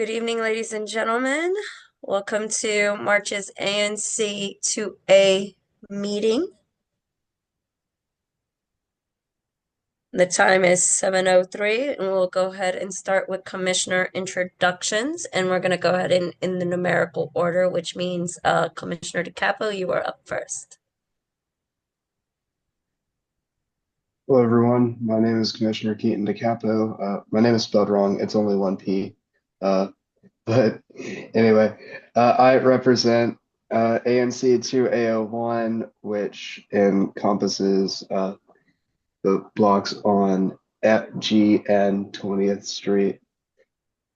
Good evening, ladies and gentlemen. Welcome to March's ANC 2A meeting. The time is 7:03, and we'll go ahead and start with commissioner introductions. And we're going to go ahead in the numerical order, which means Commissioner DeCapo, you are up first. Hello, everyone. My name is Commissioner Keaton DeCapo. My name is spelled wrong. It's only one P. Uh, but anyway, I represent ANC 2A01, which encompasses the blocks on FGN 20th Street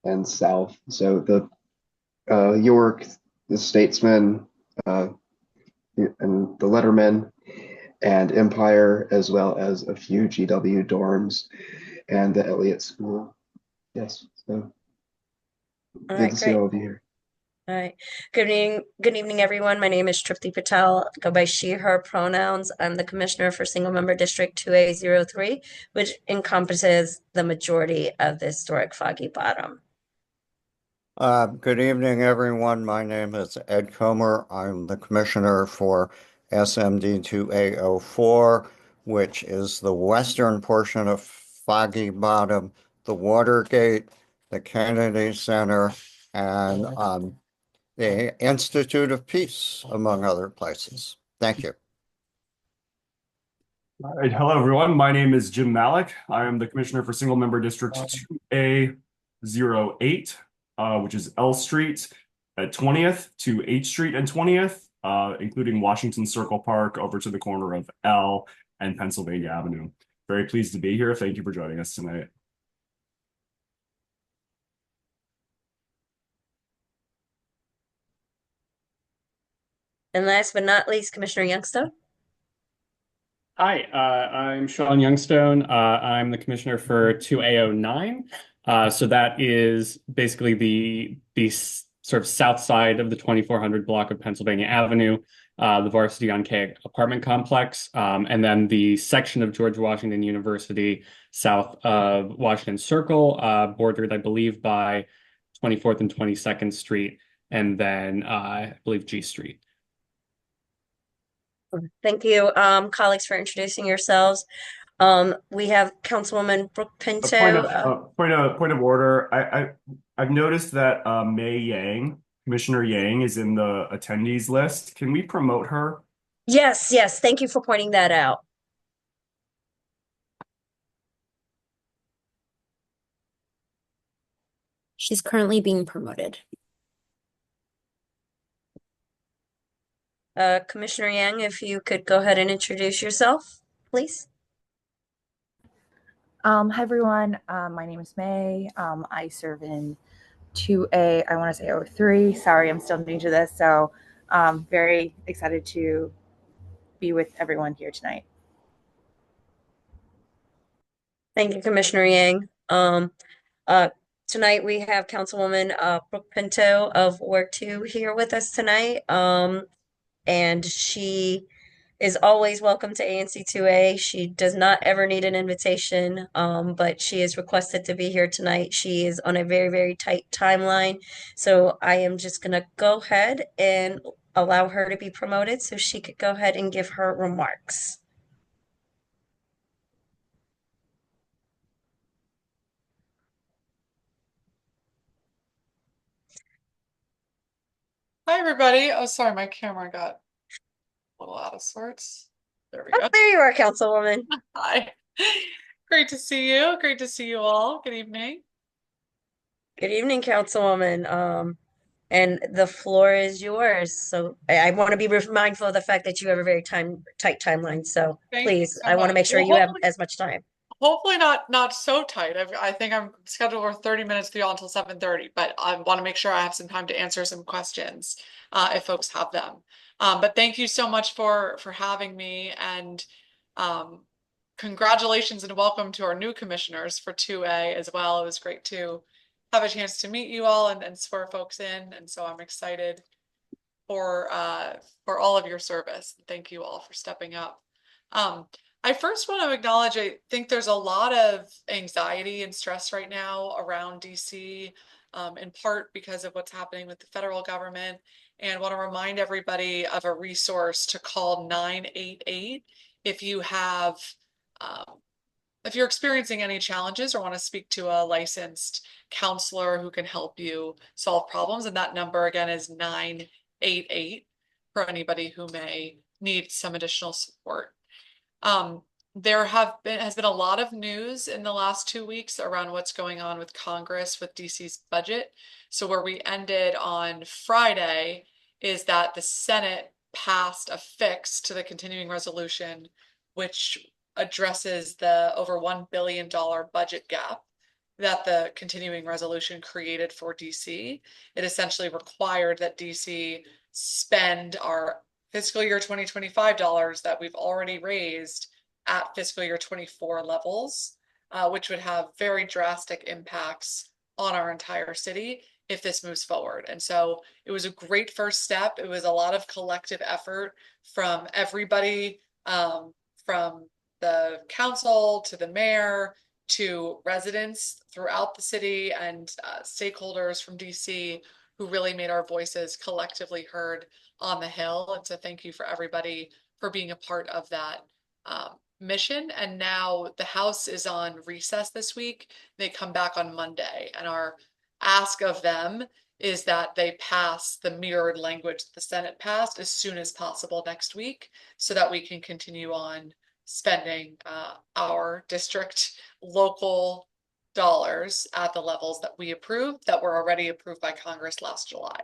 and South. So the York, the Statesman, uh, and the Letterman, and Empire, as well as a few GW dorms and the Elliott School. Yes, so All good right, to see great. all of you here. All right. Good evening, everyone. My name is Tripti Patel. Go by she, her pronouns. I'm the commissioner for Single Member District 2A03, which encompasses the majority of the historic Foggy Bottom. Good evening, everyone. My name is Ed Comer. I'm the commissioner for SMD 2A04, which is the western portion of Foggy Bottom, the Watergate, the Kennedy Center, and the Institute of Peace, among other places. Thank you. All right. Hello, everyone. My name is Jim Malik. I am the Commissioner for Single Member District 2A08, which is L Street at 20th to H Street and 20th, including Washington Circle Park over to the corner of L and Pennsylvania Avenue. Very pleased to be here. Thank you for joining us tonight. And last but not least, Commissioner Youngstown. Hi, I'm Sean Youngstone. I'm the commissioner for 2A09. So that is basically the sort of south side of the 2400 block of Pennsylvania Avenue, the Varsity on K apartment complex, and then the section of George Washington University south of Washington Circle, bordered, I believe, by 24th and 22nd Street, and then I believe G Street. Thank you, colleagues, for introducing yourselves. We have Councilwoman Brooke Pinto. Point of order. I've noticed that May Yang, Commissioner Yang, is in the attendees list. Can we promote her? Yes, yes. Thank you for pointing that out. She's currently being promoted. Commissioner Yang, if you could go ahead and introduce yourself, please. Hi everyone, my name is May. I serve in 2A, I want to say 03. Sorry, I'm still new to this, so very excited to be with everyone here tonight. Thank you, Commissioner Yang. Tonight we have Councilwoman Brooke Pinto of Ward 2 here with us tonight. And she is always welcome to ANC 2A. She does not ever need an invitation, but she is requested to be here tonight. She is on a very, very tight timeline. So I am just going to go ahead and allow her to be promoted so she could go ahead and give her remarks. Hi, everybody. Oh, sorry, my camera got a little out of sorts. There we Oh, go. there you are, Councilwoman. Hi. Great to see you. Great to see you all. Good evening. Good evening, Councilwoman. And the floor is yours. So I want to be mindful of the fact that you have a very tight timeline. So Thank you please, so I want to much. make sure Well, you have as much time. hopefully not so tight. I think I'm scheduled for 30 minutes to y'all until 7:30, but I want to make sure I have some time to answer some questions if folks have them. But thank you so much for having me, and congratulations and welcome to our new commissioners for 2A as well. It was great to have a chance to meet you all and swear folks in, and so I'm excited for all of your service. Thank you all for stepping up. I first want to acknowledge, I think there's a lot of anxiety and stress right now around DC in part because of what's happening with the federal government, and want to remind everybody of a resource to call 988 if you have if you're experiencing any challenges or want to speak to a licensed counselor who can help you solve problems. And that number again is 988 for anybody who may need some additional support. There has been a lot of news in the last 2 weeks around what's going on with Congress with DC's budget. So where we ended on Friday is that the Senate passed a fix to the continuing resolution, which addresses the over $1 billion budget gap that the continuing resolution created for DC. It essentially required that DC spend our fiscal year 2025 dollars that we've already raised at fiscal year 24 levels, which would have very drastic impacts on our entire city if this moves forward. And so it was a great first step. It was a lot of collective effort from everybody, from the council to the mayor to residents throughout the city and stakeholders from DC who really made our voices collectively heard on the Hill. And so thank you for everybody for being a part of that mission. And now the House is on recess this week. They come back on Monday, and our ask of them is that they pass the mirrored language that the Senate passed as soon as possible next week so that we can continue on spending our district local dollars at the levels that we approved, that were already approved by Congress last July.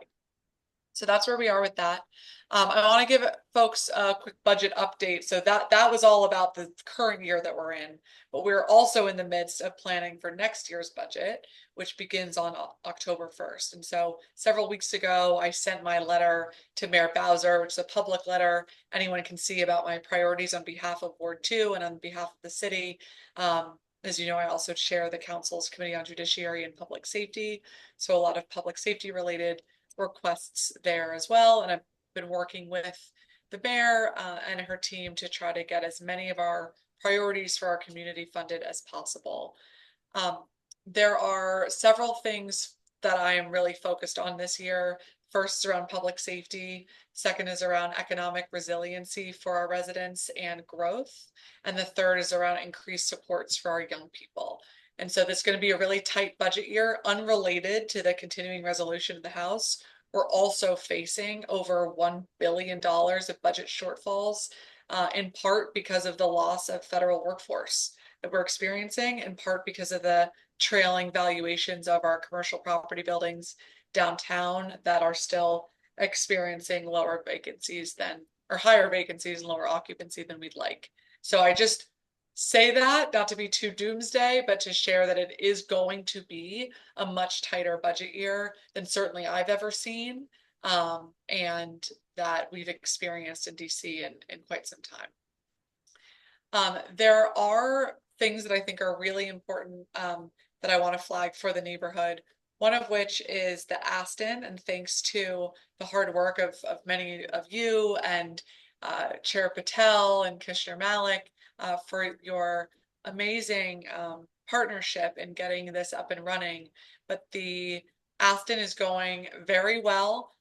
So that's where we are with that. I want to give folks a quick budget update. So that was all about the current year that we're in, but we're also in the midst of planning for next year's budget, which begins on October 1st. And so several weeks ago, I sent my letter to Mayor Bowser, which is a public letter anyone can see about my priorities on behalf of Ward 2 and on behalf of the city. As you know, I also chair the council's Committee on Judiciary and Public Safety. So a lot of public safety related requests there as well. And I've been working with the mayor and her team to try to get as many of our priorities for our community funded as possible. There are several things that I am really focused on this year. First is around public safety. Second is around economic resiliency for our residents and growth. And the third is around increased supports for our young people. And so this is going to be a really tight budget year, unrelated to the continuing resolution of the House. We're also facing over $1 billion of budget shortfalls, in part because of the loss of federal workforce that we're experiencing, in part because of the trailing valuations of our commercial property buildings downtown that are still experiencing lower vacancies than, or higher vacancies and lower occupancy than we'd like. So I just say that not to be too doomsday, but to share that it is going to be a much tighter budget year than certainly I've ever seen, and that we've experienced in DC in quite some time. There are things that I think are really important that I want to flag for the neighborhood. One of which is the Aston, and thanks to the hard work of many of you and Chair Patel and Commissioner Malik for your amazing partnership in getting this up and running. But the Aston is going very well.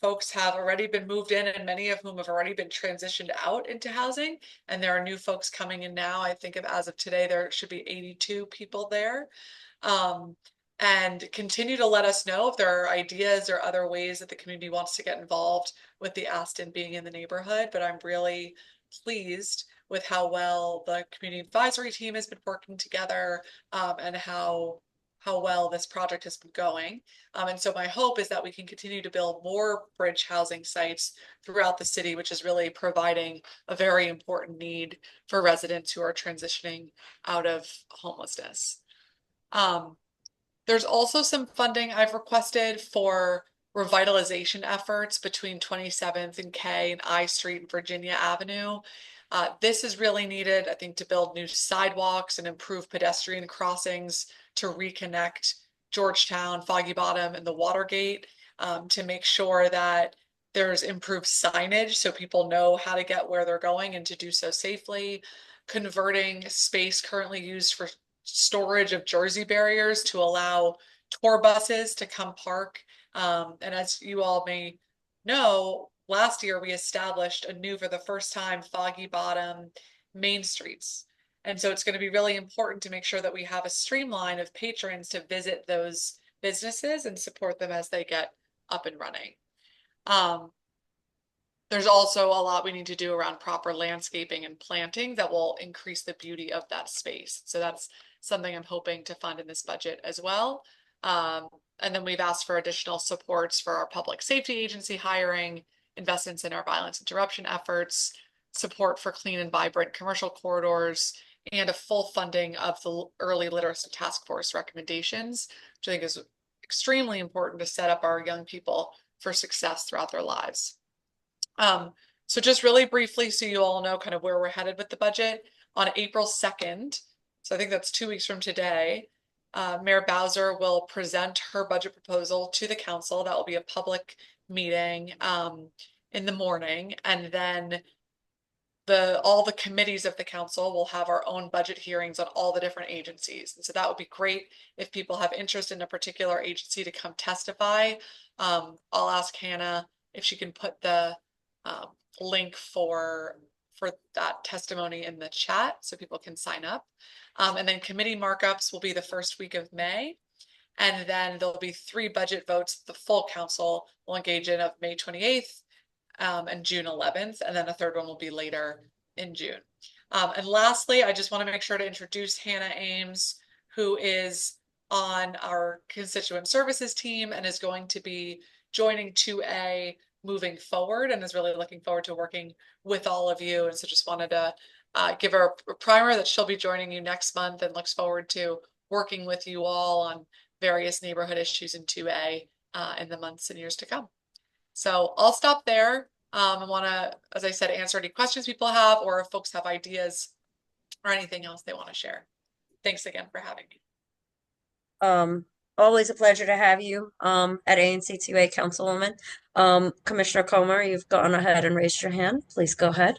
Folks have already been moved in, and many of whom have already been transitioned out into housing. And there are new folks coming in now. I think as of today, there should be 82 people there. And continue to let us know if there are ideas or other ways that the community wants to get involved with the Aston being in the neighborhood. But I'm really pleased with how well the community advisory team has been working together, and how well this project has been going. And so my hope is that we can continue to build more bridge housing sites throughout the city, which is really providing a very important need for residents who are transitioning out of homelessness. There's also some funding I've requested for revitalization efforts between 27th and K and I Street and Virginia Avenue. This is really needed, I think, to build new sidewalks and improve pedestrian crossings to reconnect Georgetown, Foggy Bottom, and the Watergate, to make sure that there's improved signage so people know how to get where they're going and to do so safely. Converting space currently used for storage of Jersey barriers to allow tour buses to come park. And as you all may know, last year we established for the first time, Foggy Bottom Main Streets. And so it's going to be really important to make sure that we have a streamline of patrons to visit those businesses and support them as they get up and running. There's also a lot we need to do around proper landscaping and planting that will increase the beauty of that space. So that's something I'm hoping to fund in this budget as well. And then we've asked for additional supports for our public safety agency hiring, investments in our violence interruption efforts, support for clean and vibrant commercial corridors, and a full funding of the early literacy task force recommendations, which I think is extremely important to set up our young people for success throughout their lives. So just really briefly, so you all know kind of where we're headed with the budget, on April 2nd, so I think that's 2 weeks from today, Mayor Bowser will present her budget proposal to the council. That will be a public meeting in the morning, and then all the committees of the council will have our own budget hearings on all the different agencies. And so that would be great if people have interest in a particular agency to come testify. I'll ask Hannah if she can put the link for that testimony in the chat so people can sign up. And then committee markups will be the first week of May. And then there'll be 3 budget votes the full council will engage in of May 28th and June 11th. And then a third one will be later in June. And lastly, I just want to make sure to introduce Hannah Ames, who is on our constituent services team and is going to be joining 2A moving forward and is really looking forward to working with all of you. And so just wanted to give her a primer that she'll be joining you next month and looks forward to working with you all on various neighborhood issues in 2A in the months and years to come. So I'll stop there. I want to, as I said, answer any questions people have, or if folks have ideas or anything else they want to share. Thanks again for having me. Always a pleasure to have you at ANC2A Councilwoman. Commissioner Comer, you've gone ahead and raised your hand. Please go ahead.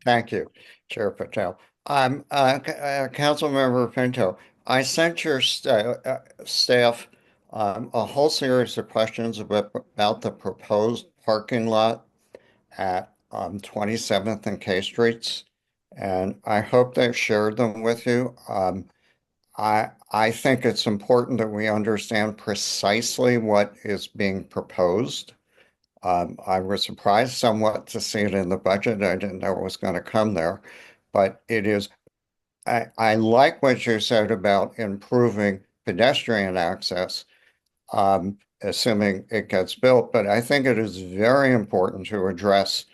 Thank you, Chair Patel. Councilmember Pinto, I sent your staff a whole series of questions about the proposed parking lot at 27th and K Streets, and I hope they've shared them with you. I think it's important that we understand precisely what is being proposed. I was surprised somewhat to see it in the budget. I didn't know it was going to come there, but it is. I like what you said about improving pedestrian access, assuming it gets built, but I think it is very important to address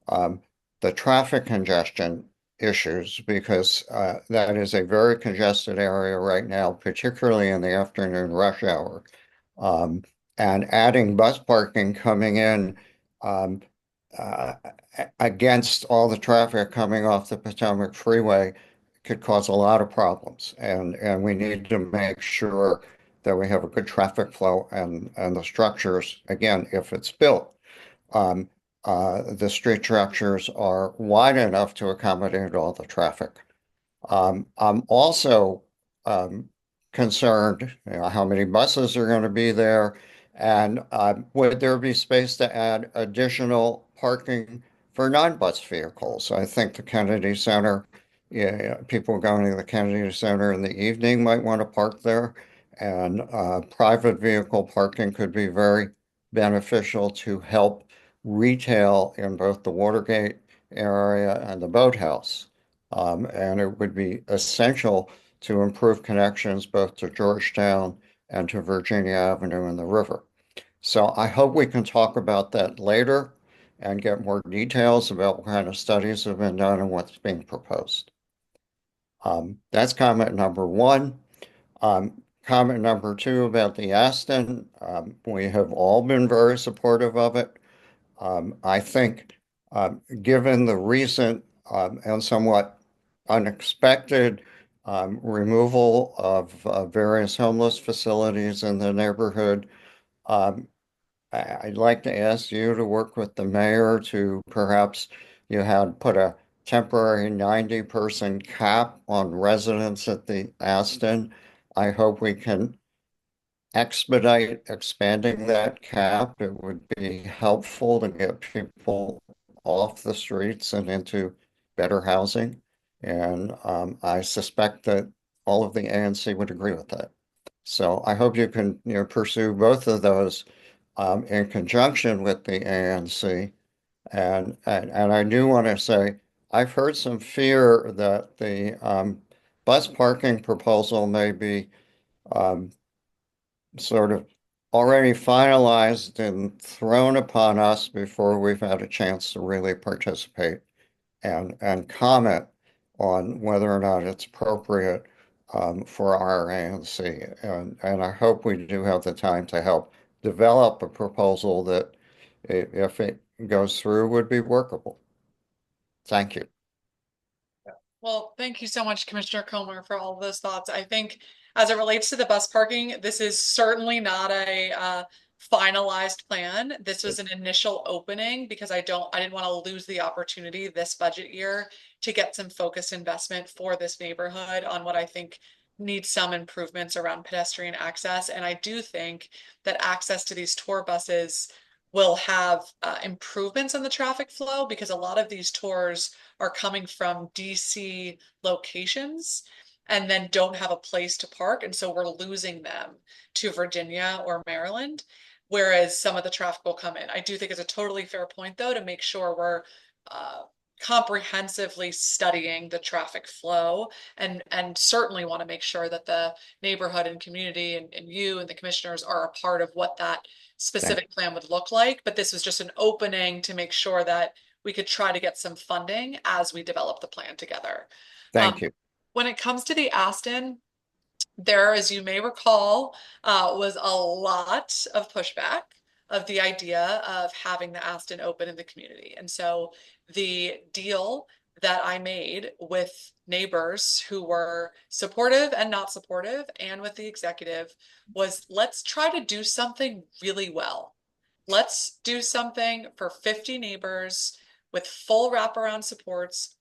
the traffic congestion issues because that is a very congested area right now, particularly in the afternoon rush hour. And adding bus parking coming in against all the traffic coming off the Potomac Freeway could cause a lot of problems. And we need to make sure that we have a good traffic flow and the structures, again, if it's built, the street structures are wide enough to accommodate all the traffic. I'm also concerned, how many buses are going to be there, and would there be space to add additional parking for non-bus vehicles? I think the Kennedy Center, people going to the Kennedy Center in the evening might want to park there, and private vehicle parking could be very beneficial to help retail in both the Watergate area and the Boathouse. And it would be essential to improve connections both to Georgetown and to Virginia Avenue and the river. So I hope we can talk about that later and get more details about what kind of studies have been done and what's being proposed. That's comment number 1. Comment number 2 about the Aston. We have all been very supportive of it. I think given the recent and somewhat unexpected removal of various homeless facilities in the neighborhood, I'd like to ask you to work with the mayor to perhaps you had put a temporary 90-person cap on residents at the Aston. I hope we can expedite expanding that cap. It would be helpful to get people off the streets and into better housing. And I suspect that all of the ANC would agree with that. So I hope you can, pursue both of those in conjunction with the ANC. And I do want to say, I've heard some fear that the bus parking proposal may be um, sort of already finalized and thrown upon us before we've had a chance to really participate and comment on whether or not it's appropriate for our ANC. And I hope we do have the time to help develop a proposal that, if it goes through, would be workable. Thank you. Well, thank you so much, Commissioner Comer, for all of those thoughts. I think as it relates to the bus parking, this is certainly not a finalized plan. This was an initial opening because I didn't want to lose the opportunity this budget year to get some focused investment for this neighborhood on what I think needs some improvements around pedestrian access. And I do think that access to these tour buses will have improvements in the traffic flow because a lot of these tours are coming from DC locations and then don't have a place to park. And so we're losing them to Virginia or Maryland, whereas some of the traffic will come in. I do think it's a totally fair point, though, to make sure we're comprehensively studying the traffic flow and certainly want to make sure that the neighborhood and community and you and the commissioners are a part of what that specific plan would look like. But this was just an opening to make sure that we could try to get some funding as we develop the plan together. Thank you. When it comes to the Aston, there, as you may recall, was a lot of pushback of the idea of having the Aston open in the community. And so the deal that I made with neighbors who were supportive and not supportive, and with the executive, was let's try to do something really well. Let's do something for 50 neighbors with full wraparound supports,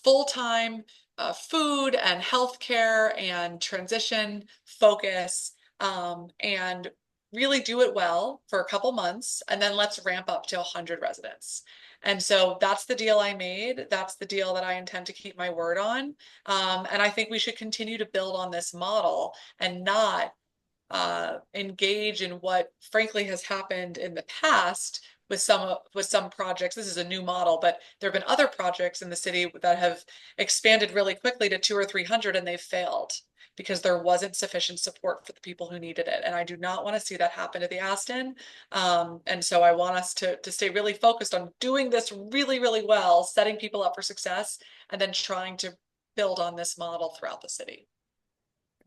full-time food and healthcare and transition focus, and really do it well for a couple months, and then let's ramp up to 100 residents. And so that's the deal I made. That's the deal that I intend to keep my word on. And I think we should continue to build on this model and not engage in what frankly has happened in the past with some projects. This is a new model, but there have been other projects in the city that have expanded really quickly to 200 or 300 and they've failed because there wasn't sufficient support for the people who needed it. And I do not want to see that happen to the Aston. And so I want us to stay really focused on doing this really, really well, setting people up for success, and then trying to build on this model throughout the city.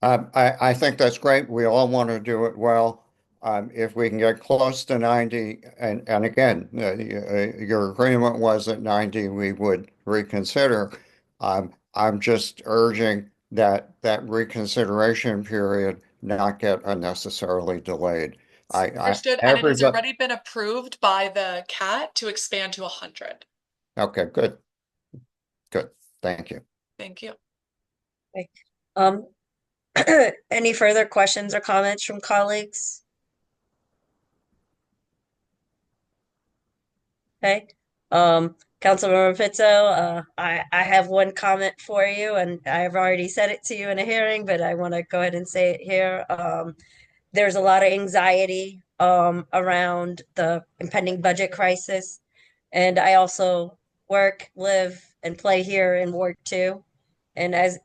I think that's great. We all want to do it well. If we can get close to 90, and again, your agreement was at 90, we would reconsider. I'm just urging that reconsideration period not get unnecessarily delayed. Understood, and it has already been approved by the CAT to expand to 100. Okay, good. Good. Thank you. Thank you. Okay. Any further questions or comments from colleagues? Okay. Councilmember Pizzo, I have one comment for you, and I've already said it to you in a hearing, but I want to go ahead and say it here. There's a lot of anxiety around the impending budget crisis, and I also work, live, and play here in Ward 2. And as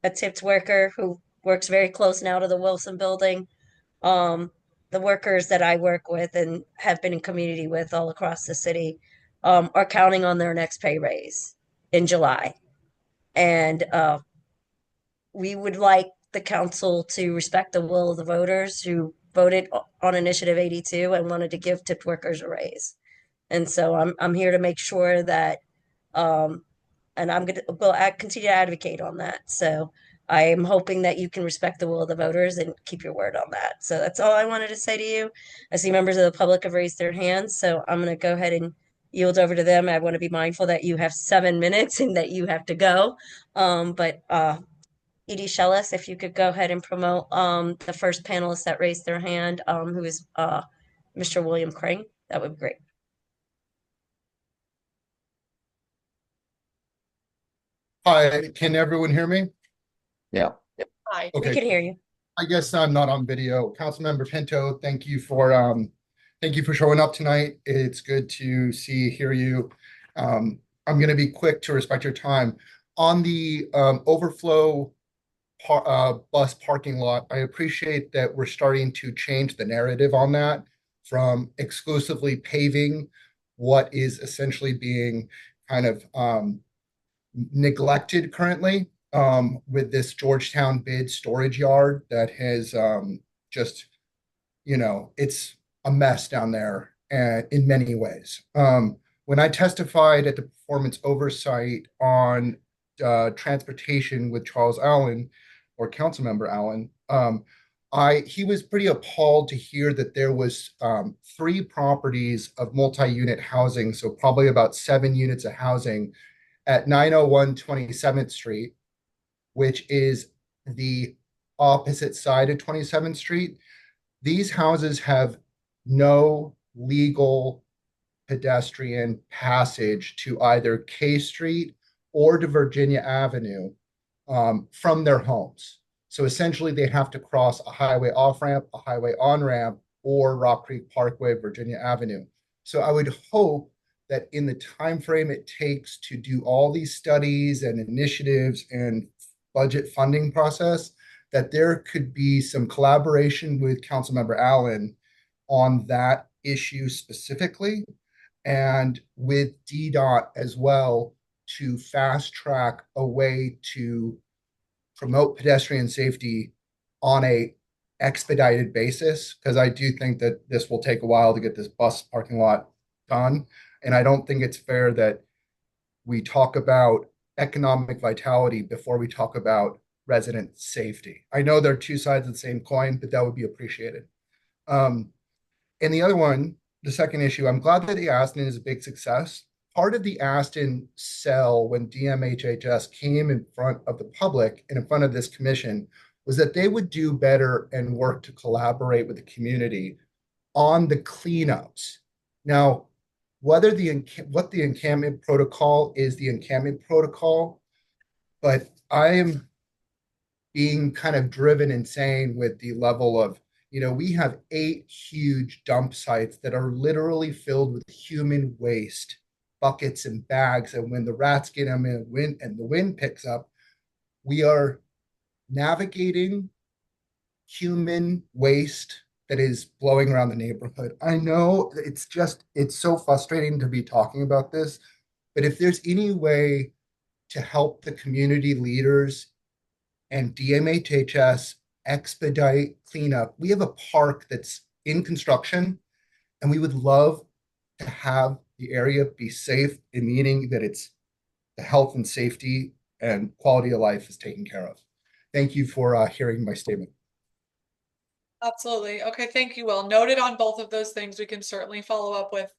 a tipped worker who works very close now to the Wilson Building, the workers that I work with and have been in community with all across the city are counting on their next pay raise in July. And we would like the council to respect the will of the voters who voted on Initiative 82 and wanted to give tipped workers a raise. And so I'm here to make sure that, and I'm going to continue to advocate on that. So I am hoping that you can respect the will of the voters and keep your word on that. So that's all I wanted to say to you. I see members of the public have raised their hands, so I'm going to go ahead and yield over to them. I want to be mindful that you have 7 minutes and that you have to go. But Edie Shellis, if you could go ahead and promote the first panelist that raised their hand, who is Mr. William Crane, that would be great. Hi, can everyone hear me? Yeah. Hi. We Okay, can hear you. I guess I'm not on video. Councilmember Pinto, thank you for showing up tonight. It's good to hear you. I'm going to be quick to respect your time. On the overflow bus parking lot, I appreciate that we're starting to change the narrative on that from exclusively paving what is essentially being kind of neglected currently with this Georgetown bid storage yard that has just, it's a mess down there in many ways. When I testified at the performance oversight on transportation with Charles Allen or Councilmember Allen, he was pretty appalled to hear that there was 3 properties of multi-unit housing, so probably about 7 units of housing at 901 27th Street, which is the opposite side of 27th Street. These houses have no legal pedestrian passage to either K Street or to Virginia Avenue from their homes. So essentially, they have to cross a highway off ramp, a highway on ramp, or Rock Creek Parkway, Virginia Avenue. So I would hope that in the time frame it takes to do all these studies and initiatives and budget funding process, that there could be some collaboration with Councilmember Allen on that issue specifically, and with DDOT as well, to fast track a way to promote pedestrian safety on a expedited basis, because I do think that this will take a while to get this bus parking lot done. And I don't think it's fair that we talk about economic vitality before we talk about resident safety. I know they're 2 sides of the same coin, but that would be appreciated. And the other one, the second issue, I'm glad that the Aston is a big success. Part of the Aston sell when DMHHS came in front of the public and in front of this commission was that they would do better and work to collaborate with the community on the cleanups. Now, what the encampment protocol is, the encampment protocol, but I am being kind of driven insane with the level of, we have 8 huge dump sites that are literally filled with human waste, buckets and bags. And when the rats get them in the wind picks up, we are navigating human waste that is blowing around the neighborhood. I know it's so frustrating to be talking about this, but if there's any way to help the community leaders and DMHHS expedite cleanup, we have a park that's in construction, and we would love to have the area be safe, in meaning that it's the health and safety and quality of life is taken care of. Thank you for hearing my statement. Absolutely. Okay, thank you, Will. Noted on both of those things. We can certainly follow up with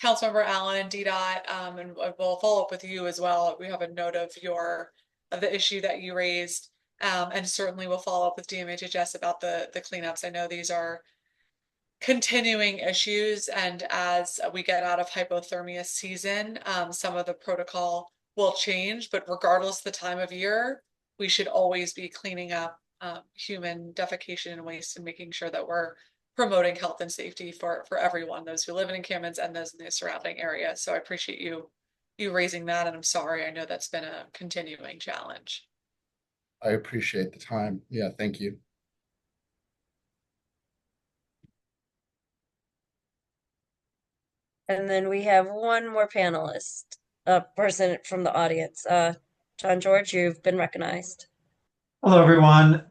Councilmember Allen and DDOT, and we'll follow up with you as well. We have a note of the issue that you raised, and certainly we'll follow up with DMHHS about the cleanups. I know these are continuing issues, and as we get out of hypothermia season, some of the protocol will change, but regardless of the time of year, we should always be cleaning up human defecation and waste and making sure that we're promoting health and safety for everyone, those who live in encampments and those in the surrounding area. So I appreciate you raising that, and I'm sorry, I know that's been a continuing challenge. I appreciate the time. Yeah, thank you. And then we have one more panelist, a person from the audience. John George, you've been recognized. Hello, everyone.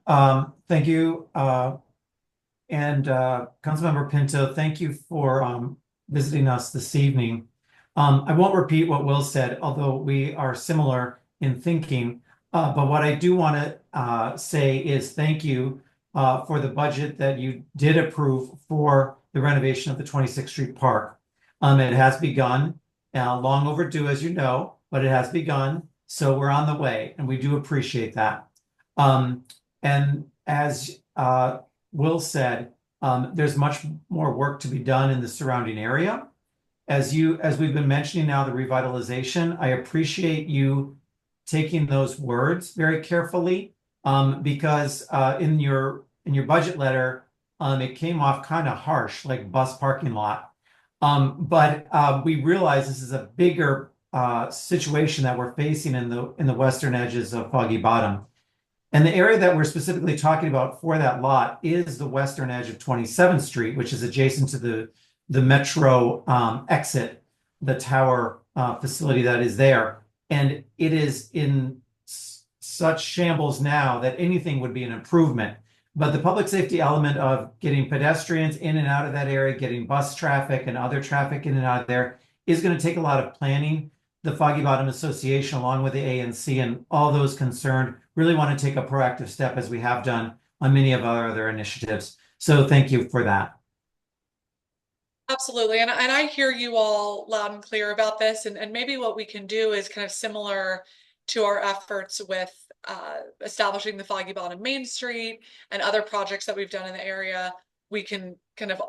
Thank you. And Councilmember Pinto, thank you for visiting us this evening. I won't repeat what Will said, although we are similar in thinking. But what I do want to say is thank you for the budget that you did approve for the renovation of the 26th Street Park. It has begun, long overdue, as you know, but it has begun. So we're on the way, and we do appreciate that. And as Will said, there's much more work to be done in the surrounding area. As we've been mentioning now, the revitalization, I appreciate you taking those words very carefully, because in your budget letter, it came off kind of harsh, like bus parking lot. But we realize this is a bigger situation that we're facing in the western edges of Foggy Bottom. And the area that we're specifically talking about for that lot is the western edge of 27th Street, which is adjacent to the Metro exit, the tower facility that is there. And it is in such shambles now that anything would be an improvement. But the public safety element of getting pedestrians in and out of that area, getting bus traffic and other traffic in and out of there is going to take a lot of planning. The Foggy Bottom Association, along with the ANC and all those concerned, really want to take a proactive step, as we have done on many of our other initiatives. So thank you for that. Absolutely. And I hear you all loud and clear about this. And maybe what we can do is kind of similar to our efforts with establishing the Foggy Bottom Main Street and other projects that we've done in the area. We can kind of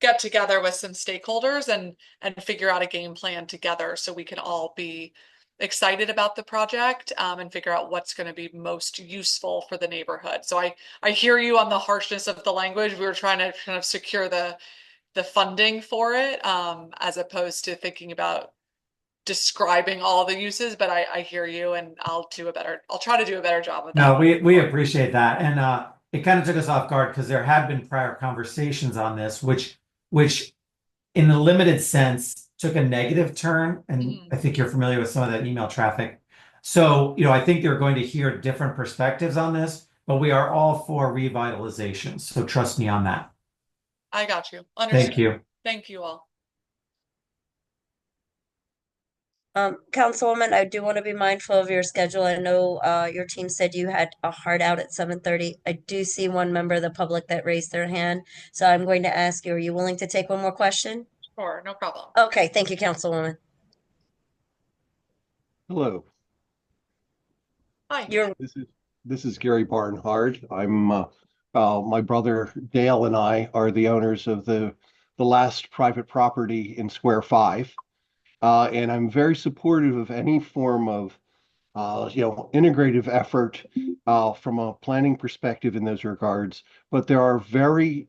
get together with some stakeholders and figure out a game plan together so we can all be excited about the project and figure out what's going to be most useful for the neighborhood. So I hear you on the harshness of the language. We were trying to kind of secure the funding for it, as opposed to thinking about describing all the uses, but I hear you, and I'll try to do a better job of that. No, we appreciate that. And it kind of took us off guard because there had been prior conversations on this, which in a limited sense took a negative turn. And I think you're familiar with some of that email traffic. So, I think they're going to hear different perspectives on this, but we are all for revitalization. So trust me on that. I got you. Understood. Thank you. Thank you all. Councilwoman, I do want to be mindful of your schedule. I know your team said you had a hard out at 7:30. I do see one member of the public that raised their hand, so I'm going to ask you, are you willing to take one more question? Sure, no problem. Okay, thank you, Councilwoman. Hello. Hi. This is Gary Barnhart. I'm my brother Dale and I are the owners of the last private property in Square 5. And I'm very supportive of any form of integrative effort from a planning perspective in those regards. But there are very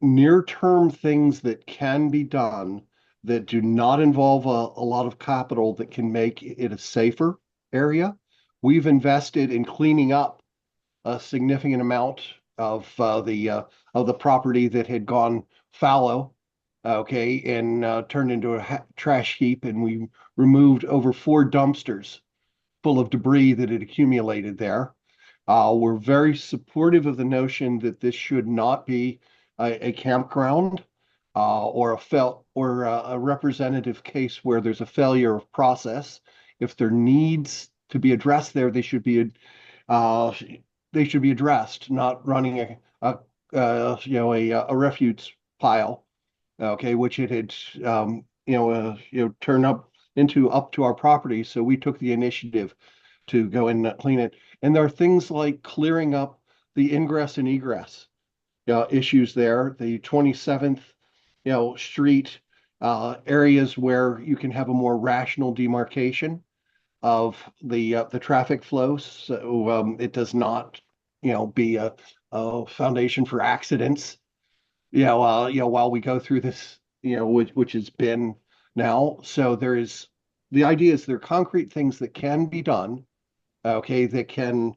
near-term things that can be done that do not involve a lot of capital that can make it a safer area. We've invested in cleaning up a significant amount of the property that had gone fallow, okay, and turned into a trash heap, and we removed over 4 dumpsters full of debris that had accumulated there. We're very supportive of the notion that this should not be a campground or a representative case where there's a failure of process. If there needs to be addressed there, they should be addressed, not running a refuse pile, okay, which it had turned up to our property. So we took the initiative to go and clean it. And there are things like clearing up the ingress and egress issues there, the 27th Street areas where you can have a more rational demarcation of the traffic flows, so it does not be a foundation for accidents while we go through this which has been now. So the idea is there are concrete things that can be done, okay, that can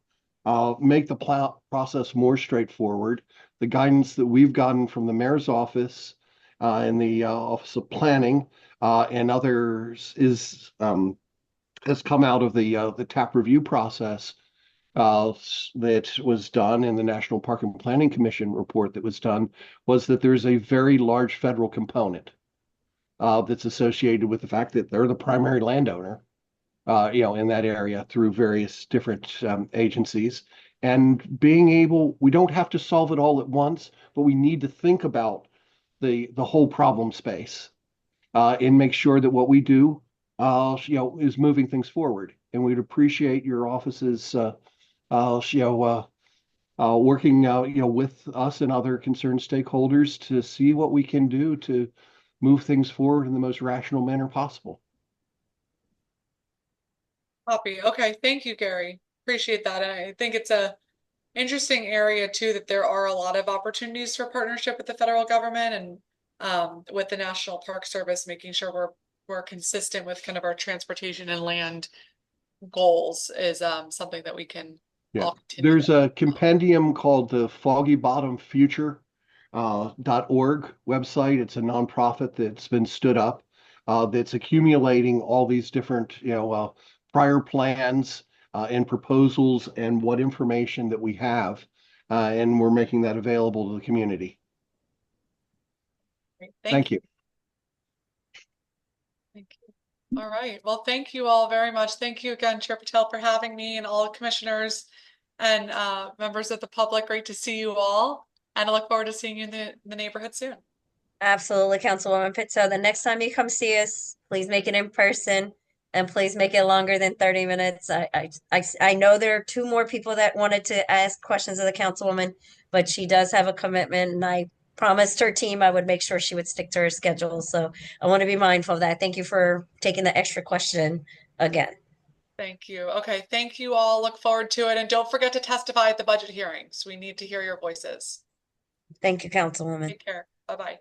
make the process more straightforward. The guidance that we've gotten from the mayor's office and the Office of Planning and others has come out of the TAP review process that was done in the National Park and Planning Commission report that was done, was that there's a very large federal component that's associated with the fact that they're the primary landowner in that area through various different agencies. And we don't have to solve it all at once, but we need to think about the whole problem space and make sure that what we do is moving things forward. And we'd appreciate your office's working with us and other concerned stakeholders to see what we can do to move things forward in the most rational manner possible. Copy. Okay, thank you, Gary. Appreciate that. And I think it's a interesting area too, that there are a lot of opportunities for partnership with the federal government and with the National Park Service, making sure we're consistent with kind of our transportation and land goals is something that we can Yeah, all continue. there's a compendium called the Foggy Bottom Future .org website. It's a nonprofit that's been stood up that's accumulating all these different prior plans and proposals and what information that we have, and we're making that available to the community. Great. Thank you. Thank you. All right. Well, thank you all very much. Thank you again, Chair Patel, for having me, and all commissioners and members of the public. Great to see you all, and I look forward to seeing you in the neighborhood soon. Absolutely, Councilwoman Pitto. The next time you come see us, please make it in person and please make it longer than 30 minutes. I know there are two more people that wanted to ask questions of the councilwoman, but she does have a commitment, and I promised her team I would make sure she would stick to her schedule. So I want to be mindful of that. Thank you for taking the extra question again. Thank you. Okay, thank you all. Look forward to it. And don't forget to testify at the budget hearings. We need to hear your voices. Thank you, Councilwoman. Take care. Bye-bye.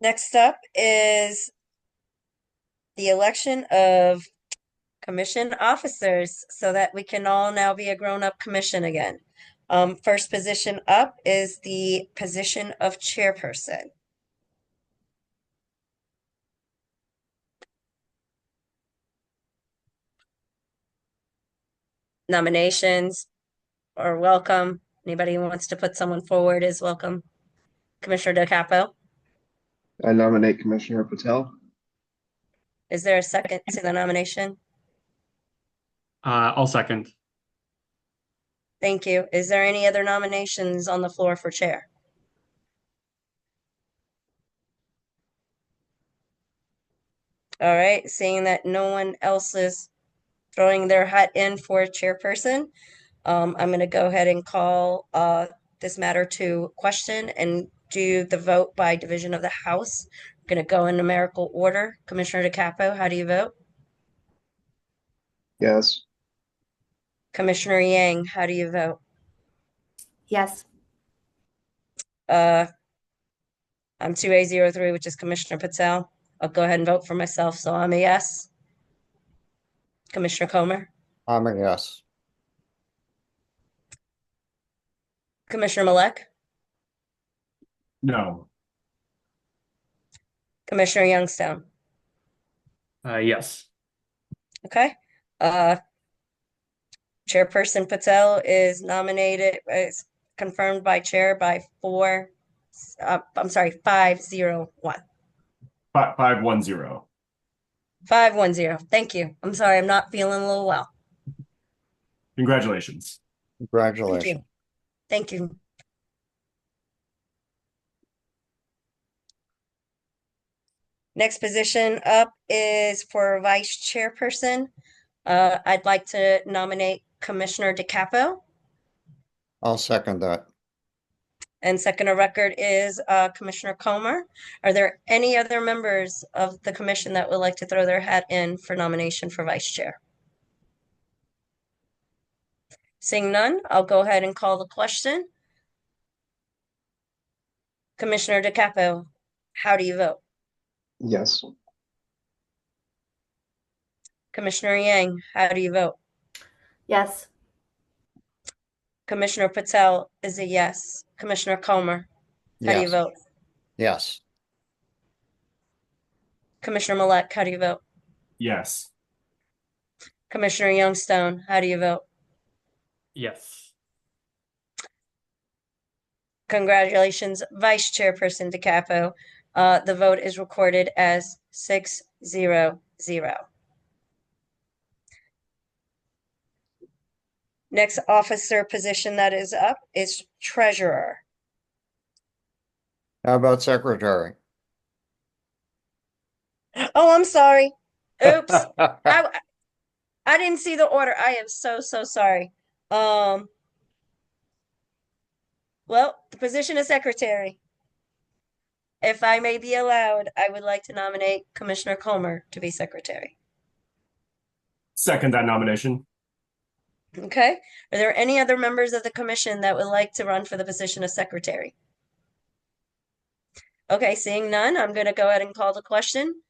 Next up is the election of commission officers so that we can all now be a grown-up commission again. First position up is the position of chairperson. Nominations are welcome. Anybody who wants to put someone forward is welcome. Commissioner DeCapo, I nominate Commissioner Patel. is there a second to the nomination? I'll second. Thank you. Is there any other nominations on the floor for chair? All right, seeing that no one else is throwing their hat in for chairperson, I'm going to go ahead and call this matter to question and do the vote by division of the House. I'm going to go in numerical order. Commissioner DeCapo, how do you vote? Yes. Commissioner Yang, how do you vote? Yes. I'm 2A03, which is Commissioner Patel. I'll go ahead and vote for myself, so I'm a yes. Commissioner Comer, I'm a yes. Commissioner Malek, No. Commissioner Youngstown. Yes. Okay. Chairperson Patel is nominated, is confirmed by chair by 501. 510. 510. Thank you. I'm sorry, I'm not feeling a little well. Congratulations. Thank Congratulations. you. Thank you. Next position up is for vice chairperson. I'd like to nominate Commissioner DeCapo, I'll second that. and second of record is Commissioner Comer. Are there any other members of the commission that would like to throw their hat in for nomination for vice chair? Seeing none, I'll go ahead and call the question. Commissioner DeCapo, how do you vote? Yes. Commissioner Yang, how do you vote? Yes. Commissioner Patel is a yes. Commissioner Comer, how do you Yes. vote? Yes. Commissioner Malek, how do you vote? Yes. Commissioner Youngstone, how do you vote? Yes. Congratulations, Vice Chairperson DeCapo. The vote is recorded as 6-0-0. Next officer position that is up is treasurer. How about secretary? Oh, I'm sorry. Oops. I didn't see the order. I am so sorry. Um, well, the position of secretary. If I may be allowed, I would like to nominate Commissioner Comer to be secretary. Second that nomination. Okay. Are there any other members of the commission that would like to run for the position of secretary? Okay, seeing none, I'm going to go ahead and call the question.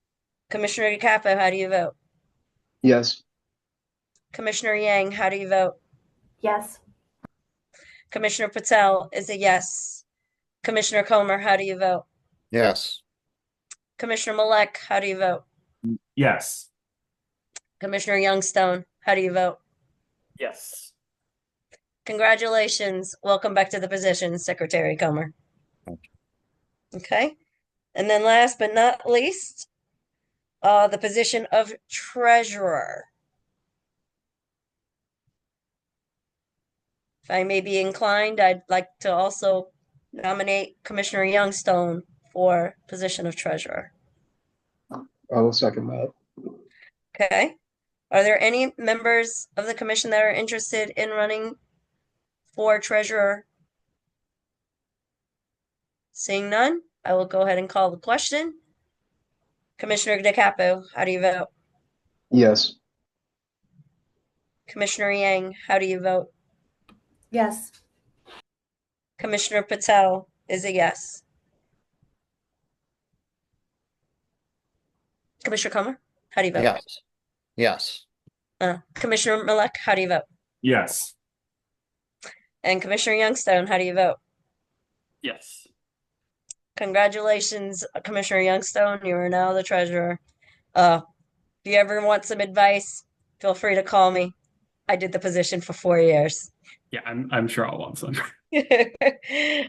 Commissioner DeCapo, how do you vote? Yes. Commissioner Yang, how do you vote? Yes. Commissioner Patel is a yes. Commissioner Comer, how do you vote? Yes. Commissioner Malek, how do you vote? Yes. Commissioner Youngstone, how do you vote? Yes. Congratulations. Welcome back to the position, Secretary Comer. Okay. And then last but not least, the position of treasurer. If I may be inclined, I'd like to also nominate Commissioner Youngstone for position of treasurer. I will second that. Okay. Are there any members of the commission that are interested in running for treasurer? Seeing none, I will go ahead and call the question. Commissioner DeCapo, how do you vote? Yes. Commissioner Yang, how do you vote? Yes. Commissioner Patel is a yes. Commissioner Comer, how do you vote? Yes. Yes. Commissioner Malek, how do you vote? Yes. And Commissioner Youngstone, how do you vote? Yes. Congratulations, Commissioner Youngstone. You are now the treasurer. If you ever want some advice, feel free to call me. I did the position for 4 years. Yeah, I'm sure I'll want some.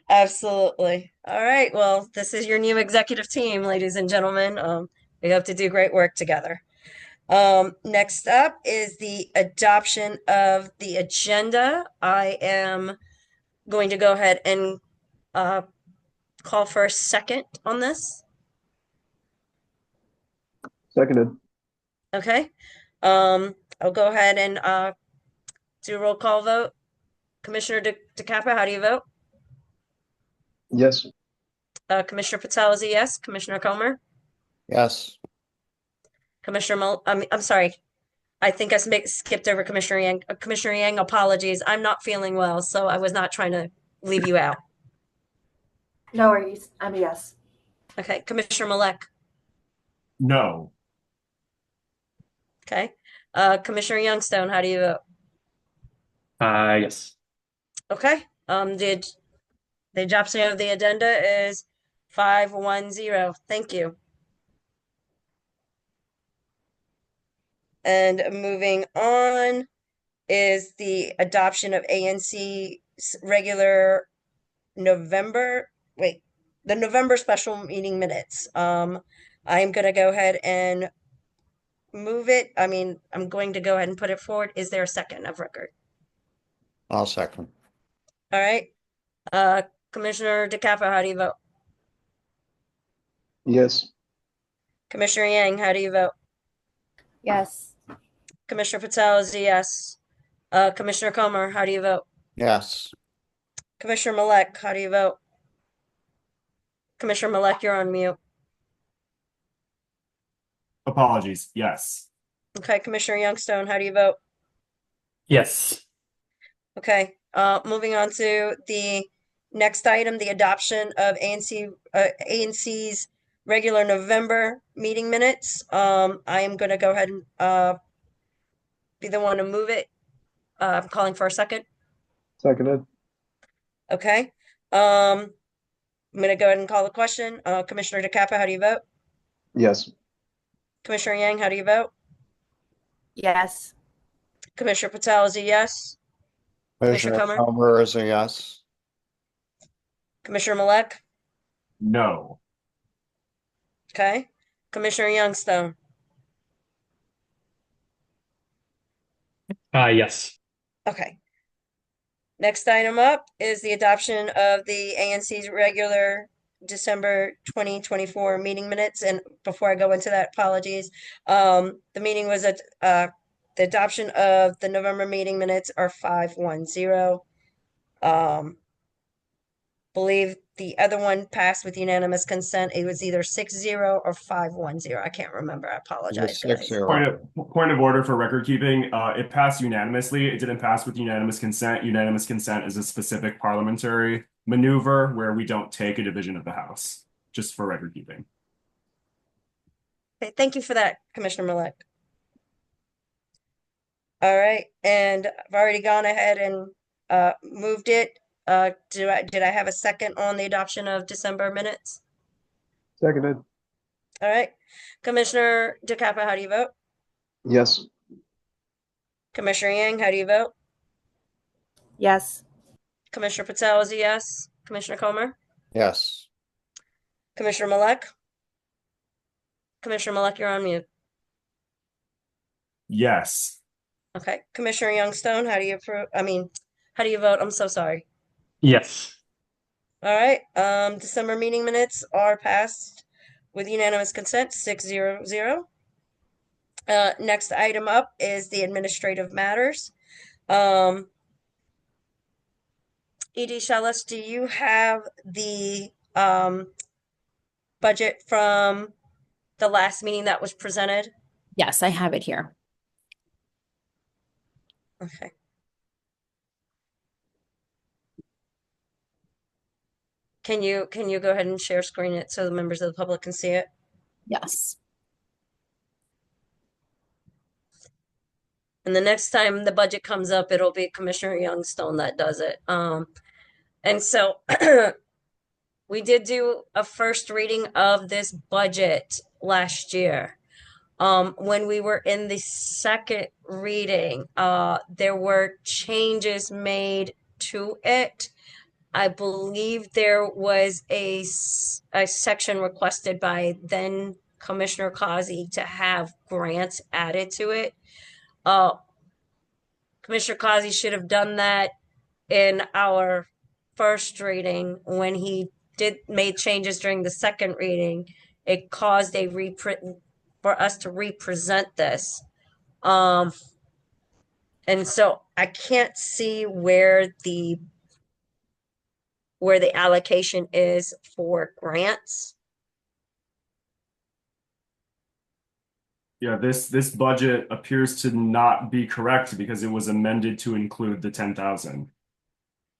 Absolutely. All right. Well, this is your new executive team, ladies and gentlemen. We hope to do great work together. Next up is the adoption of the agenda. I am going to go ahead and call for a second on this. Seconded. Okay. I'll go ahead and do a roll call vote. Commissioner DeCapo, how do you vote? Yes. Commissioner Patel is a yes. Commissioner Comer? Yes. Commissioner I'm sorry. I think I skipped over Commissioner Yang. Commissioner Yang, apologies. I'm not feeling well, so I was not trying to leave you out. No worries. I'm a yes. Okay. Commissioner Malek? No. Okay. Commissioner Youngstone, how do you vote? Yes. Okay. The adoption of the agenda is 5-1-0. Thank you. And moving on is the adoption of ANC's regular the November special meeting minutes. I'm going to go ahead and move it. I mean, I'm going to go ahead and put it forward. Is there a second of record? I'll second. All right. Commissioner DeCapo, how do you vote? Yes. Commissioner Yang, how do you vote? Yes. Commissioner Patel is a yes. Commissioner Comer, how do you vote? Yes. Commissioner Malek, how do you vote? Commissioner Malek, you're on mute. Apologies. Yes. Okay, Commissioner Youngstone, how do you vote? Yes. Okay, moving on to the next item, the adoption of ANC's regular November meeting minutes. I am going to go ahead and be the one to move it. I'm calling for a second. Seconded. Okay. I'm going to go ahead and call the question. Commissioner DeCapo, how do you vote? Yes. Commissioner Yang, how do you vote? Yes. Commissioner Patel is a yes. Commissioner Commissioner Comer? Comer is a yes. Commissioner Malek? No. Okay. Commissioner Youngstone? Yes. Okay. Next item up is the adoption of the ANC's regular December 2024 meeting minutes. And before I go into that, apologies. The meeting was at, the adoption of the November meeting minutes are 510. Believe the other one passed with unanimous consent. It was either 6-0 or 510. I can't remember. I It apologize, was guys. 6-0. Point of order for record keeping. It passed unanimously. It didn't pass with unanimous consent. Unanimous consent is a specific parliamentary maneuver where we don't take a division of the House, just for record keeping. Okay, thank you for that, Commissioner Milek. All right, and I've already gone ahead and moved it. Did I have a second on the adoption of December minutes? Seconded. All right, Commissioner DeCappo, how do you vote? Yes. Commissioner Yang, how do you vote? Yes. Commissioner Patel is a yes. Commissioner Comer? Yes. Commissioner Milek? Commissioner Milek, you're on mute. Yes. Okay, Commissioner Youngstone, how do you how do you vote? I'm so sorry. Yes. All right, December meeting minutes are passed with unanimous consent, 6-0. Next item up is the administrative matters. E.D. Shellis, do you have the budget from the last meeting that was presented? Yes, I have it here. Okay. Can you go ahead and share screen it so the members of the public can see it? Yes. And the next time the budget comes up, it'll be Commissioner Youngstone that does it. And so we did do a first reading of this budget last year. When we were in the second reading, there were changes made to it. I believe there was a section requested by then Commissioner Causey to have grants added to it. Commissioner Causey should have done that in our first reading. When he made changes during the second reading, it caused a reprint for us to represent this. And so I can't see where the allocation is for grants. Yeah, this budget appears to not be correct because it was amended to include the 10,000.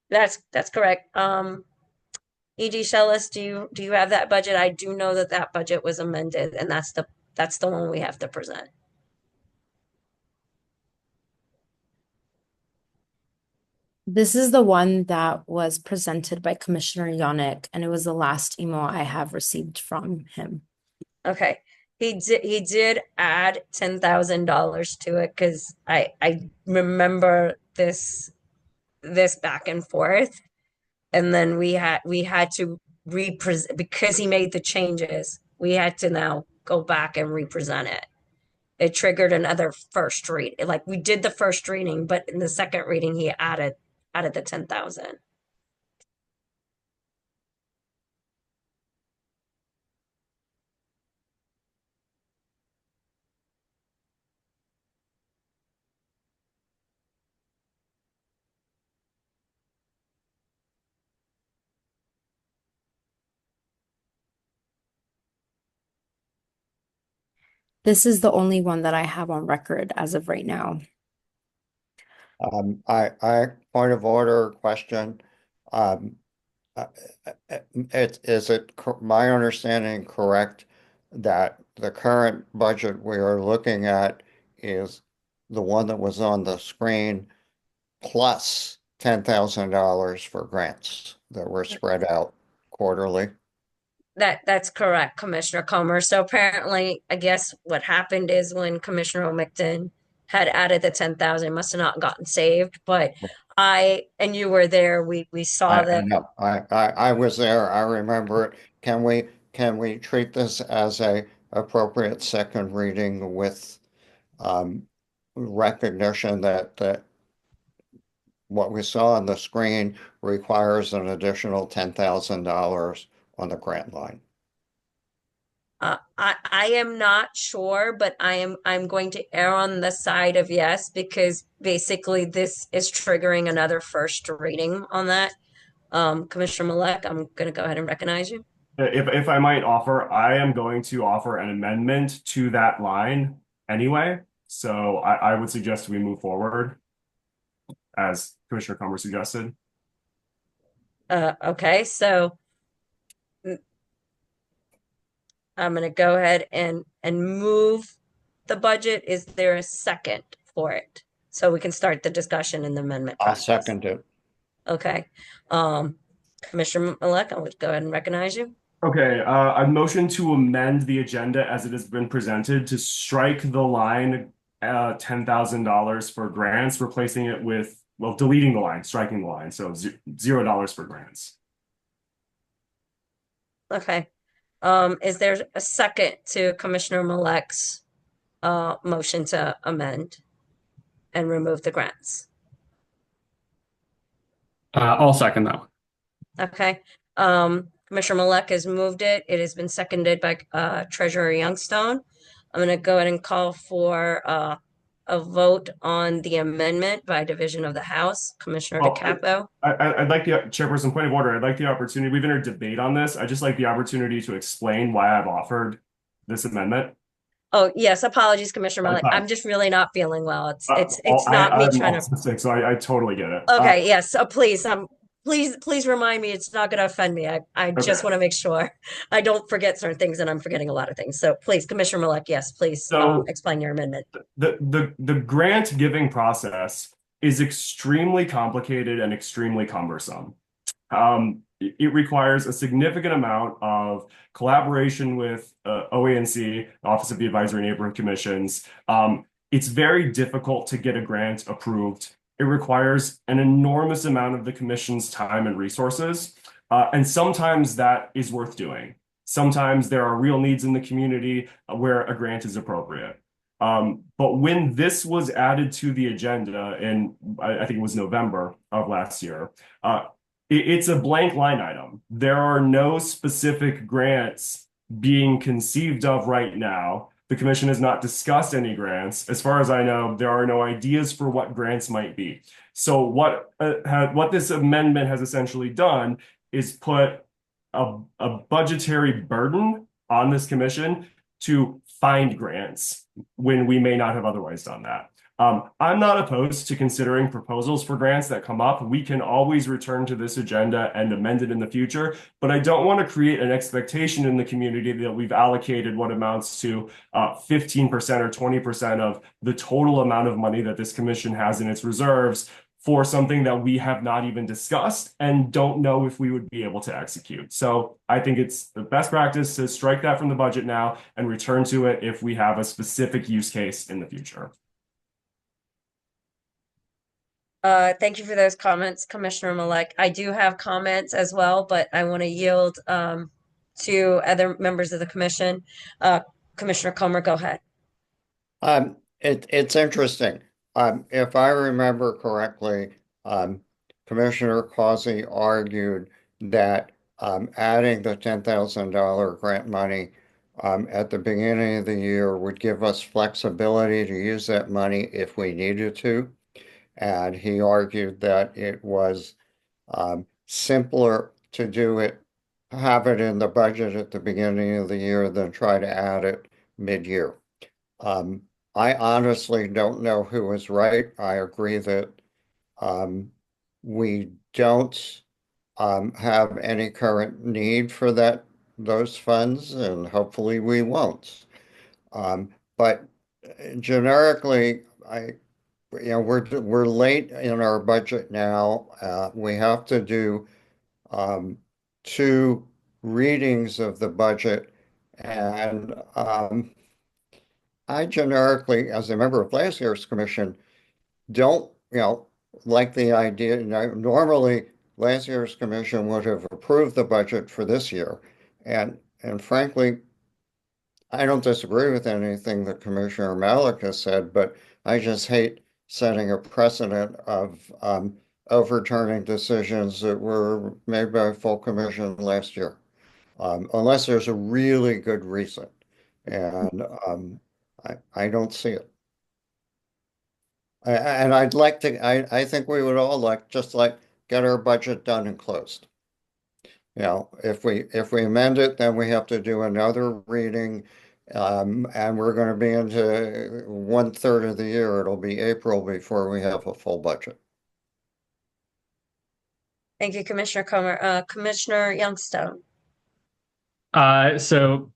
That's correct. E.G. Shellis, do you have that budget? I do know that budget was amended, and that's the one we have to present. This is the one that was presented by Commissioner Yannick, and it was the last email I have received from him. Okay. He did add $10,000 to it because I remember this back and forth. And then we had to represent, because he made the changes, we had to now go back and represent it. It triggered another first read. Like, we did the first reading, but in the second reading he added the 10,000. This is the only one that I have on record as of right now. I point of order question. Is it my understanding correct that the current budget we are looking at is the one that was on the screen plus $10,000 for grants that were spread out quarterly? That's correct, Commissioner Comer. So apparently, I guess what happened is when Commissioner Omicton had added the 10,000, must have not gotten saved. But and you were there, we saw that. No, I was there. I remember it. Can we treat this as a appropriate second reading with recognition that what we saw on the screen requires an additional $10,000 on the grant line? I am not sure, but I'm going to err on the side of yes, because basically this is triggering another first reading on that. Commissioner Malek, I'm going to go ahead and recognize you. If I might offer, I am going to offer an amendment to that line anyway. So I would suggest we move forward as Commissioner Comer suggested. Okay, so I'm going to go ahead and move the budget. Is there a second for it? So we can start the discussion in the amendment I'll process. second it. Okay. Commissioner Malek, I would go ahead and recognize you. Okay, I motion to amend the agenda as it has been presented to strike the line $10,000 for grants, replacing it with, well, deleting the line, striking the line, so $0 for grants. Okay. Is there a second to Commissioner Malek's motion to amend and remove the grants? I'll second that one. Okay. Commissioner Malek has moved it. It has been seconded by Treasurer Youngstone. I'm going to go ahead and call for a vote on the amendment by division of the House. Commissioner DeCapo. I'd like the chairperson, point of order. I'd like the opportunity. We've entered debate on this. I'd just like the opportunity to explain why I've offered this amendment. Oh, yes. Apologies, Commissioner Malek. I'm just really not feeling well. It's not me trying to. Sick, so I totally get it. Okay. Yes. So please, please remind me it's not going to offend me. I just want to make sure I don't forget certain things, and I'm forgetting a lot of things. So please, Commissioner Malek, yes, please explain your amendment. The grant giving process is extremely complicated and extremely cumbersome. It requires a significant amount of collaboration with OANC, Office of the Advisory Neighborhood Commissions. It's very difficult to get a grant approved. It requires an enormous amount of the commission's time and resources, and sometimes that is worth doing. Sometimes there are real needs in the community where a grant is appropriate. But when this was added to the agenda in, I think it was November of last year, it's a blank line item. There are no specific grants being conceived of right now. The commission has not discussed any grants. As far as I know, there are no ideas for what grants might be. So what this amendment has essentially done is put a budgetary burden on this commission to find grants when we may not have otherwise done that. I'm not opposed to considering proposals for grants that come up. We can always return to this agenda and amend it in the future, but I don't want to create an expectation in the community that we've allocated what amounts to 15% or 20% of the total amount of money that this commission has in its reserves for something that we have not even discussed and don't know if we would be able to execute. So I think it's the best practice to strike that from the budget now and return to it if we have a specific use case in the future. Thank you for those comments, Commissioner Malek. I do have comments as well, but I want to yield to other members of the commission. Commissioner Comer, go ahead. It's interesting. If I remember correctly, Commissioner Causey argued that adding the $10,000 grant money at the beginning of the year would give us flexibility to use that money if we needed to. And he argued that it was simpler to do it, have it in the budget at the beginning of the year than try to add it mid-year. I honestly don't know who was right. I agree that we don't have any current need for those funds, and hopefully we won't. But generically, we're late in our budget now. We have to do 2 readings of the budget, and I generically, as a member of last year's commission, don't like the idea. Normally, last year's commission would have approved the budget for this year, and frankly, I don't disagree with anything that Commissioner Malek has said, but I just hate setting a precedent of overturning decisions that were made by a full commission last year. unless there's a really good reason. And I don't see it. And I'd like to, I think we would all just get our budget done and closed. You know, if we amend it, then we have to do another reading. And we're going to be into 1/3 of the year. It'll be April before we have a full budget. Thank you, Commissioner Comer. Commissioner Youngstone. So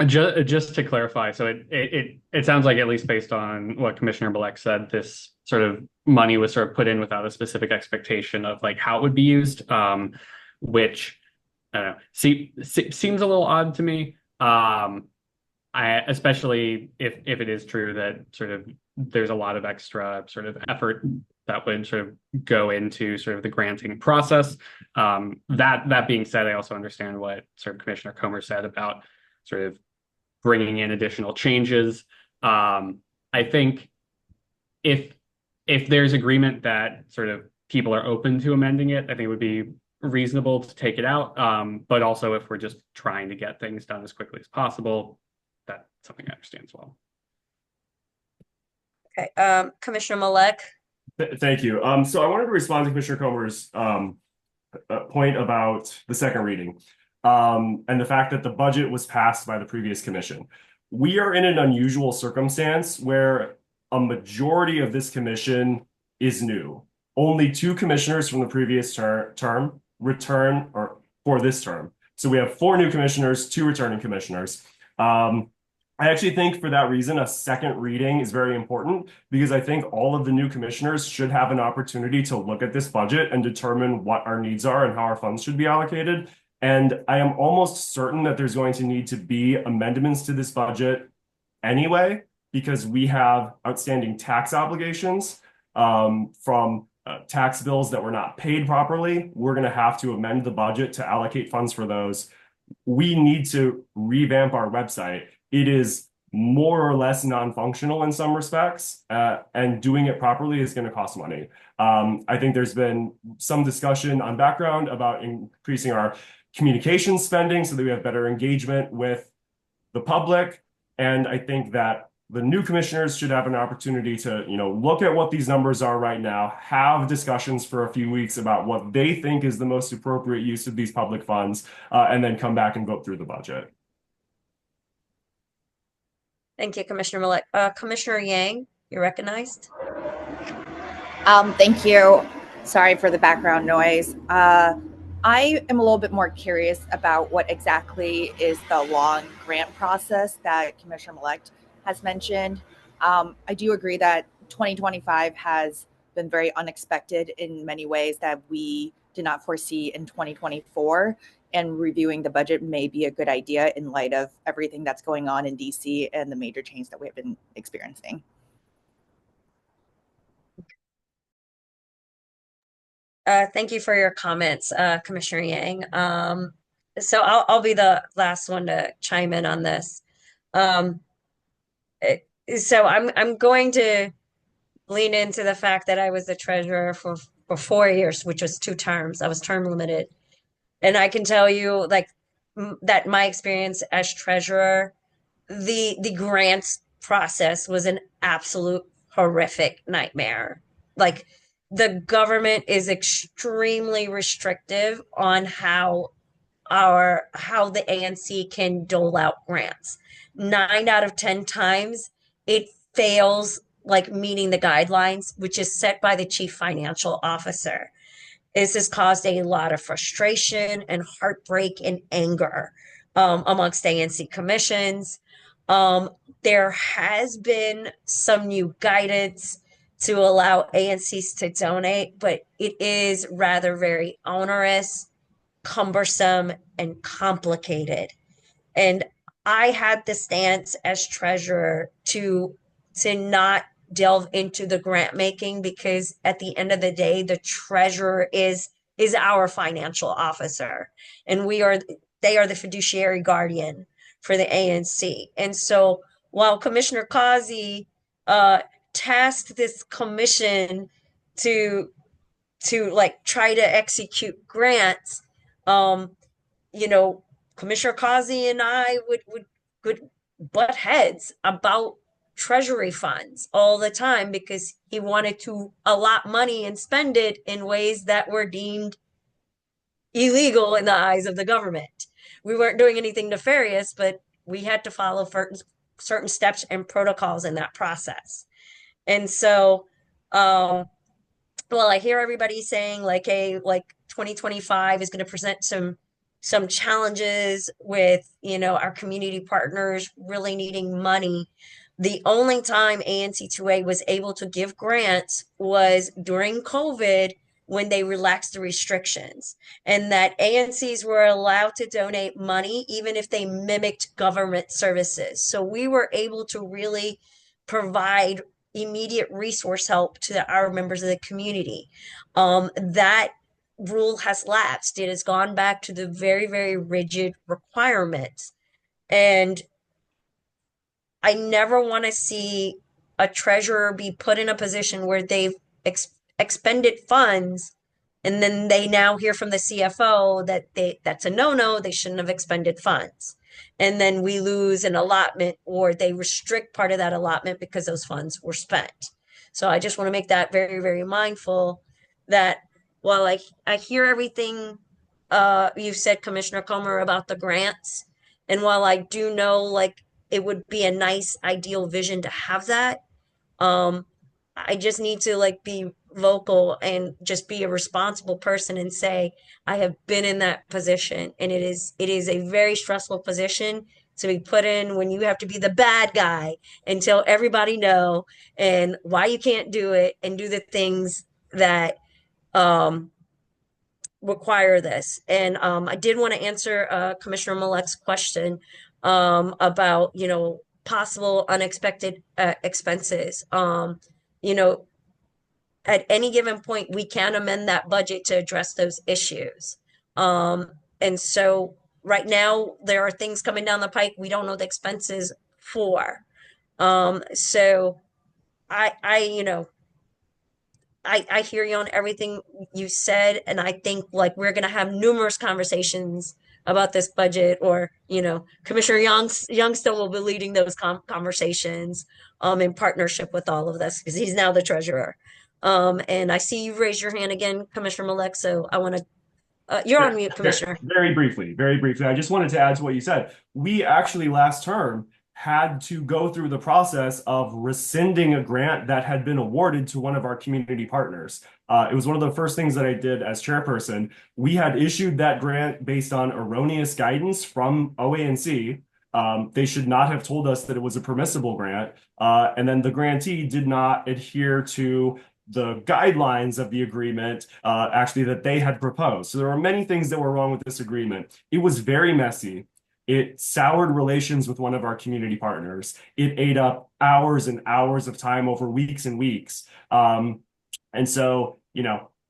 just to clarify, so it sounds like, at least based on what Commissioner Bilek said, this sort of money was sort of put in without a specific expectation of like how it would be used, which I don't know, seems a little odd to me. Especially if it is true that sort of there's a lot of extra sort of effort that would sort of go into sort of the granting process. That being said, I also understand what sort of Commissioner Comer said about sort of bringing in additional changes. I think if there's agreement that sort of people are open to amending it, I think it would be reasonable to take it out. But also, if we're just trying to get things done as quickly as possible, that's something I understand as well. Okay, Commissioner Malek. Thank you. So I wanted to respond to Commissioner Comer's point about the second reading and the fact that the budget was passed by the previous commission. We are in an unusual circumstance where a majority of this commission is new. Only 2 commissioners from the previous term return for this term. So we have 4 new commissioners, 2 returning commissioners. I actually think for that reason, a second reading is very important, because I think all of the new commissioners should have an opportunity to look at this budget and determine what our needs are and how our funds should be allocated. And I am almost certain that there's going to need to be amendments to this budget anyway, because we have outstanding tax obligations from tax bills that were not paid properly. We're going to have to amend the budget to allocate funds for those. We need to revamp our website. It is more or less non-functional in some respects, and doing it properly is going to cost money. I think there's been some discussion on background about increasing our communication spending so that we have better engagement with the public. And I think that the new commissioners should have an opportunity to, look at what these numbers are right now, have discussions for a few weeks about what they think is the most appropriate use of these public funds, and then come back and vote through the budget. Thank you, Commissioner Malek. Commissioner Yang, you're recognized. Thank you. Sorry for the background noise. I am a little bit more curious about what exactly is the long grant process that Commissioner Malek has mentioned. I do agree that 2025 has been very unexpected in many ways that we did not foresee in 2024. And reviewing the budget may be a good idea in light of everything that's going on in DC and the major change that we've been experiencing. Thank you for your comments, Commissioner Yang. So I'll be the last one to chime in on this. So I'm going to lean into the fact that I was the treasurer for 4 years, which was 2 terms. I was term limited. And I can tell you, like, that my experience as treasurer, the grants process was an absolute horrific nightmare. Like, the government is extremely restrictive on how the ANC can dole out grants. 9 out of 10 times it fails, like, meeting the guidelines, which is set by the chief financial officer. This has caused a lot of frustration and heartbreak and anger amongst ANC commissions. There has been some new guidance to allow ANCs to donate, but it is rather very onerous, cumbersome, and complicated. And I had the stance as treasurer to not delve into the grant making, because at the end of the day, the treasurer is our financial officer, and they are the fiduciary guardian for the ANC. And so while Commissioner Causey tasked this commission to like try to execute grants, Commissioner Causey and I would butt heads about treasury funds all the time because he wanted to allot money and spend it in ways that were deemed illegal in the eyes of the government. We weren't doing anything nefarious, but we had to follow certain steps and protocols in that process. And so, well, I hear everybody saying like, hey, like 2025 is going to present some challenges with, our community partners really needing money. The only time ANC2A was able to give grants was during COVID when they relaxed the restrictions, and that ANCs were allowed to donate money even if they mimicked government services. So we were able to really provide immediate resource help to our members of the community. That rule has lapsed. It has gone back to the very, very rigid requirements. And I never want to see a treasurer be put in a position where they've expended funds and then they now hear from the CFO that that's a no-no, they shouldn't have expended funds. And then we lose an allotment or they restrict part of that allotment because those funds were spent. So I just want to make that very, very mindful that while I hear everything you've said, Commissioner Comer, about the grants, and while I do know like it would be a nice ideal vision to have that, I just need to like be vocal and just be a responsible person and say I have been in that position, and it is a very stressful position to be put in when you have to be the bad guy and tell everybody no and why you can't do it and do the things that require this. And I did want to answer Commissioner Malet's question about, possible unexpected expenses. At any given point, we can amend that budget to address those issues. And so right now, there are things coming down the pike we don't know the expenses for. So I hear you on everything you said, and I think like we're gonna have numerous conversations about this budget, or Commissioner Youngstown will be leading those conversations in partnership with all of this because he's now the treasurer. And I see you raise your hand again, Commissioner Malek. So I want to. You're on mute, Commissioner. Very briefly. I just wanted to add to what you said. We actually last term had to go through the process of rescinding a grant that had been awarded to one of our community partners. It was one of the first things that I did as chairperson. We had issued that grant based on erroneous guidance from OANC. They should not have told us that it was a permissible grant. And then the grantee did not adhere to the guidelines of the agreement, actually, that they had proposed. So there were many things that were wrong with this agreement. It was very messy. It soured relations with one of our community partners. It ate up hours and hours of time over weeks and weeks. And so,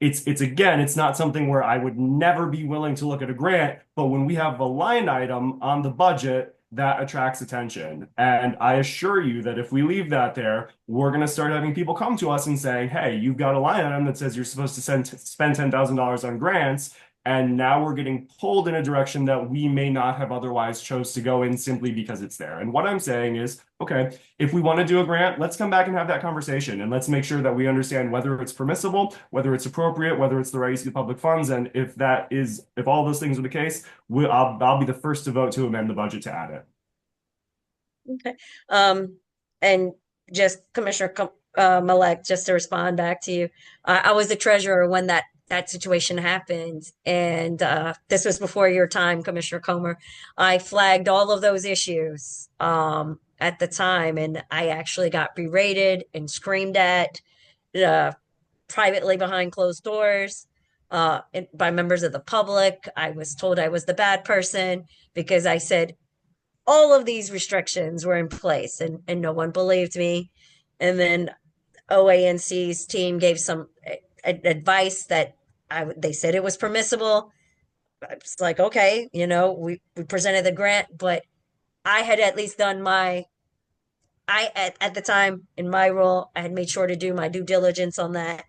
it's not something where I would never be willing to look at a grant, but when we have a line item on the budget, that attracts attention. And I assure you that if we leave that there, we're going to start having people come to us and say, hey, you've got a line item that says you're supposed to spend $10,000 on grants. And now we're getting pulled in a direction that we may not have otherwise chose to go in simply because it's there. And what I'm saying is, okay, if we want to do a grant, let's come back and have that conversation. And let's make sure that we understand whether it's permissible, whether it's appropriate, whether it's the right use of public funds. And if all those things are the case, I'll be the first to vote to amend the budget to add it. Okay. And just Commissioner Malek, just to respond back to you, I was the treasurer when that situation happened. And this was before your time, Commissioner Comer. I flagged all of those issues at the time, and I actually got berated and screamed at privately behind closed doors by members of the public. I was told I was the bad person because I said all of these restrictions were in place, and no one believed me. And then OANC's team gave some advice that they said it was permissible. I was like, okay, we presented the grant, but I had at least done at the time in my role, I had made sure to do my due diligence on that.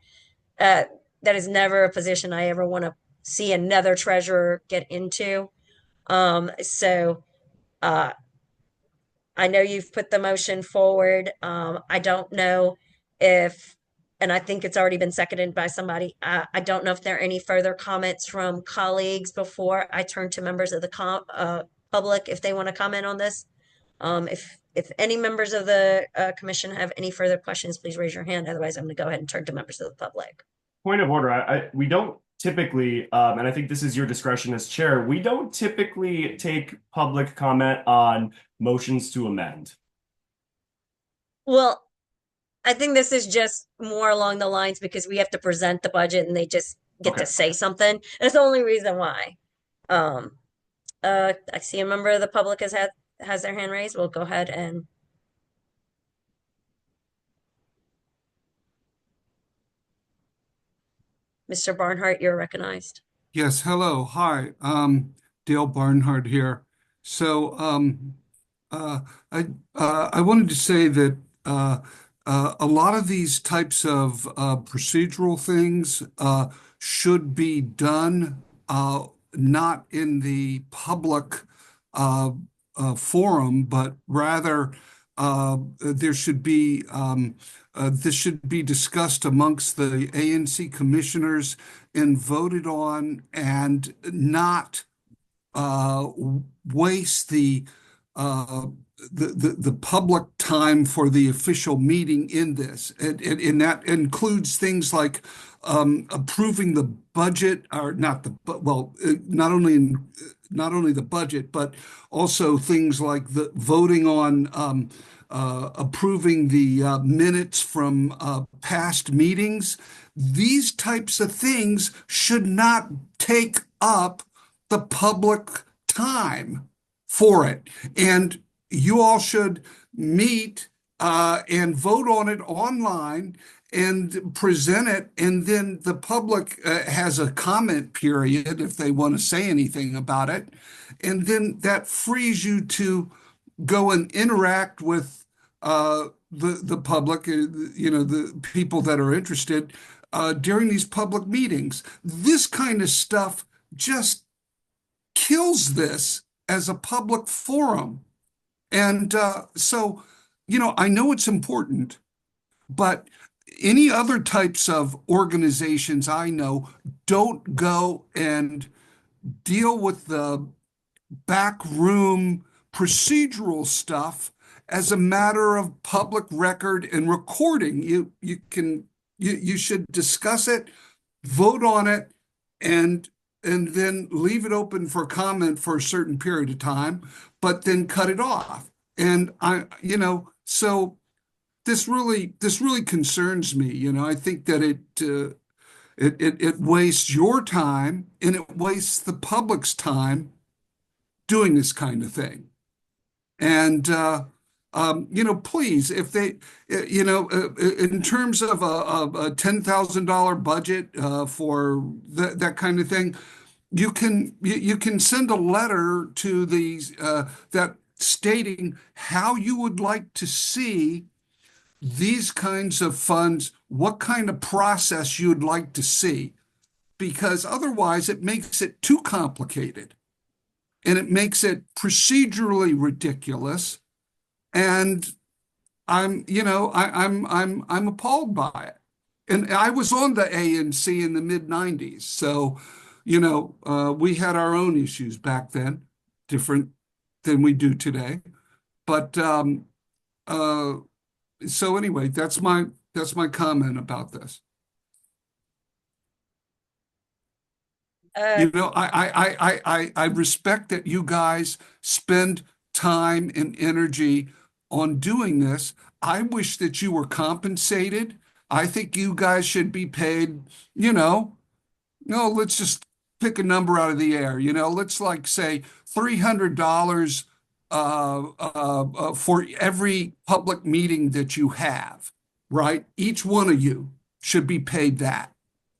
That is never a position I ever want to see another treasurer get into. So uh, I know you've put the motion forward. I don't know if, and I think it's already been seconded by somebody. I don't know if there are any further comments from colleagues before I turn to members of the public if they want to comment on this. If any members of the commission have any further questions, please raise your hand. Otherwise, I'm going to go ahead and turn to members of the public. Point of order, we don't typically, and I think this is your discretion as chair, we don't typically take public comment on motions to amend. Well, I think this is just more along the lines because we have to present the budget and they just get Okay. to say something. That's the only reason why. I see a member of the public has their hand raised. We'll go ahead and Mr. Barnhart, you're recognized. Yes, hello. Hi. Dale Barnhart here. So I wanted to say that a lot of these types of procedural things should be done not in the public forum, but rather there should be this should be discussed amongst the ANC commissioners and voted on, and not waste the public time for the official meeting in this. And that includes things like approving the budget, or not the, well, not only the budget, but also things like the voting on approving the minutes from past meetings. These types of things should not take up the public time for it. And you all should meet and vote on it online and present it. And then the public has a comment period if they want to say anything about it. And then that frees you to go and interact with the public, the people that are interested during these public meetings. This kind of stuff just kills this as a public forum. And so, I know it's important, but any other types of organizations I know don't go and deal with the backroom procedural stuff as a matter of public record and recording. You should discuss it, vote on it, and then leave it open for comment for a certain period of time, but then cut it off. And so this really concerns me. I think that it wastes your time and it wastes the public's time doing this kind of thing. And please, if they, in terms of a $10,000 budget for that kind of thing, you can send a letter to that stating how you would like to see these kinds of funds, what kind of process you'd like to see, because otherwise it makes it too complicated and it makes it procedurally ridiculous. And I'm appalled by it. And I was on the ANC in the mid-90s. So, we had our own issues back then, different than we do today. But so anyway, that's my comment about this. I respect that you guys spend time and energy on doing this. I wish that you were compensated. I think you guys should be paid, no, let's just pick a number out of the air, let's say $300 for every public meeting that you have, right? Each one of you should be paid that,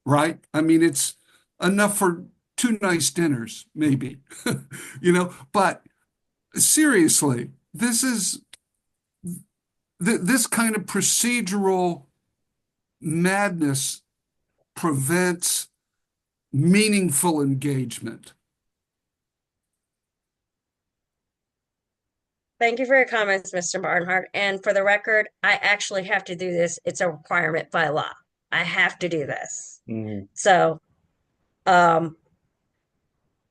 right? I mean, it's enough for 2 nice dinners, maybe, but seriously, this kind of procedural madness prevents meaningful engagement. Thank you for your comments, Mr. Barnhart. And for the record, I actually have to do this. It's a requirement by law. I have to do this. Mhm. So, um,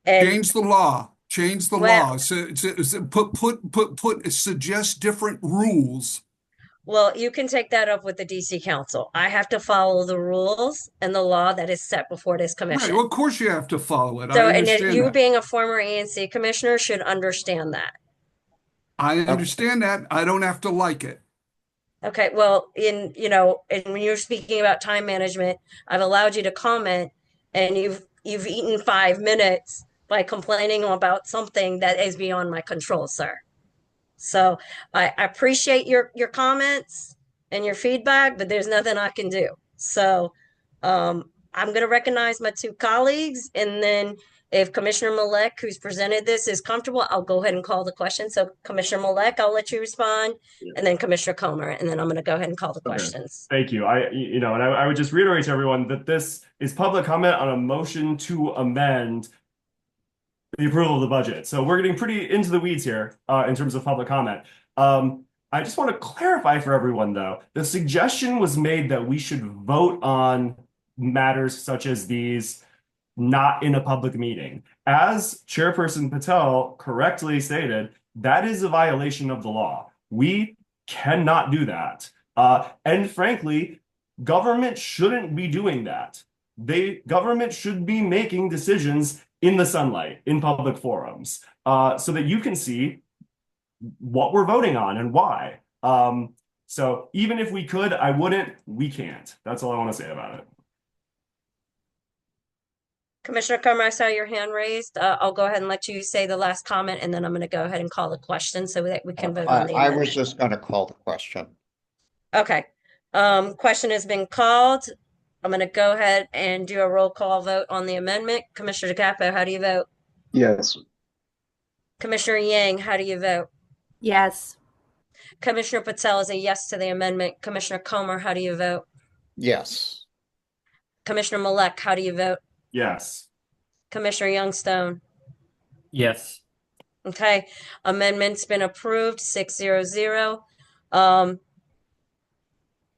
and Change the law. Change the well, law. So suggest different rules. well, you can take that up with the DC Council. I have to follow the rules and the law that is set before this Right. commission. Well, of course you have to follow it. So, I and understand you that. being a former ANC commissioner should understand that. I understand that. I don't have to like it. Okay, well, and when you're speaking about time management, I've allowed you to comment, and you've eaten 5 minutes by complaining about something that is beyond my control, sir. So I appreciate your comments and your feedback, but there's nothing I can do. So I'm going to recognize my two colleagues, and then if Commissioner Malek, who's presented this, is comfortable, I'll go ahead and call the question. So Commissioner Malek, I'll let you respond, and then Commissioner Comer, and then I'm going to go ahead and call the Okay. questions. Thank you. I would just reiterate to everyone that this is public comment on a motion to amend the approval of the budget. So we're getting pretty into the weeds here in terms of public comment. I just want to clarify for everyone, though, the suggestion was made that we should vote on matters such as these not in a public meeting. As Chairperson Patel correctly stated, that is a violation of the law. We cannot do that. And frankly, government shouldn't be doing that. Government should be making decisions in the sunlight, in public forums, so that you can see what we're voting on and why. So even if we could, I wouldn't, we can't. That's all I want to say about it. Commissioner Comer, I saw your hand raised. I'll go ahead and let you say the last comment, and then I'm going to go ahead and call the question so that we can vote on the I was amendment. just going to call the question. Okay. Question has been called. I'm going to go ahead and do a roll call vote on the amendment. Commissioner DeCapo, how do you vote? Yes. Commissioner Yang, how do you vote? Yes. Commissioner Patel is a yes to the amendment. Commissioner Comer, how do you vote? Yes. Commissioner Malek, how do you vote? Yes. Commissioner Youngstone. Yes. Okay. Amendment's been approved, 600.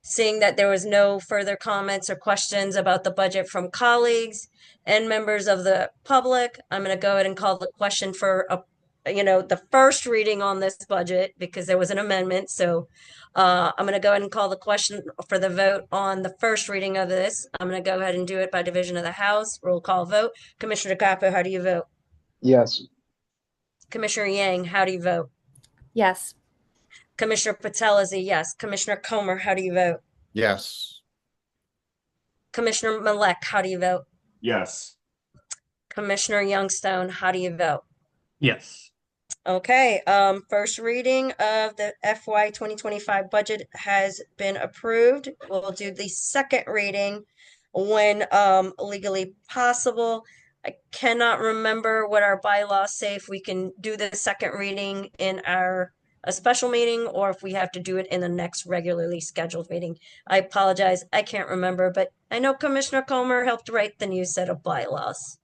Seeing that there was no further comments or questions about the budget from colleagues and members of the public, I'm going to go ahead and call the question for the first reading on this budget because there was an amendment. So I'm going to go ahead and call the question for the vote on the first reading of this. I'm going to go ahead and do it by division of the House. Roll call vote. Commissioner DeCapo, how do you vote? Yes. Commissioner Yang, how do you vote? Yes. Commissioner Patel is a yes. Commissioner Comer, how do you vote? Yes. Commissioner Malek, how do you vote? Yes. Commissioner Youngstone, how do you vote? Yes. Okay, first reading of the FY 2025 budget has been approved. We'll do the second reading when legally possible. I cannot remember what our bylaws say if we can do the second reading in a special meeting or if we have to do it in the next regularly scheduled meeting. I apologize, I can't remember, but I know Commissioner Comer helped write the new set of bylaws.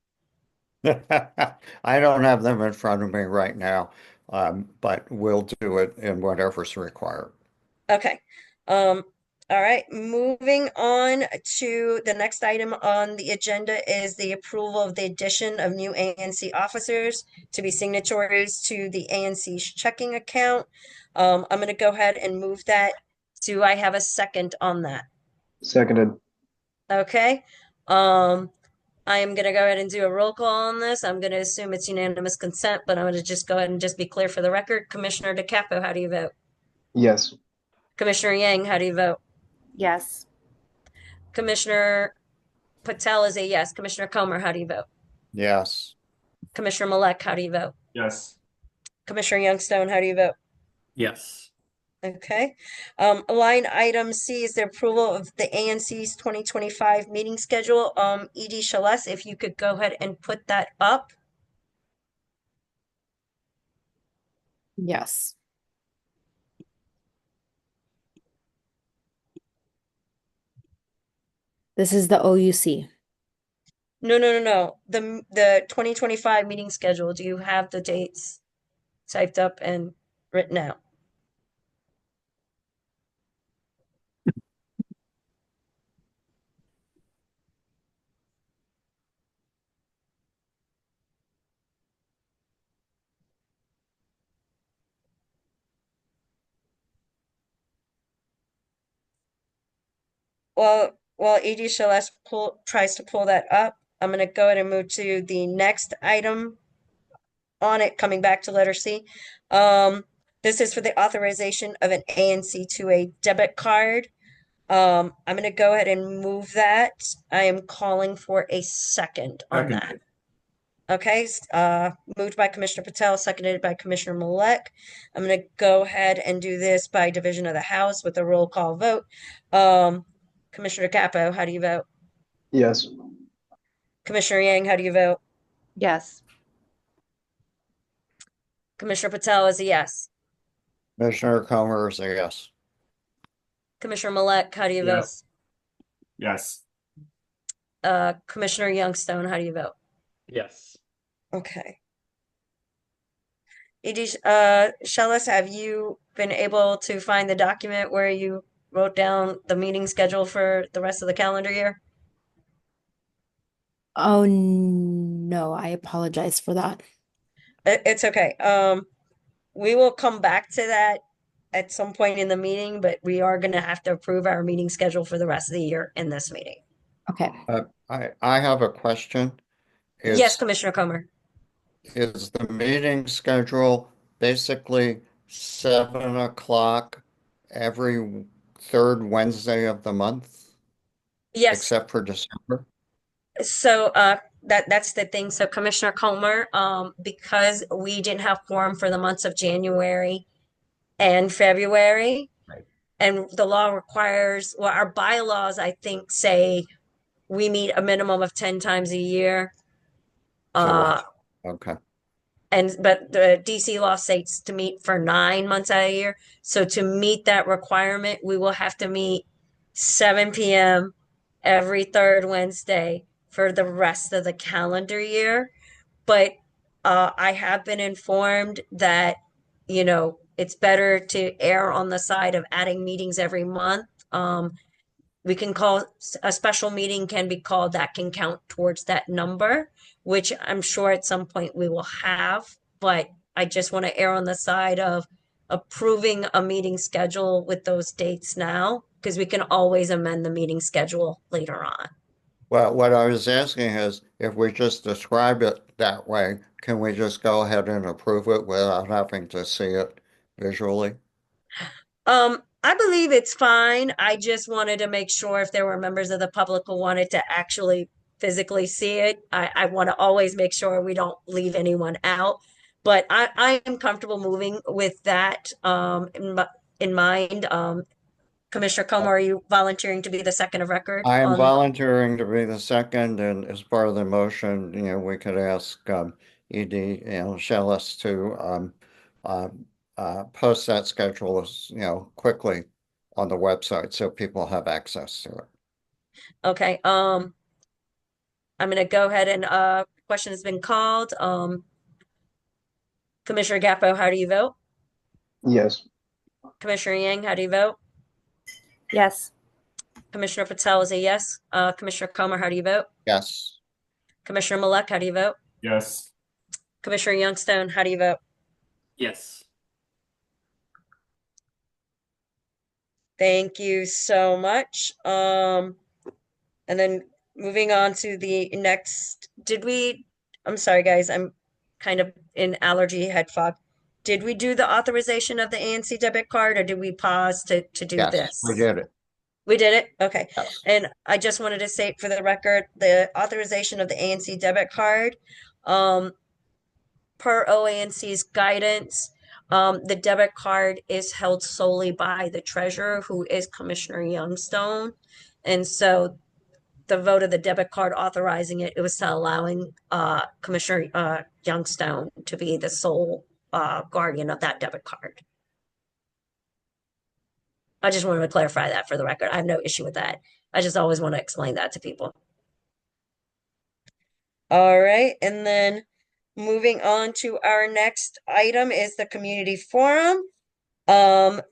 I don't have them in front of me right now, but we'll do it in whatever's required. Okay. All right, moving on to the next item on the agenda is the approval of the addition of new ANC officers to be signatories to the ANC's checking account. I'm going to go ahead and move that. Do I have a second on that? Seconded. Okay. I am going to go ahead and do a roll call on this. I'm going to assume it's unanimous consent, but I'm going to just go ahead and just be clear for the record. Commissioner DeCapo, how do you vote? Yes. Commissioner Yang, how do you vote? Yes. Commissioner Patel is a yes. Commissioner Comer, how do you vote? Yes. Commissioner Malek, how do you vote? Yes. Commissioner Youngstone, how do you vote? Yes. Okay. Line item C is the approval of the ANC's 2025 meeting schedule. ED Shales, if you could go ahead and put that up. Yes. This is the OUC. No. The 2025 meeting schedule. Do you have the dates typed up and written out. While Edie Celeste tries to pull that up, I'm going to go ahead and move to the next item on it, coming back to letter C. This is for the authorization of an ANC to a debit card. I'm going to go ahead and move that. I am calling for a second on Second. that. Okay, moved by Commissioner Patel, seconded by Commissioner Malek. I'm going to go ahead and do this by division of the House with a roll call vote. Commissioner Capo, how do you vote? Yes. Commissioner Yang, how do you vote? Yes. Commissioner Patel is a yes. Commissioner Comer is a yes. Commissioner Malek, how do you vote? Yes. Commissioner Youngstone, how do you vote? Yes. Okay. Edie, Shellis, have you been able to find the document where you wrote down the meeting schedule for the rest of the calendar year? Oh, no, I apologize for that. It's okay. We will come back to that at some point in the meeting, but we are going to have to approve our meeting schedule for the rest of the year in this meeting. Okay. I have a question. Yes, Commissioner Comer. Is the meeting schedule basically 7 o'clock every third Wednesday of the month, Yes. except for December? So that's the thing. So Commissioner Comer, because we didn't have quorum for the months of January and February, Right. and the law requires, well, our bylaws, I think, say we meet a minimum of 10 times a year. Okay. But the DC law states to meet for 9 months out of the year. So to meet that requirement, we will have to meet 7 p.m. every third Wednesday for the rest of the calendar year. But I have been informed that, it's better to err on the side of adding meetings every month. We can call a special meeting can be called that can count towards that number, which I'm sure at some point we will have, but I just want to err on the side of approving a meeting schedule with those dates now, because we can always amend the meeting schedule later on. Well, what I was asking is if we just describe it that way, can we just go ahead and approve it without having to see it visually? I believe it's fine. I just wanted to make sure if there were members of the public who wanted to actually physically see it. I want to always make sure we don't leave anyone out. But I am comfortable moving with that in mind. Commissioner Comer, are you volunteering to be the second of record? I am volunteering to be the second, and as part of the motion, we could ask Edie, Shellis to post that schedule as, quickly on the website so people have access to it. Okay. I'm going to go ahead and question has been called. Commissioner Gapo, how do you vote? Yes. Commissioner Yang, how do you vote? Yes. Commissioner Patel is a yes. Commissioner Comer, how do you vote? Yes. Commissioner Malek, how do you vote? Yes. Commissioner Youngstone, how do you vote? Yes. Thank you so much. And then moving on to the next, I'm sorry, guys, I'm kind of in allergy head fog. Did we do the authorization of the ANC debit card, or did we pause to do Yes, this? we did it. We did it? Okay. Yes. And I just wanted to say for the record, the authorization of the ANC debit card, per OANC's guidance, the debit card is held solely by the treasurer, who is Commissioner Youngstone. And so the vote of the debit card authorizing it was to allowing Commissioner Youngstone to be the sole guardian of that debit card. I just wanted to clarify that for the record. I have no issue with that. I just always want to explain that to people. All right, and then Moving on to our next item is the community forum.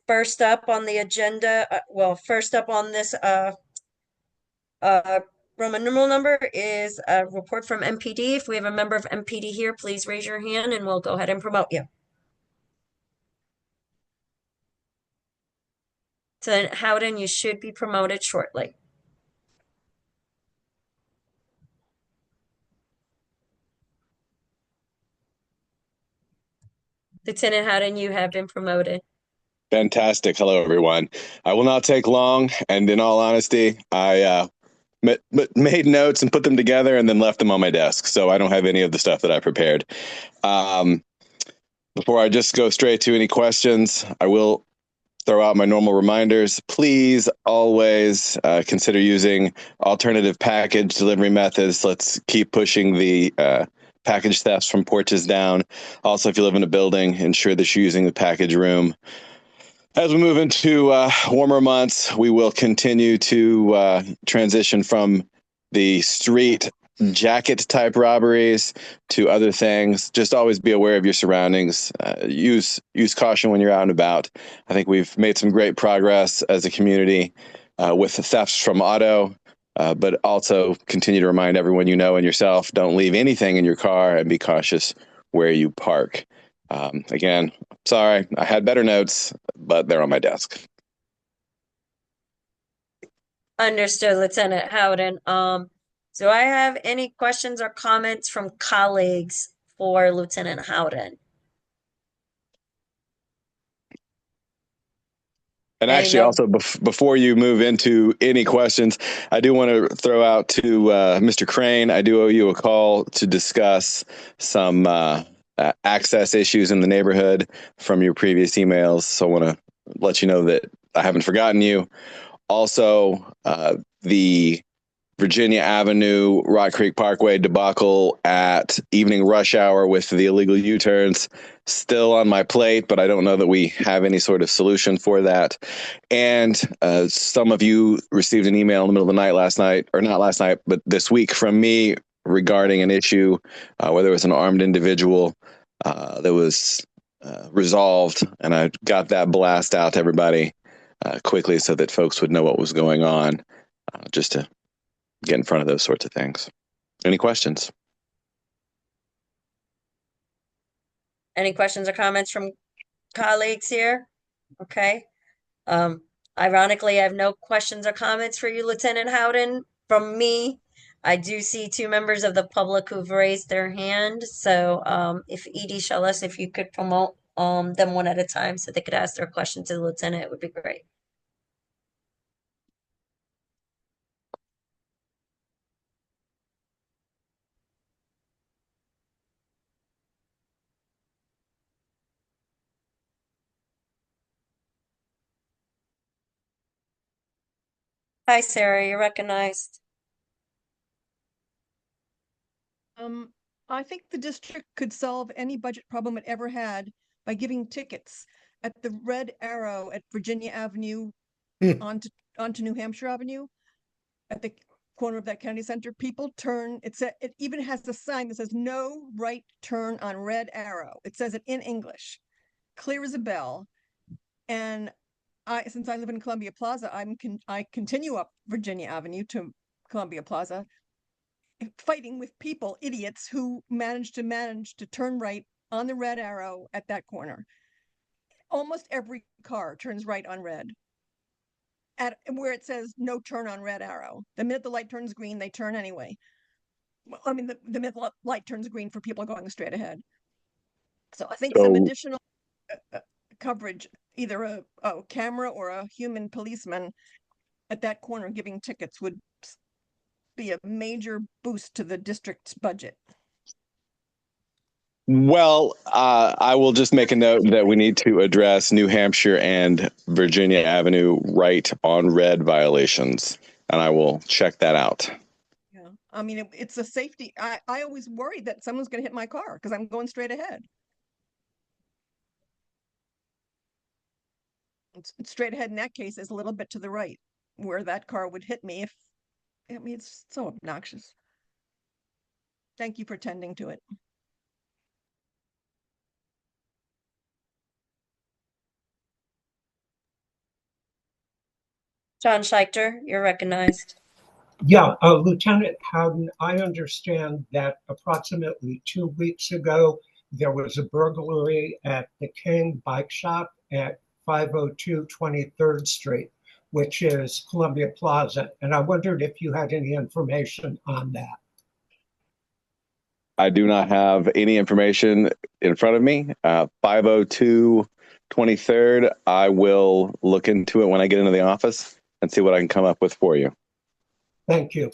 First up on the agenda, first up on this Roman numeral number is a report from MPD. If we have a member of MPD here, please raise your hand and we'll go ahead and promote you. So Howden, you should be promoted shortly. Lieutenant Howden, you have been promoted. Fantastic. Hello, everyone. I will not take long. And in all honesty, I made notes and put them together and then left them on my desk. So I don't have any of the stuff that I prepared. Before I just go straight to any questions, I will throw out my normal reminders. Please always consider using alternative package delivery methods. Let's keep pushing the package thefts from porches down. Also, if you live in a building, ensure that you're using the package room. As we move into warmer months, we will continue to transition from the street jacket type robberies to other things. Just always be aware of your surroundings. Use caution when you're out and about. I think we've made some great progress as a community with the thefts from auto, but also continue to remind everyone you know and yourself, don't leave anything in your car and be cautious where you park. Again, sorry, I had better notes, but they're on my desk. Understood, Lieutenant Howden. Do I have any questions or comments from colleagues for Lieutenant Howden? And actually, also, before you move into any questions, I do want to throw out to Mr. Crane, I do owe you a call to discuss some access issues in the neighborhood from your previous emails. So I want to let you know that I haven't forgotten you. Also, the Virginia Avenue, Rock Creek Parkway debacle at evening rush hour with the illegal U-turns still on my plate, but I don't know that we have any sort of solution for that. And some of you received an email in the middle of the night last night, or not last night, but this week from me regarding an issue where there was an armed individual that was resolved, and I got that blast out to everybody quickly so that folks would know what was going on, just to get in front of those sorts of things. Any questions? Any questions or comments from colleagues here? Okay. Ironically, I have no questions or comments for you, Lieutenant Howden, from me. I do see two members of the public who've raised their hand. So if Edie Shellis, if you could promote them one at a time so they could ask their question to the lieutenant, it would be great. Hi, Sarah, you're recognized. I think the district could solve any budget problem it ever had by giving tickets at the red arrow at Virginia Avenue onto New Hampshire Avenue at the corner of that county center. People turn, it even has a sign that says no right turn on red arrow. It says it in English, clear as a bell. And since I live in Columbia Plaza, I continue up Virginia Avenue to Columbia Plaza, fighting with people, idiots, who manage to turn right on the red arrow at that corner. Almost every car turns right on red at where it says no turn on red arrow. The minute the light turns green, they turn anyway. Well, I mean, the minute the light turns green for people going straight ahead. So I think some additional coverage, either a camera or a human policeman at that corner giving tickets, would be a major boost to the district's budget. Well, I will just make a note that we need to address New Hampshire and Virginia Avenue right on red violations, and I will check that out. Yeah, I mean, it's a safety. I always worry that someone's going to hit my car because I'm going straight ahead. It's straight ahead in that case is a little bit to the right where that car would hit me if, I mean, it's so obnoxious. Thank you for tending to it. John Schechter, you're recognized. Yeah, Lieutenant Howden, I understand that approximately 2 weeks ago, there was a burglary at the King Bike Shop at 502 23rd Street, which is Columbia Plaza. And I wondered if you had any information on that. I do not have any information in front of me. 502 23rd. I will look into it when I get into the office and see what I can come up with for you. Thank you.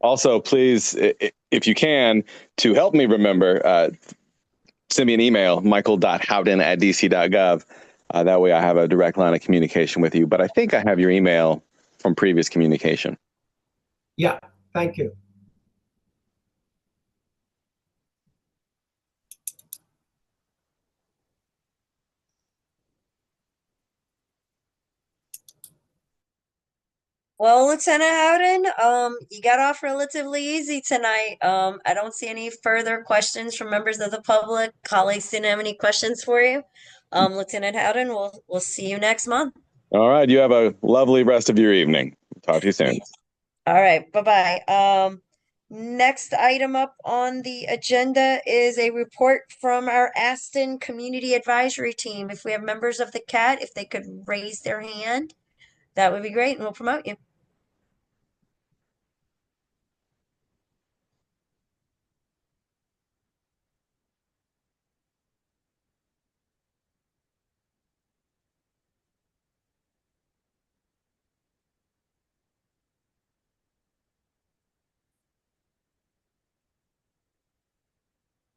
Also, please, if you can, to help me remember, send me an email, michael.howden@dc.gov. That way I have a direct line of communication with you. But I think I have your email from previous communication. Yeah, thank you. Well, Lieutenant Howden, you got off relatively easy tonight. I don't see any further questions from members of the public. Colleagues didn't have any questions for you. Lieutenant Howden, we'll see you next month. All right. You have a lovely rest of your evening. Talk to you soon. All right, bye-bye. Next item up on the agenda is a report from our Aston Community Advisory Team. If we have members of the CAT, if they could raise their hand, that would be great, and we'll promote you.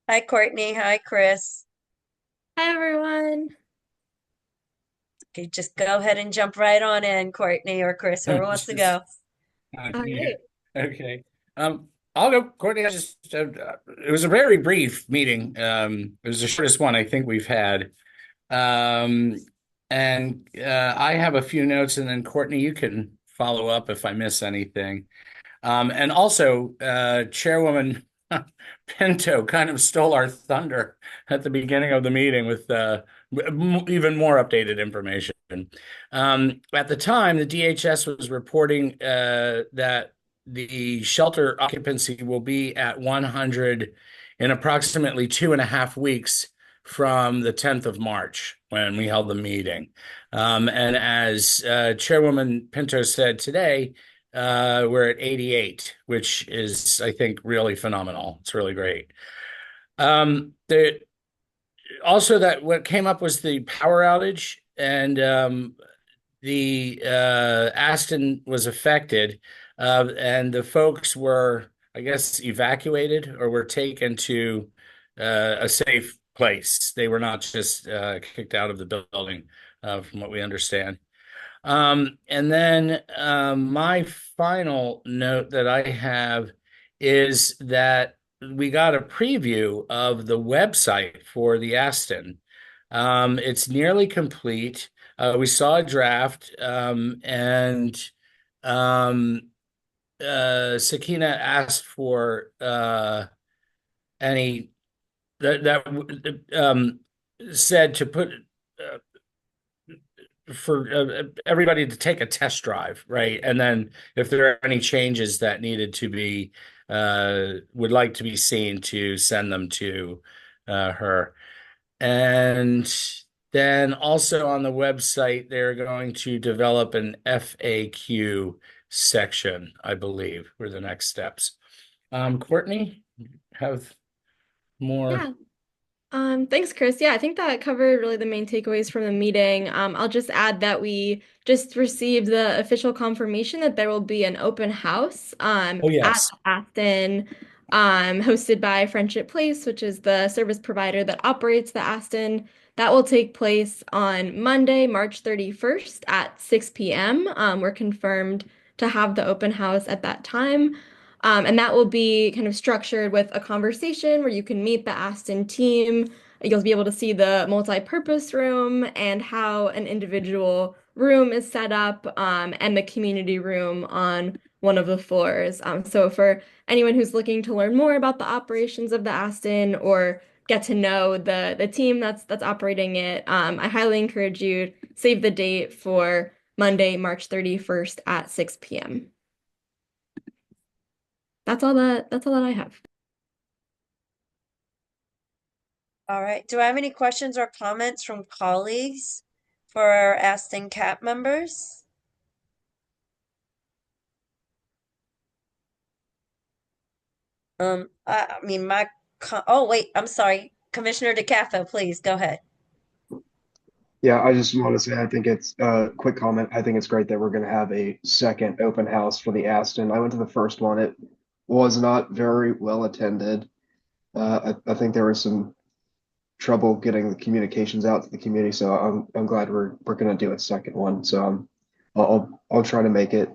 Hi, Courtney. Hi, Chris. Hi, everyone. Okay, just go ahead and jump right on in, Courtney or Chris, whoever wants to go. All right. Okay. I'll go. Courtney, it was a very brief meeting. It was the shortest one I think we've had. And I have a few notes, and then Courtney, you can follow up if I miss anything. And also, Chairwoman Pinto kind of stole our thunder at the beginning of the meeting with even more updated information. At the time, the DHS was reporting that the shelter occupancy will be at 100 in approximately 2.5 weeks from the 10th of March when we held the meeting. And as Chairwoman Pinto said today, we're at 88, which is, I think, really phenomenal. It's really great. Also, that what came up was the power outage, and the Aston was affected, and the folks were, I guess, evacuated or were taken to a safe place. They were not just kicked out of the building, from what we understand. And then my final note that I have is that we got a preview of the website for the Aston. It's nearly complete. We saw a draft, and Sakina asked for any that said to put for everybody to take a test drive, right? And then if there are any changes that needed to be would like to be seen, to send them to her. And then also on the website, they're going to develop an FAQ section, I believe, were the next steps. Courtney, have more? Yeah. Thanks, Chris. Yeah, I think that covered really the main takeaways from the meeting. I'll just add that we just received the official confirmation that there will be an open house Oh, at yes. Aston, hosted by Friendship Place, which is the service provider that operates the Aston. That will take place on Monday, March 31st at 6 p.m. We're confirmed to have the open house at that time. And that will be kind of structured with a conversation where you can meet the Aston team. You'll be able to see the multi-purpose room and how an individual room is set up, and the community room on one of the floors. So for anyone who's looking to learn more about the operations of the Aston or get to know the team that's operating it, I highly encourage you to save the date for Monday, March 31st at 6 p.m. That's all that I have. All right. Do I have any questions or comments from colleagues for our Aston CAP members? I mean, oh, wait, I'm sorry. Commissioner DeCapo, please go ahead. Yeah, I just want to say I think it's a quick comment. I think it's great that we're going to have a second open house for the Aston. I went to the first one. It was not very well attended. I think there was some trouble getting the communications out to the community, so I'm glad we're going to do a second one. So I'll try to make it,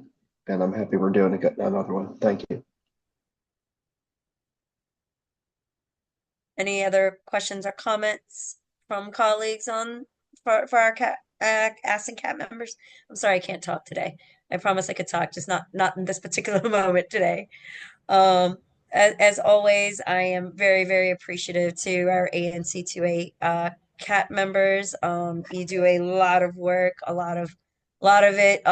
and I'm happy we're doing another one. Thank you. Any other questions or comments from colleagues for our Aston CAP members? I'm sorry, I can't talk today. I promise I could talk, just not in this particular moment today. As always, I am very, very appreciative to our ANC2A CAP members. You do a lot of work, a lot of it,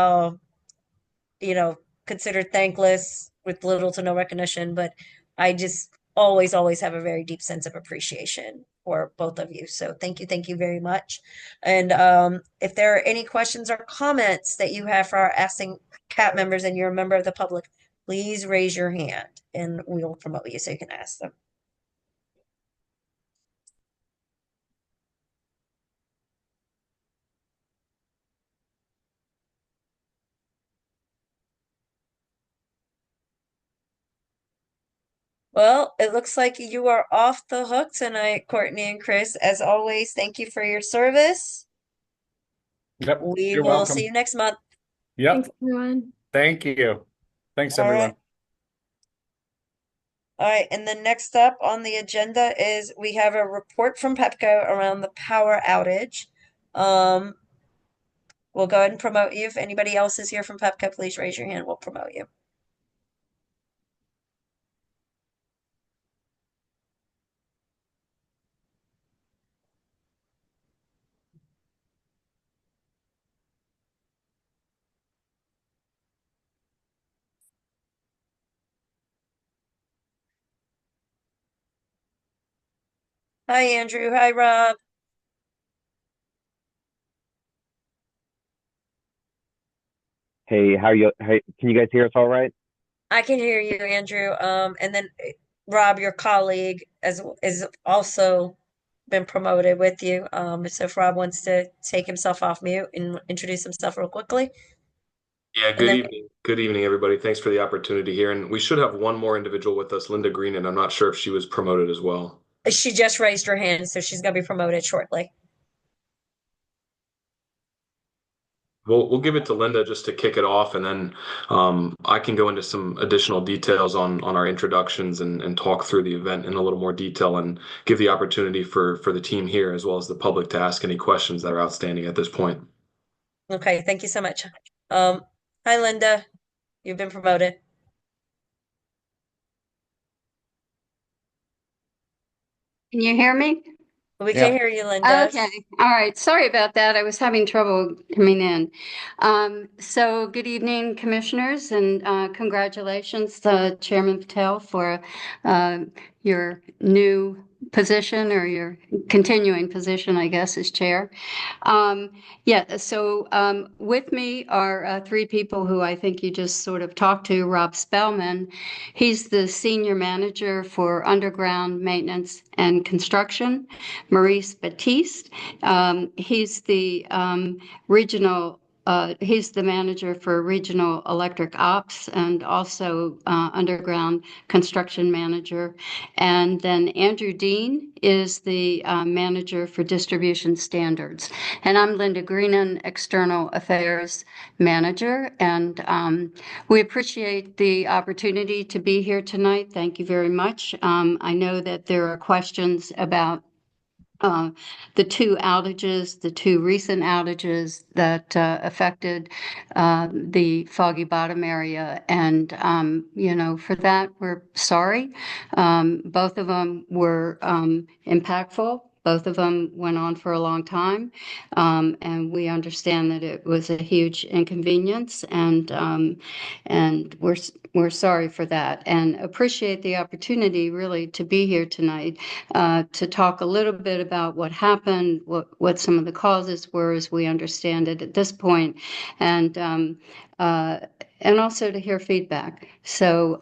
considered thankless with little to no recognition, but I just always have a very deep sense of appreciation for both of you. So thank you very much. And if there are any questions or comments that you have for our Aston CAP members and you're a member of the public, please raise your hand and we will promote you so you can ask them. Well, it looks like you are off the hook tonight, Courtney and Chris. As always, thank you for your service. Yep, We you're will welcome. see you next month. Yep. Thanks, everyone. Thank you. Thanks, All everyone. right. All right, and then next up on the agenda is we have a report from Pepco around the power outage. We'll go ahead and promote you. If anybody else is here from Pepco, please raise your hand. We'll promote you. Hi, Andrew. Hi, Rob. Hey, how you? Hey, can you guys hear us all right? I can hear you, Andrew. And then Rob, your colleague, is also been promoted with you. So if Rob wants to take himself off mute and introduce himself real quickly. Yeah, And good then evening. Good evening, everybody. Thanks for the opportunity here. And we should have one more individual with us, Linda Green, and I'm not sure if she was promoted as well. she just raised her hand, so she's gonna be promoted shortly. We'll give it to Linda just to kick it off, and then I can go into some additional details on our introductions and talk through the event in a little more detail and give the opportunity for the team here as well as the public to ask any questions that are outstanding at this point. Okay, thank you so much. Hi, Linda. You've been promoted. Can you hear me? We can hear you, Linda. Okay. All right. Sorry about that. I was having trouble coming in. So good evening, commissioners, and congratulations to Chairman Patel for your new position or your continuing position, I guess, as chair. So with me are three people who I think you just sort of talked to. Rob Spellman, he's the senior manager for underground maintenance and construction. Maurice Batiste, he's the he's the manager for regional electric ops and also underground construction manager. And then Andrew Dean is the manager for distribution standards. And I'm Linda Greenan, external affairs manager. And we appreciate the opportunity to be here tonight. Thank you very much. I know that there are questions about the two recent outages that affected the Foggy Bottom area. And, for that, we're sorry. Both of them were impactful, Both of them went on for a long time, and we understand that it was a huge inconvenience, and we're sorry for that, and appreciate the opportunity really to be here tonight to talk a little bit about what happened, what some of the causes were, as we understand it at this point, and also to hear feedback. So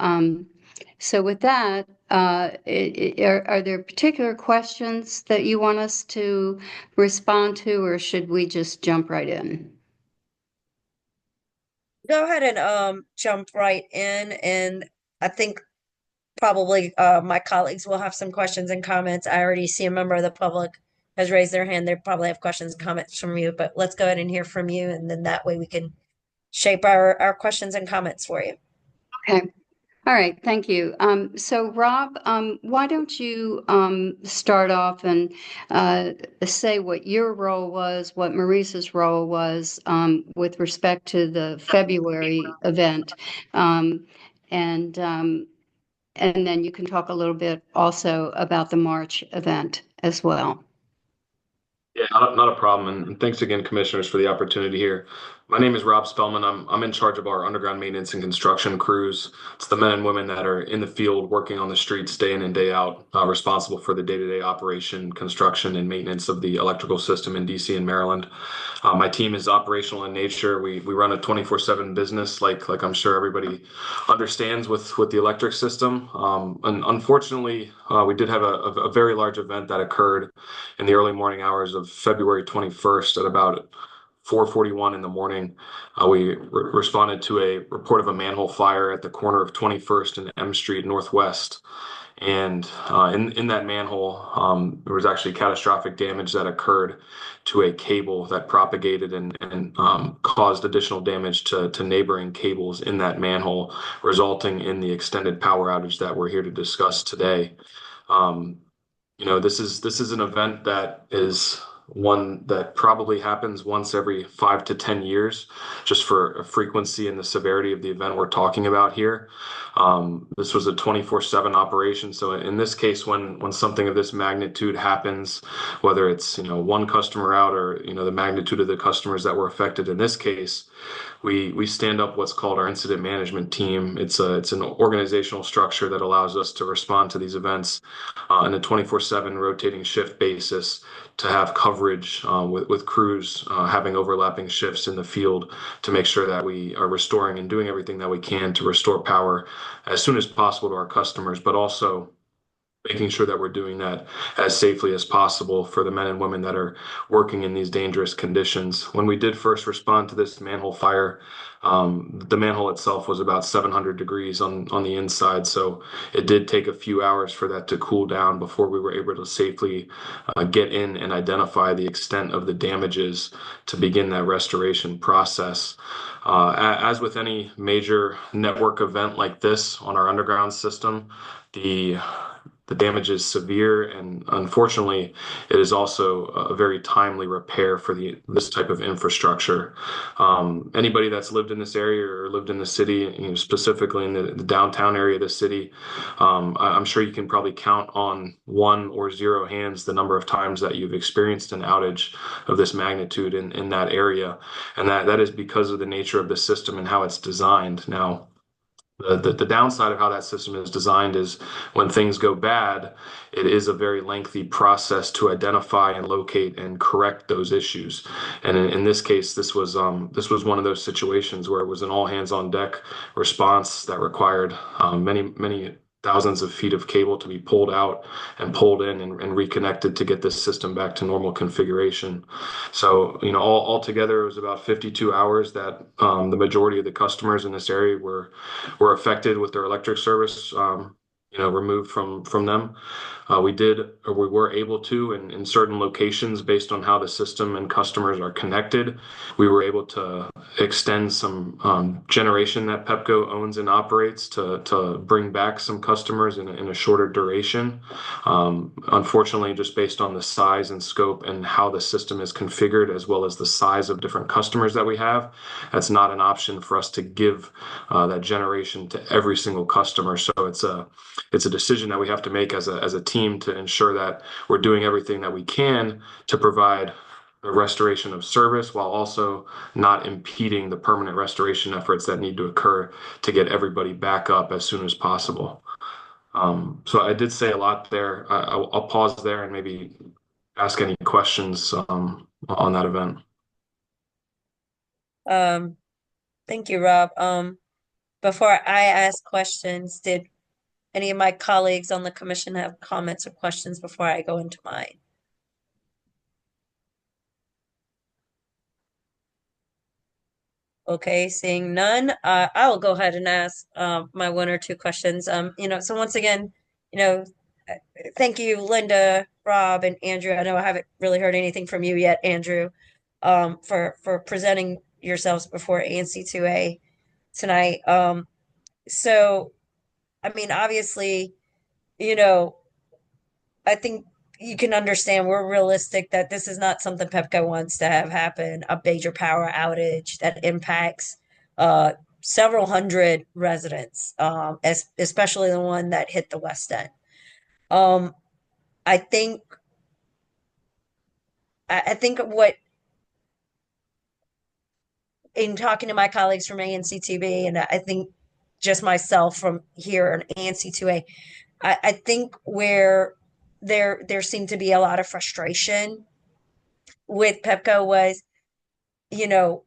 with that, are there particular questions that you want us to respond to, or should we just jump right in? Go ahead and jump right in, and I think probably my colleagues will have some questions and comments. I already see a member of the public has raised their hand. They probably have questions and comments from you, but let's go ahead and hear from you, and then that way we can shape our questions and comments for you. Okay. All right, thank you. So Rob, why don't you start off and say what your role was, what Maurice's role was with respect to the February event, and then you can talk a little bit also about the March event as well. Yeah, not a problem. And thanks again, commissioners, for the opportunity here. My name is Rob Spellman. I'm in charge of our underground maintenance and construction crews. It's the men and women that are in the field working on the streets day in and day out, responsible for the day-to-day operation, construction, and maintenance of the electrical system in DC and Maryland. My team is operational in nature. We run a 24/7 business, like I'm sure everybody understands with the electric system. And unfortunately, we did have a very large event that occurred in the early morning hours of February 21st at about 4:41 in the morning. We responded to a report of a manhole fire at the corner of 21st and M Street Northwest. And in that manhole, there was actually catastrophic damage that occurred to a cable that propagated and caused additional damage to neighboring cables in that manhole, resulting in the extended power outage that we're here to discuss today. This is an event that is one that probably happens once every 5 to 10 years, just for a frequency and the severity of the event we're talking about here. This was a 24/7 operation. So in this case, when something of this magnitude happens, whether it's one customer out or the magnitude of the customers that were affected in this case, we stand up what's called our incident management team. It's an organizational structure that allows us to respond to these events on a 24/7 rotating shift basis, to have coverage with crews having overlapping shifts in the field to make sure that we are restoring and doing everything that we can to restore power as soon as possible to our customers, but also making sure that we're doing that as safely as possible for the men and women that are working in these dangerous conditions. When we did first respond to this manhole fire, the manhole itself was about 700 degrees on the inside, so it did take a few hours for that to cool down before we were able to safely get in and identify the extent of the damages to begin that restoration process. As with any major network event like this on our underground system, the damage is severe, and unfortunately, it is also a very timely repair for this type of infrastructure. Anybody that's lived in this area or lived in the city, specifically in the downtown area of the city, I'm sure you can probably count on one or zero hands the number of times that you've experienced an outage of this magnitude in that area, and that is because of the nature of the system and how it's designed. Now, the downside of how that system is designed is when things go bad, it is a very lengthy process to identify and locate and correct those issues. And in this case, this was one of those situations where it was an all hands on deck response that required many thousands of feet of cable to be pulled out and pulled in and reconnected to get this system back to normal configuration. So, all together, it was about 52 hours that the majority of the customers in this area were affected with their electric service removed from them. We were able to, in certain locations, based on how the system and customers are connected, we were able to extend some generation that Pepco owns and operates to bring back some customers in a shorter duration. Unfortunately, just based on the size and scope and how the system is configured, as well as the size of different customers that we have, that's not an option for us to give that generation to every single customer. So it's a decision that we have to make as a team to ensure that we're doing everything that we can to provide the restoration of service while also not impeding the permanent restoration efforts that need to occur to get everybody back up as soon as possible. So I did say a lot there. I'll pause there and maybe ask any questions on that event. Thank you, Rob. Before I ask questions, did any of my colleagues on the commission have comments or questions before I go into mine? Okay, seeing none, I'll go ahead and ask my one or two questions. So once again, thank you, Linda, Rob, and Andrew. I know I haven't really heard anything from you yet, Andrew, for presenting yourselves before ANC2A tonight. So, I mean, obviously, I think you can understand we're realistic that this is not something Pepco wants to have happen, a major power outage that impacts several hundred residents, especially the one that hit the West End. I think what in talking to my colleagues from ANC2B, and I think just myself from here in ANC2A, I think where there seemed to be a lot of frustration with Pepco was, it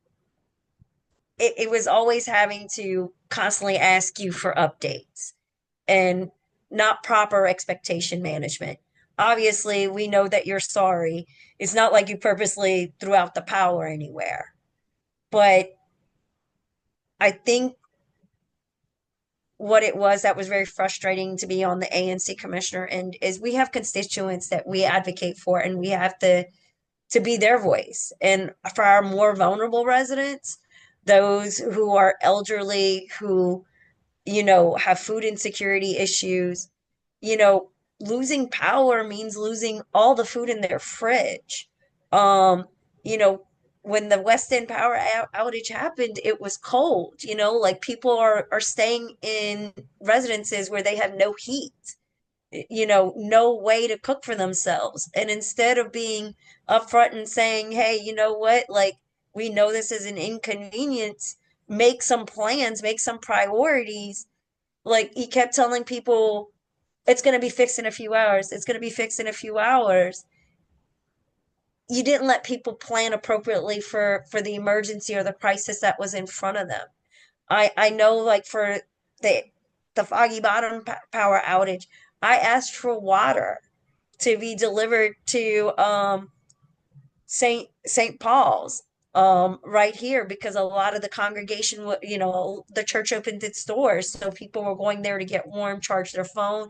was always having to constantly ask you for updates and not proper expectation management. Obviously, we know that you're sorry. It's not like you purposely threw out the power anywhere. But I think what it was that was very frustrating to be on the ANC commissioner end is we have constituents that we advocate for, and we have to be their voice. And for our more vulnerable residents, those who are elderly, who, have food insecurity issues, losing power means losing all the food in their fridge. You know, when the West End power outage happened, it was cold, like people are staying in residences where they have no heat, no way to cook for themselves. And instead of being upfront and saying, hey, you know what, like, we know this is an inconvenience, make some plans, make some priorities. Like, he kept telling people, it's going to be fixed in a few hours. It's going to be fixed in a few hours. You didn't let people plan appropriately for the emergency or the crisis that was in front of them. I know, like, for the Foggy Bottom power outage, I asked for water to be delivered to St. Paul's right here, because a lot of the congregation, the church opened its doors, so people were going there to get warm, charge their phone.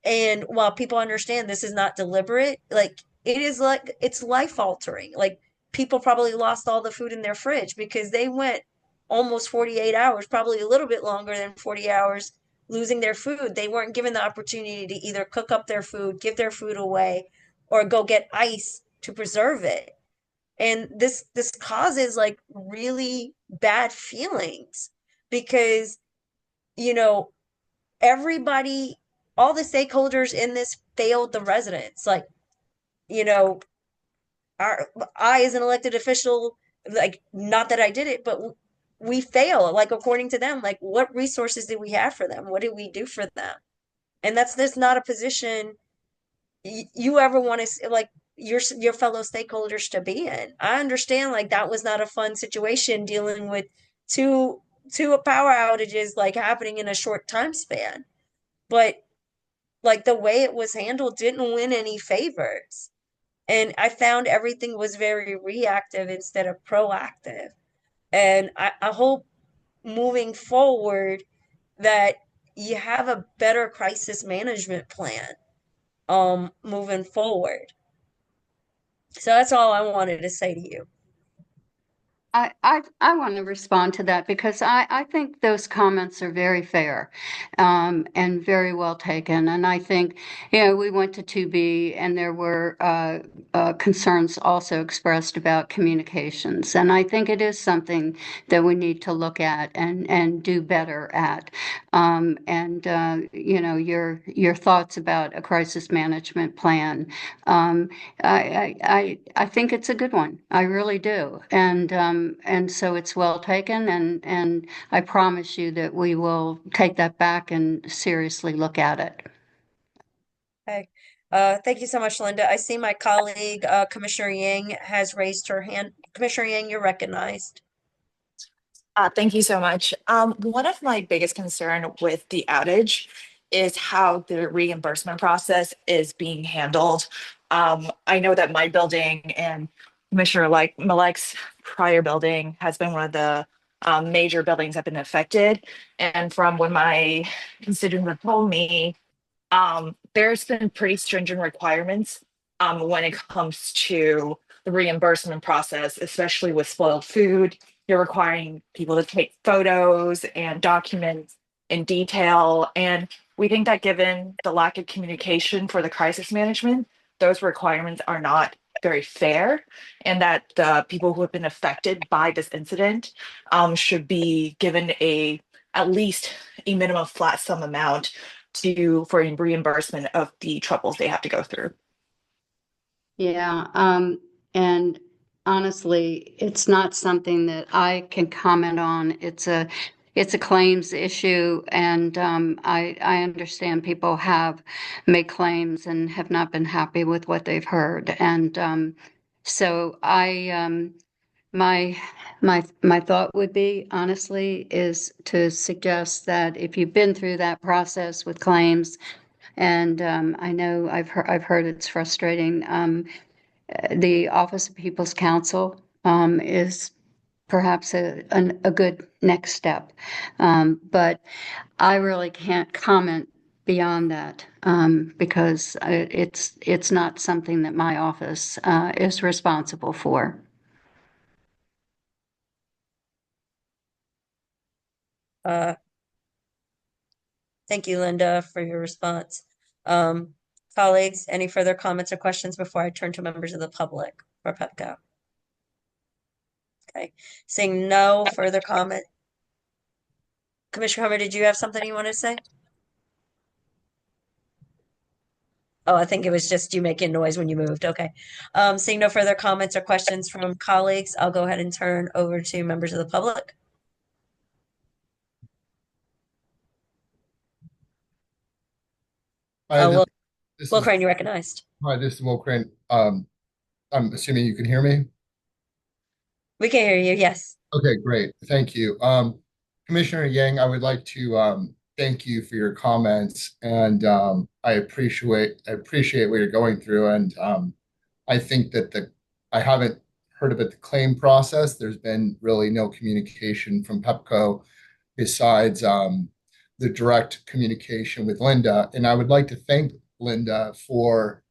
And while people understand this is not deliberate, like, it is, like, it's life altering. Like, people probably lost all the food in their fridge because they went almost 48 hours, probably a little bit longer than 40 hours, losing their food. They weren't given the opportunity to either cook up their food, give their food away, or go get ice to preserve it. And this causes, like, really bad feelings because, everybody, all the stakeholders in this failed the residents. Like, I, as an elected official, like, not that I did it, but we fail. Like, according to them, like, what resources did we have for them? What did we do for them? And that's not a position you ever want to, like, your fellow stakeholders to be in. I understand, like, that was not a fun situation dealing with two power outages, like, happening in a short time span. But, like, the way it was handled didn't win any favors. And I found everything was very reactive instead of proactive. And I hope moving forward that you have a better crisis management plan moving forward. So that's all I wanted to say to you. I want to respond to that because I think those comments are very fair, and very well taken. And I think, we went to 2B and there were concerns also expressed about communications. And I think it is something that we need to look at and do better at. Your thoughts about a crisis management plan, I think it's a good one. I really do. And so it's well taken, and I promise you that we will take that back and seriously look at it. Okay. Thank you so much, Linda. I see my colleague, Commissioner Yang, has raised her hand. Commissioner Yang, you're recognized. Thank you so much. One of my biggest concern with the outage is how the reimbursement process is being handled. I know that my building and Commissioner Malik's prior building has been one of the major buildings that have been affected. And from when my constituents have told me, there's been pretty stringent requirements when it comes to the reimbursement process, especially with spoiled food. You're requiring people to take photos and document in detail. And we think that given the lack of communication for the crisis management, those requirements are not very fair, and that the people who have been affected by this incident should be given at least a minimum flat sum amount for reimbursement of the troubles they have to go through. Yeah, and honestly, it's not something that I can comment on. It's a claims issue, and I understand people have made claims and have not been happy with what they've heard, and so my thought would be, honestly, is to suggest that if you've been through that process with claims, and I know I've heard it's frustrating. The Office of People's Counsel is perhaps a good next step, but I really can't comment beyond that because it's not something that my office is responsible for. Thank you, Linda, for your response. Colleagues, any further comments or questions before I turn to members of the public for Pepco? Okay, seeing no further comment. Commissioner Homer, did you have something you wanted to say? Oh, I think it was just you making noise when you moved. Okay. Seeing no further comments or questions from colleagues, I'll go ahead and turn over to members of the public. Will Crane, you're recognized. Hi, this is Will Crane. I'm assuming you can hear me? We can hear you, yes. Okay, great. Thank you. Commissioner Yang, I would like to thank you for your comments, and I appreciate what you're going through. And I think that I haven't heard about the claim process. There's been really no communication from Pepco besides the direct communication with Linda. And I would like to thank Linda for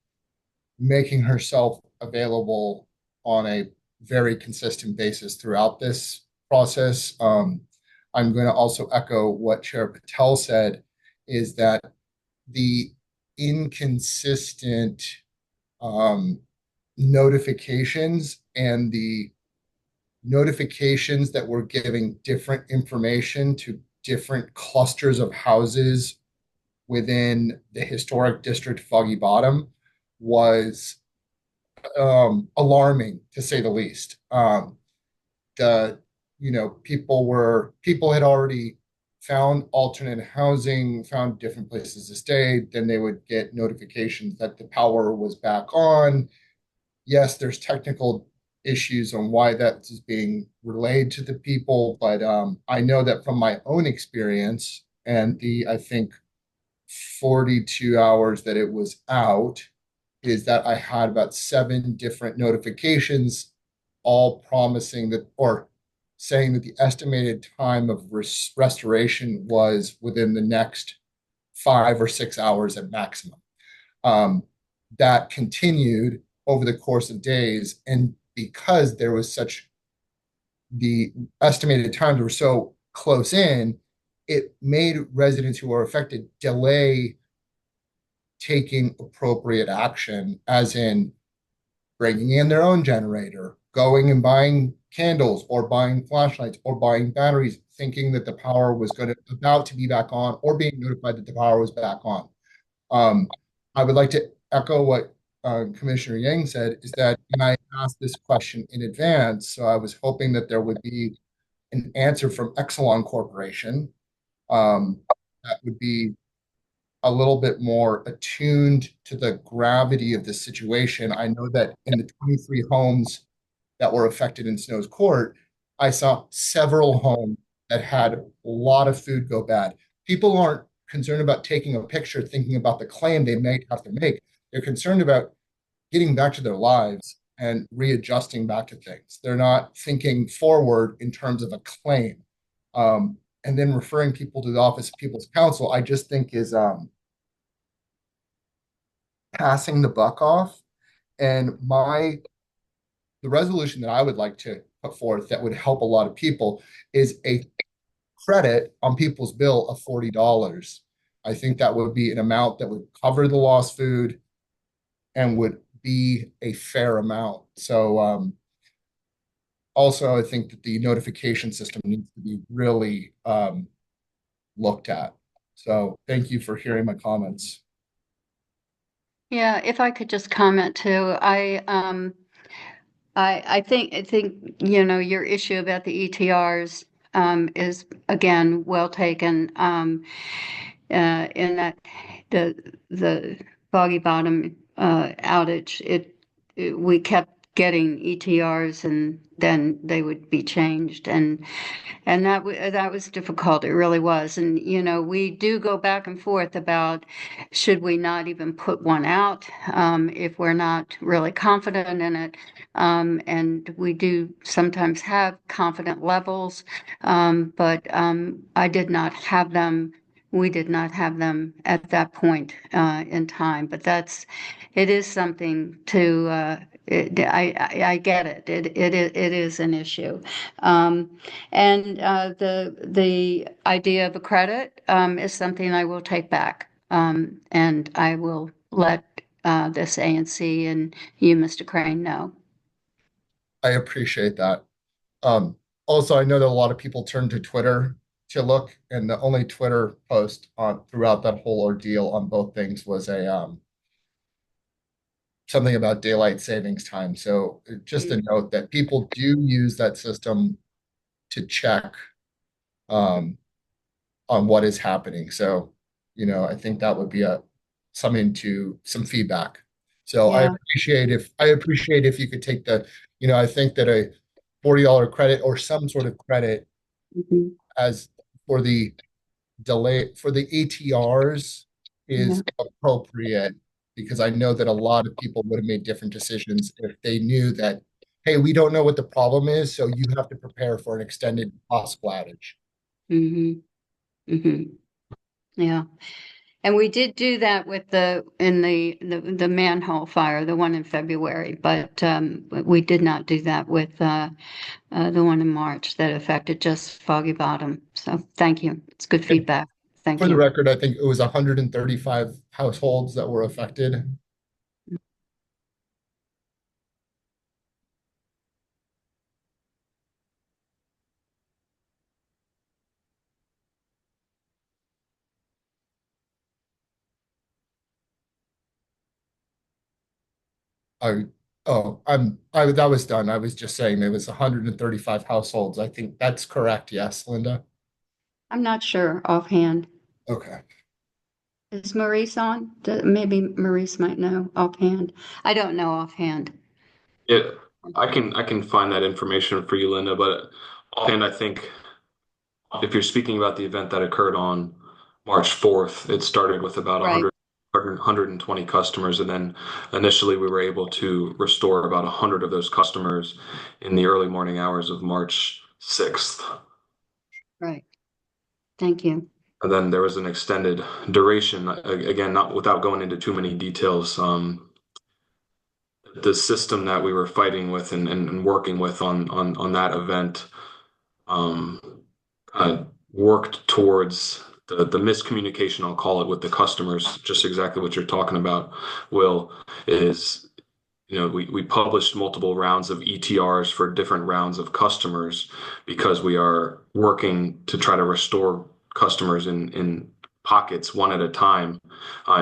making herself available on a very consistent basis throughout this process. I'm going to also echo what Chair Patel said, is that the inconsistent notifications and the notifications that were giving different information to different clusters of houses within the historic district Foggy Bottom was alarming, to say the least. People had already found alternate housing, found different places to stay. Then they would get notifications that the power was back on. Yes, there's technical issues on why that is being relayed to the people, but I know that from my own experience and I think 42 hours that it was out, is that I had about 7 different notifications, all promising that, or saying that the estimated time of restoration was within the next 5 or 6 hours at maximum. That continued over the course of days, and because there was such the estimated times were so close in, it made residents who are affected delay taking appropriate action, as in bringing in their own generator, going and buying candles or buying flashlights or buying batteries, thinking that the power was about to be back on, or being notified that the power was back on. I would like to echo what Commissioner Yang said, is that, and I asked this question in advance, so I was hoping that there would be an answer from Exelon Corporation that would be a little bit more attuned to the gravity of the situation. I know that in the 23 homes that were affected in Snow's Court, I saw several homes that had a lot of food go bad. People aren't concerned about taking a picture, thinking about the claim they may have to make. They're concerned about getting back to their lives and readjusting back to things. They're not thinking forward in terms of a claim. And then referring people to the Office of People's Counsel, I just think is passing the buck off. And the resolution that I would like to put forth that would help a lot of people is a credit on people's bill of $40. I think that would be an amount that would cover the lost food and would be a fair amount. So also, I think that the notification system needs to be really looked at. So thank you for hearing my comments. Yeah, if I could just comment too, I think your issue about the ETRs is again well taken. In that the Foggy Bottom outage, we kept getting ETRs and then they would be changed, and that was difficult. It really was. And we do go back and forth about should we not even put one out if we're not really confident in it. And we do sometimes have confident levels, but I did not have them. We did not have them at that point in time. But it is something to. I get it. It is an issue, and the idea of a credit is something I will take back, and I will let this ANC and you, Mr. Crane, know. I appreciate that. Also, I know that a lot of people turn to Twitter to look, and the only Twitter post throughout that whole ordeal on both things was something about daylight savings time. So just a note that people do use that system to check on what is happening. So, I think that would be some feedback. So Yeah. I appreciate if you could take I think that a $40 credit or some sort of credit as for the delay for the ATRs is appropriate, because I know that a lot of people would have made different decisions if they knew that, hey, we don't know what the problem is, so you have to prepare for an extended possible outage. Yeah. And we did do that with the manhole fire, the one in February, but we did not do that with the one in March that affected just Foggy Bottom. So thank you. It's good feedback. Thank For the you. record, I think it was 135 households that were affected. That was done. I was just saying it was 135 households. I think that's correct. Yes, Linda? I'm not sure offhand. Okay. Is Maurice on? Maybe Maurice might know offhand. I don't know offhand. Yeah, I can find that information for you, Linda, but offhand, I think if you're speaking about the event that occurred on March 4th, it started with about Right. 120 customers, and then initially we were able to restore about 100 of those customers in the early morning hours of March 6th. Right. Thank you. And then there was an extended duration, again, not without going into too many details. There the system that we were fighting with and working with on that event worked towards the miscommunication, I'll call it, with the customers, just exactly what you're talking about, Will, is we published multiple rounds of ETRs for different rounds of customers because we are working to try to restore customers in pockets one at a time.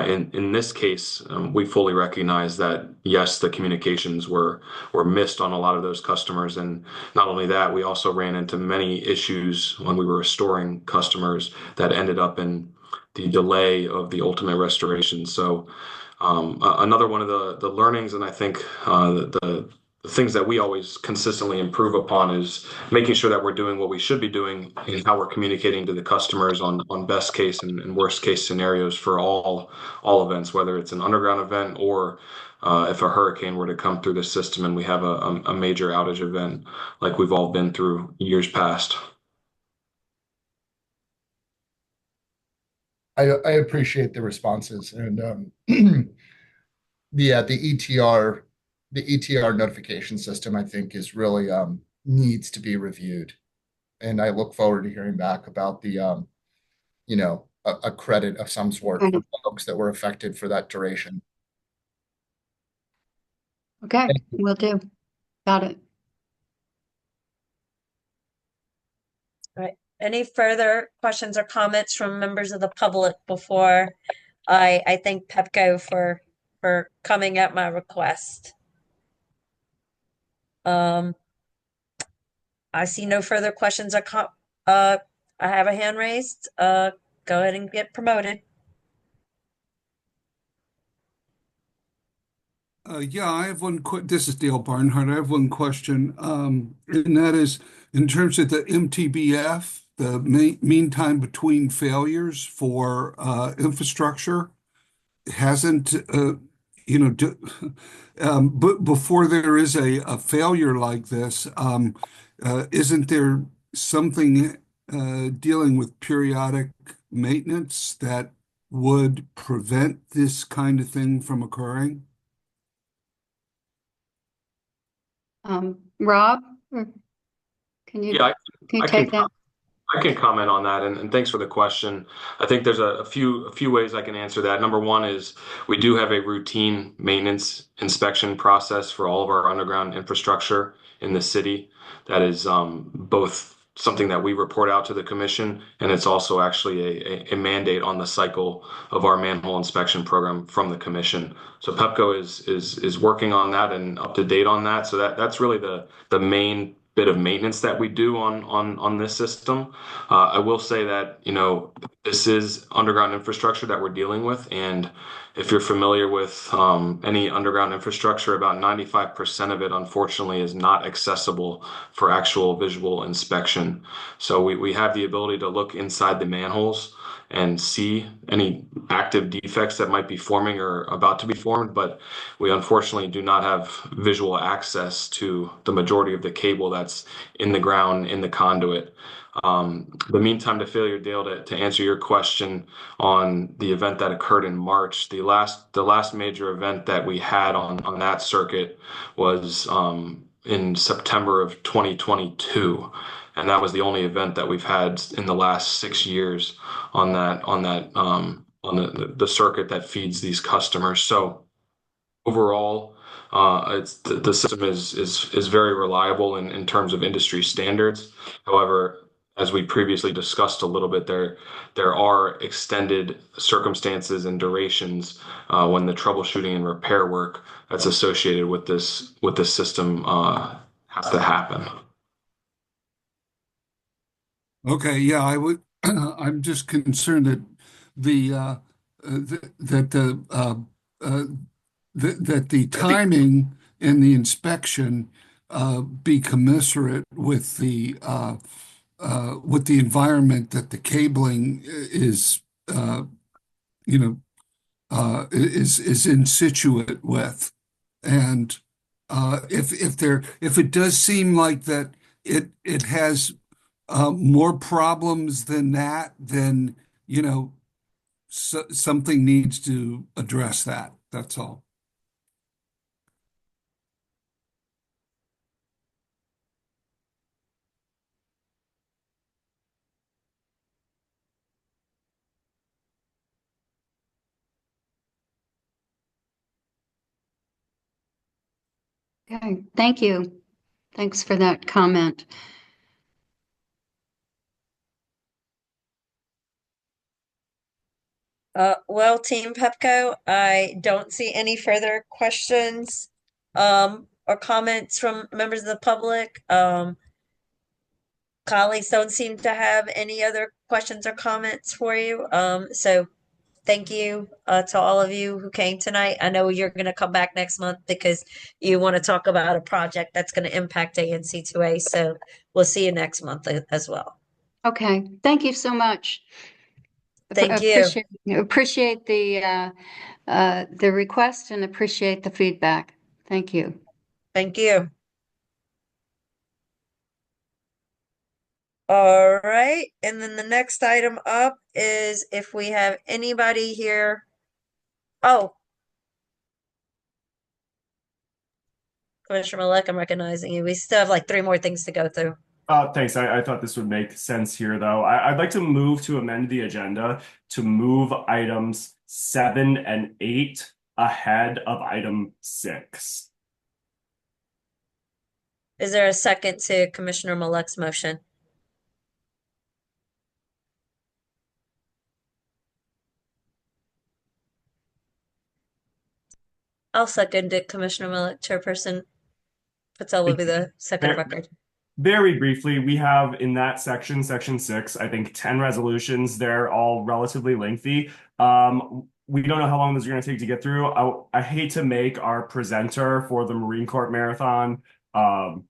In this case, we fully recognize that yes, the communications were missed on a lot of those customers, and not only that, we also ran into many issues when we were restoring customers that ended up in the delay of the ultimate restoration. So another one of the learnings, and I think the things that we always consistently improve upon is making sure that we're doing what we should be doing and how we're communicating to the customers on best case and worst case scenarios for all events, whether it's an underground event or if a hurricane were to come through the system and we have a major outage event like we've all been through years past. I appreciate the responses, and yeah, the ETR notification system, I think, is really needs to be reviewed, and I look forward to hearing back about the a credit of some sort for folks that were affected for that duration. Okay, will do. Got it. All right. Any further questions or comments from members of the public before I thank Pepco for coming at my request? I see no further questions or I have a hand raised. Go ahead and get promoted. Yeah, I have this is Dale Barnhart. I have one question, and that is in terms of the MTBF, the mean time between failures for infrastructure hasn't, but before there is a failure like this, isn't there something dealing with periodic maintenance that would prevent this thing from occurring? Rob, can you take that? I can comment on that, and thanks for the question. I think there's a few ways I can answer that. Number one is we do have a routine maintenance inspection process for all of our underground infrastructure in the city. That is both something that we report out to the commission, and it's also actually a mandate on the cycle of our manhole inspection program from the commission. So Pepco is working on that and up to date on that. So that's really the main bit of maintenance that we do on this system. I will say that this is underground infrastructure that we're dealing with, and if you're familiar with any underground infrastructure, about 95% of it, unfortunately, is not accessible for actual visual inspection. So we have the ability to look inside the manholes and see any active defects that might be forming or about to be formed, but we unfortunately do not have visual access to the majority of the cable that's in the ground in the conduit. The mean time to failure, Dale, to answer your question on the event that occurred in March, the last major event that we had on that circuit was in September of 2022. And that was the only event that we've had in the last 6 years on the circuit that feeds these customers. So overall, the system is very reliable in terms of industry standards. However, as we previously discussed a little bit, there are extended circumstances and durations when the troubleshooting and repair work that's associated with this system has to happen. Okay, yeah, I'm just concerned that the timing and the inspection be commensurate with the environment that the cabling is in situ with, and if it does seem like that it has more problems than that, then something needs to address that. That's all. Okay, thank you. Thanks for that comment. Well, Team Pepco, I don't see any further questions or comments from members of the public. Colleagues don't seem to have any other questions or comments for you. So thank you to all of you who came tonight. I know you're going to come back next month because you want to talk about a project that's going to impact ANC2A. So we'll see you next month as well. Okay, thank you so much. Thank you. Appreciate the request and appreciate the feedback. Thank you. Thank you. All right, and then the next item up is if we have anybody here. Oh, Commissioner Malek, I'm recognizing you. We still have like 3 more things to go through. Thanks. I thought this would make sense here, though. I'd like to move to amend the agenda to move items 7 and 8 ahead of item 6. Is there a second to Commissioner Malek's motion? I'll second it, Commissioner Malek. Chairperson Patel will be the second record. Very briefly, we have in that section, section 6, I think 10 resolutions. They're all relatively lengthy. We don't know how long those are going to take to get through. I hate to make our presenter for the Marine Corps Marathon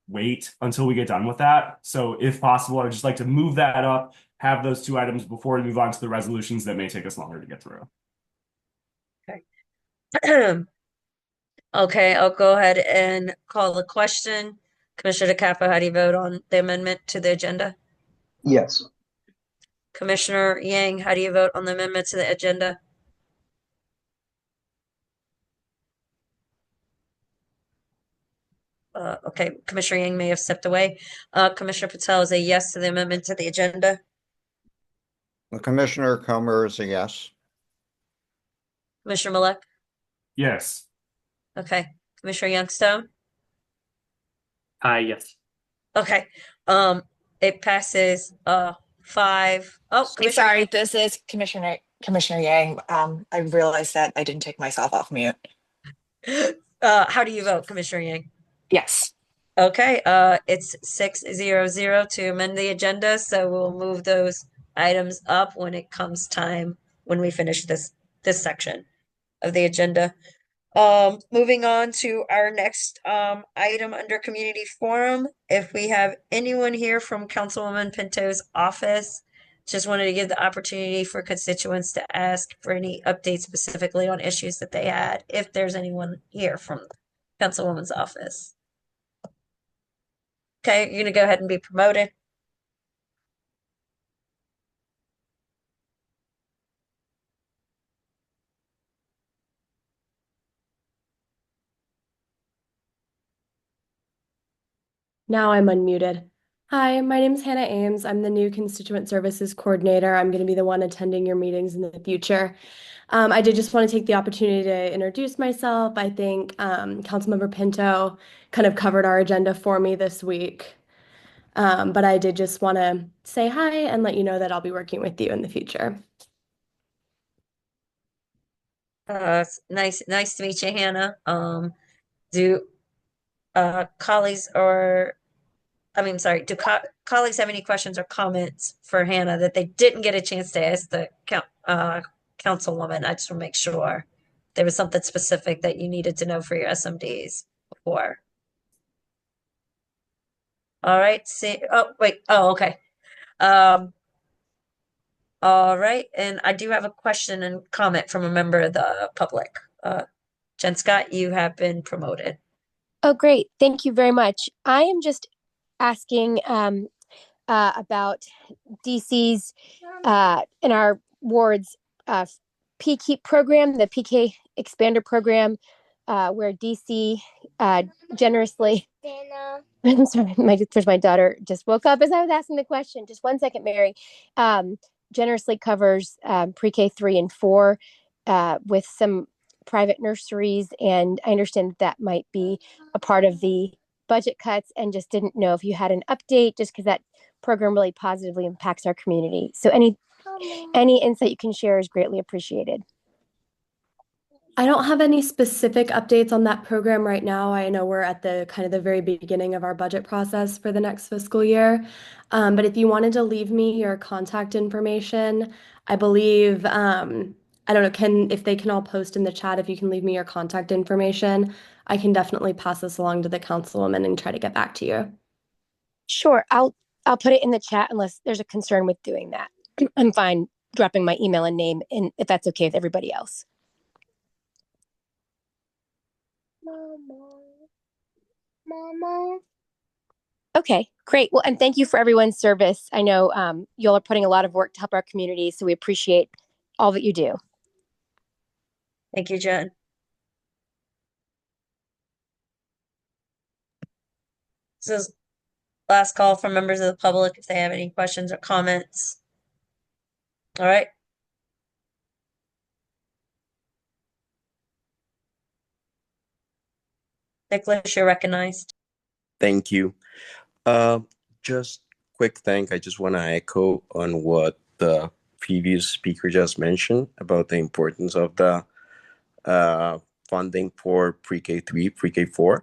wait until we get done with that. So if possible, I'd just like to move that up, have those 2 items before we move on to the resolutions that may take us longer to get through. Okay. Okay, I'll go ahead and call the question. Commissioner DeCapo, how do you vote on the amendment to the agenda? Yes. Commissioner Yang, how do you vote on the amendment to the agenda? Okay, Commissioner Yang may have stepped away. Commissioner Patel is a yes to the amendment to the agenda. Commissioner Comer is a yes. Commissioner Malek? Yes. Okay. Commissioner Youngstone? Yes. Okay. It passes 5. Oh, I'm sorry, this is Commissioner Yang. I realized that I didn't take myself off mute. How do you vote, Commissioner Yang? Yes. Okay, it's 6-0-0 to amend the agenda, so we'll move those items up when it comes time when we finish this section of the agenda. Moving on to our next item under community forum. If we have anyone here from Councilwoman Pinto's office, just wanted to give the opportunity for constituents to ask for any updates specifically on issues that they had, if there's anyone here from Councilwoman's office. Okay, you're gonna go ahead and be promoted. Now I'm unmuted. Hi, my name is Hannah Ames. I'm the new Constituent Services Coordinator. I'm going to be the one attending your meetings in the future. I did just want to take the opportunity to introduce myself. I think Councilmember Pinto kind of covered our agenda for me this week. But I did just want to say hi and let you know that I'll be working with you in the future. Nice to meet you, Hannah. Do colleagues or do colleagues have any questions or comments for Hannah that they didn't get a chance to ask the councilwoman? I just want to make sure there was something specific that you needed to know for your SMDs before. All right. Okay. All right. And I do have a question and comment from a member of the public. Jen Scott, you have been promoted. Oh, great. Thank you very much. I am just asking about DC's in our ward's PK program, the PK expander program, where DC generously. I'm sorry, my daughter just woke up as I was asking the question. Just 1 second, Mary. Generously covers pre-K 3 and 4 with some private nurseries, and I understand that might be a part of the budget cuts, and just didn't know if you had an update, just because that program really positively impacts our community. So any insight you can share is greatly appreciated. I don't have any specific updates on that program right now. I know we're at the kind of the very beginning of our budget process for the next fiscal year. But if you wanted to leave me your contact information, I believe, I don't know, if they can all post in the chat, if you can leave me your contact information, I can definitely pass this along to the councilwoman and try to get back to you. Sure, I'll put it in the chat unless there's a concern with doing that. I'm fine dropping my email and name, and if that's okay with everybody else. Mama. Okay, great. Well, and thank you for everyone's service. I know y'all are putting a lot of work to help our community, so we appreciate all that you do. Thank you, Jen. This is last call for members of the public if they have any questions or comments. All right. Nicholas, you're recognized. Thank you. Just quick I just want to echo on what the previous speaker just mentioned about the importance of the funding for pre-K3, pre-K4.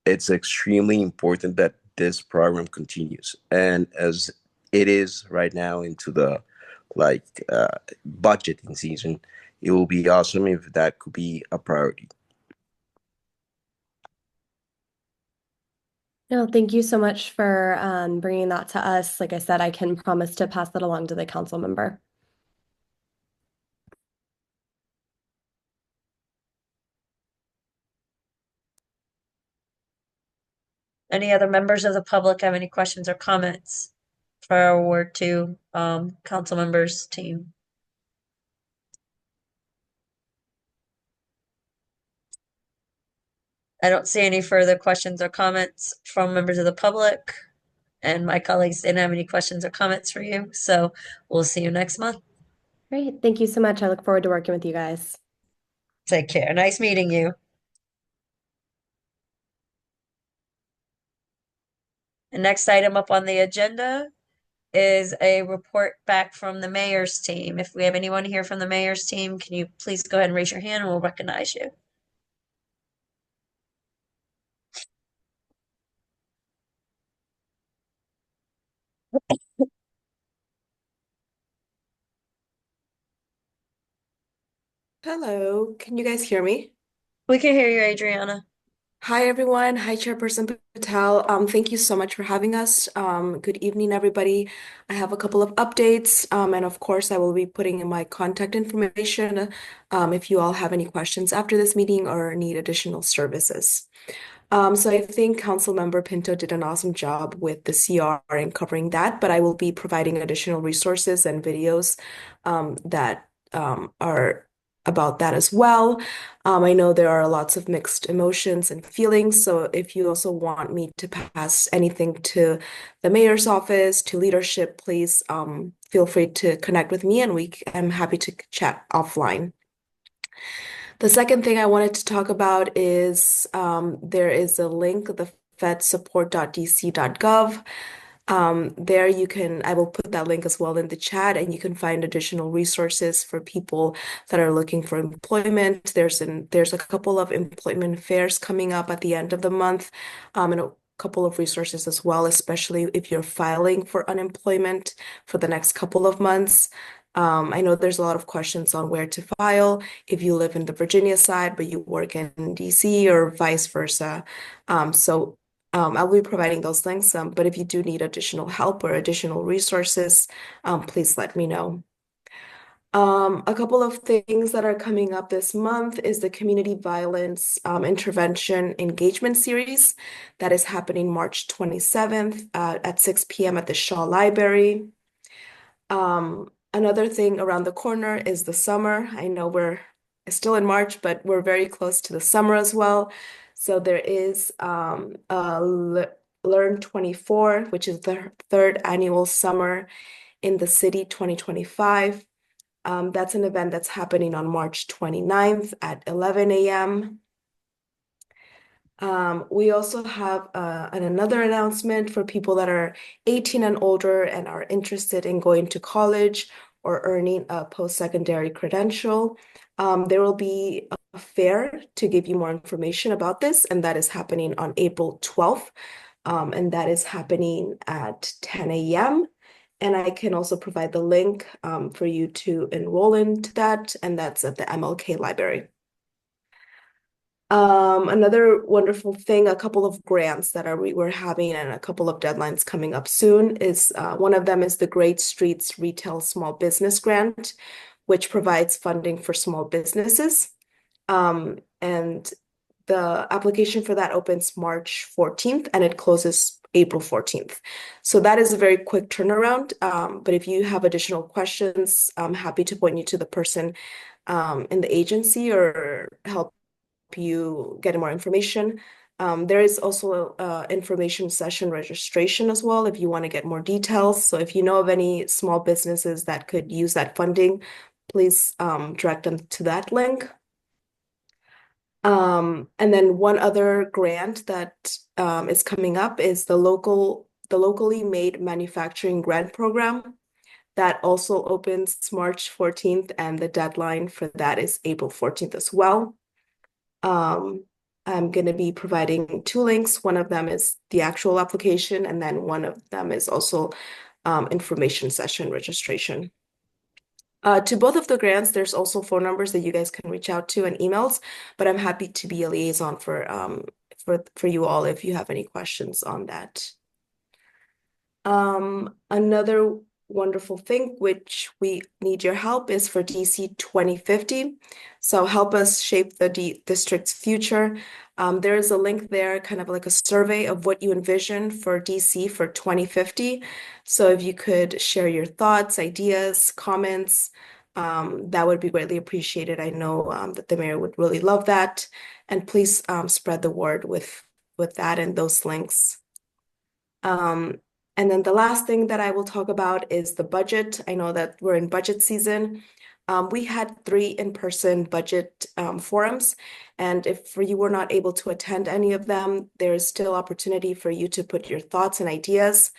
It's extremely important that this program continues. And as it is right now into the budgeting season, it will be awesome if that could be a priority. No, thank you so much for bringing that to us. Like I said, I can promise to pass that along to the council member. Any other members of the public have any questions or comments for our Ward 2 council members team? I don't see any further questions or comments from members of the public, and my colleagues didn't have any questions or comments for you. So we'll see you next month. Great. Thank you so much. I look forward to working with you guys. Take care. Nice meeting you. The next item up on the agenda is a report back from the mayor's team. If we have anyone here from the mayor's team, can you please go ahead and raise your hand and we'll recognize you. Hello, can you guys hear me? We can hear you, Adriana. Hi, everyone. Hi, Chairperson Patel. Thank you so much for having us. Good evening, everybody. I have a couple of updates, and of course, I will be putting in my contact information if you all have any questions after this meeting or need additional services. So I think Councilmember Pinto did an awesome job with the CR and covering that, but I will be providing additional resources and videos that are about that as well. I know there are lots of mixed emotions and feelings, so if you also want me to pass anything to the mayor's office, to leadership, please feel free to connect with me and I'm happy to chat offline. The second thing I wanted to talk about is there is a link, the fedsupport.dc.gov. There you can, I will put that link as well in the chat, and you can find additional resources for people that are looking for employment. There's a couple of employment fairs coming up at the end of the month, and a couple of resources as well, especially if you're filing for unemployment for the next couple of months. I know there's a lot of questions on where to file if you live in the Virginia side, but you work in DC or vice versa. I'll be providing those links, but if you do need additional help or additional resources, please let me know. A couple of things that are coming up this month is the Community Violence Intervention Engagement Series that is happening March 27th at 6 p.m. at the Shaw Library. Another thing around the corner is the summer. I know we're still in March, but we're very close to the summer as well. So there is Learn 24, which is the third annual Summer in the City 2025. That's an event that's happening on March 29th at 11 a.m. We also have another announcement for people that are 18 and older and are interested in going to college or earning a post-secondary credential. There will be a fair to give you more information about this, and that is happening on April 12th, and that is happening at 10 a.m. And I can also provide the link for you to enroll into that, and that's at the MLK Library. Another wonderful thing, a couple of grants that we're having and a couple of deadlines coming up soon is one of them is the Great Streets Retail Small Business Grant, which provides funding for small businesses. And the application for that opens March 14th and it closes April 14th. So that is a very quick turnaround. But if you have additional questions, I'm happy to point you to the person in the agency or help you get more information. There is also information session registration as well if you want to get more details. So if you know of any small businesses that could use that funding, please direct them to that link. And then one other grant that is coming up is the locally made manufacturing grant program that also opens March 14th, and the deadline for that is April 14th as well. I'm going to be providing two links. One of them is the actual application, and then one of them is also information session registration. To both of the grants, there's also phone numbers that you guys can reach out to and emails, but I'm happy to be a liaison for you all if you have any questions on that. Another wonderful thing which we need your help is for DC 2050. So help us shape the district's future. There is a link there, kind of like a survey of what you envision for DC for 2050. So if you could share your thoughts, ideas, comments, that would be greatly appreciated. I know that the mayor would really love that. And please spread the word with that and those links. And then the last thing that I will talk about is the budget. I know that we're in budget season. We had 3 in-person budget forums, and if you were not able to attend any of them, there is still opportunity for you to put your thoughts and ideas.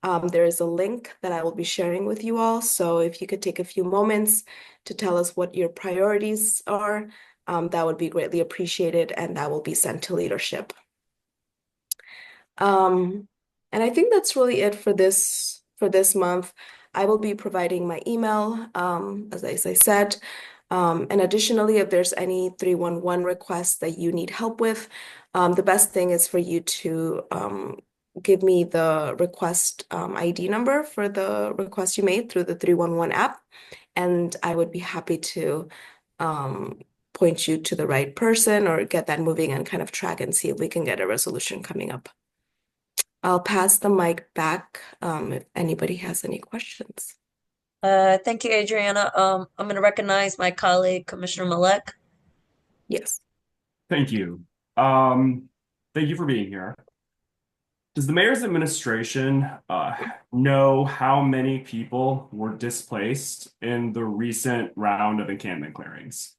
There is a link that I will be sharing with you all. So if you could take a few moments to tell us what your priorities are, that would be greatly appreciated, and that will be sent to leadership. And I think that's really it for this month. I will be providing my email, as I said. And additionally, if there's any 311 requests that you need help with, the best thing is for you to give me the request ID number for the request you made through the 311 app, and I would be happy to point you to the right person or get that moving and kind of track and see if we can get a resolution coming up. I'll pass the mic back if anybody has any questions. Thank you, Adriana. I'm going to recognize my colleague, Commissioner Malek. Yes. Thank you. Thank you for being here. Does the mayor's administration know how many people were displaced in the recent round of encampment clearings?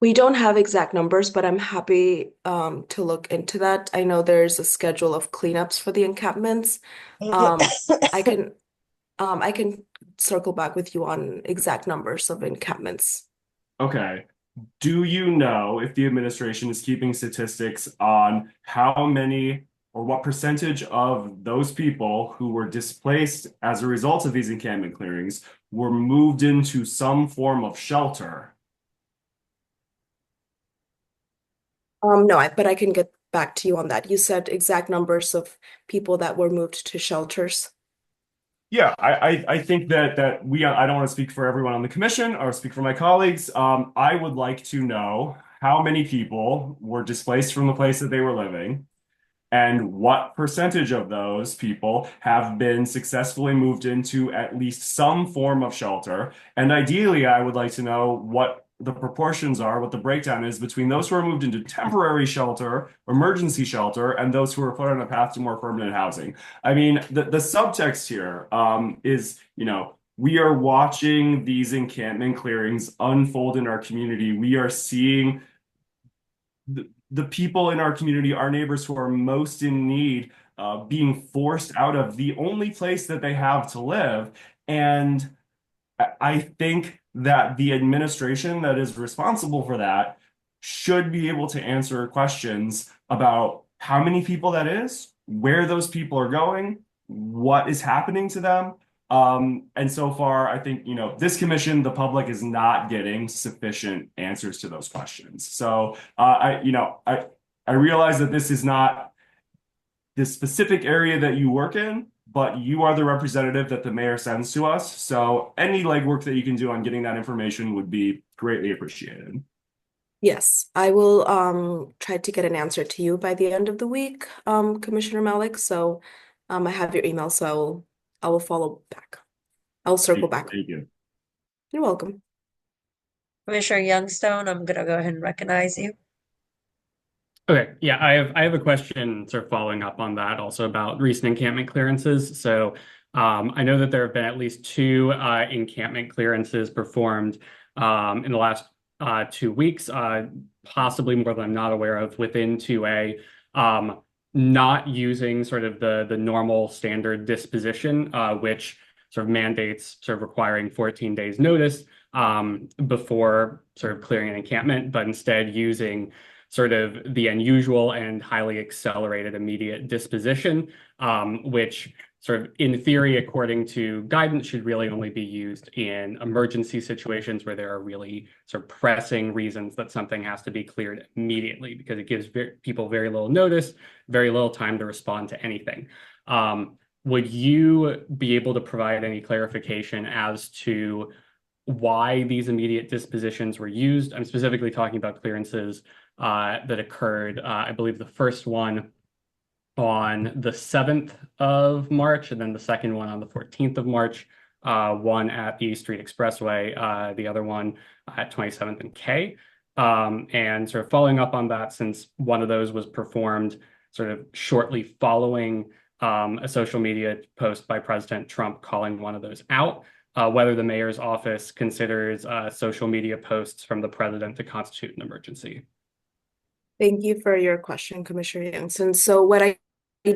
We don't have exact numbers, but I'm happy to look into that. I know there's a schedule of cleanups for the encampments. I can circle back with you on exact numbers of encampments. Okay. Do you know if the administration is keeping statistics on how many or what percentage of those people who were displaced as a result of these encampment clearings were moved into some form of shelter? No, but I can get back to you on that. You said exact numbers of people that were moved to shelters. Yeah, I think that I don't want to speak for everyone on the commission or speak for my colleagues. I would like to know how many people were displaced from the place that they were living, and what percentage of those people have been successfully moved into at least some form of shelter. And ideally, I would like to know what the proportions are, what the breakdown is between those who are moved into temporary shelter, emergency shelter, and those who are put on a path to more permanent housing. I mean, the subtext here is, we are watching these encampment clearings unfold in our community. We are seeing the people in our community, our neighbors who are most in need, being forced out of the only place that they have to live. And I think that the administration that is responsible for that should be able to answer questions about how many people that is, where those people are going, what is happening to them. And so far, I think, this commission, the public is not getting sufficient answers to those questions. So I realize that this is not the specific area that you work in, but you are the representative that the mayor sends to us. So any legwork that you can do on getting that information would be greatly appreciated. Yes, I will try to get an answer to you by the end of the week, Commissioner Malik. So I have your email, so I will follow back. I'll circle back. Thank you. You're welcome. Commissioner Youngstone, I'm gonna go ahead and recognize you. Okay, yeah, I have a question sort of following up on that also about recent encampment clearances. So I know that there have been at least 2 encampment clearances performed in the last 2 weeks, possibly more than I'm not aware of within 2A, not using sort of the normal standard disposition, which sort of mandates sort of requiring 14 days notice before sort of clearing an encampment, but instead using sort of the unusual and highly accelerated immediate disposition, which sort of in theory, according to guidance, should really only be used in emergency situations where there are really sort of pressing reasons that something has to be cleared immediately, because it gives people very little notice, very little time to respond to anything. Would you be able to provide any clarification as to why these immediate dispositions were used? I'm specifically talking about clearances that occurred, I believe the first one on the 7th of March, and then the second one on the 14th of March, one at the Street Expressway, the other one at 27th and K. And sort of following up on that, since one of those was performed sort of shortly following a social media post by President Trump calling one of those out, whether the mayor's office considers social media posts from the president to constitute an emergency. Thank you for your question, Commissioner Youngson. So what I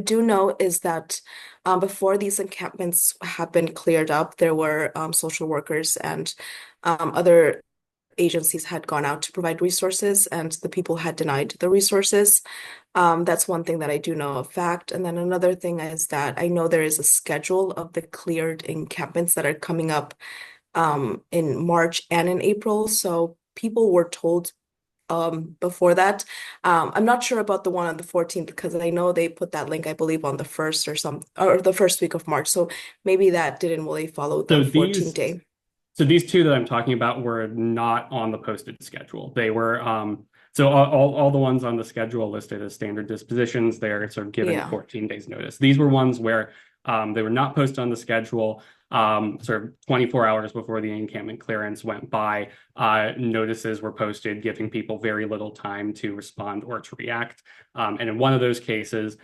do know is that before these encampments have been cleared up, there were social workers and other agencies had gone out to provide resources, and the people had denied the resources. That's one thing that I do know of fact. And then another thing is that I know there is a schedule of the cleared encampments that are coming up in March and in April. So people were told before that. I'm not sure about the one on the 14th, because I know they put that link, I believe, on the 1st or the first week of March. So maybe that didn't really follow the 14th day. So these 2 that I'm talking about were not on the posted schedule. They were so all the ones on the schedule listed as standard dispositions, they're sort of given 14 days notice. These were ones where they were not posted on the schedule. Sort of 24 hours before the encampment clearance went by, notices were posted giving people very little time to respond or to react. And in one of those cases,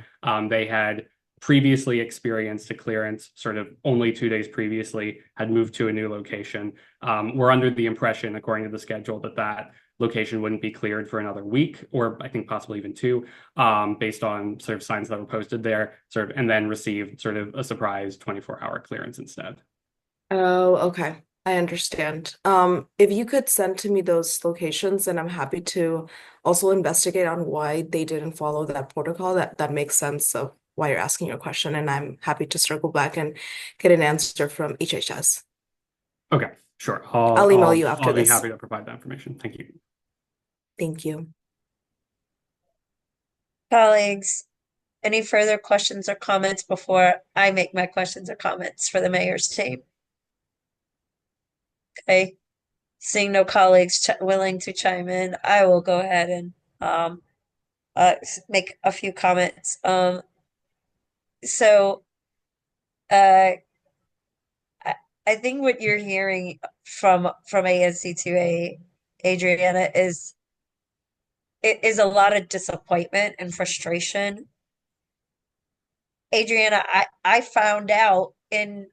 they had previously experienced a clearance sort of only 2 days previously, had moved to a new location. Were under the impression, according to the schedule, that location wouldn't be cleared for another week, or I think possibly even 2, based on sort of signs that were posted there, and then received sort of a surprise 24-hour clearance instead. Oh, okay. I understand. If you could send to me those locations, and I'm happy to also investigate on why they didn't follow that protocol. That makes sense of why you're asking your question, and I'm happy to circle back and get an answer from HHS. Okay, sure. I'll email you after I'll this. be happy to provide that information. Thank you. Thank you. Colleagues, any further questions or comments before I make my questions or comments for the mayor's team? Okay, seeing no colleagues willing to chime in, I will go ahead and make a few comments. So I think what you're hearing from ANC2A, Adriana, is a lot of disappointment and frustration. Adriana, I found out in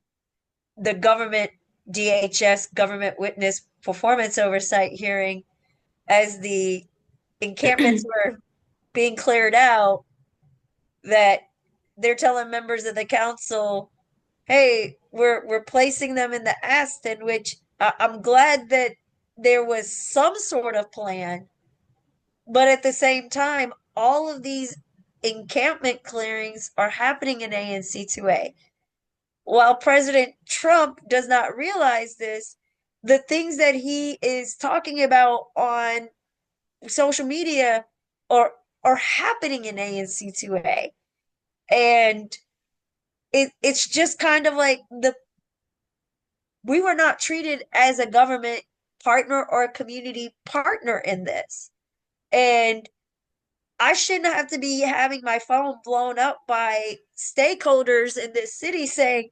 the government DHS government witness performance oversight hearing as the encampments were being cleared out, that they're telling members of the council, hey, we're placing them in the Aston, which I'm glad that there was some sort of plan, but at the same time, all of these encampment clearings are happening in ANC2A. While President Trump does not realize this, the things that he is talking about on social media are happening in ANC2A. And it's just kind of like we were not treated as a government partner or a community partner in this. And I shouldn't have to be having my phone blown up by stakeholders in this city saying,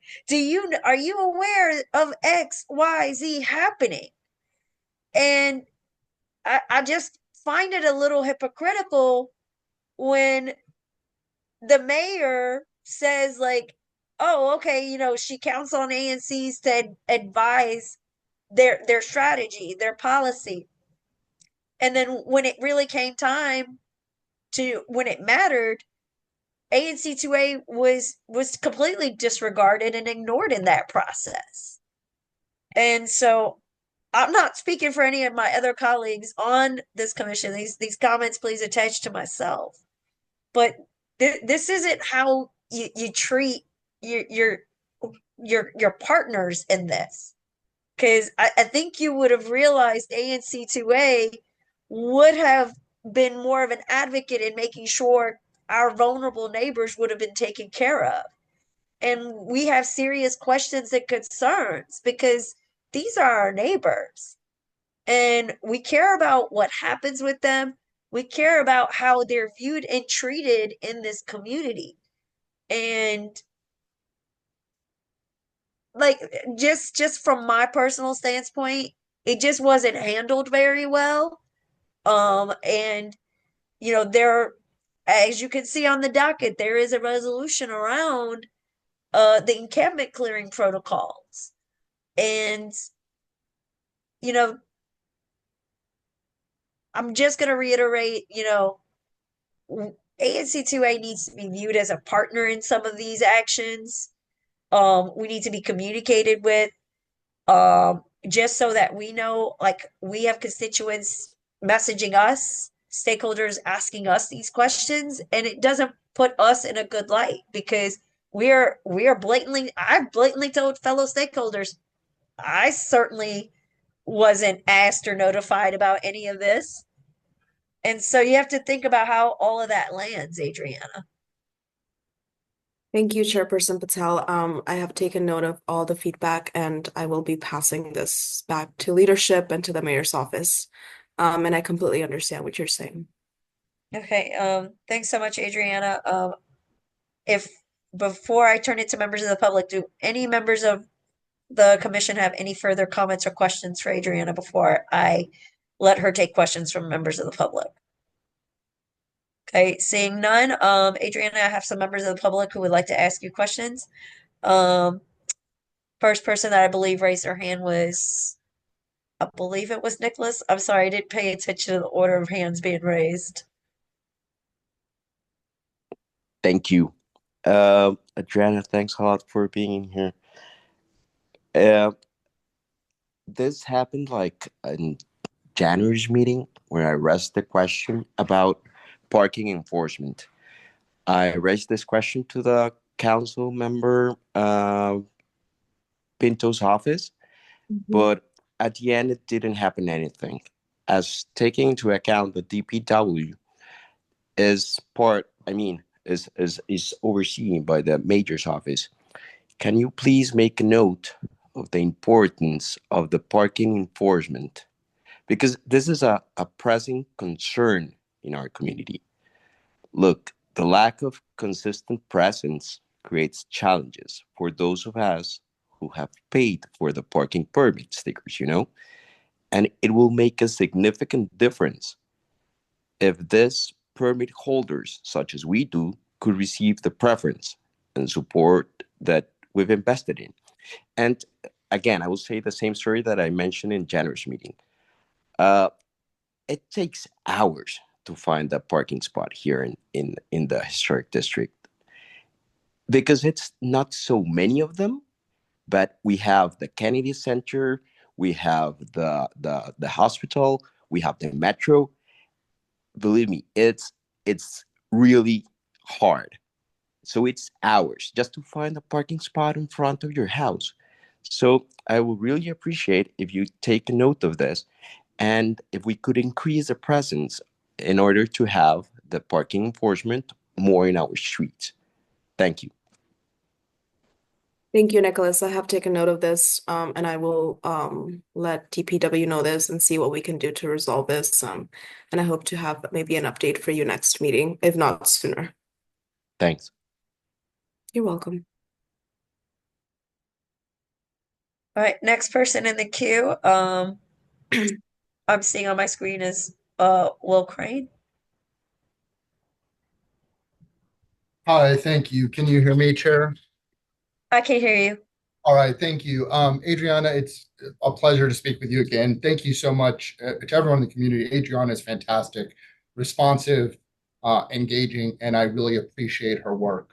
are you aware of X, Y, Z happening? And I just find it a little hypocritical when the mayor says, like, oh, okay, she counts on ANCs to advise their strategy, their policy. And then when it really came time when it mattered, ANC2A was completely disregarded and ignored in that process. And so I'm not speaking for any of my other colleagues on this commission. These comments please attach to myself. But this isn't how you treat your partners in this. Because I think you would have realized ANC2A would have been more of an advocate in making sure our vulnerable neighbors would have been taken care of. And we have serious questions and concerns because these are our neighbors. And we care about what happens with them. We care about how they're viewed and treated in this community. And like just from my personal standpoint, it just wasn't handled very well. And there, as you can see on the docket, there is a resolution around the encampment clearing protocols. And I'm just going to reiterate, ANC2A needs to be viewed as a partner in some of these actions. We need to be communicated with, just so that we know, like, we have constituents messaging us, stakeholders asking us these questions, and it doesn't put us in a good light because I've blatantly told fellow stakeholders, I certainly wasn't asked or notified about any of this. And so you have to think about how all of that lands, Adriana. Thank you, Chairperson Patel. I have taken note of all the feedback and I will be passing this back to leadership and to the mayor's office. And I completely understand what you're saying. Okay, thanks so much, Adriana. If before I turn it to members of the public, do any members of the commission have any further comments or questions for Adriana before I let her take questions from members of the public? Okay, seeing none. Adriana, I have some members of the public who would like to ask you questions. First person that I believe raised their hand was, I believe it was Nicholas. I'm sorry, I didn't pay attention to the order of hands being raised. Thank you. Adriana, thanks a lot for being here. This happened like in January's meeting where I raised the question about parking enforcement. I raised this question to the council member Pinto's office, but at the end it didn't happen anything. As taking into account the DPW is overseen by the mayor's office. Can you please make a note of the importance of the parking enforcement? Because this is a pressing concern in our community. Look, the lack of consistent presence creates challenges for those of us who have paid for the parking permit stickers, and it will make a significant difference if this permit holders, such as we do, could receive the preference and support that we've invested in. And again, I will say the same story that I mentioned in January's meeting. Uh, it takes hours to find a parking spot here in the historic district because it's not so many of them, but we have the Kennedy Center, we have the hospital, we have the metro. Believe me, it's really hard. So it's hours just to find a parking spot in front of your house. So I would really appreciate if you take note of this and if we could increase the presence in order to have the parking enforcement more in our streets. Thank you. Thank you, Nicholas. I have taken note of this, and I will let DPW know this and see what we can do to resolve this. And I hope to have maybe an update for you next meeting, if not sooner. Thanks. You're welcome. All right, next person in the queue, I'm seeing on my screen is Will Crane. Hi, thank you. Can you hear me, Chair? I can hear you. All right, thank you. Adriana, it's a pleasure to speak with you again. Thank you so much to everyone in the community. Adriana is fantastic, responsive, engaging, and I really appreciate her work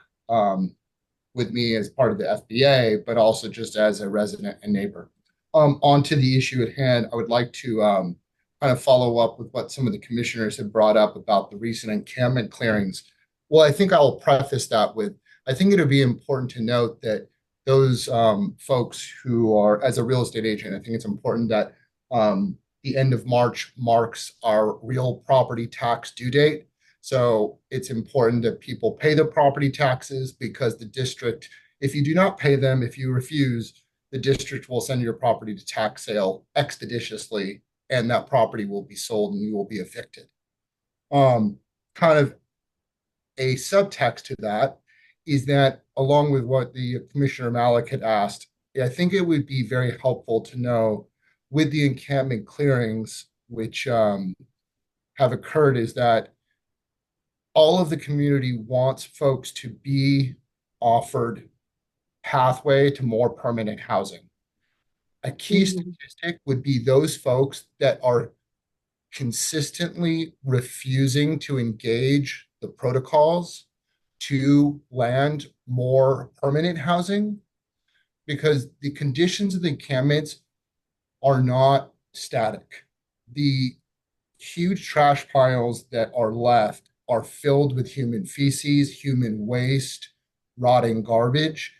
with me as part of the FBA, but also just as a resident and neighbor. On to the issue at hand, I would like to kind of follow up with what some of the commissioners have brought up about the recent encampment clearings. Well, I think I will preface that with, I think it would be important to note that those folks who are, as a real estate agent, I think it's important that the end of March marks our real property tax due date. So it's important that people pay their property taxes because the district, if you do not pay them, if you refuse, the district will send your property to tax sale expeditiously, and that property will be sold and you will be evicted. Kind of a subtext to that is that, along with what the Commissioner Malik had asked, I think it would be very helpful to know with the encampment clearings, which have occurred, is that all of the community wants folks to be offered pathway to more permanent housing. A key statistic would be those folks that are consistently refusing to engage the protocols to land more permanent housing, because the conditions of the encampments are not static. The huge trash piles that are left are filled with human feces, human waste, rotting garbage.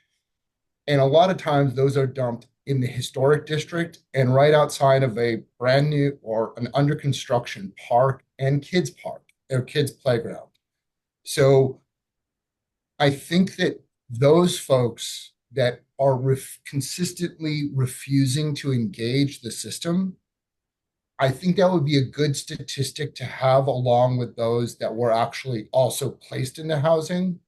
And a lot of times those are dumped in the historic district and right outside of a brand new or an under construction park and kids park or kids playground. So I think that those folks that are consistently refusing to engage the system, I think that would be a good statistic to have along with those that were actually also placed into housing,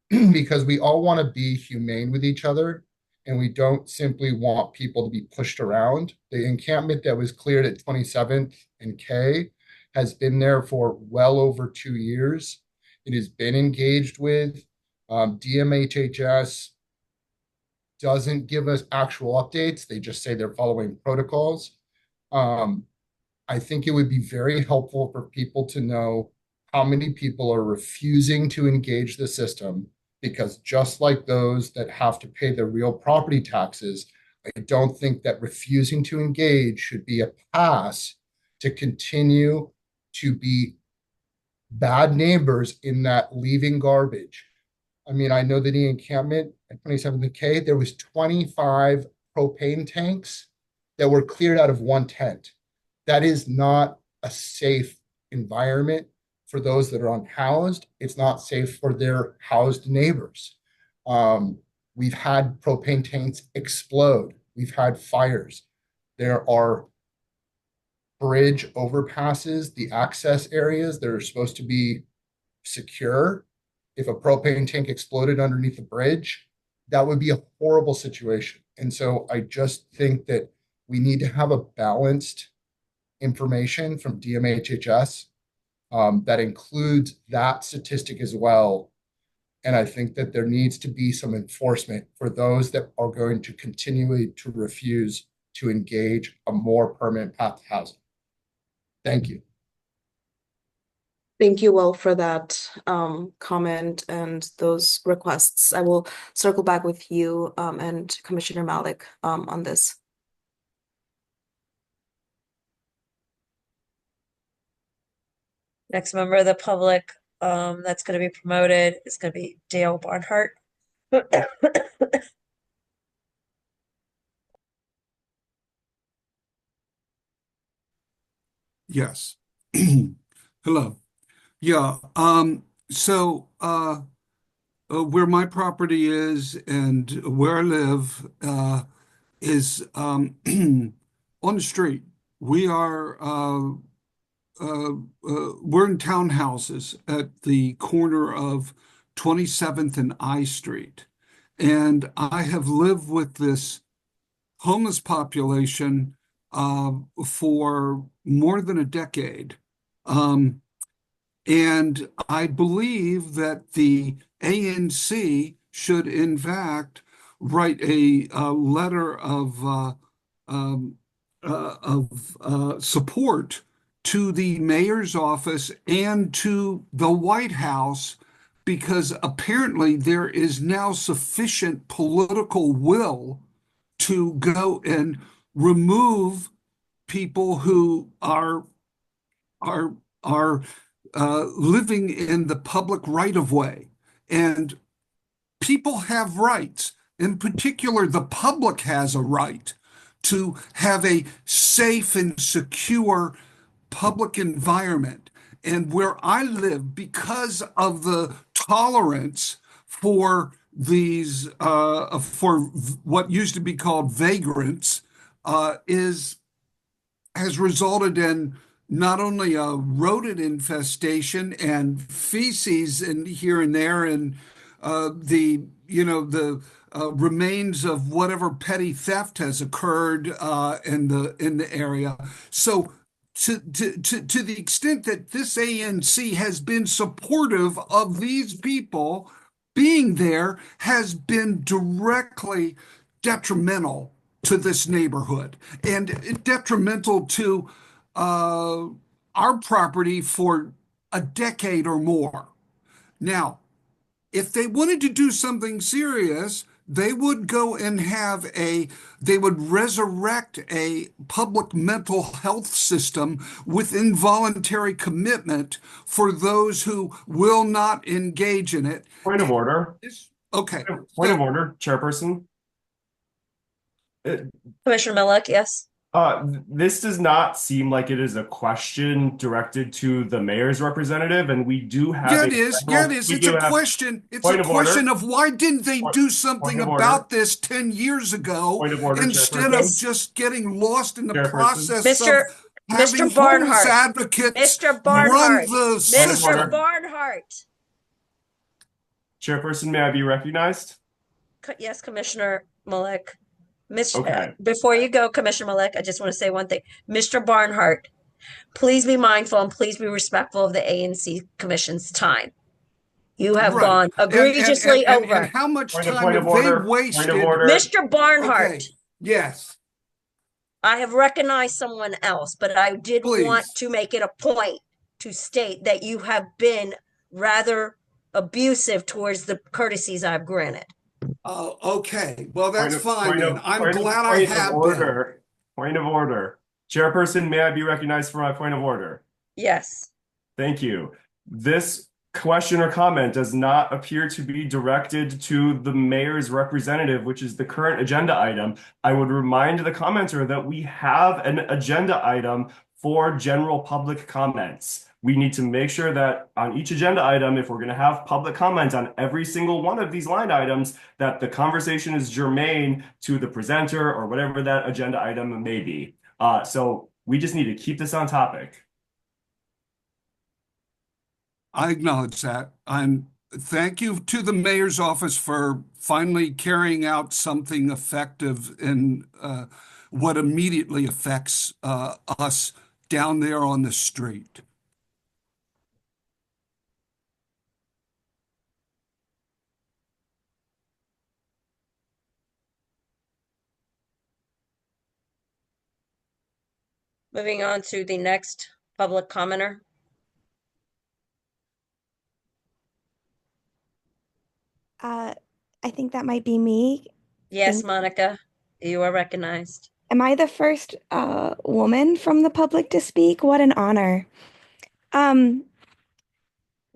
because we all want to be humane with each other and we don't simply want people to be pushed around. The encampment that was cleared at 27th and K has been there for well over 2 years. It has been engaged with. DMHHS doesn't give us actual updates. They just say they're following protocols. I think it would be very helpful for people to know how many people are refusing to engage the system, because just like those that have to pay the real property taxes, I don't think that refusing to engage should be a pass to continue to be bad neighbors in that leaving garbage. I mean, I know that the encampment at 27th K, there was 25 propane tanks that were cleared out of one tent. That is not a safe environment for those that are unhoused. It's not safe for their housed neighbors. We've had propane tanks explode. We've had fires. There are bridge overpasses, the access areas that are supposed to be secure. If a propane tank exploded underneath the bridge, that would be a horrible situation. And so I just think that we need to have a balanced information from DMHHS that includes that statistic as well, And I think that there needs to be some enforcement for those that are going to continually to refuse to engage a more permanent path to housing. Thank you. Thank you, Will, for that comment and those requests. I will circle back with you and Commissioner Malik on this. Next member of the public that's going to be promoted is going to be Dale Barnhart. Yes. Hello. Yeah. So where my property is and where I live is on the street. We are we're in townhouses at the corner of 27th and I Street. And I have lived with this homeless population for more than a decade. And I believe that the ANC should, in fact, write a letter of support to the mayor's office and to the White House, because apparently there is now sufficient political will to go and remove people who are living in the public right of way. And people have rights. In particular, the public has a right to have a safe and secure public environment. And where I live, because of the tolerance for these, for what used to be called vagrants, has resulted in not only a rodent infestation and feces and here and there, and the remains of whatever petty theft has occurred in the area. So to the extent that this ANC has been supportive of these people being there has been directly detrimental to this neighborhood and detrimental to our property for a decade or more. Now, if they wanted to do something serious, they would go and they would resurrect a public mental health system with involuntary commitment for those who will not engage in it. Point of order. Okay. Point of order, Chairperson. Commissioner Malik, yes. This does not seem like it is a question directed to the mayor's representative, and we do have Yeah, it is. Yeah, it is. It's a question. It's a question of why didn't they do something about this 10 years ago instead of just getting lost in the process of having homeless advocates run the system. Mr. Barnhart. Chairperson, may I be recognized? Yes, Commissioner Malik. Okay. Before you go, Commissioner Malik, I just want to say one thing. Mr. Barnhart, please be mindful and please be respectful of the ANC Commission's time. You have gone egregiously over. And how much time have they wasted? Mr. Barnhart. Okay. Yes. I have recognized someone else, but I did want to make it a point to state that you have been rather abusive towards the courtesies I've granted. Oh, okay. Well, that's fine then. I'm glad I have been. Point of order. Chairperson, may I be recognized for my point of order? Yes. Thank you. This question or comment does not appear to be directed to the mayor's representative, which is the current agenda item. I would remind the commenter that we have an agenda item for general public comments. We need to make sure that on each agenda item, if we're going to have public comment on every single one of these line items, that the conversation is germane to the presenter or whatever that agenda item may be. So we just need to keep this on topic. I acknowledge that. And thank you to the mayor's office for finally carrying out something effective in what immediately affects us down there on the street. Moving on to the next public commenter. I think that might be me. Yes, Thank- Monica, you are recognized. Am I the first woman from the public to speak? What an honor. Um,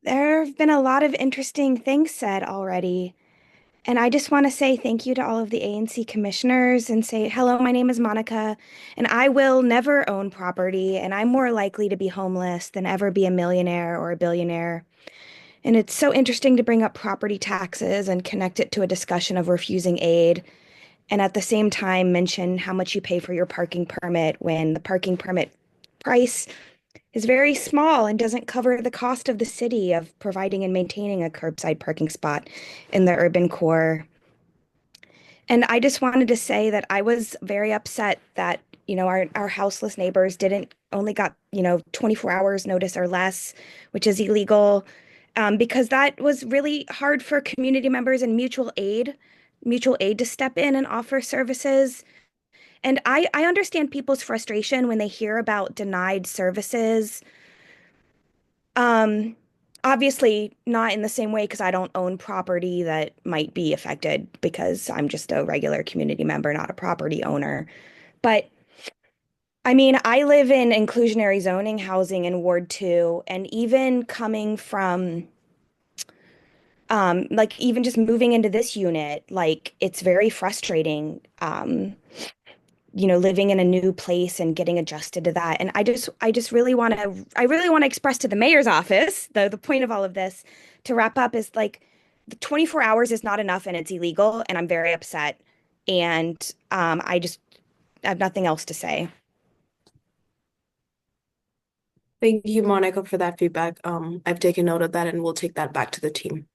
there have been a lot of interesting things said already. And I just want to say thank you to all of the ANC commissioners and say, hello, my name is Monica, and I will never own property, and I'm more likely to be homeless than ever be a millionaire or a billionaire. And it's so interesting to bring up property taxes and connect it to a discussion of refusing aid, and at the same time mention how much you pay for your parking permit when the parking permit price is very small and doesn't cover the cost of the city of providing and maintaining a curbside parking spot in the urban core. And I just wanted to say that I was very upset that, our houseless neighbors didn't only got, 24 hours notice or less, which is illegal, because that was really hard for community members and mutual aid to step in and offer services. And I understand people's frustration when they hear about denied services. Obviously not in the same way because I don't own property that might be affected because I'm just a regular community member, not a property owner. But I mean, I live in inclusionary zoning housing in Ward 2, and even coming from like even just moving into this unit, like it's very frustrating. Living in a new place and getting adjusted to that. And I really want to express to the mayor's office, the point of all of this to wrap up is like the 24 hours is not enough and it's illegal. And I'm very upset. And I have nothing else to say. Thank you, Monica, for that feedback. I've taken note of that and we'll take that back to the team.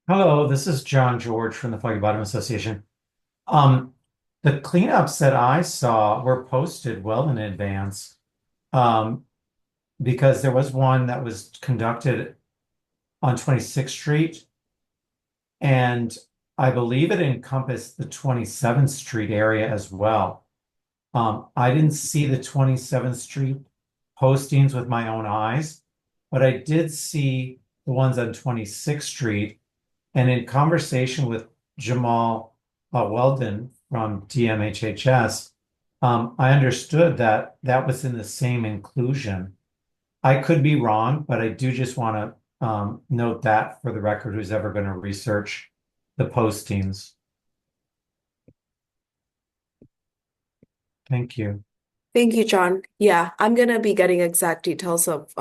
Hello, this is John George from the Foggy Bottom Association. The cleanups that I saw were posted well in advance, because there was one that was conducted on 26th Street, and I believe it encompassed the 27th Street area as well. I didn't see the 27th Street postings with my own eyes, but I did see the ones on 26th Street. And in conversation with Jamal Weldon from DMHHS, I understood that that was in the same inclusion. I could be wrong, but I do just want to note that for the record, who's ever going to research the postings. Thank you. Thank you, John. Yeah, I'm gonna be getting exact details of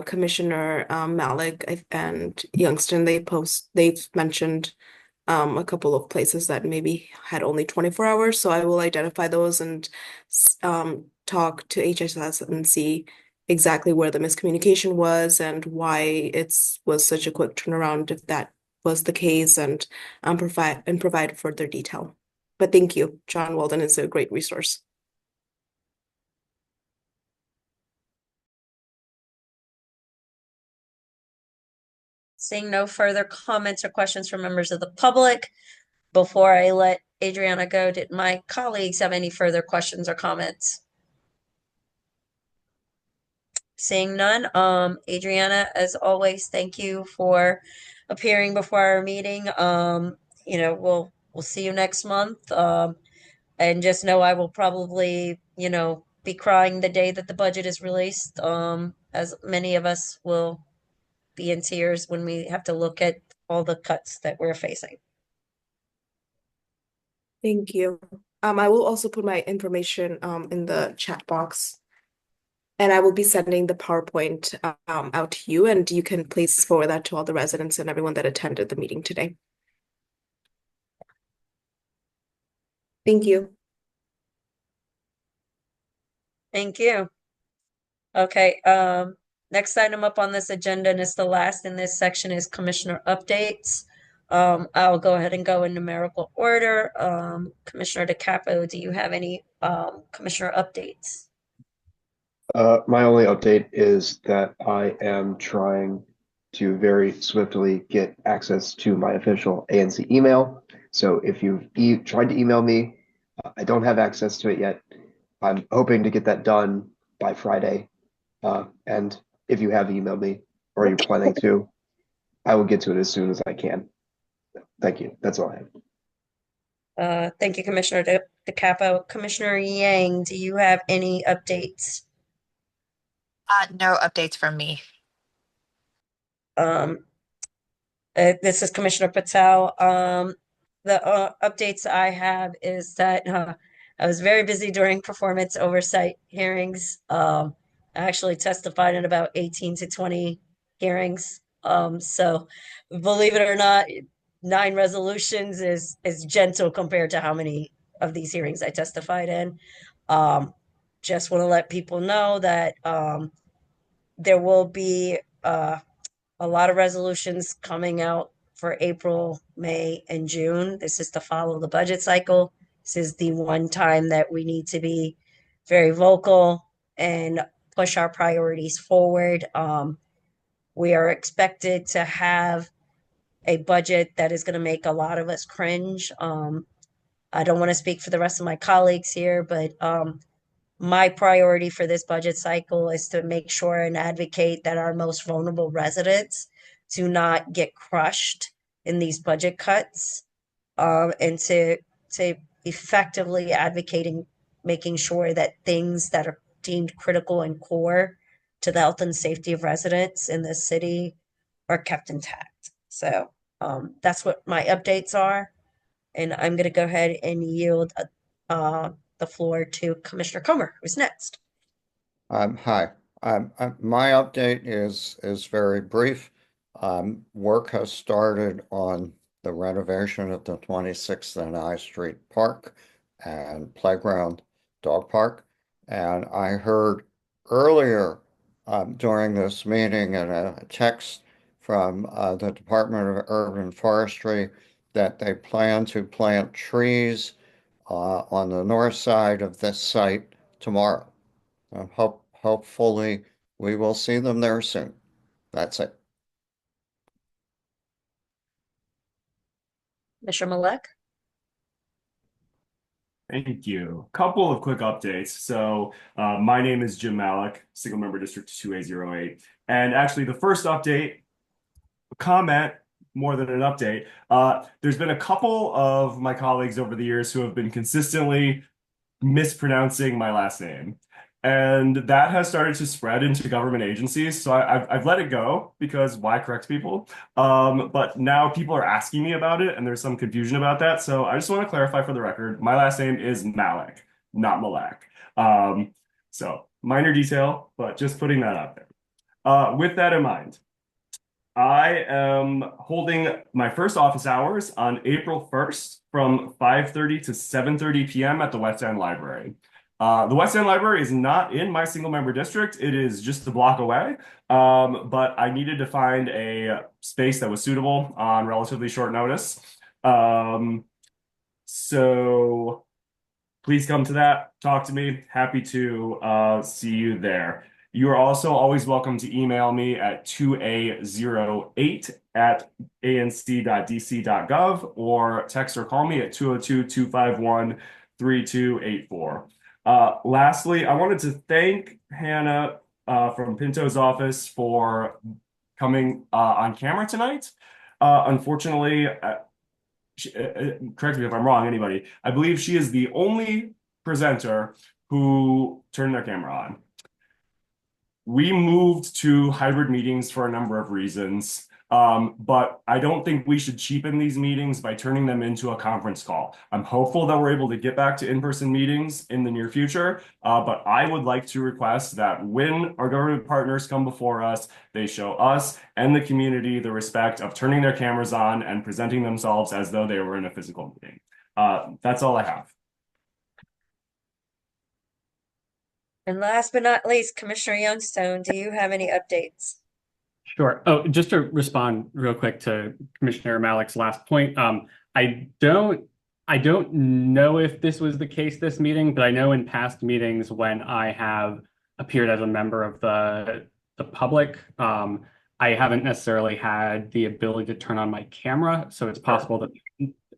Commissioner Malik and Youngston. They've mentioned a couple of places that maybe had only 24 hours, so I will identify those and talk to HSS and see exactly where the miscommunication was and why it was such a quick turnaround if that was the case, and provide further detail. But thank you. John Weldon is a great resource. Seeing no further comments or questions from members of the public, before I let Adriana go, did my colleagues have any further questions or comments? Seeing none, Adriana, as always, thank you for appearing before our meeting. We'll see you next month. And just know I will probably, be crying the day that the budget is released. As many of us will be in tears when we have to look at all the cuts that we're facing. Thank you. I will also put my information in the chat box, and I will be sending the PowerPoint out to you, and you can please forward that to all the residents and everyone that attended the meeting today. Thank you. Thank you. Okay, next item up on this agenda, and it's the last in this section, is commissioner updates. I'll go ahead and go in numerical order. Commissioner DeCapo, do you have any commissioner updates? My only update is that I am trying to very swiftly get access to my official ANC email. So if you've tried to email me, I don't have access to it yet. I'm hoping to get that done by Friday. And if you have emailed me or you're planning to, I will get to it as soon as I can. Thank you. That's all I have. Thank you, Commissioner DeCapo. Commissioner Yang, do you have any updates? No updates from me. This is Commissioner Patel. The updates I have is that I was very busy during performance oversight hearings. I actually testified in about 18 to 20 hearings. So believe it or not, 9 resolutions is gentle compared to how many of these hearings I testified in. Just want to let people know that there will be a lot of resolutions coming out for April, May, and June. This is to follow the budget cycle. This is the one time that we need to be very vocal and push our priorities forward. We are expected to have a budget that is going to make a lot of us cringe. I don't want to speak for the rest of my colleagues here, but my priority for this budget cycle is to make sure and advocate that our most vulnerable residents do not get crushed in these budget cuts, and to effectively advocating, making sure that things that are deemed critical and core to the health and safety of residents in the city are kept intact. So that's what my updates are. And I'm going to go ahead and yield the floor to Commissioner Comer, who's next. Hi. My update is very brief. Work has started on the renovation of the 26th and I Street Park and Playground Dog Park. And I heard earlier during this meeting in a text from the Department of Urban Forestry that they plan to plant trees on the north side of this site tomorrow. Hopefully we will see them there soon. That's it. Mr. Malek? Thank you. Couple of quick updates. So my name is Jim Malik, single member District 2A08. And actually the first update, comment more than an update. There's been a couple of my colleagues over the years who have been consistently mispronouncing my last name. And that has started to spread into government agencies. So I've let it go because why correct people? But now people are asking me about it and there's some confusion about that. So I just want to clarify for the record, my last name is Malik, not Malak. So minor detail, but just putting that out there. With that in mind, I am holding my first office hours on April 1st from 5:30 to 7:30 p.m. at the West End Library. The West End Library is not in my single member district. It is just a block away. But I needed to find a space that was suitable on relatively short notice. So please come to that. Talk to me. Happy to see you there. You are also always welcome to email me at 2a08@anc.dc.gov or text or call me at 202-251-3284. Lastly, I wanted to thank Hannah from Pinto's office for coming on camera tonight. Unfortunately, correct me if I'm wrong, anybody, I believe she is the only presenter who turned their camera on. We moved to hybrid meetings for a number of reasons, but I don't think we should cheapen these meetings by turning them into a conference call. I'm hopeful that we're able to get back to in-person meetings in the near future, but I would like to request that when our government partners come before us, they show us and the community the respect of turning their cameras on and presenting themselves as though they were in a physical meeting. That's all I have. And last but not least, Commissioner Youngstone, do you have any updates? Sure. Oh, just to respond real quick to Commissioner Malik's last point. I don't know if this was the case this meeting, but I know in past meetings when I have appeared as a member of the public, I I haven't necessarily had the ability to turn on my camera, so it's possible that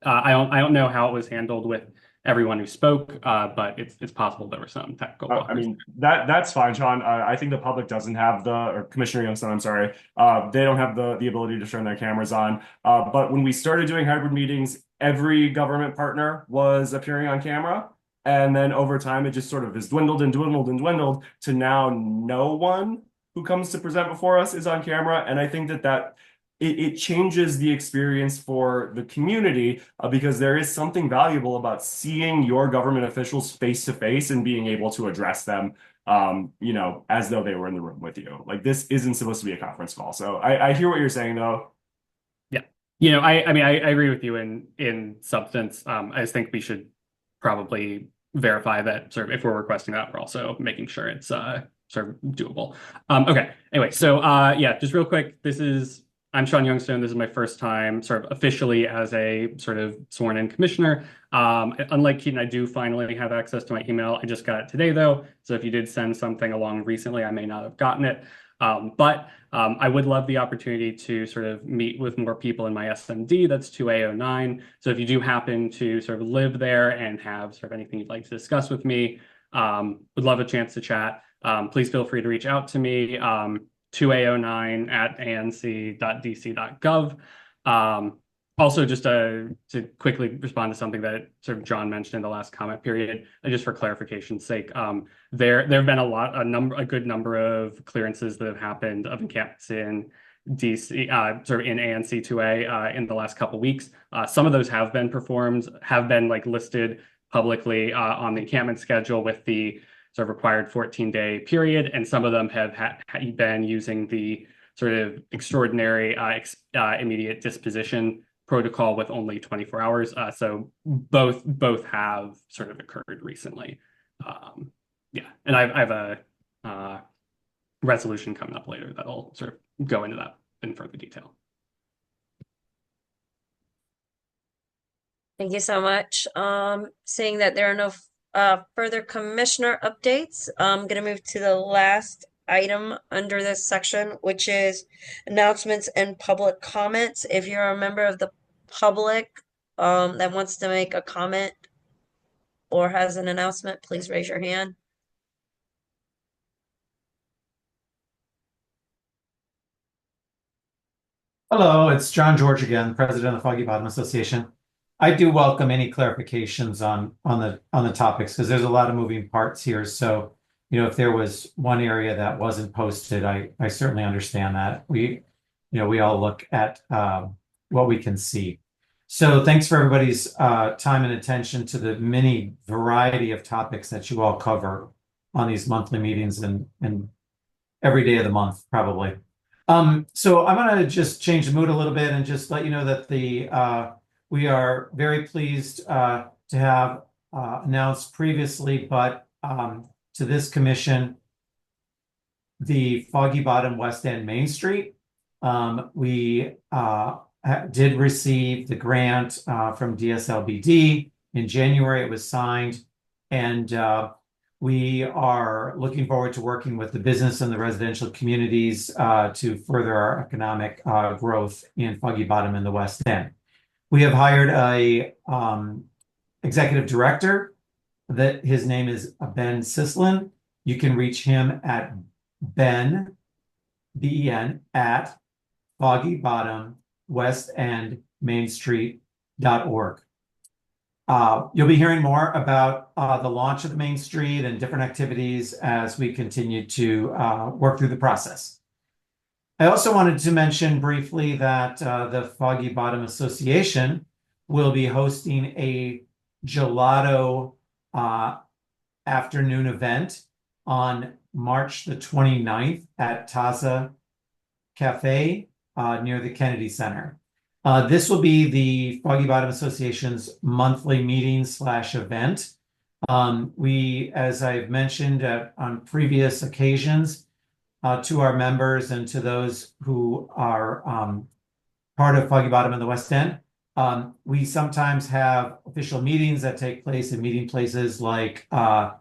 I don't know how it was handled with everyone who spoke, but it's possible there were some technical I blockers. mean, that's fine, Sean. I think the public doesn't have or Commissioner Youngstown, I'm sorry, they don't have the ability to turn their cameras on. But when we started doing hybrid meetings, every government partner was appearing on camera. And then over time, it just sort of has dwindled and dwindled and dwindled to now no one who comes to present before us is on camera. And I think that it changes the experience for the community because there is something valuable about seeing your government officials face to face and being able to address them, as though they were in the room with you. Like this isn't supposed to be a conference call. So I hear what you're saying, though. Yeah, I mean, I agree with you in substance. I just think we should probably verify that sort of if we're requesting that, we're also making sure it's sort of doable. Okay. Anyway, so yeah, just real quick, I'm Sean Youngstone. This is my first time sort of officially as a sort of sworn in commissioner. Unlike Keaton, I do finally have access to my email. I just got it today though. So if you did send something along recently, I may not have gotten it. But I would love the opportunity to sort of meet with more people in my SMD. That's 2A09. So if you do happen to sort of live there and have sort of anything you'd like to discuss with me, would love a chance to chat. Please feel free to reach out to me. 2A09@anc.dc.gov. Also, just to quickly respond to something that sort of John mentioned in the last comment period, just for clarification's sake, there have been a good number of clearances that have happened of encampments in DC, sort of in ANC 2A in the last couple weeks. Some of those have been performed, have been like listed publicly on the encampment schedule with the sort of required 14-day period, and some of them have been using the sort of extraordinary immediate disposition protocol with only 24 hours. So both have sort of occurred recently. Yeah, and I have a resolution coming up later that'll sort of go into that in further detail. Thank you so much. Seeing that there are no further commissioner updates, I'm going to move to the last item under this section, which is announcements and public comments. If you're a member of the public that wants to make a comment or has an announcement, please raise your hand. Hello, it's John George again, President of the Foggy Bottom Association. I do welcome any clarifications on the topics because there's a lot of moving parts here. So, if there was one area that wasn't posted, I certainly understand that. We all look at what we can see. So thanks for everybody's time and attention to the many variety of topics that you all cover on these monthly meetings and every day of the month, probably. So I'm going to just change the mood a little bit and just let you know that we are very pleased to have announced previously, but to this commission, the Foggy Bottom West End Main Street. We did receive the grant from DSLBD in January. It was signed, and we are looking forward to working with the business and the residential communities to further our economic growth in Foggy Bottom and the West End. We have hired a executive director. That his name is Ben Sislin. You can reach him at Ben, B-E-N, at Foggy Bottom West End Main Street.org. You'll be hearing more about the launch of the Main Street and different activities as we continue to work through the process. I also wanted to mention briefly that the Foggy Bottom Association will be hosting a gelato afternoon event on March the 29th at Taza Cafe near the Kennedy Center. This will be the Foggy Bottom Association's monthly meeting/event. We, as I've mentioned on previous occasions, to our members and to those who are part of Foggy Bottom in the West End, we sometimes have official meetings that take place in meeting places like the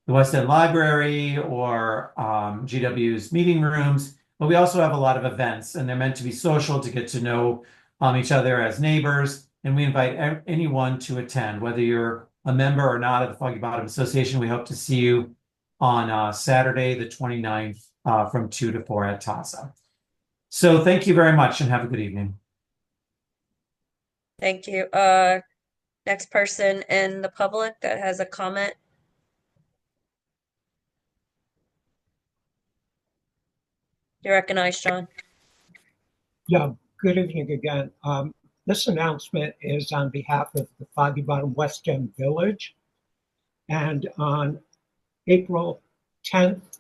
West End Library or GW's meeting rooms. but we also have a lot of events, and they're meant to be social to get to know each other as neighbors. And we invite anyone to attend, whether you're a member or not of the Foggy Bottom Association. We hope to see you on Saturday, the 29th, from 2 to 4 at TASA. So thank you very much and have a good evening. Thank you. Next person in the public that has a comment. You recognize, John? Yeah, good evening again. This announcement is on behalf of the Foggy Bottom West End Village. And on April 10th,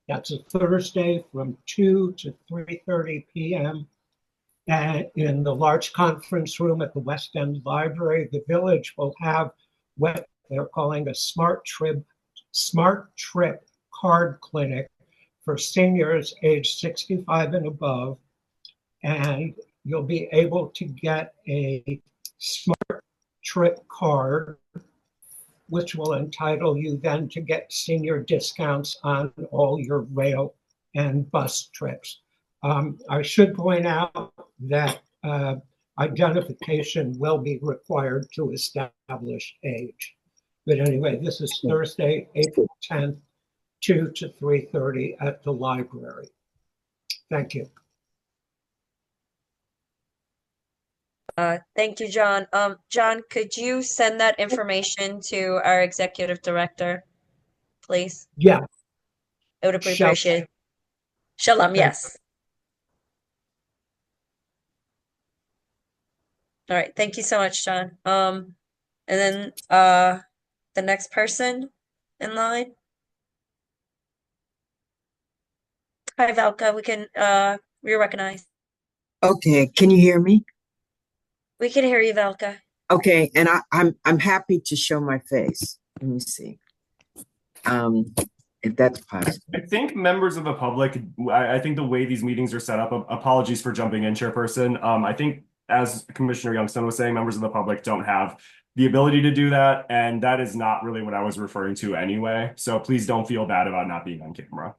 that's a Thursday, from 2 to 3:30 p.m. And in the large conference room at the West End Library, the village will have what they're calling a Smart Trip card clinic for seniors age 65 and above. And you'll be able to get a Smart Trip card, which will entitle you then to get senior discounts on all your rail and bus trips. I should point out that identification will be required to establish age. But anyway, this is Thursday, April 10th, 2 to 3:30 at the library. Thank you. Thank you, John. John, could you send that information to our executive director, please? Yeah. I would appreciate it. Shalom, yes. All right, thank you so much, John. And then the next person in line. Hi, Valka. We can re-recognize. Okay, can you hear me? We can hear you, Valka. Okay, and I'm happy to show my face. Let me see. If that's possible. I think members of the public, I think the way these meetings are set up, apologies for jumping in, Chairperson. I think as Commissioner Youngstown was saying, members of the public don't have the ability to do that, and that is not really what I was referring to anyway. So please don't feel bad about not being on camera.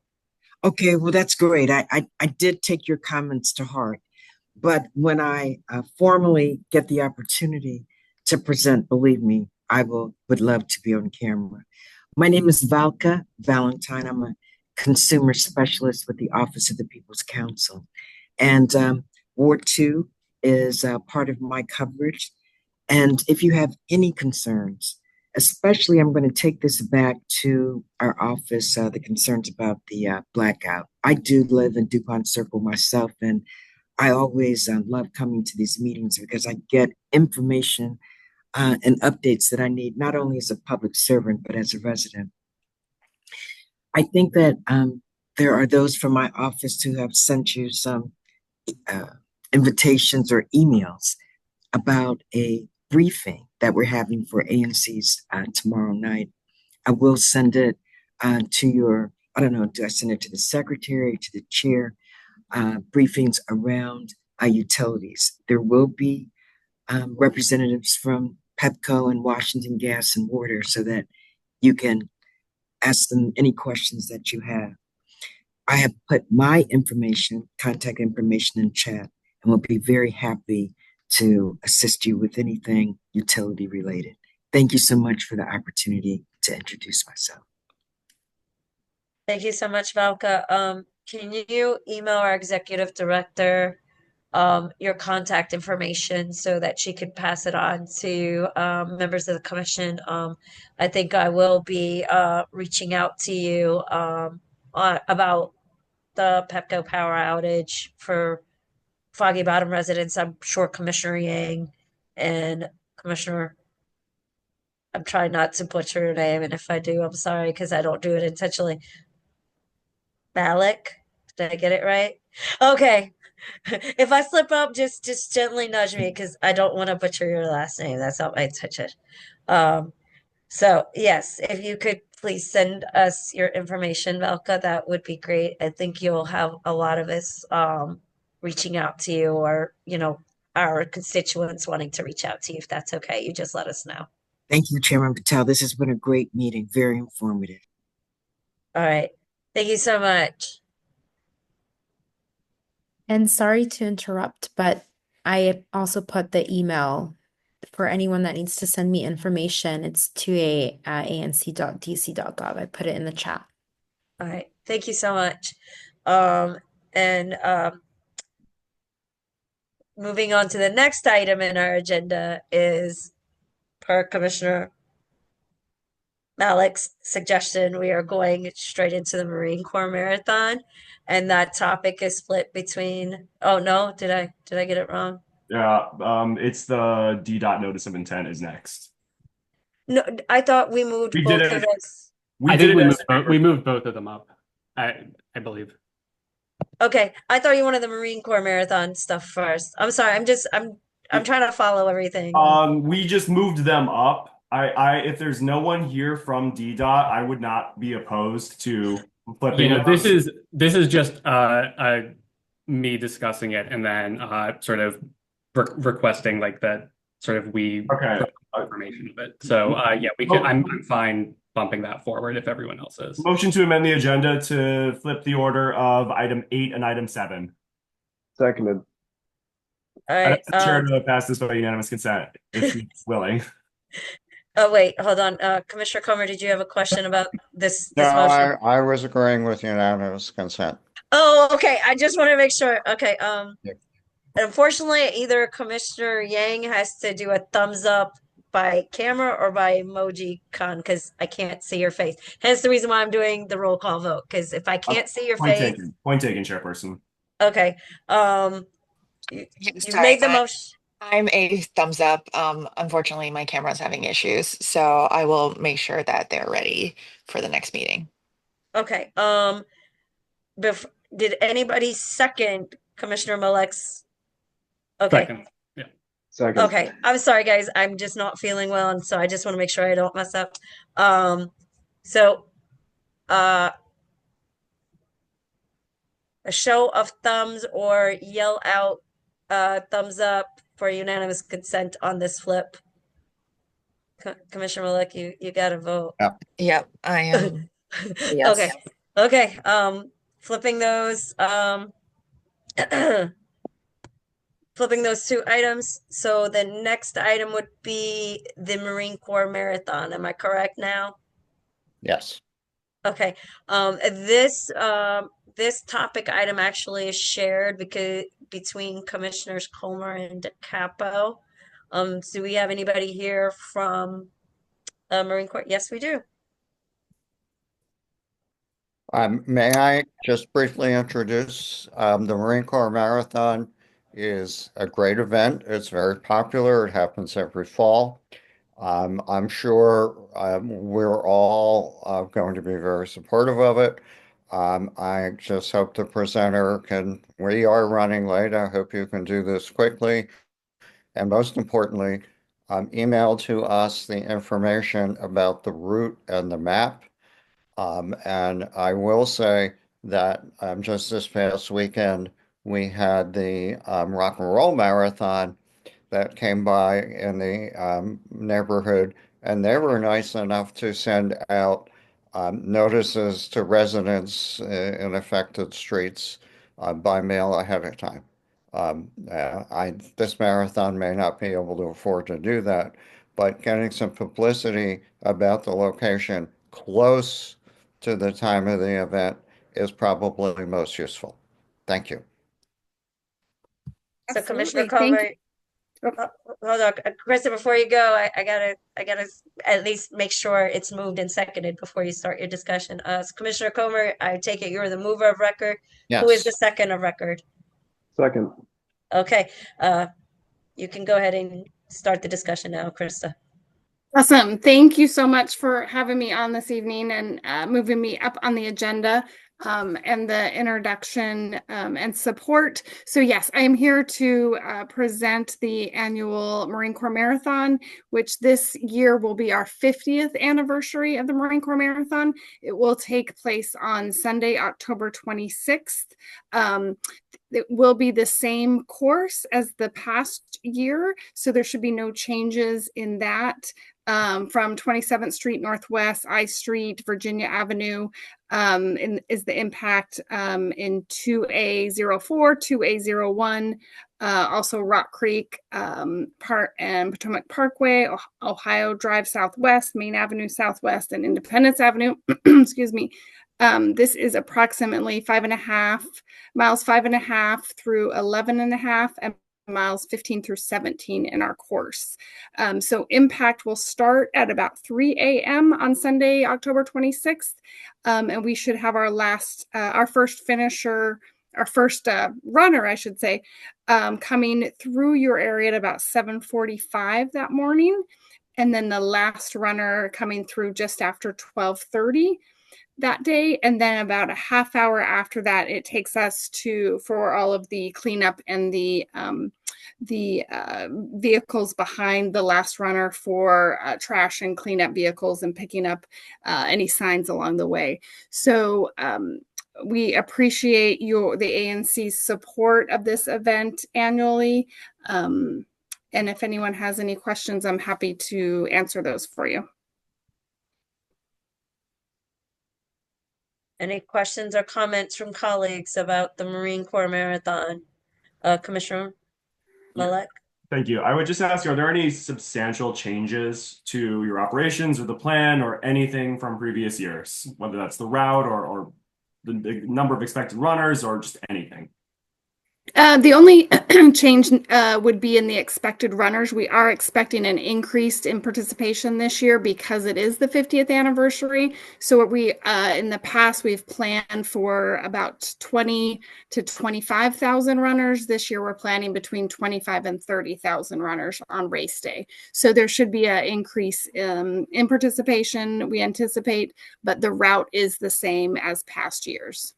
Okay, well, that's great. I did take your comments to heart. But when I formally get the opportunity to present, believe me, I would love to be on camera. My name is Valka Valentine. I'm a consumer specialist with the Office of the People's Counsel. And Ward 2 is part of my coverage. And if you have any concerns, especially I'm going to take this back to our office, the concerns about the blackout. I do live in DuPont Circle myself, and I always love coming to these meetings because I get information and updates that I need, not only as a public servant, but as a resident. I think that there are those from my office who have sent you some invitations or emails about a briefing that we're having for ANC's tomorrow night. I will send it to your, I don't know, do I send it to the secretary, to the chair? Briefings around utilities. There will be representatives from Pepco and Washington Gas and Water so that you can ask them any questions that you have. I have put my information, contact information in chat, and will be very happy to assist you with anything utility related. Thank you so much for the opportunity to introduce myself. Thank you so much, Valka. Can you email our executive director your contact information so that she could pass it on to members of the commission? I think I will be reaching out to you about the Pepco power outage for Foggy Bottom residents. I'm sure Commissioner Yang and Commissioner, I'm trying not to butcher your name, and if I do, I'm sorry because I don't do it intentionally. Malik, did I get it right? Okay. If I slip up, just gently nudge me because I don't want to butcher your last name. That's not my intention. So yes, if you could please send us your information, Valka, that would be great. I think you'll have a lot of us reaching out to you, or our constituents wanting to reach out to you. If that's okay, you just let us know. Thank you, Chairman Patel. This has been a great meeting, very informative. All right. Thank you so much. And sorry to interrupt, but I also put the email for anyone that needs to send me information. It's 2a@anc.dc.gov. I put it in the chat. All right, thank you so much. And moving on to the next item in our agenda is, per Commissioner Malik's suggestion, we are going straight into the Marine Corps Marathon, and that topic is split between, oh no, did I get it wrong? Yeah, it's the DDOT notice of intent is next. No, I thought we moved We did both it. of those. I think did we moved both of them up. I believe. Okay, I thought you wanted the Marine Corps Marathon stuff first. I'm sorry, I'm trying to follow everything. We just moved them up. If there's no one here from DDOT, I would not be opposed to flipping Yeah, it. this is just me discussing it and then sort of requesting like that sort of we Okay. put information of it. So yeah, we can. I'm fine bumping that forward if everyone else is. Motion to amend the agenda to flip the order of item 8 and item 7. Seconded. All I'd right. ask the chair to pass this by unanimous consent if she's willing. Oh wait, hold on. Commissioner Comer, did you have a question about this No, motion? I was agreeing with unanimous consent. Oh, okay. I just want to make sure. Okay. Yeah. Unfortunately, either Commissioner Yang has to do a thumbs up by camera or by emoji con because I can't see your face. Hence the reason why I'm doing the roll call vote. Because if I can't see your Point face, taken. Point taken, chairperson. okay. You've Sorry, made the motion. I'm a thumbs up. Unfortunately, my camera's having issues, so I will make sure that they're ready for the next meeting. Okay. Did anybody second Commissioner Malik's? Okay. Second. Yeah. Second. Okay. I'm sorry, guys. I'm just not feeling well, and so I just want to make sure I don't mess up. So, a show of thumbs or yell out thumbs up for unanimous consent on this flip. Commissioner Malik, you got to vote. Yep, I am. Yes. Okay. Flipping those flipping those two items. So the next item would be the Marine Corps Marathon. Am I correct now? Yes. Okay. This topic item actually is shared between Commissioners Comer and DeCapo. Do we have anybody here from Marine Corps? Yes, we do. May I just briefly introduce the Marine Corps Marathon is a great event. It's very popular. It happens every fall. I'm sure we're all going to be very supportive of it. I just hope the presenter we are running late. I hope you can do this quickly. And most importantly, email to us the information about the route and the map. And I will say that just this past weekend, we had the Rock and Roll Marathon that came by in the neighborhood, and they were nice enough to send out notices to residents in affected streets by mail ahead of time. This marathon may not be able to afford to do that, but getting some publicity about the location close to the time of the event is probably most useful. Thank you. So Commissioner Absolutely. Comer, hold on, Krista, before you go, I gotta at least make sure it's moved and seconded before you start your discussion. So Commissioner Comer, I take it you're the mover of record. Who is Yes. the second of record? Second. Okay, you can go ahead and start the discussion now, Krista. Awesome. Thank you so much for having me on this evening and moving me up on the agenda and the introduction and support. So yes, I am here to present the annual Marine Corps Marathon, which this year will be our 50th anniversary of the Marine Corps Marathon. It will take place on Sunday, October 26th. It will be the same course as the past year, so there should be no changes in that. From 27th Street Northwest, I Street, Virginia Avenue, is the impact in 2A04, 2A01, also Rock Creek Park and Potomac Parkway, Ohio Drive Southwest, Main Avenue Southwest, and Independence Avenue. Excuse me. This is approximately 5.5 miles, 5.5 through 11.5, and miles 15 through 17 in our course. So impact will start at about 3 a.m. on Sunday, October 26th. And we should have our first finisher, our first runner, I should say, coming through your area at about 7:45 that morning. And then the last runner coming through just after 12:30 that day, and then about a half hour after that, it takes us for all of the cleanup and the vehicles behind the last runner for trash and cleanup vehicles and picking up any signs along the way. So we appreciate the ANC's support of this event annually. And if anyone has any questions, I'm happy to answer those for you. Any questions or comments from colleagues about the Marine Corps Marathon? Commissioner Malek? Thank you. I would just ask, are there any substantial changes to your operations or the plan or anything from previous years, whether that's the route or the number of expected runners or just anything? The only change would be in the expected runners. We are expecting an increase in participation this year because it is the 50th anniversary. So in the past, we've planned for about 20 to 25,000 runners. This year, we're planning between 25 and 30,000 runners on race day. So there should be an increase in participation, we anticipate, but the route is the same as past years.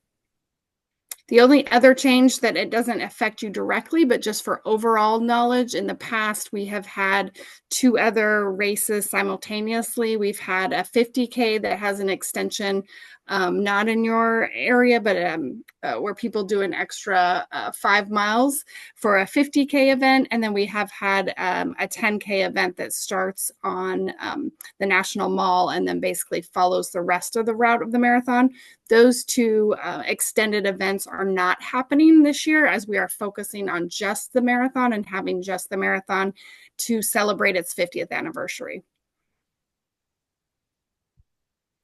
The only other change that it doesn't affect you directly, but just for overall knowledge, in the past, we have had 2 other races simultaneously. We've had a 50K that has an extension, not in your area, but where people do an extra 5 miles for a 50K event. And then we have had a 10K event that starts on the National Mall and then basically follows the rest of the route of the marathon. Those 2 extended events are not happening this year, as we are focusing on just the marathon and having just the marathon to celebrate its 50th anniversary.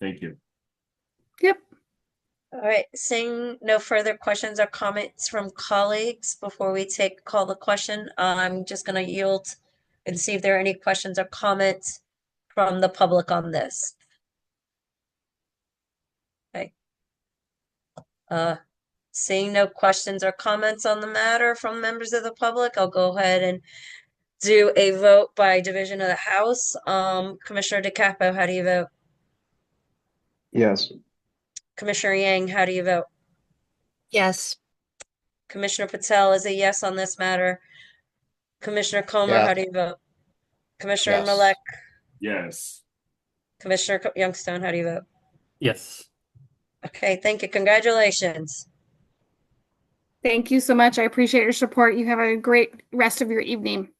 Thank you. Yep. All right, seeing no further questions or comments from colleagues before we call the question, I'm just going to yield and see if there are any questions or comments from the public on this. Okay. Seeing no questions or comments on the matter from members of the public, I'll go ahead and do a vote by division of the House. Commissioner DeCapo, how do you vote? Yes. Commissioner Yang, how do you vote? Yes. Commissioner Patel is a yes on this matter. Commissioner Comer, Yes. how do you vote? Commissioner Yes. Malek, Yes. Commissioner Youngstone, how do you vote? Yes. Okay, thank you. Congratulations. Thank you so much. I appreciate your support. You have a great rest of your evening.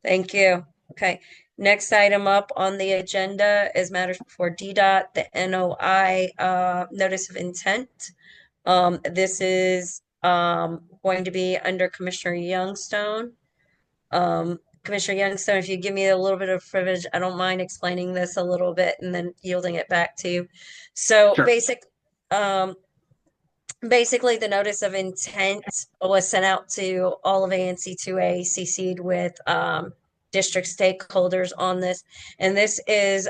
Thank you. Okay, next item up on the agenda is matters before DDOT, the NOI notice of intent. This is going to be under Commissioner Youngstone. Commissioner Youngstone, if you give me a little bit of privilege, I don't mind explaining this a little bit and then yielding it back to you. So Sure. basically the notice of intent was sent out to all of ANC2A, CC'd with district stakeholders on this. And this is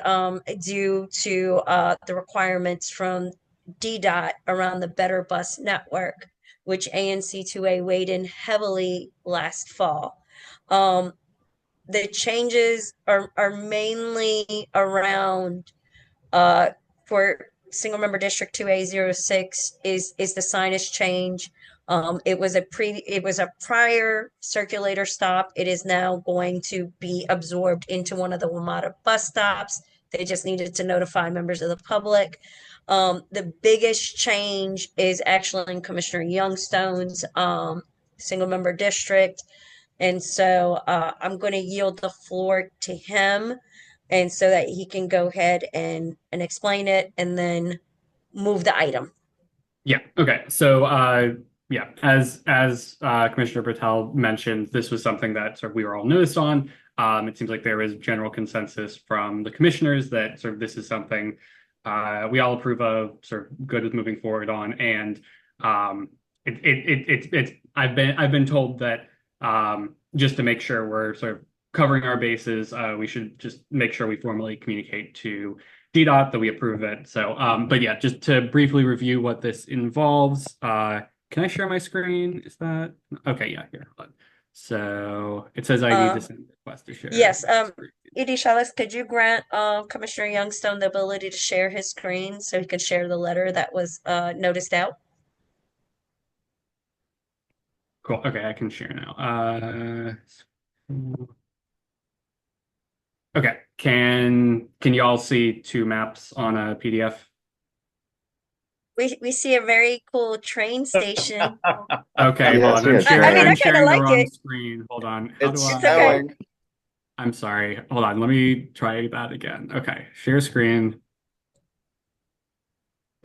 due to the requirements from DDOT around the Better Bus Network, which ANC2A weighed in heavily last fall. The changes are mainly around for single member district 2A06 is the signage change. It was a prior circulator stop. It is now going to be absorbed into one of the WMATA bus stops. They just needed to notify members of the public. The biggest change is actually in Commissioner Youngstone's single member district. And so I'm going to yield the floor to him, and so that he can go ahead and explain it and then move the item. Yeah. Okay. So, yeah, as Commissioner Patel mentioned, this was something that sort of we were all noticed on. It seems like there is general consensus from the commissioners that sort of this is something we all approve of, sort of good with moving forward on, and I've been told that just to make sure we're sort of covering our bases, we should just make sure we formally communicate to DDOT that we approve it. So, but yeah, just to briefly review what this involves. Can I share my screen? Is that okay? Yeah, here. Hold on. So it says I need to send a request to share. Yes. Edie Shellis, could you grant Commissioner Youngstone the ability to share his screen so he can share the letter that was noticed out? Cool. Okay, I can share now. Okay. Can you all see two maps on a PDF? We see a very cool train station. Okay, Yes, hold on. yes, I mean, I I'm kind of sharing the like wrong it. screen. Hold on. How It's do It's okay. I'm sorry. Hold on. Let me try that again. Okay. Share screen.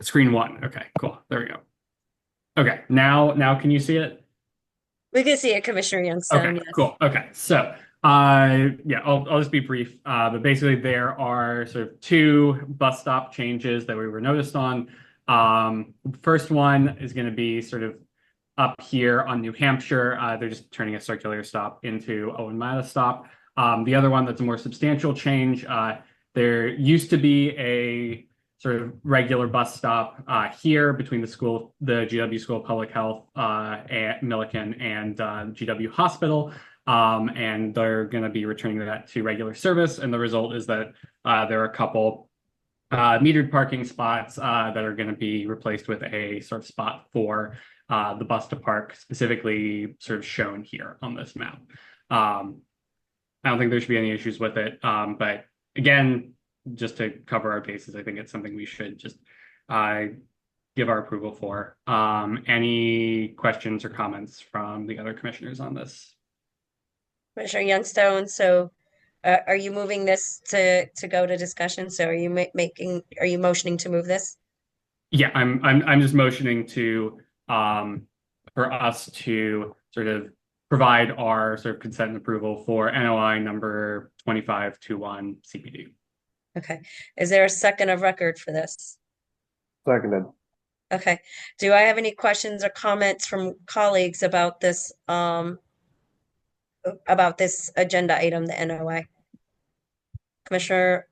Screen one. Okay, cool. There we go. Okay. Now can you see it? We can see it, Commissioner Youngstone. Okay, Yes. cool. Okay, so yeah, I'll just be brief. But basically, there are sort of two bus stop changes that we were noticed on. First one is going to be sort of up here on New Hampshire. They're just turning a circular stop into Owen Mata stop. The other one that's a more substantial change. There used to be a sort of regular bus stop here between the GW School of Public Health at Milliken and GW Hospital. And they're going to be returning that to regular service. And the result is that there are a couple metered parking spots that are going to be replaced with a sort of spot for the bus to park, specifically sort of shown here on this map. I don't think there should be any issues with it. But again, just to cover our bases, I think it's something we should just give our approval for. Any questions or comments from the other commissioners on this? Commissioner Youngstone, so are you moving this to go to discussion? So are you motioning to move this? Yeah, I'm just motioning to for us to sort of provide our sort of consent and approval for NOI number 2521 CPD. Okay. Is there a second of record for this? Seconded. Okay. Do I have any questions or comments from colleagues about this agenda item, the NOI? Commissioner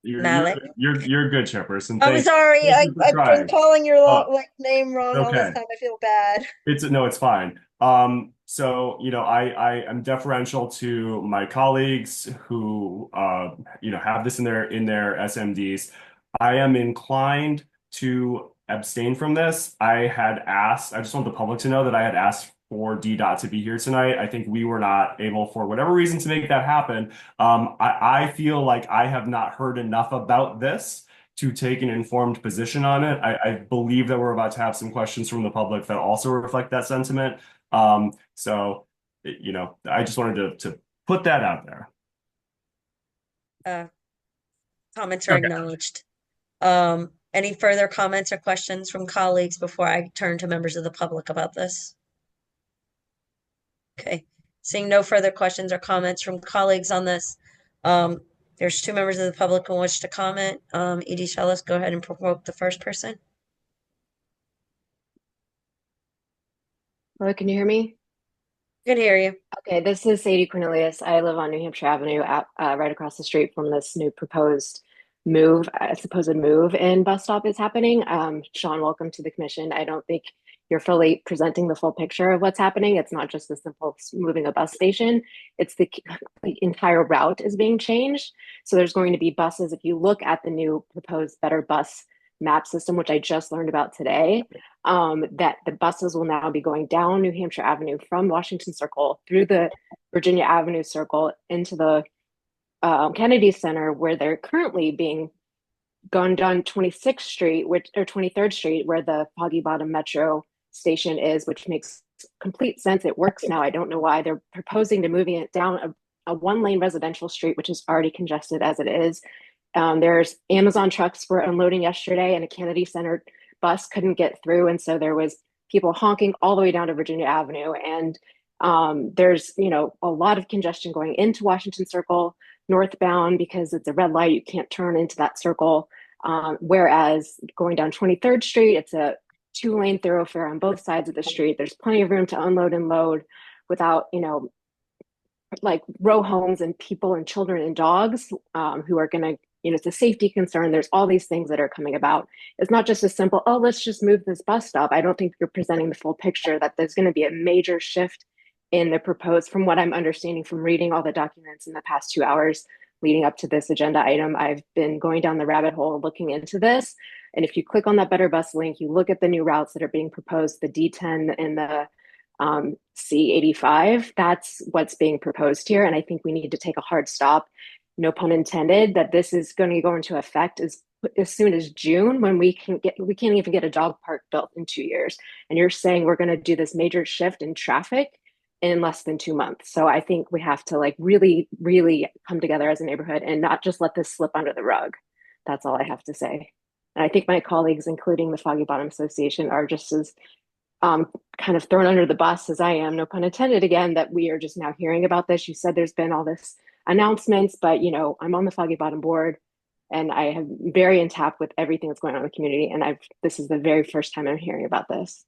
Malik? You're good, Chairperson. I'm sorry, Thank you for I've been trying. calling your name wrong all this Okay. time. I feel bad. It's fine. So I am deferential to my colleagues who have this in their SMDs. I am inclined to abstain from this. I just want the public to know that I had asked for DDOT to be here tonight. I think we were not able, for whatever reason, to make that happen. I feel like I have not heard enough about this to take an informed position on it. I believe that we're about to have some questions from the public that also reflect that sentiment. So, I just wanted to put that out there. Comments are acknowledged. Any further comments or questions from colleagues before I turn to members of the public about this? Okay, seeing no further questions or comments from colleagues on this, there's two members of the public who wish to comment. Edie Shellis, go ahead and provoke the first person. Hello, can you hear me? Can hear you. Okay, this is Sadie Cornelius. I live on New Hampshire Avenue, right across the street from this new proposed supposed move in bus stop is happening. Sean, welcome to the commission. I don't think you're fully presenting the full picture of what's happening. It's not just the simple moving a bus station. It's the entire route is being changed. So there's going to be buses. If you look at the new proposed Better Bus map system, which I just learned about today, that the buses will now be going down New Hampshire Avenue from Washington Circle through the Virginia Avenue Circle into the Kennedy Center, where they're currently being gone down 26th Street, or 23rd Street, where the Foggy Bottom Metro station is, which makes complete sense. It works now. I don't know why they're proposing to moving it down a one-lane residential street, which is already congested as it is. There's Amazon trucks were unloading yesterday, and a Kennedy Center bus couldn't get through, and so there was people honking all the way down to Virginia Avenue. And there's a lot of congestion going into Washington Circle northbound because it's a red light. You can't turn into that circle. Whereas going down 23rd Street, it's a two-lane thoroughfare on both sides of the street. There's plenty of room to unload and load without, like row homes and people and children and dogs who are going to, it's a safety concern. There's all these things that are coming about. It's not just a simple, oh, let's just move this bus stop. I don't think you're presenting the full picture that there's going to be a major shift in the proposed, from what I'm understanding from reading all the documents in the past 2 hours leading up to this agenda item. I've been going down the rabbit hole looking into this. And if you click on that Better Bus link, you look at the new routes that are being proposed, the D10 and the C85, that's what's being proposed here. And I think we need to take a hard stop, no pun intended, that this is going to go into effect as soon as June, when we can't even get a dog park built in 2 years. And you're saying we're going to do this major shift in traffic in less than 2 months. So I think we have to really, really come together as a neighborhood and not just let this slip under the rug. That's all I have to say. And I think my colleagues, including the Foggy Bottom Association, are just as kind of thrown under the bus as I am, no pun intended again, that we are just now hearing about this. You said there's been all this announcements, but I'm on the Foggy Bottom board and I am very in tap with everything that's going on in the community. And this is the very first time I'm hearing about this.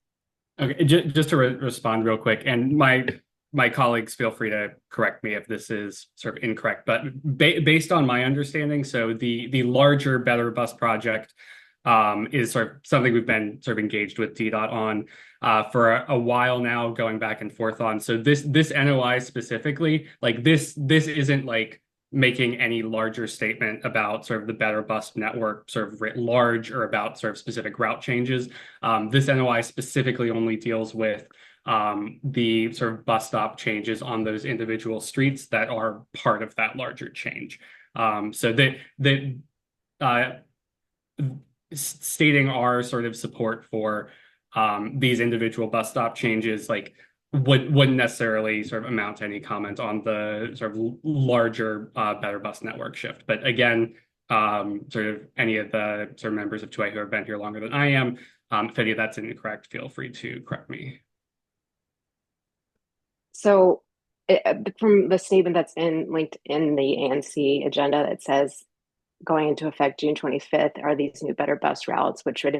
Okay, just to respond real quick, and my colleagues feel free to correct me if this is sort of incorrect, but based on my understanding, so the larger Better Bus project is sort of something we've been sort of engaged with DDOT on for a while now, going back and forth on. So this NOI specifically, like this isn't like making any larger statement about sort of the Better Bus network sort of writ large or about sort of specific route changes. This NOI specifically only deals with the sort of bus stop changes on those individual streets that are part of that larger change. So stating our sort of support for these individual bus stop changes, like wouldn't necessarily sort of amount to any comment on the sort of larger Better Bus network shift. But again, sort of any of the sort of members of 2A who have been here longer than I am, if any of that's incorrect, feel free to correct me. So from the statement that's linked in the ANC agenda, that says going into effect June 25th are these new Better Bus routes, which would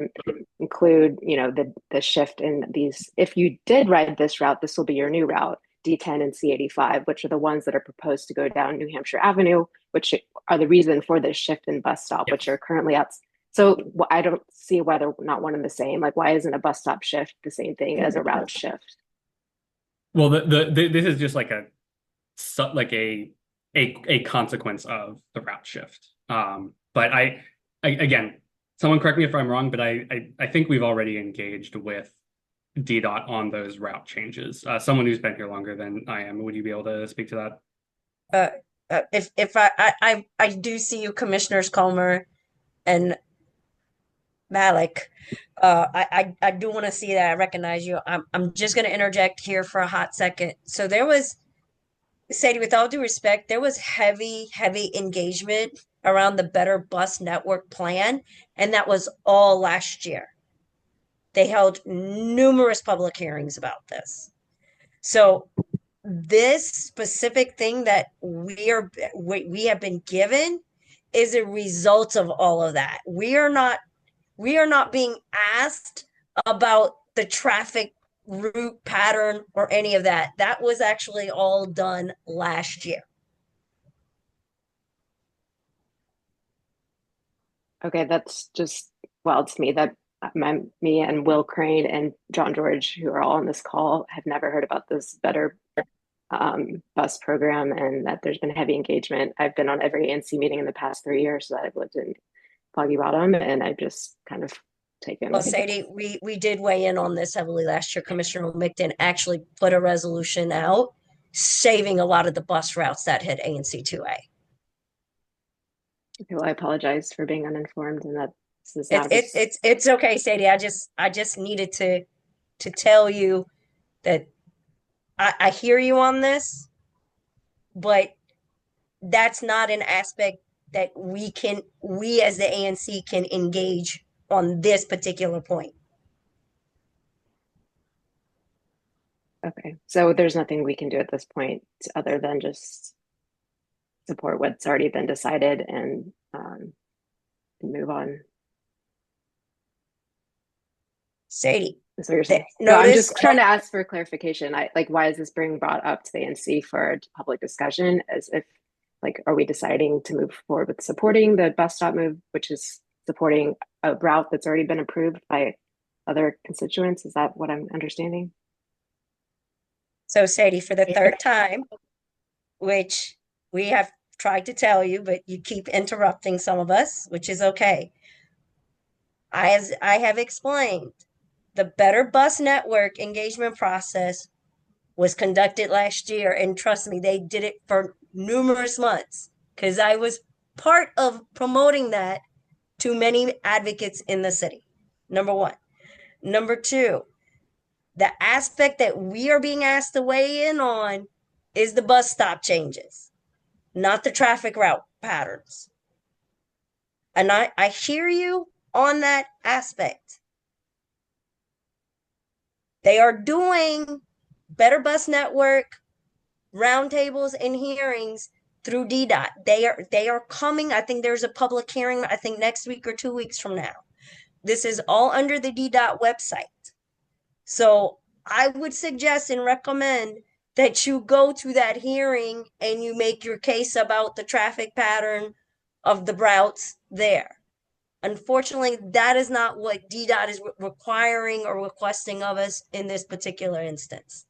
include, the shift in these. If you did ride this route, this will be your new route, D10 and C85, which are the ones that are proposed to go down New Hampshire Avenue, which are the reason for this shift in bus stop, which are currently out. So I don't see why they're not one and the same. Like, why isn't a bus stop shift the same thing as a route shift? Well, this is just like a consequence of the route shift. But I again, someone correct me if I'm wrong, but I think we've already engaged with DDOT on those route changes. Someone who's been here longer than I am, would you be able to speak to that? If I do see you, Commissioners Comer and Malik. I do want to see that. I recognize you. I'm just going to interject here for a hot second. So there was, Sadie, with all due respect, there was heavy engagement around the Better Bus Network plan, and that was all last year. They held numerous public hearings about this. So this specific thing that we have been given is a result of all of that. We are not being asked about the traffic route pattern or any of that. That was actually all done last year. Okay, that's just wild to me that me and Will Crane and John George, who are all on this call, have never heard about this Better Bus program, and that there's been heavy engagement. I've been on every ANC meeting in the past 3 years that I've lived in Foggy Bottom, and I've just kind of taken. Well, Sadie, we did weigh in on this heavily last year. Commissioner Micton actually put a resolution out saving a lot of the bus routes that hit ANC 2A. Okay, well, I apologize for being uninformed, and that this is It's okay, Sadie. I just needed to tell you that I hear you on this, but that's not an aspect that we as the ANC can engage on this particular point. Okay, so there's nothing we can do at this point other than just support what's already been decided and move on. Sadie, That's what you're saying. No, I'm notice just trying to ask for clarification. Why is this being brought up to the ANC for public discussion? As if, are we deciding to move forward with supporting the bus stop move, which is supporting a route that's already been approved by other constituents? Is that what I'm understanding? So, Sadie, for the third time, which we have tried to tell you, but you keep interrupting some of us, which is okay. As I have explained, the Better Bus Network engagement process was conducted last year, and trust me, they did it for numerous months because I was part of promoting that to many advocates in the city. Number one. Number two, the aspect that we are being asked to weigh in on is the bus stop changes, not the traffic route patterns. And I hear you on that aspect. They are doing Better Bus Network roundtables and hearings through DDOT. They are coming. I think there's a public hearing, I think next week or 2 weeks from now. This is all under the DDOT website. So I would suggest and recommend that you go to that hearing and you make your case about the traffic pattern of the routes there. Unfortunately, that is not what DDOT is requiring or requesting of us in this particular instance.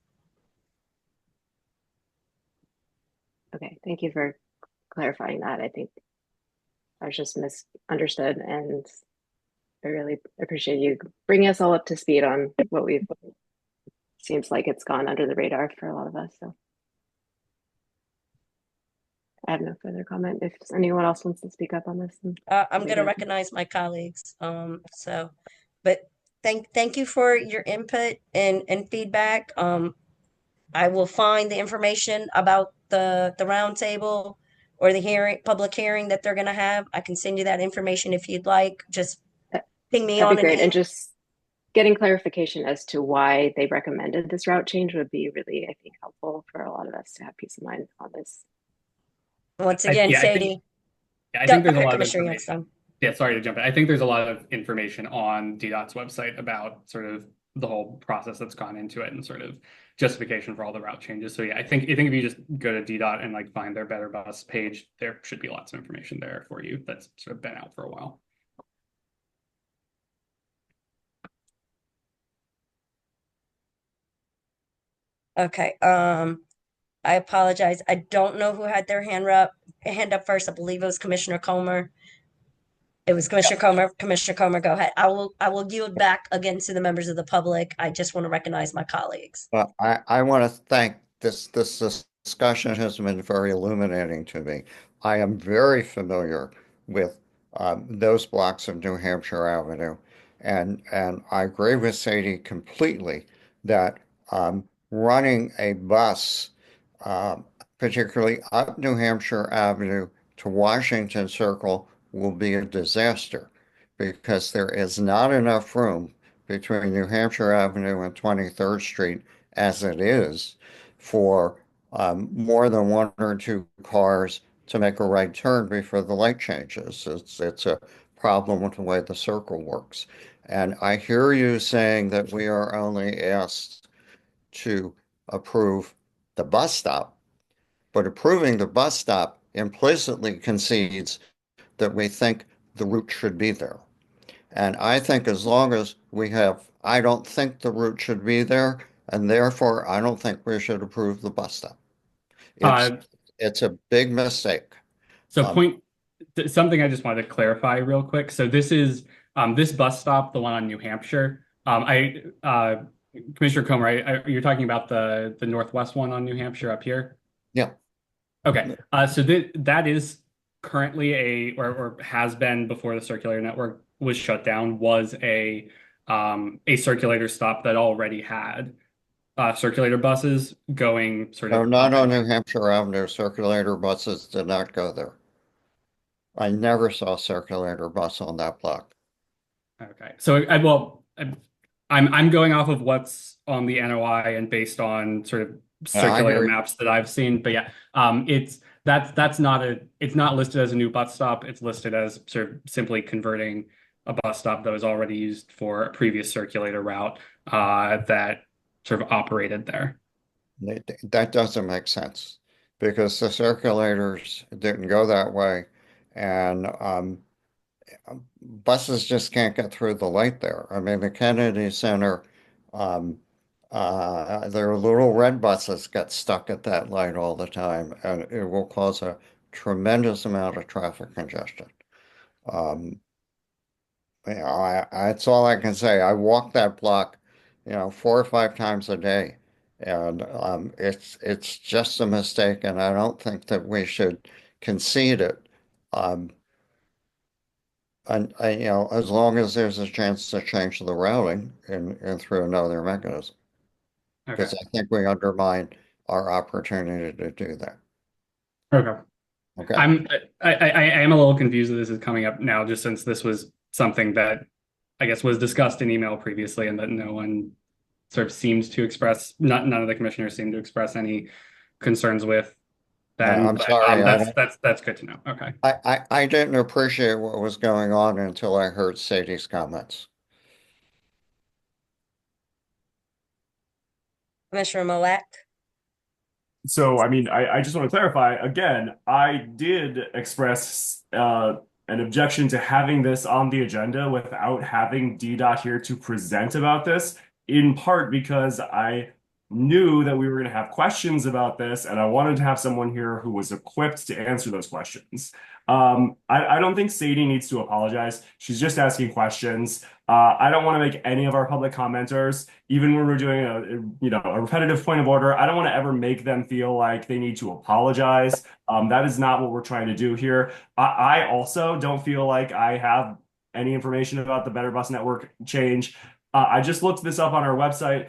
Okay, thank you for clarifying that. I think I was just misunderstood, and I really appreciate you bringing us all up to speed on what we've seems like it's gone under the radar for a lot of us. So I have no further comment. If anyone else wants to speak up on this, I'm going to recognize my colleagues. But thank you for your input and feedback. I will find the information about the roundtable or the public hearing that they're going to have. I can send you that information if you'd like. Just ping me on that'd be great. an And just getting clarification as to why they recommended this route change would be really, I think, helpful for a lot of us to have peace of mind on this. Once again, Sadie. I think there's a lot of Commissioner information. Youngstown. Yeah, sorry to jump in. I think there's a lot of information on DDOT's website about sort of the whole process that's gone into it and sort of justification for all the route changes. So yeah, I think if you just go to DDOT and find their Better Bus page, there should be lots of information there for you that's sort of been out for a while. Okay. I apologize. I don't know who had their hand up first. I believe it was Commissioner Comer. It was Commissioner Comer. Commissioner Comer, go ahead. I will yield back again to the members of the public. I just want to recognize my colleagues. Well, I want to thank this discussion has been very illuminating to me. I am very familiar with those blocks of New Hampshire Avenue, and I agree with Sadie completely that running a bus, particularly up New Hampshire Avenue to Washington Circle, will be a disaster because there is not enough room between New Hampshire Avenue and 23rd Street as it is for more than one or two cars to make a right turn before the light changes. It's a problem with the way the circle works. And I hear you saying that we are only asked to approve the bus stop, but approving the bus stop implicitly concedes that we think the route should be there. And I think as long as I don't think the route should be there, and therefore I don't think we should approve the bus stop. It's a big mistake. So something I just wanted to clarify real quick. So this is this bus stop, the one on New Hampshire. Commissioner Comer, you're talking about the northwest one on New Hampshire up here? Yeah. Okay. So that is currently or has been before the circulator network was shut down, was a circulator stop that already had circulator buses going sort No, of not up on and New Hampshire Avenue. Circulator buses did not go there. I never saw a circulator bus on that block. okay. So I'm going off of what's on the NOI and based on sort of Yeah, I circulator hear you. maps that I've seen. But yeah, that's not it's not listed as a new bus stop. It's listed as sort of simply converting a bus stop that was already used for a previous circulator route that sort of operated there. That doesn't make sense because the circulators didn't go that way, and buses just can't get through the light there. I mean, the Kennedy Center, um, their little red buses get stuck at that light all the time, and it will cause a tremendous amount of traffic congestion. Um, that's all I can say. I walk that block, 4 or 5 times a day, and it's just a mistake, and I don't think that we should concede it. Um, and as long as there's a chance to change the routing and through another mechanism, Okay. because I think we undermine our opportunity to do that. Okay. Okay. I am a little confused that this is coming up now, just since this was something that I guess was discussed in email previously, and that no one sort of seems to express, none of the commissioners seem to express any concerns with. Then, I'm but sorry, that's good to know. Okay. I didn't appreciate what was going on until I heard Sadie's comments. Commissioner Molac. So, I mean, I just want to clarify again, I did express an objection to having this on the agenda without having DDOT here to present about this, in part because I knew that we were going to have questions about this, and I wanted to have someone here who was equipped to answer those questions. I don't think Sadie needs to apologize. She's just asking questions. I don't want to make any of our public commenters, even when we're doing a repetitive point of order, I don't want to ever make them feel like they need to apologize. That is not what we're trying to do here. I also don't feel like I have any information about the Better Bus Network change. I just looked this up on our website.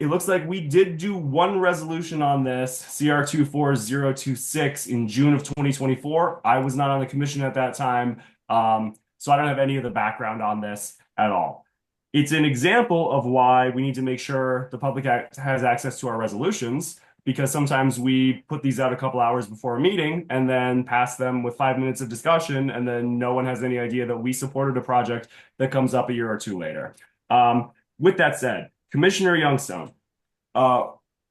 It looks like we did do one resolution on this, CR 24026, in June of 2024. I was not on the commission at that time, so I don't have any of the background on this at all. It's an example of why we need to make sure the public has access to our resolutions, because sometimes we put these out a couple hours before a meeting and then pass them with 5 minutes of discussion, and then no one has any idea that we supported a project that comes up a year or two later. With that said, Commissioner Youngstone,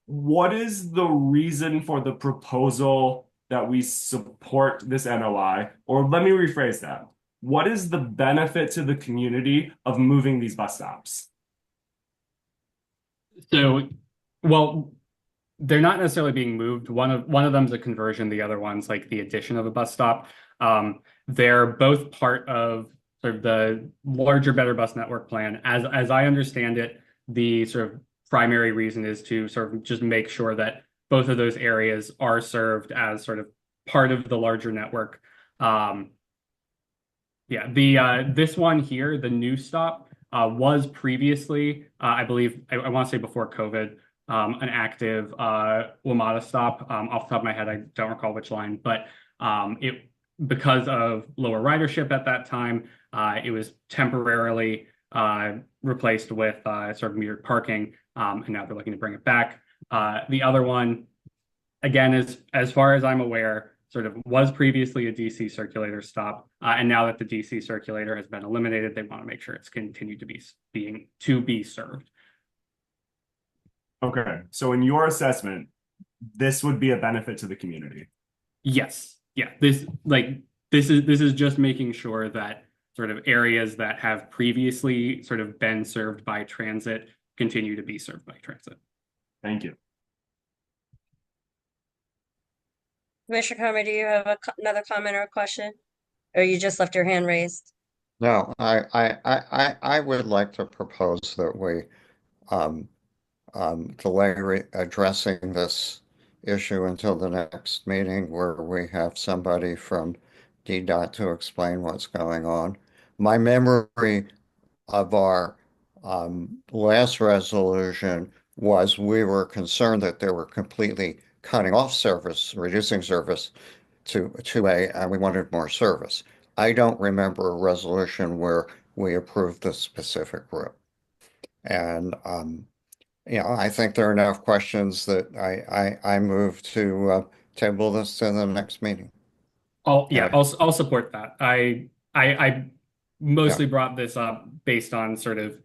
what is the reason for the proposal that we support this NOI? Or let me rephrase that. What is the benefit to the community of moving these bus stops? So, well, they're not necessarily being moved. One of them's a conversion, the other one's like the addition of a bus stop. They're both part of sort of the larger Better Bus Network plan. As I understand it, the sort of primary reason is to sort of just make sure that both of those areas are served as sort of part of the larger network. This one here, the new stop, was previously, I believe, I want to say before COVID, an active WMATA stop. Off the top of my head, I don't recall which line, but because of lower ridership at that time, it was temporarily replaced with sort of metered parking, and now they're looking to bring it back. The other one, again, as far as I'm aware, sort of was previously a DC circulator stop, and now that the DC circulator has been eliminated, they want to make sure it's continued to be served. Okay, so in your assessment, this would be a benefit to the community. Yes, yeah. This is just making sure that sort of areas that have previously sort of been served by transit continue to be served by transit. Thank you. Commissioner Comer, do you have another comment or a question? Or you just left your hand raised? No, I would like to propose that we delay addressing this issue until the next meeting where we have somebody from DDOT to explain what's going on. My memory of our last resolution was we were concerned that they were completely cutting off service, reducing service to 2A, and we wanted more service. I don't remember a resolution where we approved the specific route. And I think there are enough questions that I move to table this to the next meeting. I'll support that. I mostly brought this up based on sort of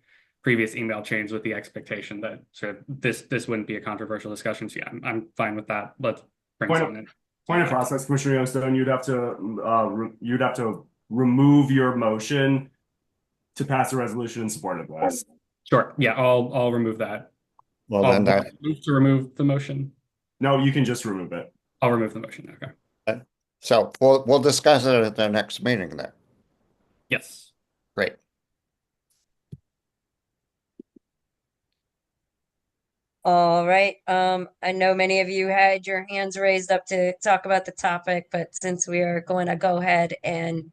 previous email chains with the expectation that sort of this wouldn't be a controversial discussion. So yeah, I'm fine with that. Let's bring someone in. Point of process, Commissioner Youngstone, you'd have to remove your motion to pass a resolution in support of this. Sure. Yeah, I'll remove that. Well, then that move to remove the motion. No, you can just remove it. I'll remove the motion. Okay. So we'll discuss it at the next meeting then. Yes. Great. All right. I know many of you had your hands raised up to talk about the topic, but since we are going to go ahead and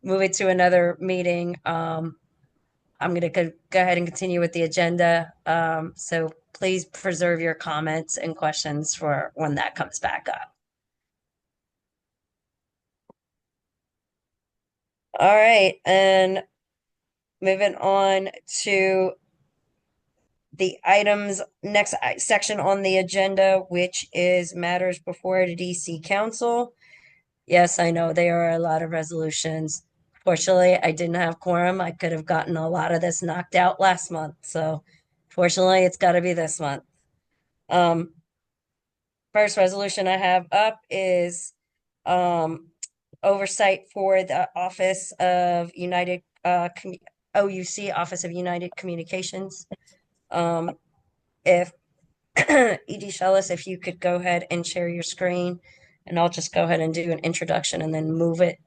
move it to another meeting, I'm going to go ahead and continue with the agenda. So please preserve your comments and questions for when that comes back up. All right, and moving on to the items next section on the agenda, which is matters before the DC Council. Yes, I know there are a lot of resolutions. Fortunately, I didn't have quorum. I could have gotten a lot of this knocked out last month. So fortunately, it's got to be this month. First resolution I have up is oversight for the Office of United OUC, Office of United Communications. If E.D. Shellis, if you could go ahead and share your screen, and I'll just go ahead and do an introduction and then move it.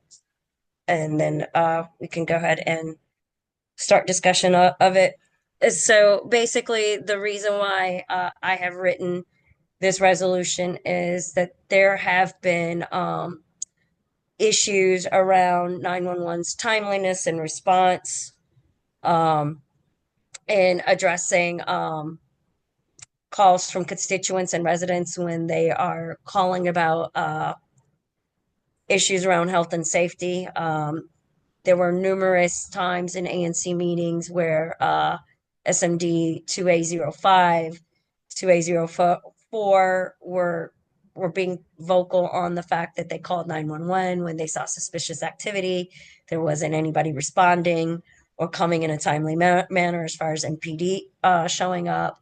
And then we can go ahead and start discussion of it. So basically, the reason why I have written this resolution is that there have been issues around 911's timeliness and response, and addressing calls from constituents and residents when they are calling about issues around health and safety. There were numerous times in ANC meetings where SMD 2A05, 2A04 were being vocal on the fact that they called 911 when they saw suspicious activity. There wasn't anybody responding or coming in a timely manner as far as MPD showing up.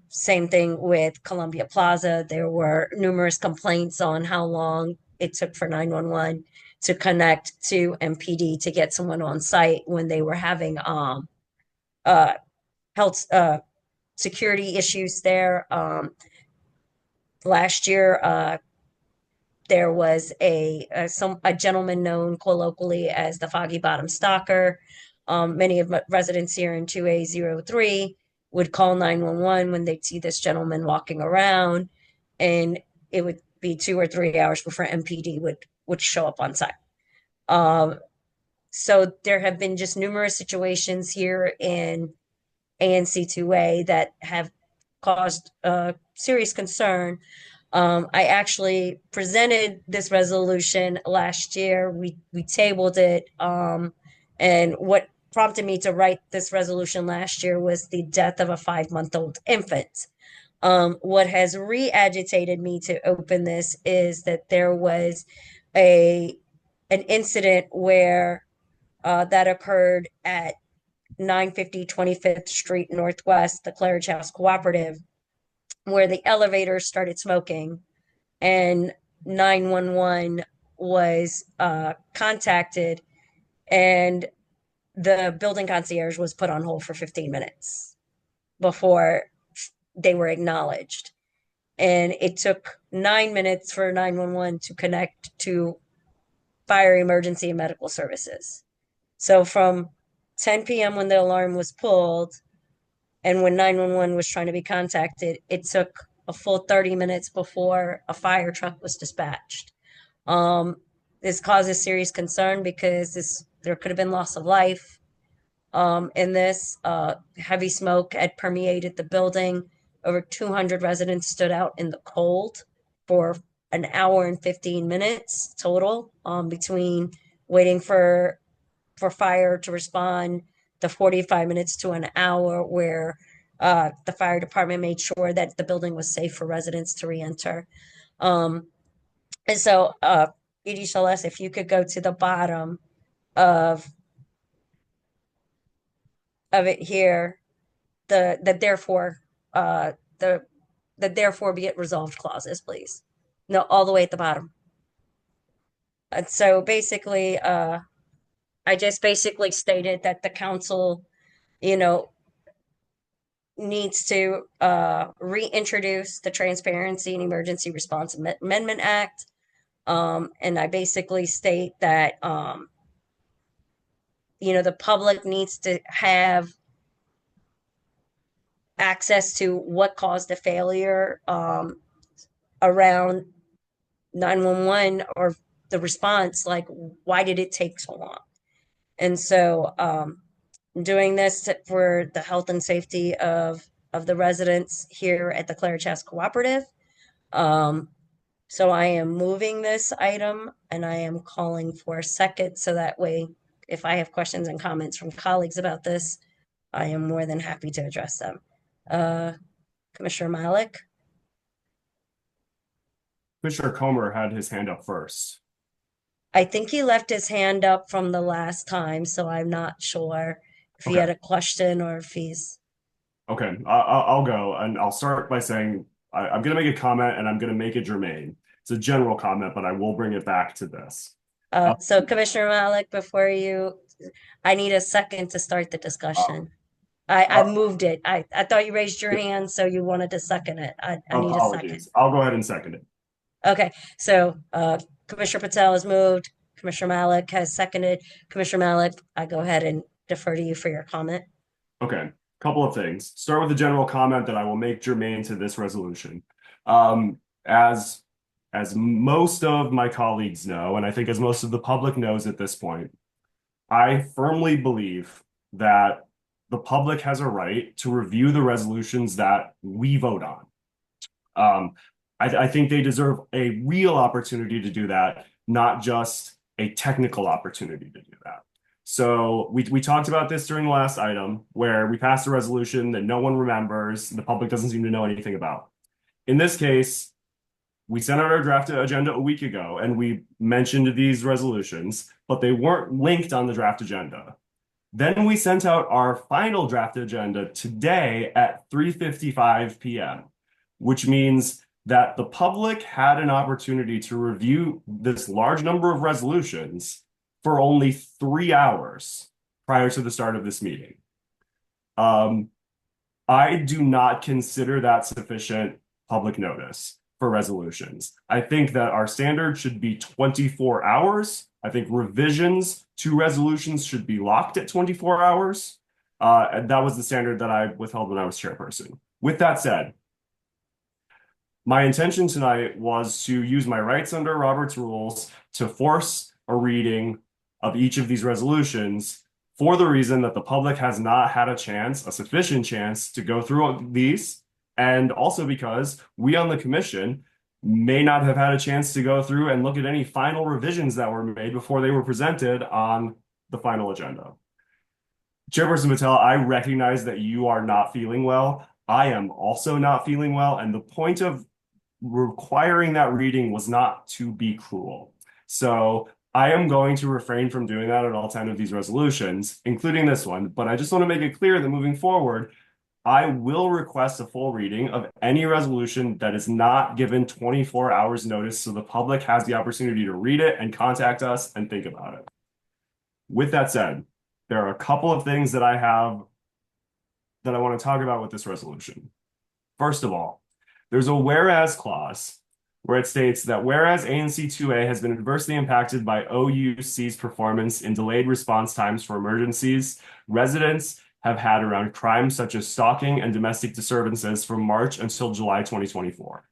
Same thing with Columbia Plaza. There were numerous complaints on how long it took for 911 to connect to MPD to get someone on site when they were having health security issues there. Last year, there was a gentleman known colloquially as the Foggy Bottom Stalker. Many of my residents here in 2A03 would call 911 when they'd see this gentleman walking around, and it would be 2 or 3 hours before MPD would show up on site. So there have been just numerous situations here in ANC2A that have caused serious concern. I actually presented this resolution last year. We tabled it, and what prompted me to write this resolution last year was the death of a 5-month-old infant. What has re-agitated me to open this is that there was an incident where that occurred at 950 25th Street Northwest, the Claridge House Cooperative, where the elevator started smoking, and 911 was contacted, and the building concierge was put on hold for 15 minutes before they were acknowledged. And it took 9 minutes for 911 to connect to fire, emergency, and medical services. So from 10 p.m. when the alarm was pulled and when 911 was trying to be contacted, it took a full 30 minutes before a fire truck was dispatched. This causes serious concern because there could have been loss of life. In this, heavy smoke had permeated the building. Over 200 residents stood out in the cold for an hour and 15 minutes total, between waiting for fire to respond, the 45 minutes to an hour where the fire department made sure that the building was safe for residents to re-enter. And so, Edie Celeste, if you could go to the bottom of it here, the therefore be it resolved clauses, please. No, all the way at the bottom. And so basically, I just basically stated that the council, needs to reintroduce the Transparency and Emergency Response Amendment Act. And I basically state that, the public needs to have access to what caused the failure around 911 or the response, like why did it take so long? And so doing this for the health and safety of the residents here at the Claridgehouse Cooperative. So I am moving this item and I am calling for a second, so that way, if I have questions and comments from colleagues about this, I am more than happy to address them. Commissioner Malik? Commissioner Comer had his hand up first. I think he left his hand up from the last time, so I'm not sure if he had a question or if he's... Okay, I'll go, and I'll start by saying I'm going to make a comment and I'm going to make it germane. It's a general comment, but I will bring it back to this. So Commissioner Malik, I need a second to start the discussion. I moved it. I thought you raised your hand, so you wanted to second it. I need a second. I'll go ahead and second it. Okay, so Commissioner Patel has moved. Commissioner Malik has seconded. Commissioner Malik, I go ahead and defer to you for your comment. Okay, couple of things. Start with a general comment that I will make germane to this resolution. As most of my colleagues know, and I think as most of the public knows at this point, I firmly believe that the public has a right to review the resolutions that we vote on. I think they deserve a real opportunity to do that, not just a technical opportunity to do that. So we talked about this during the last item where we passed a resolution that no one remembers, the public doesn't seem to know anything about. In this case, we sent out our draft agenda a week ago and we mentioned these resolutions, but they weren't linked on the draft agenda. Then we sent out our final draft agenda today at 3:55 p.m., which means that the public had an opportunity to review this large number of resolutions for only 3 hours prior to the start of this meeting. I do not consider that sufficient public notice for resolutions. I think that our standard should be 24 hours. I think revisions to resolutions should be locked at 24 hours. And that was the standard that I withheld when I was chairperson. With that said, my intention tonight was to use my rights under Robert's rules to force a reading of each of these resolutions for the reason that the public has not had a sufficient chance to go through these, and also because we on the commission may not have had a chance to go through and look at any final revisions that were made before they were presented on the final agenda. Chairperson Patel, I recognize that you are not feeling well. I am also not feeling well, and the point of requiring that reading was not to be cruel. So I am going to refrain from doing that on all 10 of these resolutions, including this one, but I just want to make it clear that moving forward, I will request a full reading of any resolution that is not given 24 hours notice so the public has the opportunity to read it and contact us and think about it. With that said, there are a couple of things that I want to talk about with this resolution. First of all, there's a whereas clause where it states that whereas ANC2A has been adversely impacted by OUC's performance in delayed response times for emergencies, residents have had around crimes such as stalking and domestic disturbances from March until July 2024.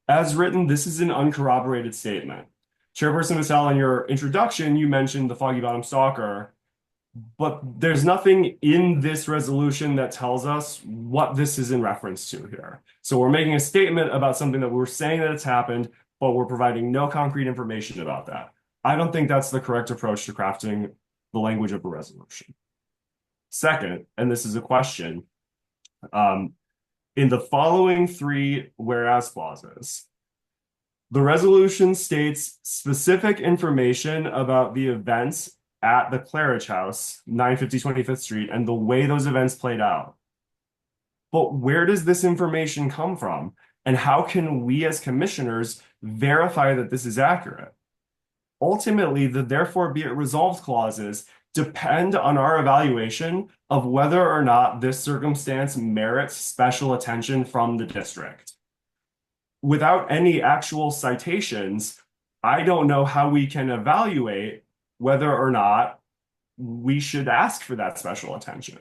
As written, this is an uncorroborated statement. Chairperson Patel, in your introduction, you mentioned the Foggy Bottom Stalker But there's nothing in this resolution that tells us what this is in reference to here. So we're making a statement about something that we're saying that it's happened, but we're providing no concrete information about that. I don't think that's the correct approach to crafting the language of a resolution. Second, and this is a question, in the following three whereas clauses, the resolution states specific information about the events at the Claridge House, 950 25th Street, and the way those events played out. But where does this information come from? And how can we as commissioners verify that this is accurate? Ultimately, the therefore be it resolved clauses depend on our evaluation of whether or not this circumstance merits special attention from the district. Without any actual citations, I don't know how we can evaluate whether or not we should ask for that special attention.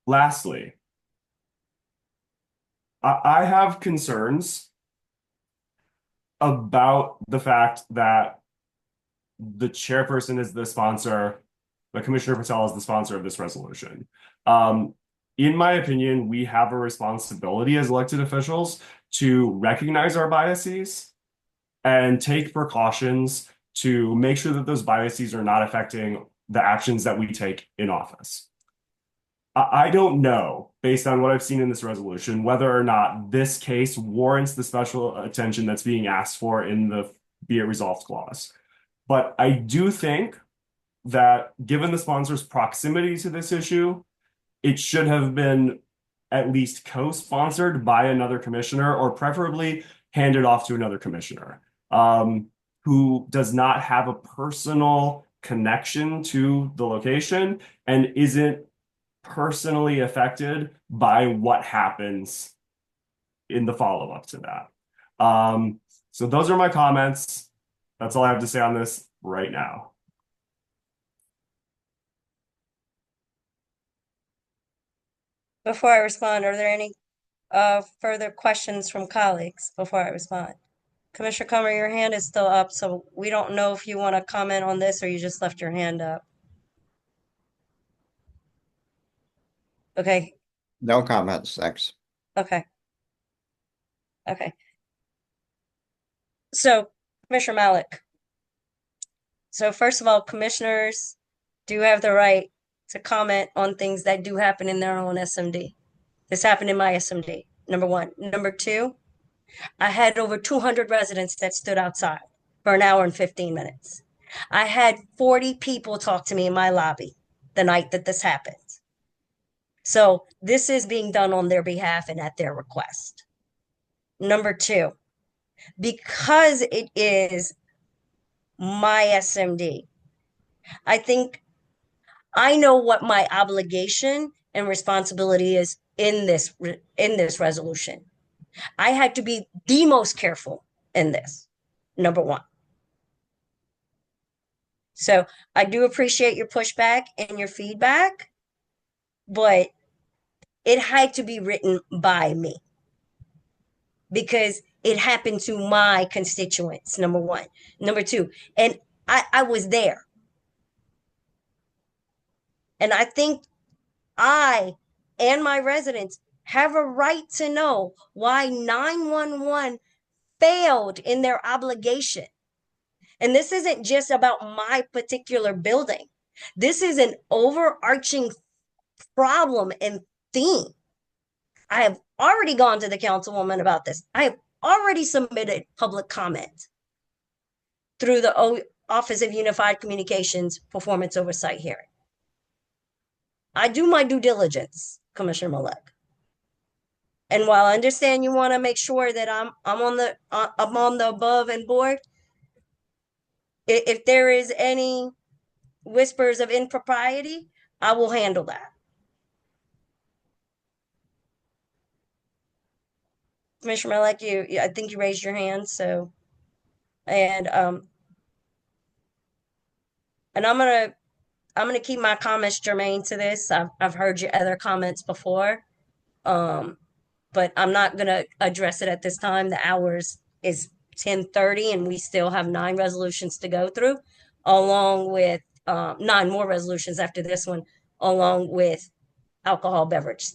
Lastly, I have concerns about the fact that the chairperson is the sponsor, but Commissioner Patel is the sponsor of this resolution. In my opinion, we have a responsibility as elected officials to recognize our biases and take precautions to make sure that those biases are not affecting the actions that we take in office. I don't know, based on what I've seen in this resolution, whether or not this case warrants the special attention that's being asked for in the be it resolved clause. But I do think that given the sponsor's proximity to this issue, it should have been at least co-sponsored by another commissioner, or preferably handed off to another commissioner who does not have a personal connection to the location and isn't personally affected by what happens in the follow-up to that. So those are my comments. That's all I have to say on this right now. Before I respond, are there any further questions from colleagues before I respond? Commissioner Comer, your hand is still up, so we don't know if you want to comment on this or you just left your hand up. Okay, No comments, thanks. okay. Okay. So, Commissioner Malik. So first of all, commissioners do have the right to comment on things that do happen in their own SMD. This happened in my SMD, number one. Number two, I had over 200 residents that stood outside for an hour and 15 minutes. I had 40 people talk to me in my lobby the night that this happened. So this is being done on their behalf and at their request. Number two, because it is my SMD, I think I know what my obligation and responsibility is in this resolution. I had to be the most careful in this, number one. So I do appreciate your pushback and your feedback, but it had to be written by me because it happened to my constituents, number one. Number two, and I was there. And I think I and my residents have a right to know why 911 failed in their obligation. And this isn't just about my particular building. This is an overarching problem and theme. I have already gone to the councilwoman about this. I have already submitted public comment through the Office of Unified Communications Performance Oversight hearing. I do my due diligence, Commissioner Malik. And while I understand you want to make sure that I'm on the above and board, if there is any whispers of impropriety, I will handle that. Commissioner Malik, I think you raised your hand, so, and I'm gonna keep my comments germane to this. I've heard your other comments before, but I'm not gonna address it at this time. The hours is 10:30 and we still have 9 resolutions to go through, along with 9 more resolutions after this one, along with alcohol beverage.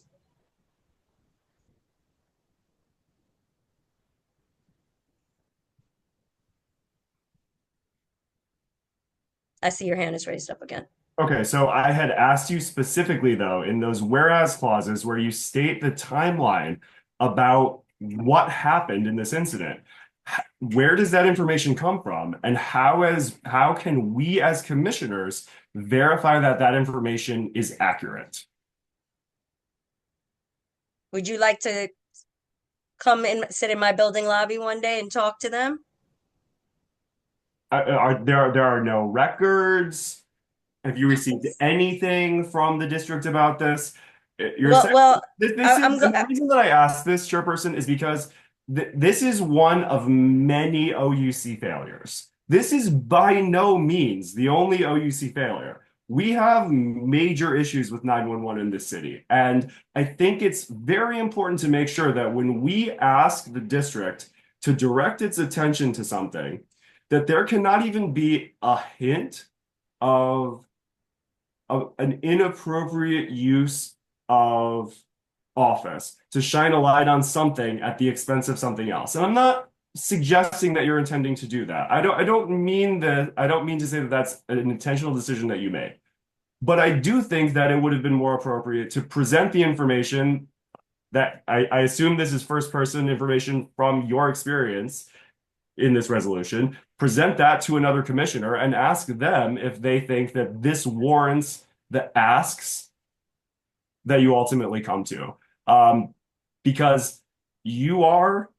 I see your hand is raised up again. Okay, so I had asked you specifically, though, in those whereas clauses where you state the timeline about what happened in this incident. Where does that information come from? And how can we as commissioners verify that that information is accurate? Would you like to come and sit in my building lobby one day and talk to them? There are no records? Have you received anything from the district about this? The reason that I asked this, Chairperson, is because this is one of many OUC failures. This is by no means the only OUC failure. We have major issues with 911 in this city. And I think it's very important to make sure that when we ask the district to direct its attention to something, that there cannot even be a hint of an inappropriate use of office to shine a light on something at the expense of something else. And I'm not suggesting that you're intending to do that. I don't mean to say that that's an intentional decision that you made. But I do think that it would have been more appropriate to present the information that I assume this is first person information from your experience in this resolution, present that to another commissioner and ask them if they think that this warrants the asks that you ultimately come to. Because you are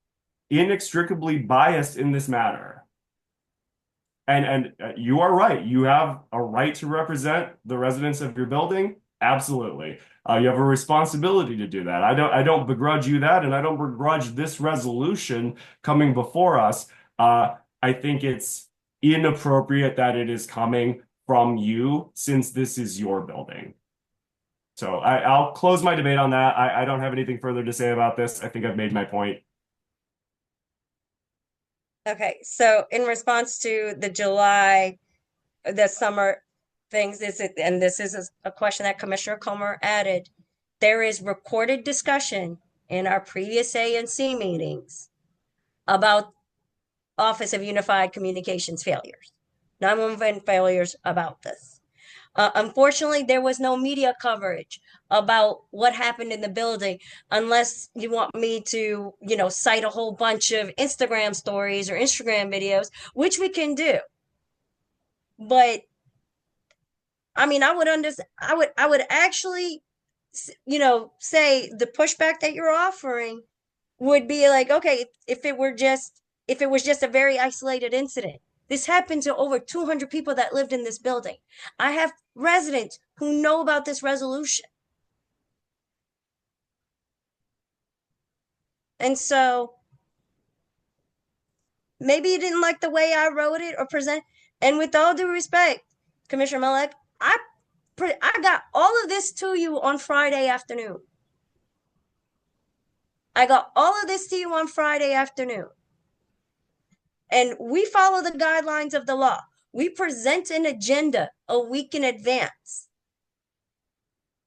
inextricably biased in this matter. And you are right. You have a right to represent the residents of your building. Absolutely. You have a responsibility to do that. I don't begrudge you that, and I don't begrudge this resolution coming before us. I think it's inappropriate that it is coming from you since this is your building. So I'll close my debate on that. I don't have anything further to say about this. I think I've made my point. Okay, so in response to the summer things, this is a question that Commissioner Comer added. There is recorded discussion in our previous ANC meetings about Office of Unified Communications failures, 911 failures about this. Unfortunately, there was no media coverage about what happened in the building, unless you want me to, cite a whole bunch of Instagram stories or Instagram videos, which we can do. But I mean, I would actually, say the pushback that you're offering would be like, okay, if it was just a very isolated incident. This happened to over 200 people that lived in this building. I have residents who know about this resolution. And so maybe you didn't like the way I wrote it or present. And with all due respect, Commissioner Malek, I got all of this to you on Friday afternoon. I got all of this to you on Friday afternoon. And we follow the guidelines of the law. We present an agenda a week in advance.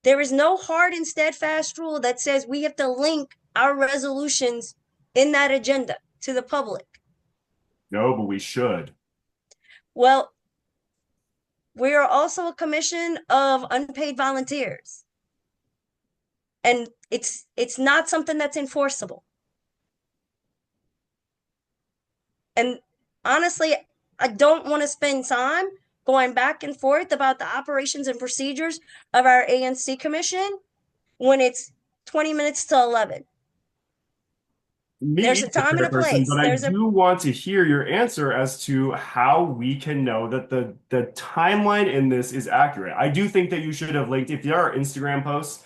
There is no hard and steadfast rule that says we have to link our resolutions in that agenda to the public. No, but we should. Well, we are also a commission of unpaid volunteers. And it's not something that's enforceable. And honestly, I don't want to spend time going back and forth about the operations and procedures of our ANC commission when it's 20 minutes to 11. There's a time and a place. But I do want to hear your answer as to how we can know that the timeline in this is accurate. I do think that you should have linked, if there are Instagram posts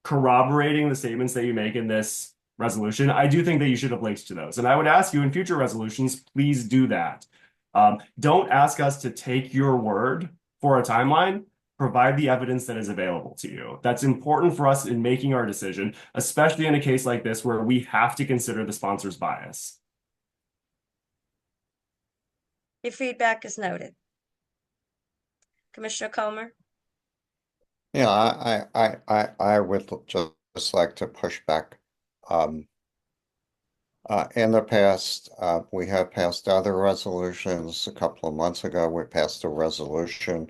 corroborating the statements that you make in this resolution, I do think that you should have linked to those. And I would ask you in future resolutions, please do that. Don't ask us to take your word for a timeline. Provide the evidence that is available to you. That's important for us in making our decision, especially in a case like this where we have to consider the sponsor's bias. Your feedback is noted. Commissioner Comer? Yeah, I would just like to push back. In the past, we have passed other resolutions. A couple of months ago, we passed a resolution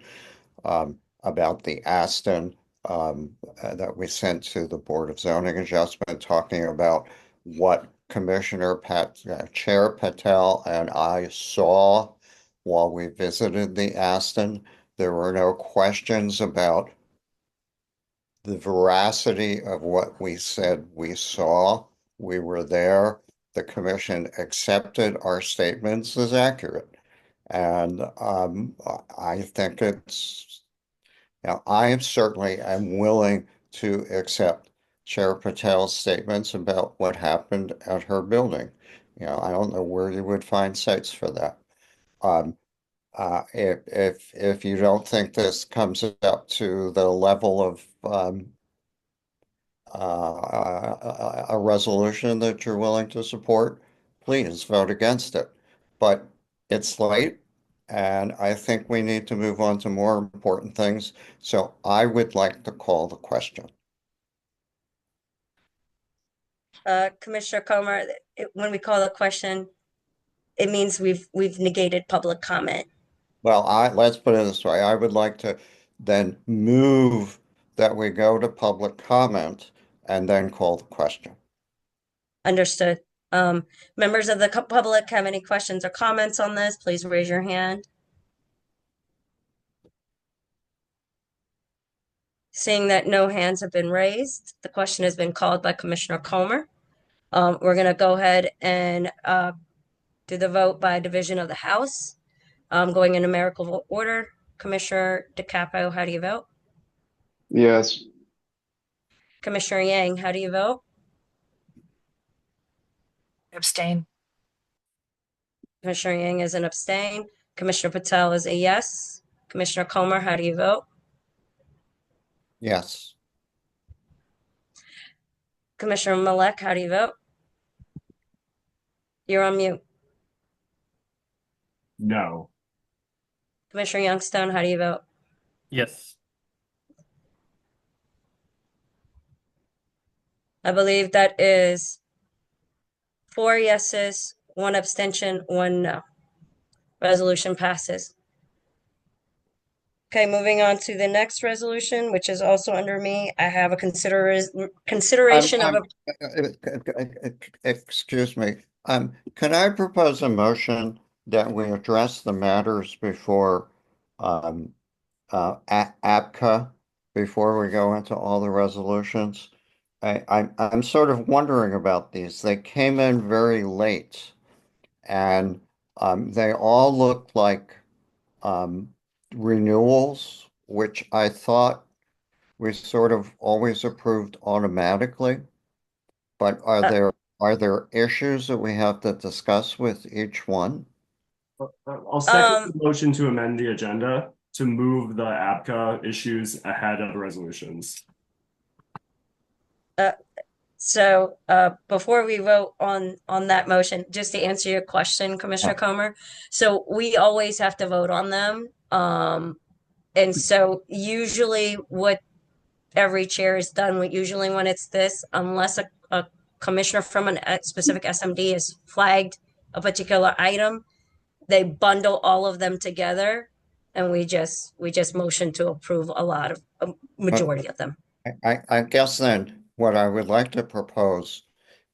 about the Aston that we sent to the Board of Zoning Adjustment, talking about what Chair Patel and I saw while we visited the Aston. There were no questions about the veracity of what we said we saw. We were there. The commission accepted our statements as accurate. And I think I am willing to accept Chair Patel's statements about what happened at her building. I don't know where you would find sites for that. If you don't think this comes up to the level of a resolution that you're willing to support, please vote against it. But it's late, and I think we need to move on to more important things. So I would like to call the question. Commissioner Comer, when we call the question, it means we've negated public comment. Well, let's put it this way. I would like to then move that we go to public comment and then call the question. Understood. Members of the public have any questions or comments on this? Please raise your hand. Seeing that no hands have been raised, the question has been called by Commissioner Comer. We're going to go ahead and do the vote by division of the House. Going in numerical order. Commissioner DeCapo, how do you vote? Yes. Commissioner Yang, how do you vote? Abstain. Commissioner Yang is an abstain. Commissioner Patel is a yes. Commissioner Comer, how do you vote? Yes. Commissioner Malek, how do you vote? You're on mute. No. Commissioner Youngstone, how do you vote? Yes. I believe that is 4 yeses, 1 abstention, 1 no. Resolution passes. Okay, moving on to the next resolution, which is also under me. I have a consideration of Excuse me. Can I propose a motion that we address the matters before APCA before we go into all the resolutions? I'm sort of wondering about these. They came in very late, and they all look like renewals, which I thought we sort of always approved automatically. But are there issues that we have to discuss with each one? I'll second the motion to amend the agenda to move the APCA issues ahead of the resolutions. So before we vote on that motion, just to answer your question, Commissioner Comer, so we always have to vote on them. And so usually what every chair has done, usually when it's this, unless a commissioner from a specific SMD has flagged a particular item, they bundle all of them together, and we just motion to approve a majority of them. I guess then what I would like to propose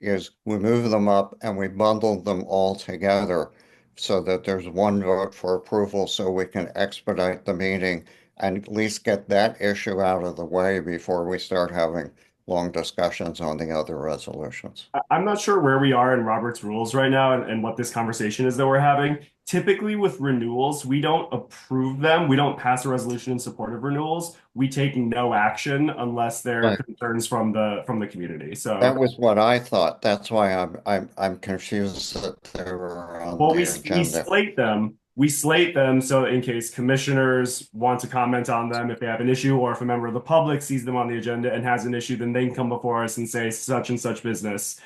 is we move them up and we bundle them all together so that there's one vote for approval, so we can expedite the meeting and at least get that issue out of the way before we start having long discussions on the other resolutions. I'm not sure where we are in Robert's rules right now and what this conversation is that we're having. Typically with renewals, we don't approve them. We don't pass a resolution in support of renewals. We take no action unless there are concerns from the community. So that was what I thought. That's why I'm confused that they were on the agenda. We slate them so in case commissioners want to comment on them if they have an issue, or if a member of the public sees them on the agenda and has an issue, then they can come before us and say such and such business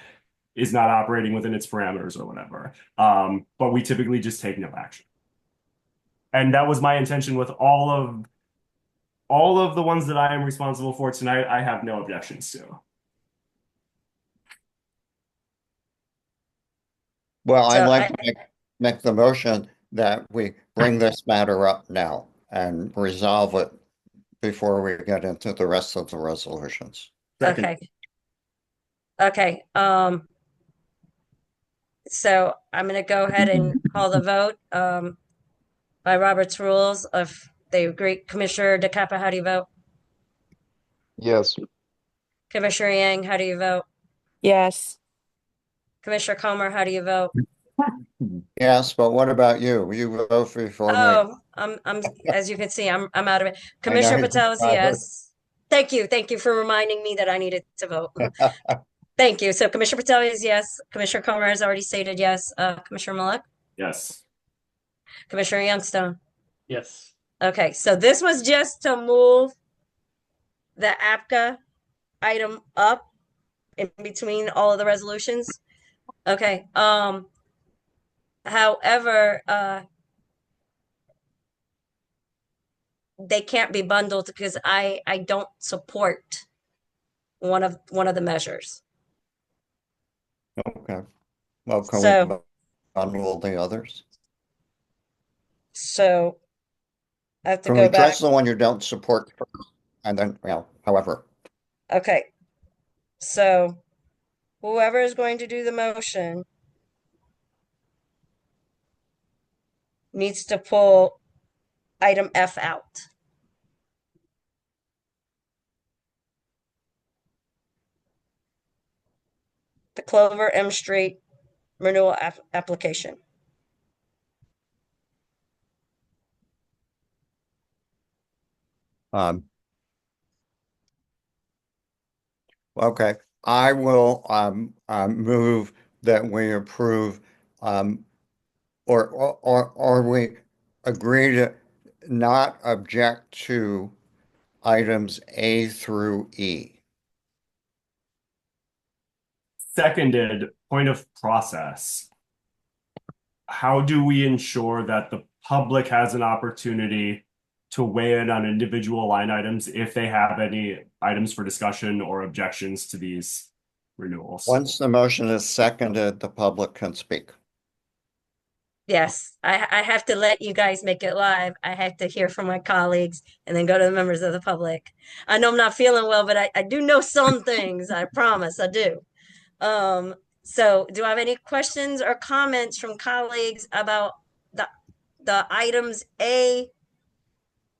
is not operating within its parameters or whatever. But we typically just take no action. And that was my intention with all of all of the ones that I am responsible for tonight, I have no objections to. Well, I'd So like to make the motion that we bring this matter up now and resolve it before we get into the rest of the resolutions. Okay. Okay, so I'm gonna go ahead and call the vote, by Robert's rules of they agree. Commissioner DeCapa, how do you vote? Yes. Commissioner Yang, how do you vote? Yes. Commissioner Comer, how do you vote? Yes, but what about you? You vote before me. Oh, I'm, as you can see, I'm out of it. Commissioner Patel is yes. Thank you for reminding me that I needed to vote. Thank you. So Commissioner Patel is yes. Commissioner Comer has already stated yes. Commissioner Malek? Yes. Commissioner Youngstone? Yes. Okay, so this was just to move the APCA item up in between all of the resolutions. Okay, however, they can't be bundled because I don't support one of the measures. Okay. Well, can we So bundle the others? so I have to Can go we back. address the one you don't support first? And then, well, however. Okay, so whoever is going to do the motion needs to pull item F out. The Clover M Street renewal application. Okay, I will move that we approve or we agree to not object to items A through E. Seconded, point of process. How do we ensure that the public has an opportunity to weigh in on individual line items if they have any items for discussion or objections to these renewals? Once the motion is seconded, the public can speak. Yes, I have to let you guys make it live. I have to hear from my colleagues and then go to the members of the public. I know I'm not feeling well, but I do know some things. I promise I do. So do I have any questions or comments from colleagues about the items A?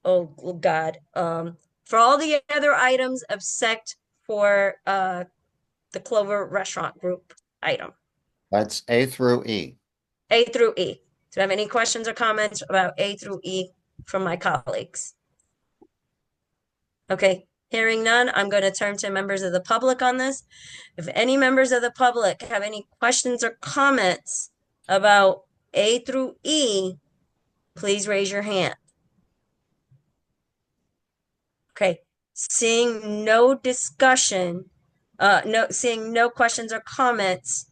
Oh God. For all the other items except for the Clover Restaurant Group item. That's A through E. A through E. Do I have any questions or comments about A through E from my colleagues? Okay, hearing none, I'm going to turn to members of the public on this. If any members of the public have any questions or comments about A through E, please raise your hand. Okay, seeing no discussion, seeing no questions or comments,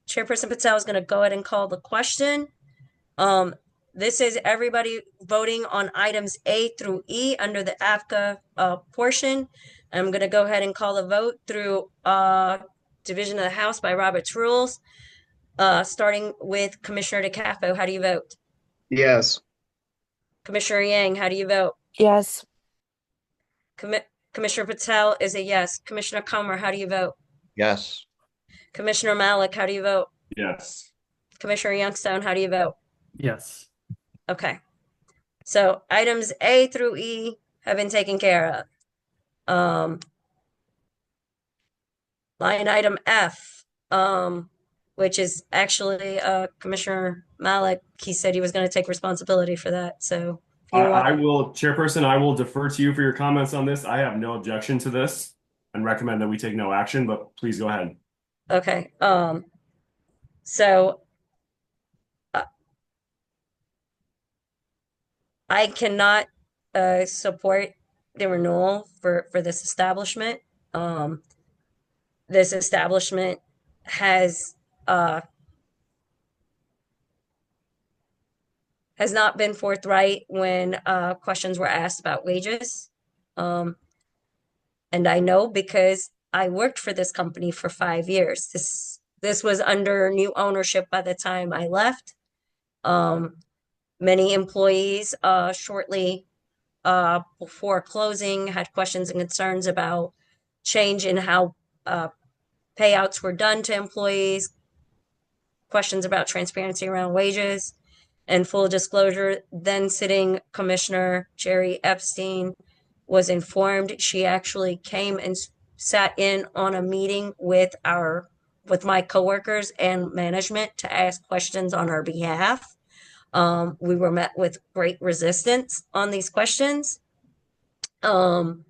Chairperson Patel is going to go ahead and call the question. This is everybody voting on items A through E under the APCA portion. I'm going to go ahead and call the vote through division of the House by Robert's rules. Starting with Commissioner DeCapo, how do you vote? Yes. Commissioner Yang, how do you vote? Yes. Commissioner Patel is a yes. Commissioner Comer, how do you vote? Yes. Commissioner Malik, how do you vote? Yes. Commissioner Youngstone, how do you vote? Yes. Okay. So items A through E have been taken care of. Line item F, which is actually Commissioner Malik, he said he was going to take responsibility for that. So if you I want, will, Chairperson, I will defer to you for your comments on this. I have no objection to this and recommend that we take no action, but please go ahead. okay. So I cannot support the renewal for this establishment. This establishment has has not been forthright when questions were asked about wages. And I know because I worked for this company for 5 years. This was under new ownership by the time I left. Many employees shortly before closing had questions and concerns about change in how payouts were done to employees, questions about transparency around wages, and full disclosure. Then sitting Commissioner Jerry Epstein was informed. She actually came and sat in on a meeting with my coworkers and management to ask questions on our behalf. We were met with great resistance on these questions. And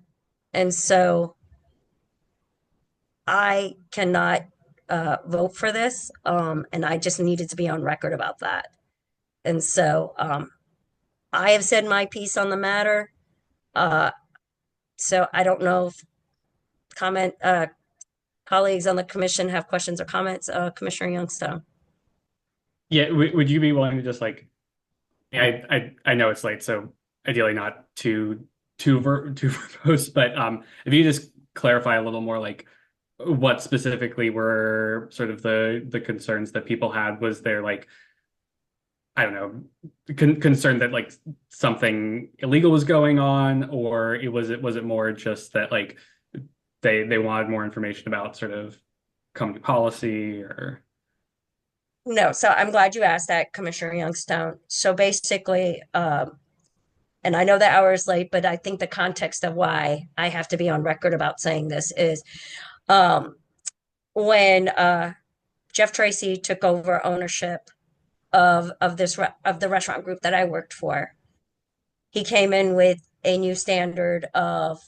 so I cannot vote for this. And I just needed to be on record about that. And so I have said my piece on the matter. So I don't know if colleagues on the commission have questions or comments. Commissioner Youngstown. Yeah, would you be willing to just like, I know it's late, so ideally not too verbose, but if you just clarify a little more, like what specifically were sort of the concerns that people had? Was there like, I don't know, concern that like something illegal was going on, or was it more just that like they wanted more information about sort of company policy or? No, so I'm glad you asked that, Commissioner Youngstown. So basically, and I know the hour is late, but I think the context of why I have to be on record about saying this is when Jeff Tracy took over ownership of the restaurant group that I worked for, he came in with a new standard of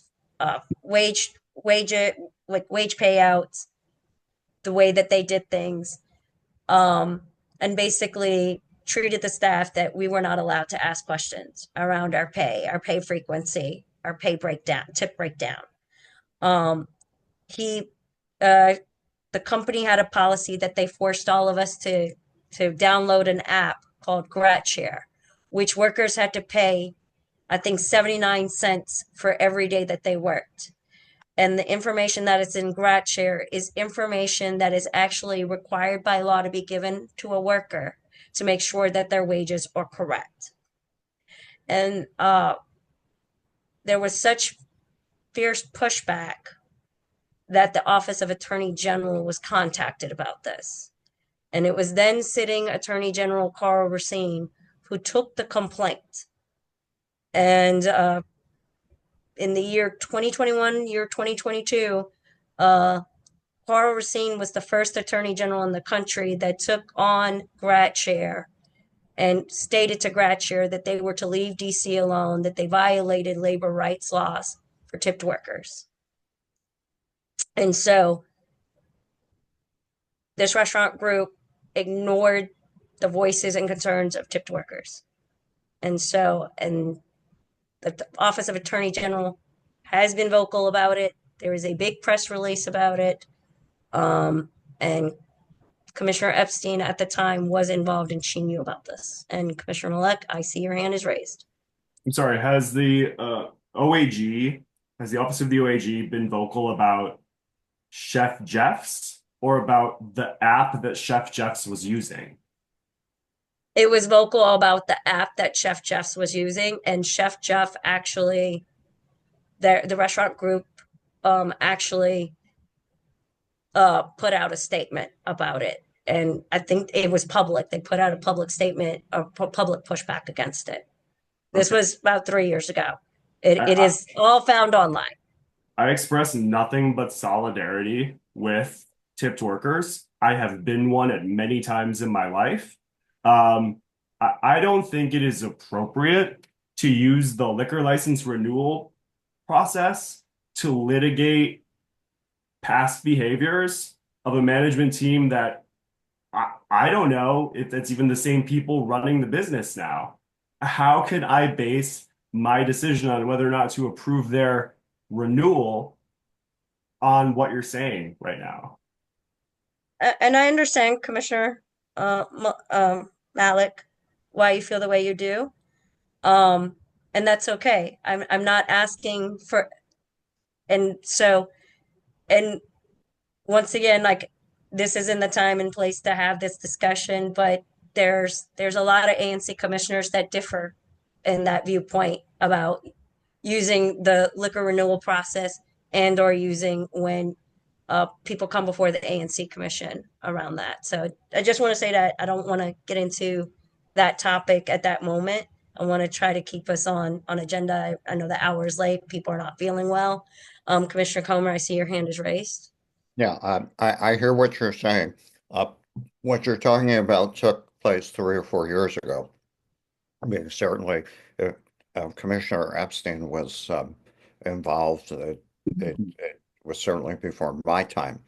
wage payouts, the way that they did things, and basically treated the staff that we were not allowed to ask questions around our pay frequency, our pay breakdown, tip breakdown. The company had a policy that they forced all of us to download an app called GratShare, which workers had to pay, I think, 79 cents for every day that they worked. And the information that is in GratShare is information that is actually required by law to be given to a worker to make sure that their wages are correct. And there was such fierce pushback that the Office of Attorney General was contacted about this. And it was then sitting Attorney General Carl Racine who took the complaint. And in the year 2021, year 2022, Carl Racine was the first Attorney General in the country that took on GratShare and stated to GratShare that they were to leave DC alone, that they violated labor rights laws for tipped workers. And so this restaurant group ignored the voices and concerns of tipped workers. And so, and the Office of Attorney General has been vocal about it. There is a big press release about it. And Commissioner Epstein at the time was involved and she knew about this. And Commissioner Malek, I see your hand is raised. I'm sorry, has the OAG, has the Office of the OAG been vocal about Chef Jeff's or about the app that Chef Jeff's was using? It was vocal about the app that Chef Jeff's was using, and Chef Jeff actually, the restaurant group actually put out a statement about it. And I think it was public. They put out a public statement, a public pushback against it. This was about 3 years ago. It is all found online. I express nothing but solidarity with tipped workers. I have been one at many times in my life. I don't think it is appropriate to use the liquor license renewal process to litigate past behaviors of a management team that I don't know if that's even the same people running the business now. How can I base my decision on whether or not to approve their renewal on what you're saying right now? And I understand, Commissioner Malik. why you feel the way you do. And that's okay. I'm not asking for, and so, and once again, like, this isn't the time and place to have this discussion, but there's a lot of ANC commissioners that differ in that viewpoint about using the liquor renewal process and or using when people come before the ANC commission around that. So I just want to say that I don't want to get into that topic at that moment. I want to try to keep us on agenda. I know the hour is late. People are not feeling well. Commissioner Comer, I see your hand is raised. Yeah, I hear what you're saying. What you're talking about took place 3 or 4 years ago. I mean, certainly, Commissioner Epstein was involved. It was certainly before my time,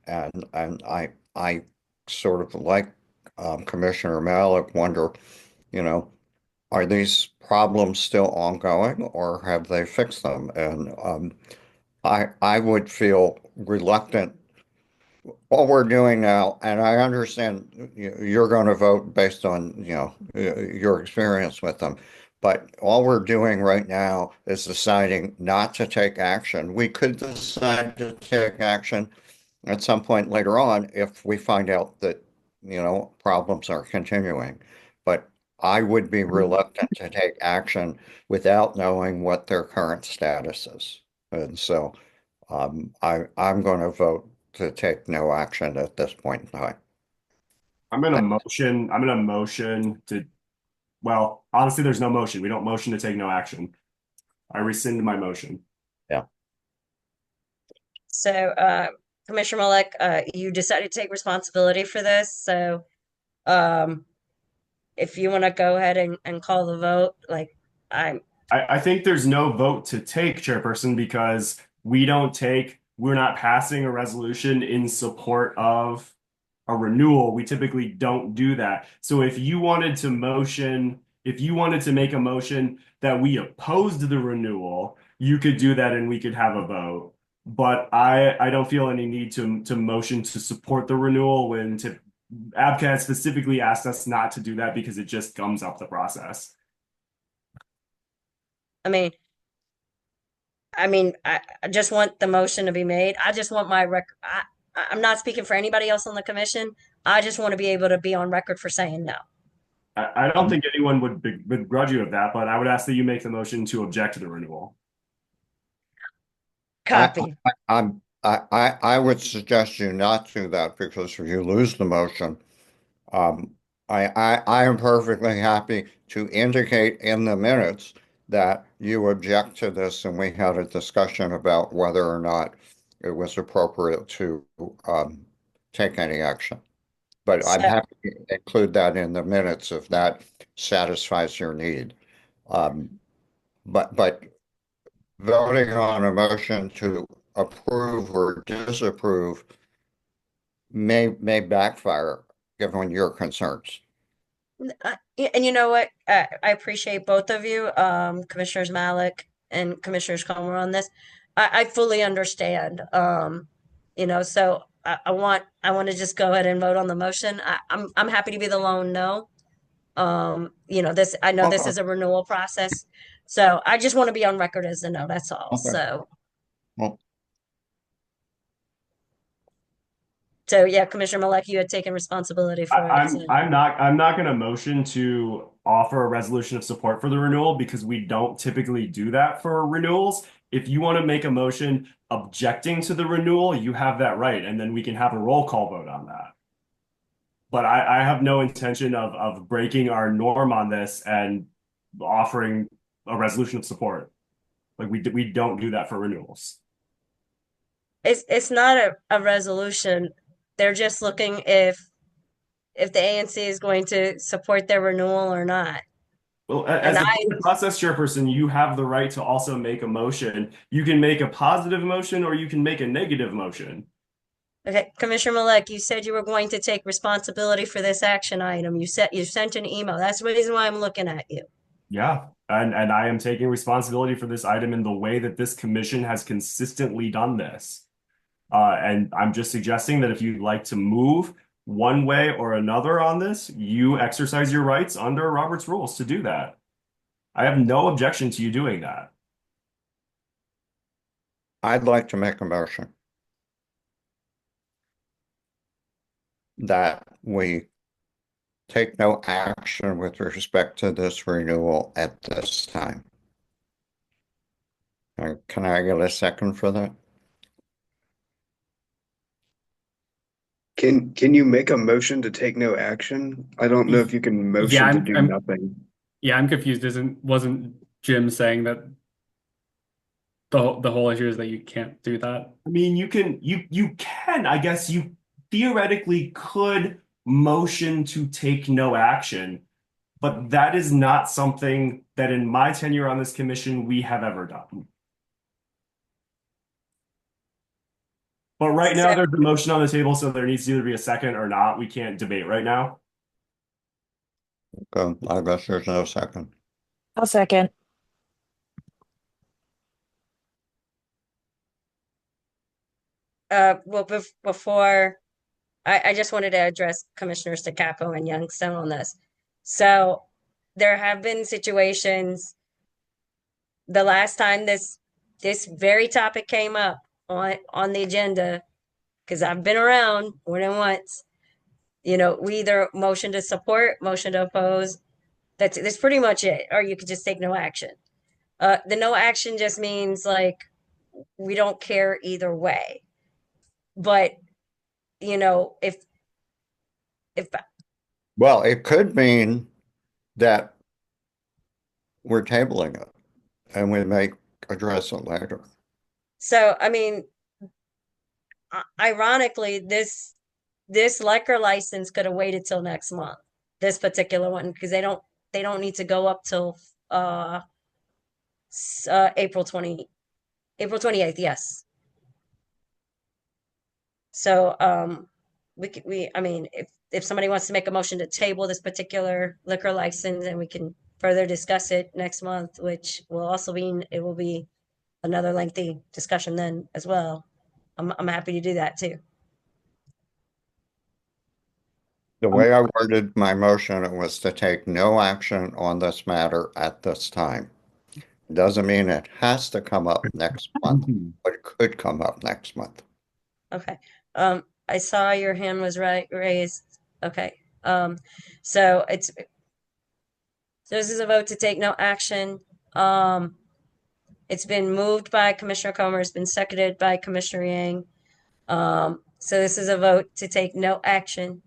and I sort of like Commissioner Malik wonder, are these problems still ongoing or have they fixed them? And I would feel reluctant. What we're doing now, and I understand you're going to vote based on, your experience with them, but all we're doing right now is deciding not to take action. We could decide to take action at some point later on if we find out that, problems are continuing. But I would be reluctant to take action without knowing what their current status is. And so I'm going to vote to take no action at this point in time. I'm gonna motion to, well, honestly, there's no motion. We don't motion to take no action. I rescind my motion. Yeah. So, Commissioner Malik, you decided to take responsibility for this. So, if you want to go ahead and call the vote, like I think there's no vote to take, Chairperson, because we're not passing a resolution in support of a renewal. We typically don't do that. So if you wanted to make a motion that we opposed the renewal, you could do that and we could have a vote. But I don't feel any need to motion to support the renewal when ABCAT specifically asked us not to do that because it just gums up the process. I mean, I just want the motion to be made. I just want my record. I'm not speaking for anybody else on the commission. I just want to be able to be on record for saying no. I don't think anyone would begrudge you of that, but I would ask that you make the motion to object to the renewal. Copy. I would suggest you not do that because if you lose the motion, I am perfectly happy to indicate in the minutes that you object to this, and we had a discussion about whether or not it was appropriate to take any action. But I'm happy to include that in the minutes if that satisfies your need. But voting on a motion to approve or disapprove may backfire given your concerns. And you know what? I appreciate both of you, Commissioners Malik and Commissioners Comer on this. I fully understand. So I want to just go ahead and vote on the motion. I'm happy to be the lone no. This is a renewal process. So I just want to be on record as a no, that's all. Okay. So yeah, Commissioner Malik, you had taken responsibility for it. I'm not going to motion to offer a resolution of support for the renewal because we don't typically do that for renewals. If you want to make a motion objecting to the renewal, you have that right, and then we can have a roll call vote on that. But I have no intention of breaking our norm on this and offering a resolution of support. Like we don't do that for renewals. It's not a resolution. They're just looking if the ANC is going to support their renewal or not. Well, as a process chairperson, you have the right to also make a motion. You can make a positive motion or you can make a negative motion. Okay, Commissioner Malik, you said you were going to take responsibility for this action item. You sent an email. That's the reason why I'm looking at you. Yeah, and I am taking responsibility for this item in the way that this commission has consistently done this. And I'm just suggesting that if you'd like to move one way or another on this, you exercise your rights under Robert's rules to do that. I have no objection to you doing that. I'd like to make a motion that we take no action with respect to this renewal at this time. Can I get a second for that? Can you make a motion to take no action? I don't know if you can motion to do nothing. Yeah, I'm confused. Wasn't Jim saying that the whole issue is that you can't do that? I mean, you can, I guess you theoretically could motion to take no action, but that is not something that in my tenure on this commission we have ever done. But right now there's a motion on the table, so there needs to either be a second or not. We can't debate right now. Okay, I guess there's no second. I'll second. Well, before I just wanted to address Commissioners DeCapo and Youngstown on this. So there have been situations. The last time this very topic came up on the agenda, because I've been around more than once, we either motion to support, motion to oppose. That's pretty much it. Or you could just take no action. The no action just means like we don't care either way. But if Well, it could mean that we're tabling it and we may address it later. so, I mean, ironically, this liquor license could have waited till next month. This particular one, because they don't need to go up till April 28th. Yes. So I mean, if somebody wants to make a motion to table this particular liquor license, and we can further discuss it next month, which will also mean it will be another lengthy discussion then as well. I'm happy to do that too. The way I worded my motion, it was to take no action on this matter at this time. Doesn't mean it has to come up next month, but it could come up next month. Okay. I saw your hand was raised. Okay. So this is a vote to take no action. It's been moved by Commissioner Comer. It's been seconded by Commissioner Yang. So this is a vote to take no action.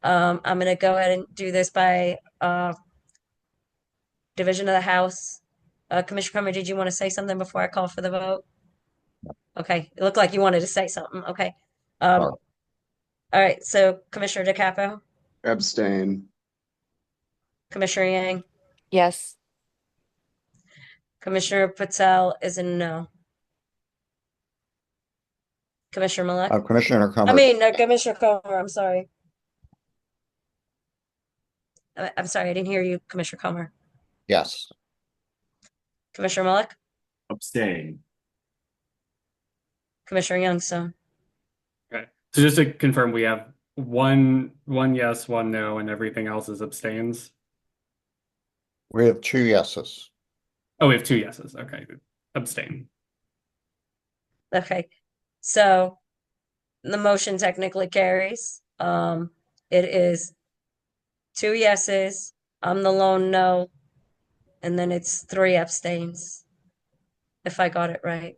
I'm going to go ahead and do this by division of the House. Commissioner Comer, did you want to say something before I call for the vote? Okay. It looked like you wanted to say something. Okay. All right. So Commissioner DeCapo, Abstain. Commissioner Yang, Yes. Commissioner Patel is a no. Commissioner Malek. Commissioner Comer. Commissioner Comer, I'm sorry. I'm sorry, I didn't hear you, Commissioner Comer. Yes. Commissioner Malek, Abstain. Commissioner Youngstown. Okay. So just to confirm, we have one yes, one no, and everything else is abstains. We have 2 yeses. Oh, we have 2 yeses. Okay. Abstain. Okay. So the motion technically carries. It is 2 yeses. I'm the lone no. And then it's 3 abstains. If I got it right.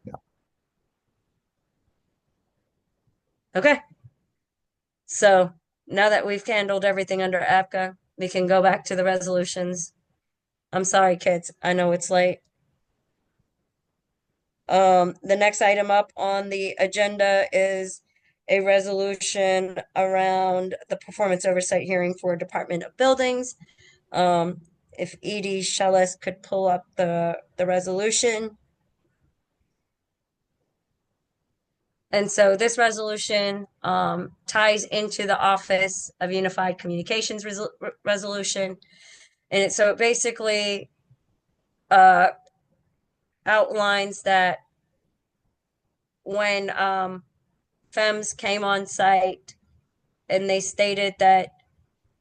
Yeah. Okay. So now that we've handled everything under APCA, we can go back to the resolutions. I'm sorry, kids. I know it's late. The next item up on the agenda is a resolution around the performance oversight hearing for Department of Buildings. If Edie Shellis could pull up the resolution. And so this resolution ties into the Office of Unified Communications resolution. And so it basically outlines that when FEMS came on site and they stated that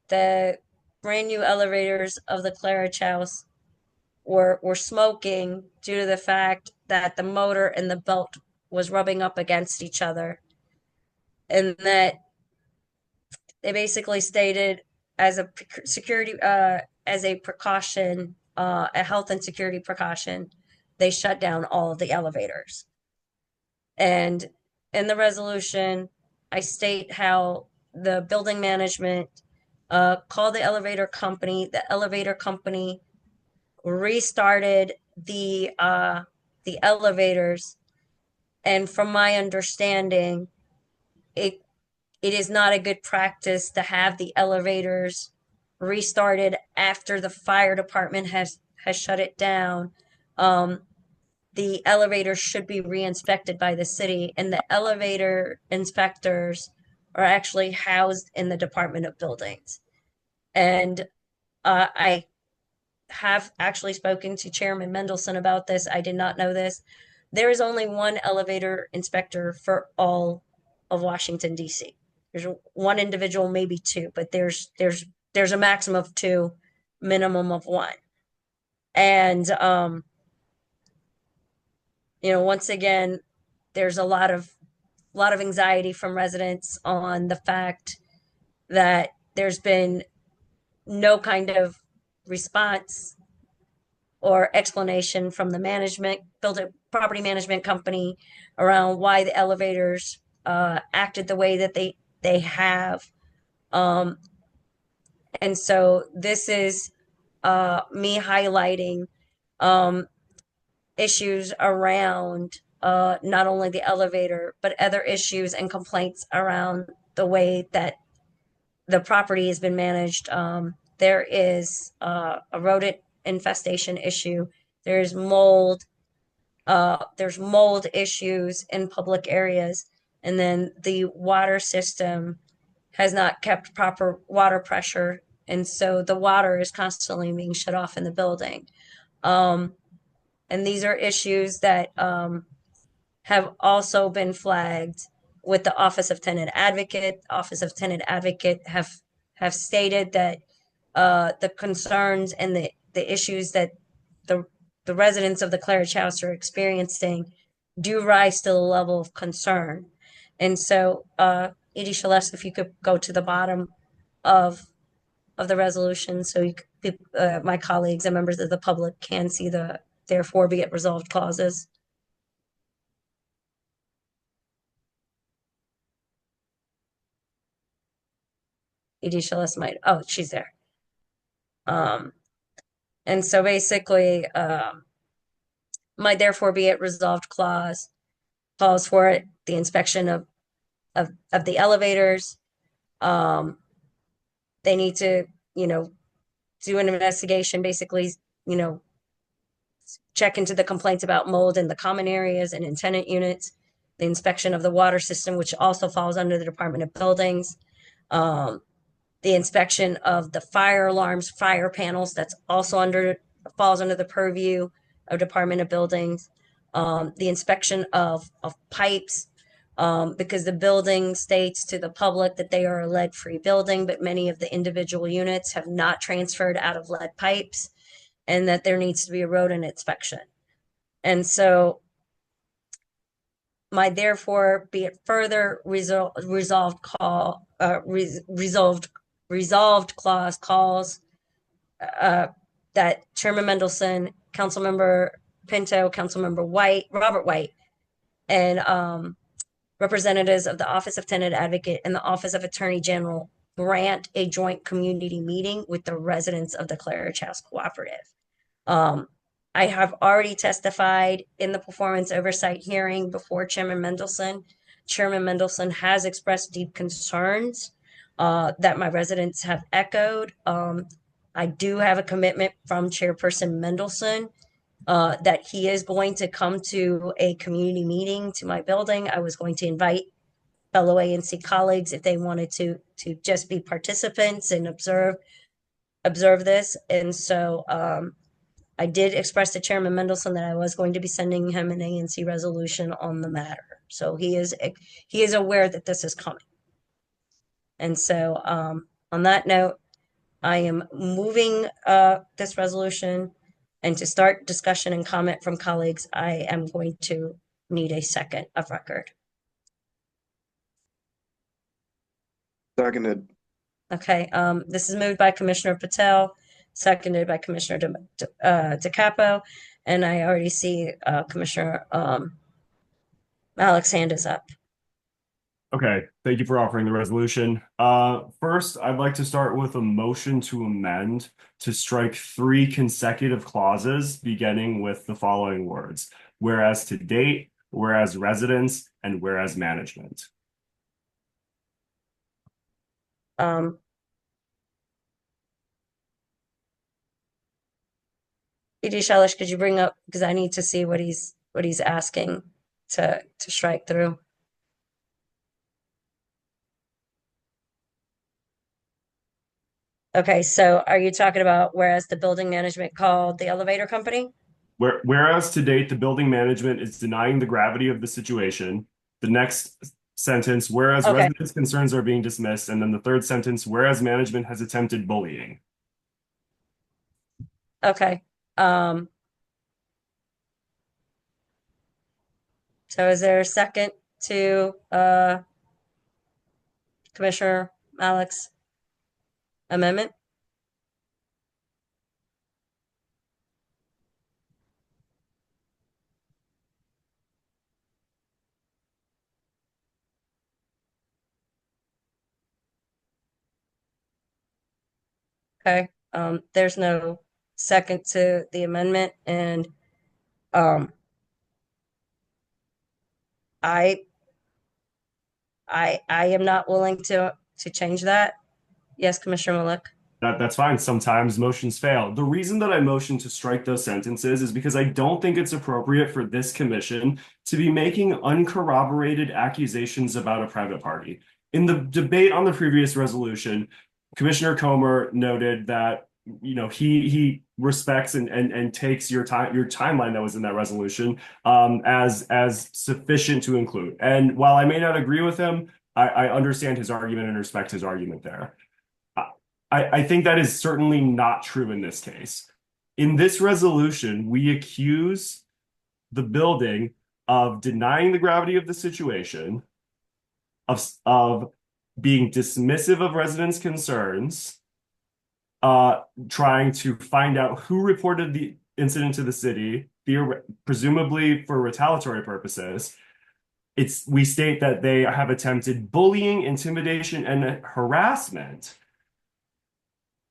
the brand new elevators of the Claridge House were smoking due to the fact that the motor and the belt was rubbing up against each other, and that they basically stated as a security as a precaution, a health and security precaution, they shut down all of the elevators. And in the resolution, I state how the building management called the elevator company. The elevator company restarted the elevators, and from my understanding, it it is not a good practice to have the elevators restarted after the fire department has shut it down. The elevators should be re-inspected by the city, and the elevator inspectors are actually housed in the Department of Buildings. And I have actually spoken to Chairman Mendelson about this. I did not know this. There is only one elevator inspector for all of Washington, D.C. There's one individual, maybe two, but there's a maximum of two, minimum of one. And once again, there's a lot of anxiety from residents on the fact that there's been no kind of response or explanation from the property management company around why the elevators acted the way that they have. And so this is me highlighting issues around not only the elevator, but other issues and complaints around the way that the property has been managed. There is a rodent infestation issue. There's mold issues in public areas. And then the water system has not kept proper water pressure. And so the water is constantly being shut off in the building. And these are issues that have also been flagged with the Office of Tenant Advocate. Office of Tenant Advocate have stated that the concerns and the issues that the residents of the Claridge House are experiencing do rise to the level of concern. And so, Edie Celeste, if you could go to the bottom of the resolution so my colleagues and members of the public can see the therefore be it resolved clauses. Edie Celeste might, oh, she's there. And so basically, my therefore be it resolved clause calls for it, the inspection of the elevators. They need to, do an investigation, basically, check into the complaints about mold in the common areas and in tenant units, the inspection of the water system, which also falls under the Department of Buildings, the inspection of the fire alarms, fire panels, that's also falls under the purview of Department of Buildings, the inspection of pipes, because the building states to the public that they are a lead-free building, but many of the individual units have not transferred out of lead pipes, and that there needs to be a rodent inspection. And so my therefore be it further resolved clause calls that Chairman Mendelson, Councilmember Pinto, Councilmember White, Robert White, and representatives of the Office of Tenant Advocate and the Office of Attorney General grant a joint community meeting with the residents of the Claridge House Cooperative. I have already testified in the performance oversight hearing before Chairman Mendelson. Chairman Mendelson has expressed deep concerns that my residents have echoed. I do have a commitment from Chairperson Mendelson that he is going to come to a community meeting to my building. I was going to invite fellow ANC colleagues if they wanted to just be participants and observe this. And so I did express to Chairman Mendelson that I was going to be sending him an ANC resolution on the matter. So he is aware that this is coming. And so on that note, I am moving this resolution, and to start discussion and comment from colleagues, I am going to need a second of record. Seconded. Okay, this is moved by Commissioner Patel, seconded by Commissioner DeCapo, and I already see Commissioner Malik's hand is up. Okay, thank you for offering the resolution. First, I'd like to start with a motion to amend to strike 3 consecutive clauses beginning with the following words: whereas to date, whereas residents, and whereas management. E.D. Shelish, could you bring up, because I need to see what he's asking to strike through. Okay, so are you talking about whereas the building management called the elevator company? Whereas to date, the building management is denying the gravity of the situation. The next sentence, whereas Okay. residents' concerns are being dismissed. And then the third sentence, whereas management has attempted bullying. Okay. So is there a second to Commissioner Malik's amendment? Okay, there's no second to the amendment, and I am not willing to change that. Yes, Commissioner Malik. That's fine. Sometimes motions fail. The reason that I motioned to strike those sentences is because I don't think it's appropriate for this commission to be making uncorroborated accusations about a private party. In the debate on the previous resolution, Commissioner Comer noted that he respects and takes your timeline that was in that resolution as sufficient to include. And while I may not agree with him, I understand his argument and respect his argument there. I think that is certainly not true in this case. In this resolution, we accuse the building of denying the gravity of the situation, of being dismissive of residents' concerns, trying to find out who reported the incident to the city, presumably for retaliatory purposes. We state that they have attempted bullying, intimidation, and harassment.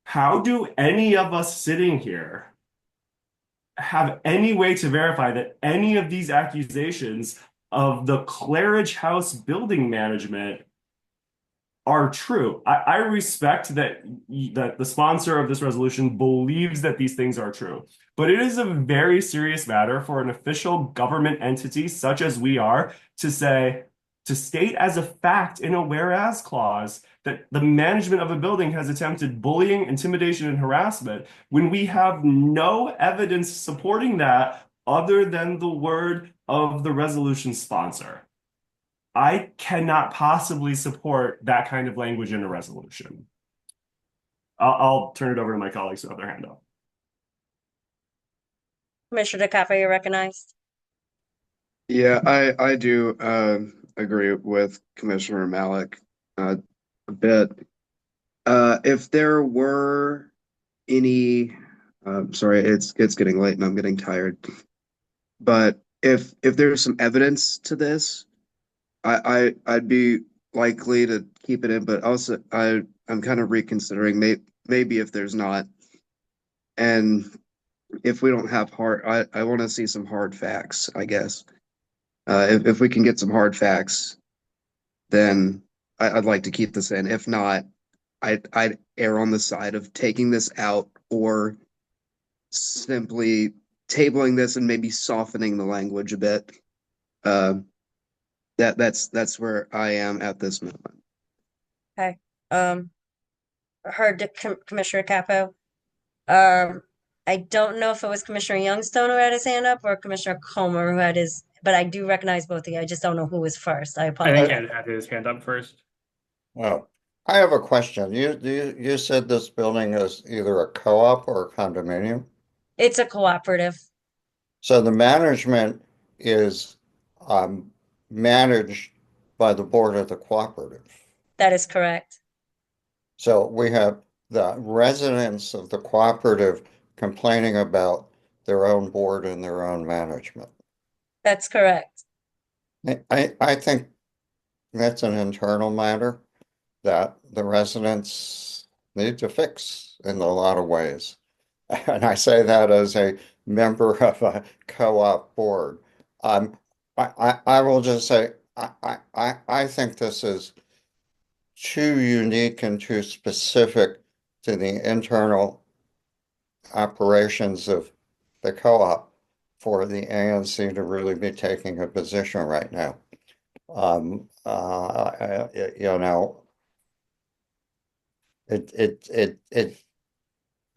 How do any of us sitting here have any way to verify that any of these accusations of the Claridge House building management are true? I respect that the sponsor of this resolution believes that these things are true, but it is a very serious matter for an official government entity such as we are to state as a fact in a whereas clause that the management of a building has attempted bullying, intimidation, and harassment when we have no evidence supporting that other than the word of the resolution sponsor. I cannot possibly support that kind of language in a resolution. I'll turn it over to my colleagues who have their hand up. Commissioner DeCapo, you're recognized. Yeah, I do agree with Commissioner Malik a bit. If there were any, sorry, it's getting late and I'm getting tired. But if there's some evidence to this, I'd be likely to keep it in. But also, I'm kind of reconsidering maybe if there's not, and if we don't have I want to see some hard facts, I guess. If we can get some hard facts, then I'd like to keep this in. If not, I'd err on the side of taking this out or simply tabling this and maybe softening the language a bit. That's where I am at this moment. Okay. Heard Commissioner Capo. I don't know if it was Commissioner Youngstone who had his hand up or Commissioner Comer who had his, but I do recognize both of you. I just don't know who was first. I I apologize. think Ed had his hand up first. Well, I have a question. You said this building is either a co-op or a condominium? It's a cooperative. So the management is managed by the board of the cooperative. That is correct. So we have the residents of the cooperative complaining about their own board and their own management. That's correct. I think that's an internal matter that the residents need to fix in a lot of ways. And I say that as a member of a co-op board. I will just say, I think this is too unique and too specific to the internal operations of the co-op for the ANC to really be taking a position right now. You know,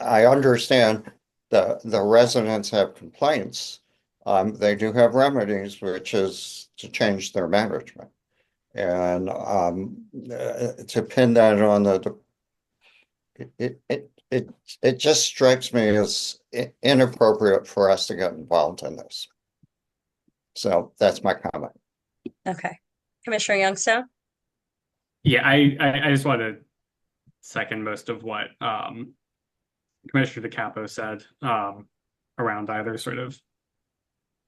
I understand the residents have complaints. They do have remedies, which is to change their management. And to pin that on it just strikes me as inappropriate for us to get involved in this. So that's my comment. Okay. Commissioner Youngstown? Yeah, I just want to second most of what Commissioner DeCapo said around either sort of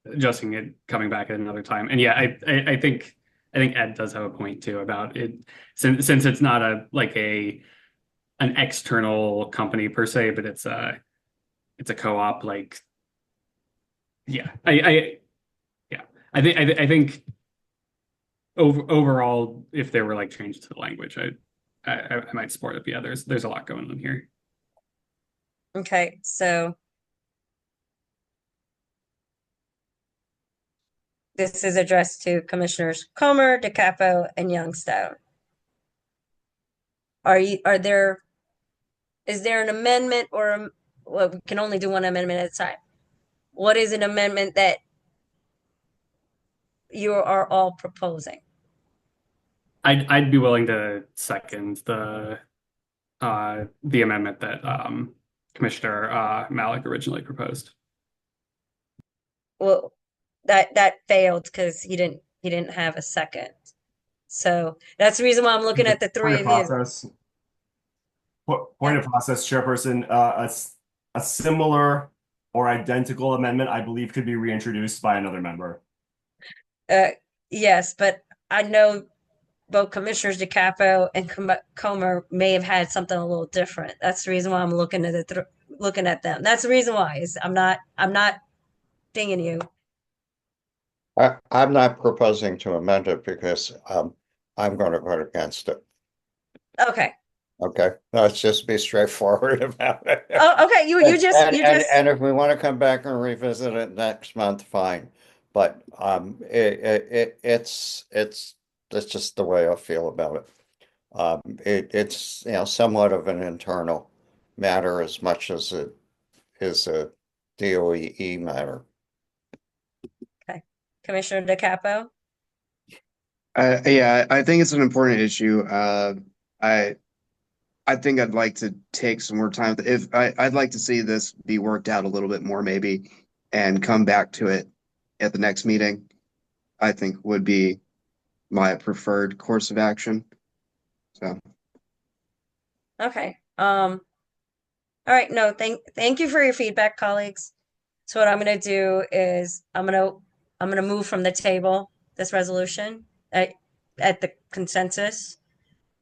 adjusting it, coming back at another time. And yeah, I think Ed does have a point too about it, since it's not an external company per se, but it's a co-op. Like, yeah, I think overall, if there were like changes to the language, I might support it. But yeah, there's a lot going on here. Okay, so this is addressed to Commissioners Comer, DeCapo, and Youngstown. Is there an amendment or well, we can only do one amendment at a time. What is an amendment that you are all proposing? I'd be willing to second the amendment that Commissioner Malik originally proposed. Well, that failed because he didn't have a second. So that's the reason why I'm looking at the three of you. Point of process, Chairperson, a similar or identical amendment, I believe, could be reintroduced by another member. Yes, but I know both Commissioners DeCapo and Comer may have had something a little different. That's the reason why I'm looking at them. That's the reason why is I'm not dinging you. I'm not proposing to amend it because I'm going to vote against it. Okay. Okay, let's just be straightforward about it. Oh, okay. You just and if we want to come back and revisit it next month, fine. But it's just the way I feel about it. It's somewhat of an internal matter as much as it is a DOE matter. Okay, Commissioner DeCapo. Yeah, I think it's an important issue. I think I'd like to take some more time. I'd like to see this be worked out a little bit more, maybe, and come back to it at the next meeting. I think would be my preferred course of action. So. Okay. All right. No, thank you for your feedback, colleagues. So what I'm going to do is I'm going to move from the table this resolution at the consensus,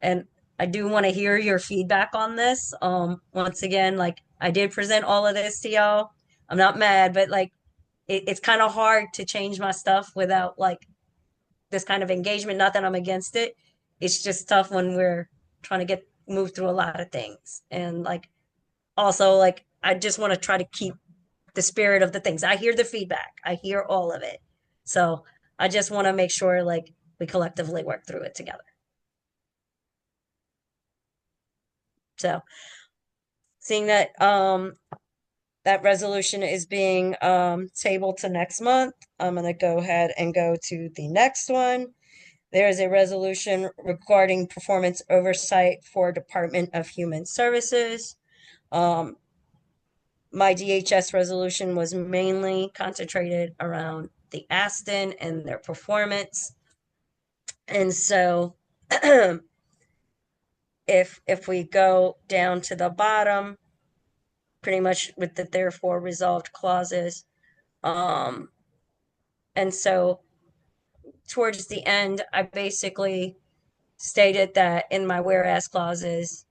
and I do want to hear your feedback on this. Once again, like I did present all of this to y'all. I'm not mad, but like it's kind of hard to change my stuff without like this kind of engagement. Not that I'm against it. It's just tough when we're trying to move through a lot of things. And like also like I just want to try to keep the spirit of the things. I hear the feedback. I hear all of it. So I just want to make sure like we collectively work through it together. So seeing that that resolution is being tabled to next month, I'm going to go ahead and go to the next one, There is a resolution regarding performance oversight for Department of Human Services. My DHS resolution was mainly concentrated around the Aston and their performance. And so if we go down to the bottom, pretty much with the therefore resolved clauses. And so towards the end, I basically stated that in my whereas clauses,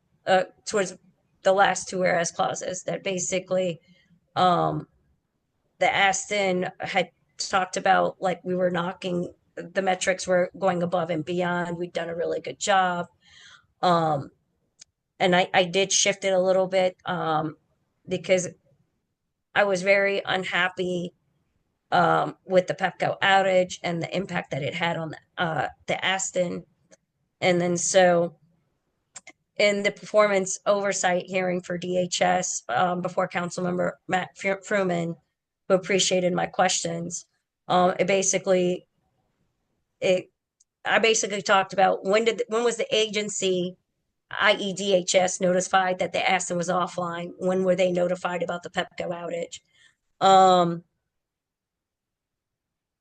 towards the last two whereas clauses, that basically the Aston had talked about like we were knocking the metrics were going above and beyond. We'd done a really good job. And I did shift it a little bit because I was very unhappy with the Pepco outage and the impact that it had on the Aston. And then so in the performance oversight hearing for DHS before Councilmember Matt Fruman, who appreciated my questions, I basically talked about when was the agency, i.e. DHS, notified that the Aston was offline? When were they notified about the Pepco outage?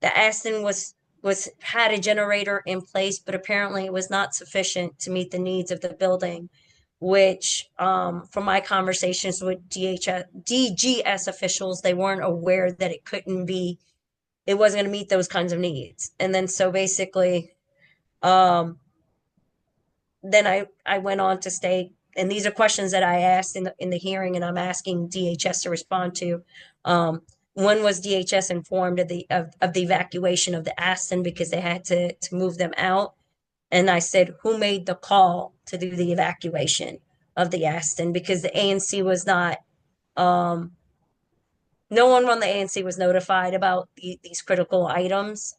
The Aston had a generator in place, but apparently it was not sufficient to meet the needs of the building, which from my conversations with DGS officials, they weren't aware that it wasn't going to meet those kinds of needs. And then so basically, then I went on to state, and these are questions that I asked in the hearing, and I'm asking DHS to respond to. When was DHS informed of the evacuation of the Aston because they had to move them out? And I said, who made the call to do the evacuation of the Aston? Because the ANC was not, no one from the ANC was notified about these critical items.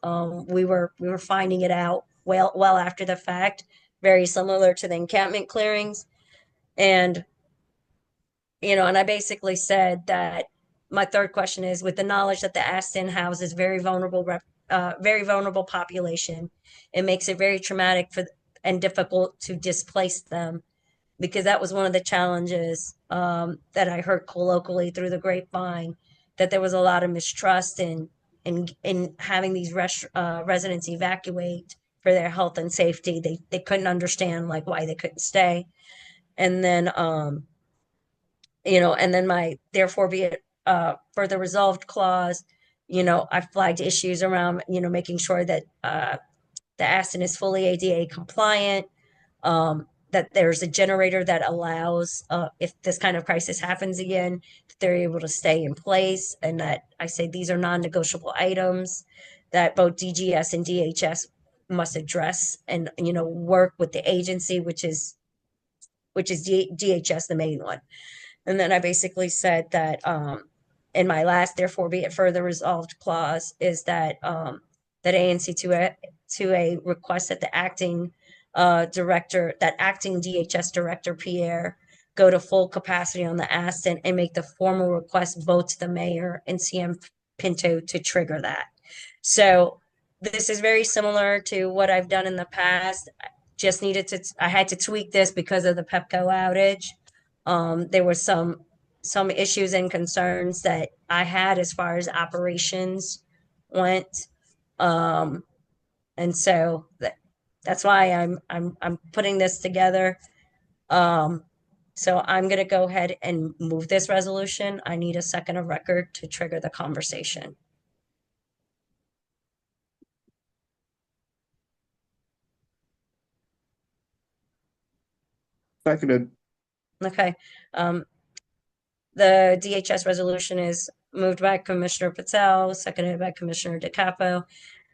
We were finding it out well after the fact, very similar to the encampment clearings. And, and I basically said that my third question is, with the knowledge that the Aston houses very vulnerable population, it makes it very traumatic and difficult to displace them, because that was one of the challenges that I heard colloquially through the grapevine, that there was a lot of mistrust in having these residents evacuate for their health and safety. They couldn't understand like why they couldn't stay. And then and then my therefore be it further resolved clause, I flagged issues around, making sure that the Aston is fully ADA compliant, that there's a generator that allows, if this kind of crisis happens again, that they're able to stay in place, and that I say these are non-negotiable items that both DGS and DHS must address and, work with the agency, which is DHS, the main one. And then I basically said that in my last therefore be it further resolved clause is that that ANC 2A requests that the acting DHS director Pierre go to full capacity on the Aston and make the formal request vote to the mayor and CM Pinto to trigger that. So this is very similar to what I've done in the past. I had to tweak this because of the Pepco outage. There were some issues and concerns that I had as far as operations went. And so that's why I'm putting this together. So I'm going to go ahead and move this resolution. I need a second of record to trigger the conversation. Seconded. Okay. The DHS resolution is moved by Commissioner Patel, seconded by Commissioner DeCapo,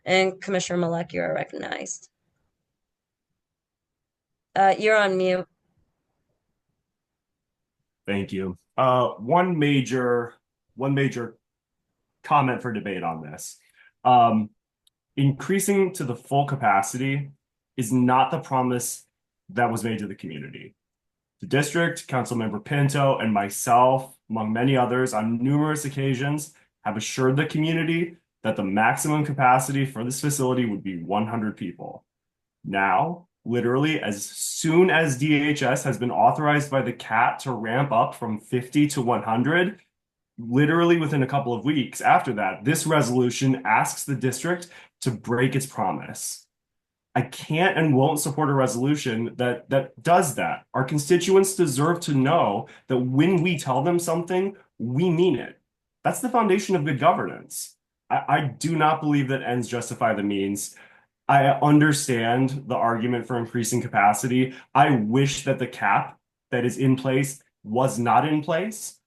and Commissioner Malek, you are recognized. You're on mute. Thank you. One major comment for debate on this. Increasing to the full capacity is not the promise that was made to the community. The district, Councilmember Pinto, and myself, among many others, on numerous occasions, have assured the community that the maximum capacity for this facility would be 100 people. now, literally as soon as DHS has been authorized by the CAT to ramp up from 50 to 100, literally within a couple of weeks after that, this resolution asks the district to break its promise. I can't and won't support a resolution that does that. Our constituents deserve to know that when we tell them something, we mean it. That's the foundation of good governance. I do not believe that ends justify the means. I understand the argument for increasing capacity. I wish that the cap that is in place was not in place,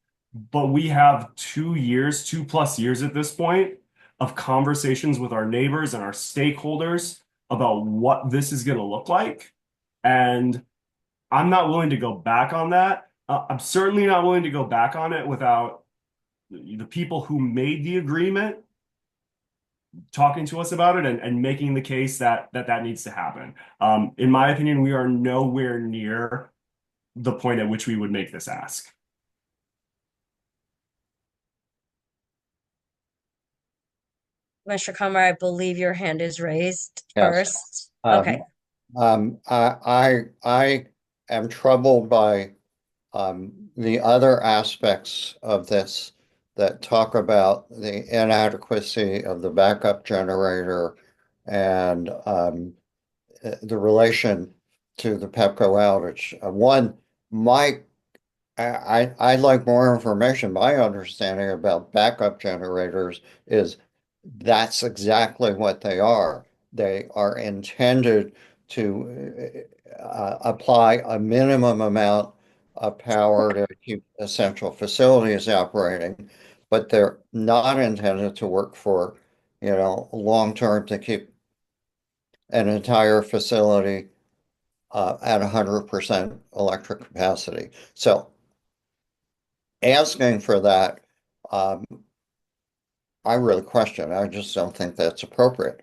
but we have 2 years, 2+ years at this point of conversations with our neighbors and our stakeholders about what this is going to look like. And I'm not willing to go back on that. I'm certainly not willing to go back on it without the people who made the agreement talking to us about it and making the case that needs to happen. In my opinion, we are nowhere near the point at which we would make this ask. Commissioner Comer, I believe your hand is raised Yes. first. Okay. I am troubled by the other aspects of this that talk about the inadequacy of the backup generator and the relation to the Pepco outage. I'd like more information. My understanding about backup generators is that's exactly what they are. They are intended to apply a minimum amount of power to keep essential facilities operating, but they're not intended to work for, long-term to keep an entire facility at 100% electric capacity. So asking for that, I really question. I just don't think that's appropriate.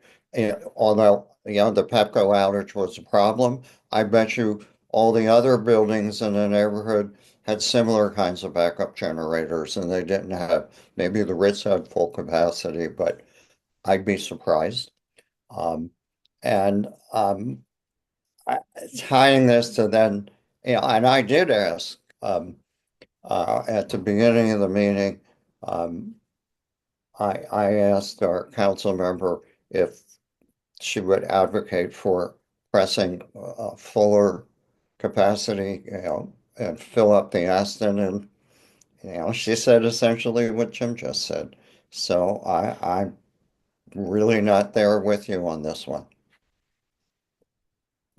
Although, the Pepco outage was a problem, I bet you all the other buildings in the neighborhood had similar kinds of backup generators, and they didn't have, maybe the Ritz had full capacity, but I'd be surprised. Tying this to then, and I did ask at the beginning of the meeting, I asked our council member if she would advocate for pressing fuller capacity, and fill up the Aston, and she said essentially what Jim just said. So I'm really not there with you on this one.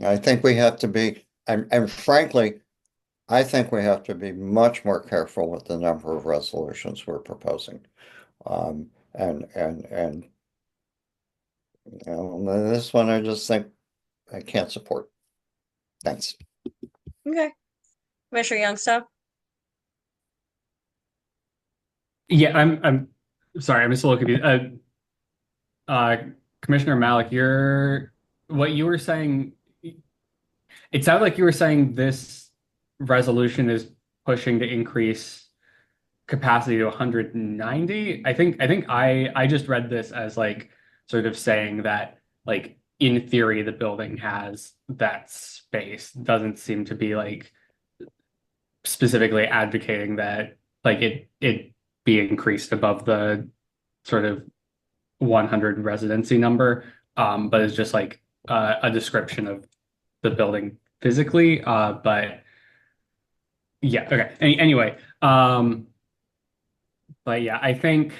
I think we have to be, and frankly, I think we have to be much more careful with the number of resolutions we're proposing. This one I just think I can't support. Thanks. Okay. Commissioner Youngstown? Yeah, I'm sorry, I'm just a little confused. Commissioner Malik, what you were saying, it sounded like you were saying this resolution is pushing to increase capacity to 190. I think I just read this as like sort of saying that like in theory the building has that space. Doesn't seem to be like specifically advocating that like it be increased above the sort of 100 residency number, but it's just like a description of the building physically. But yeah, okay. Anyway, but yeah, I think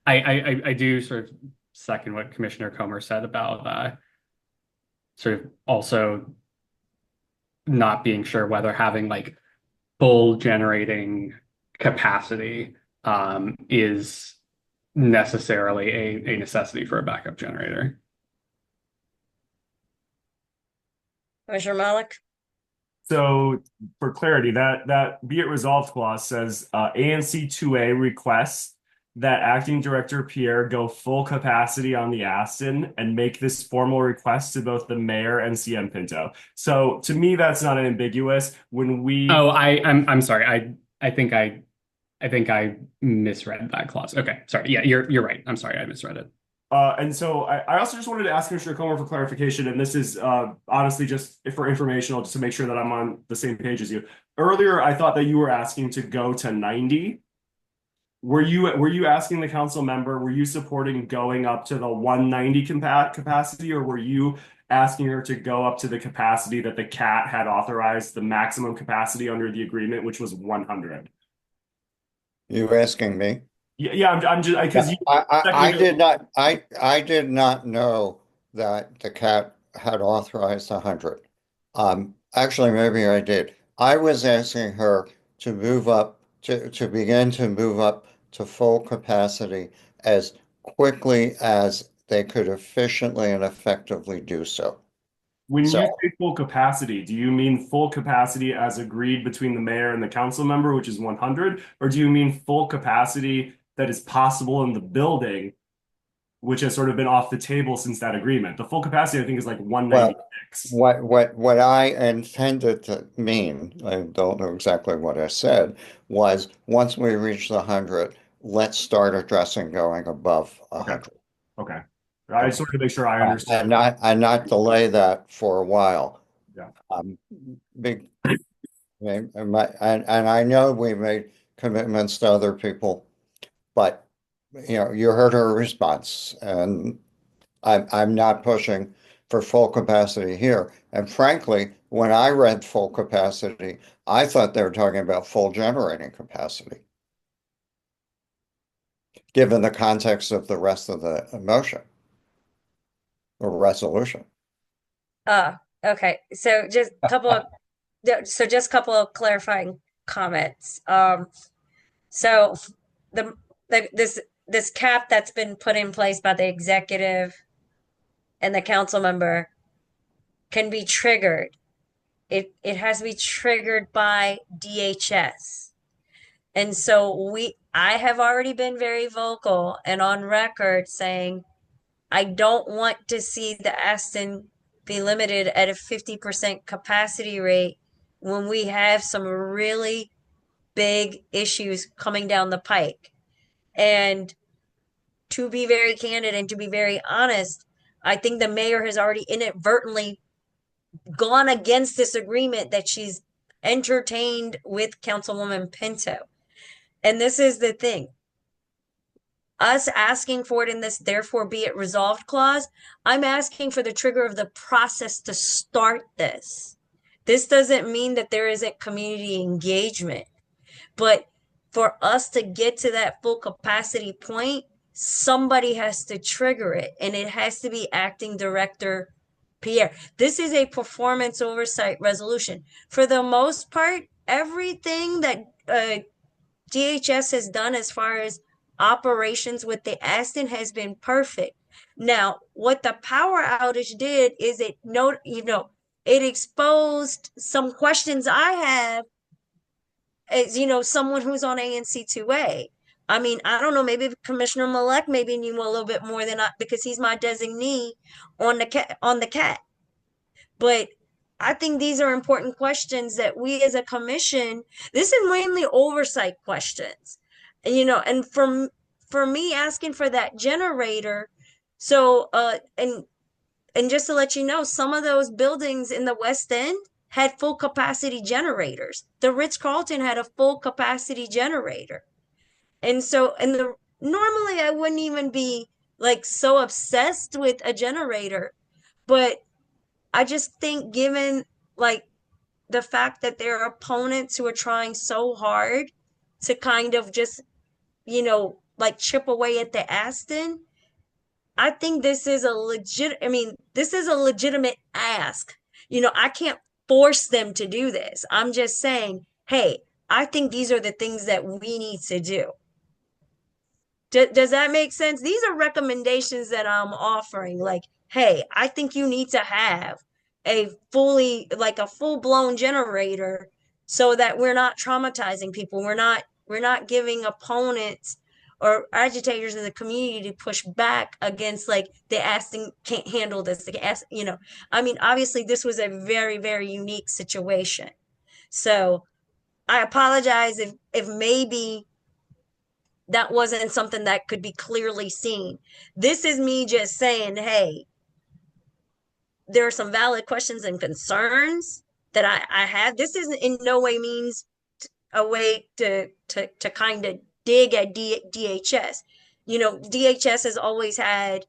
I do sort of second what Commissioner Comer said about sort of also not being sure whether having like full generating capacity is necessarily a necessity for a backup generator. Commissioner Malik? So for clarity, that be it resolved clause says ANC 2A requests that Acting Director Pierre go full capacity on the Aston and make this formal request to both the mayor and CM Pinto. So to me, that's not ambiguous. When we I'm sorry. I think I misread that clause. Okay, sorry. Yeah, you're right. I'm sorry, I misread it. And so I also just wanted to ask Commissioner Comer for clarification, and this is honestly just for informational, just to make sure that I'm on the same page as you. Earlier, I thought that you were asking to go to 90. Were you asking the council member, were you supporting going up to the 190 capacity, or were you asking her to go up to the capacity that the CAT had authorized, the maximum capacity under the agreement, which was 100? You asking me? Yeah, I'm just because I did not know that the CAT had authorized 100. Actually, maybe I did. I was asking her to move up to begin to move up to full capacity as quickly as they could efficiently and effectively do so. When you So say full capacity, do you mean full capacity as agreed between the mayor and the council member, which is 100, or do you mean full capacity that is possible in the building, which has sort of been off the table since that agreement? The full capacity, I think, is like 196. what I intended to mean, I don't know exactly what I said, was once we reach the 100, let's start addressing going above 100. Okay. I just wanted to make sure I understood. And not delay that for a while. Yeah. Big, and I know we made commitments to other people, but you heard her response, and I'm not pushing for full capacity here. And frankly, when I read full capacity, I thought they were talking about full generating capacity, given the context of the rest of the motion or resolution. Okay. So just a couple of clarifying comments. So this cap that's been put in place by the executive and the council member can be triggered. It has to be triggered by DHS. And so I have already been very vocal and on record saying I don't want to see the Aston be limited at a 50% capacity rate when we have some really big issues coming down the pike. And to be very candid and to be very honest, I think the mayor has already inadvertently gone against this agreement that she's entertained with Councilwoman Pinto. And this is the thing. Us asking for it in this therefore be it resolved clause, I'm asking for the trigger of the process to start this. This doesn't mean that there isn't community engagement, but for us to get to that full capacity point, somebody has to trigger it, and it has to be Acting Director Pierre. This is a performance oversight resolution. For the most part, everything that DHS has done as far as operations with the Aston has been perfect. Now, what the power outage did is it exposed some questions I have as someone who's on ANC2A. I mean, I don't know, maybe Commissioner Malek maybe knew a little bit more than I, because he's my designee on the CAT. But I think these are important questions that we as a commission, this is mainly oversight questions. And for me asking for that generator, so and just to let you know, some of those buildings in the West End had full capacity generators. The Ritz-Carlton had a full capacity generator. And so normally I wouldn't even be like so obsessed with a generator, but I just think given like the fact that there are opponents who are trying so hard to kind of just, like chip away at the Aston, I think this is this is a legitimate ask. I can't force them to do this. I'm just saying, hey, I think these are the things that we need to do. Does that make sense? These are recommendations that I'm offering. Like, hey, I think you need to have a full-blown generator so that we're not traumatizing people. We're not giving opponents or agitators in the community to push back against like the Aston can't handle this. Obviously this was a very, very unique situation. So I apologize if maybe that wasn't something that could be clearly seen. This is me just saying, hey, there are some valid questions and concerns that I have. This isn't in no way means a way to kind of dig at DHS. You know, DHS has always had,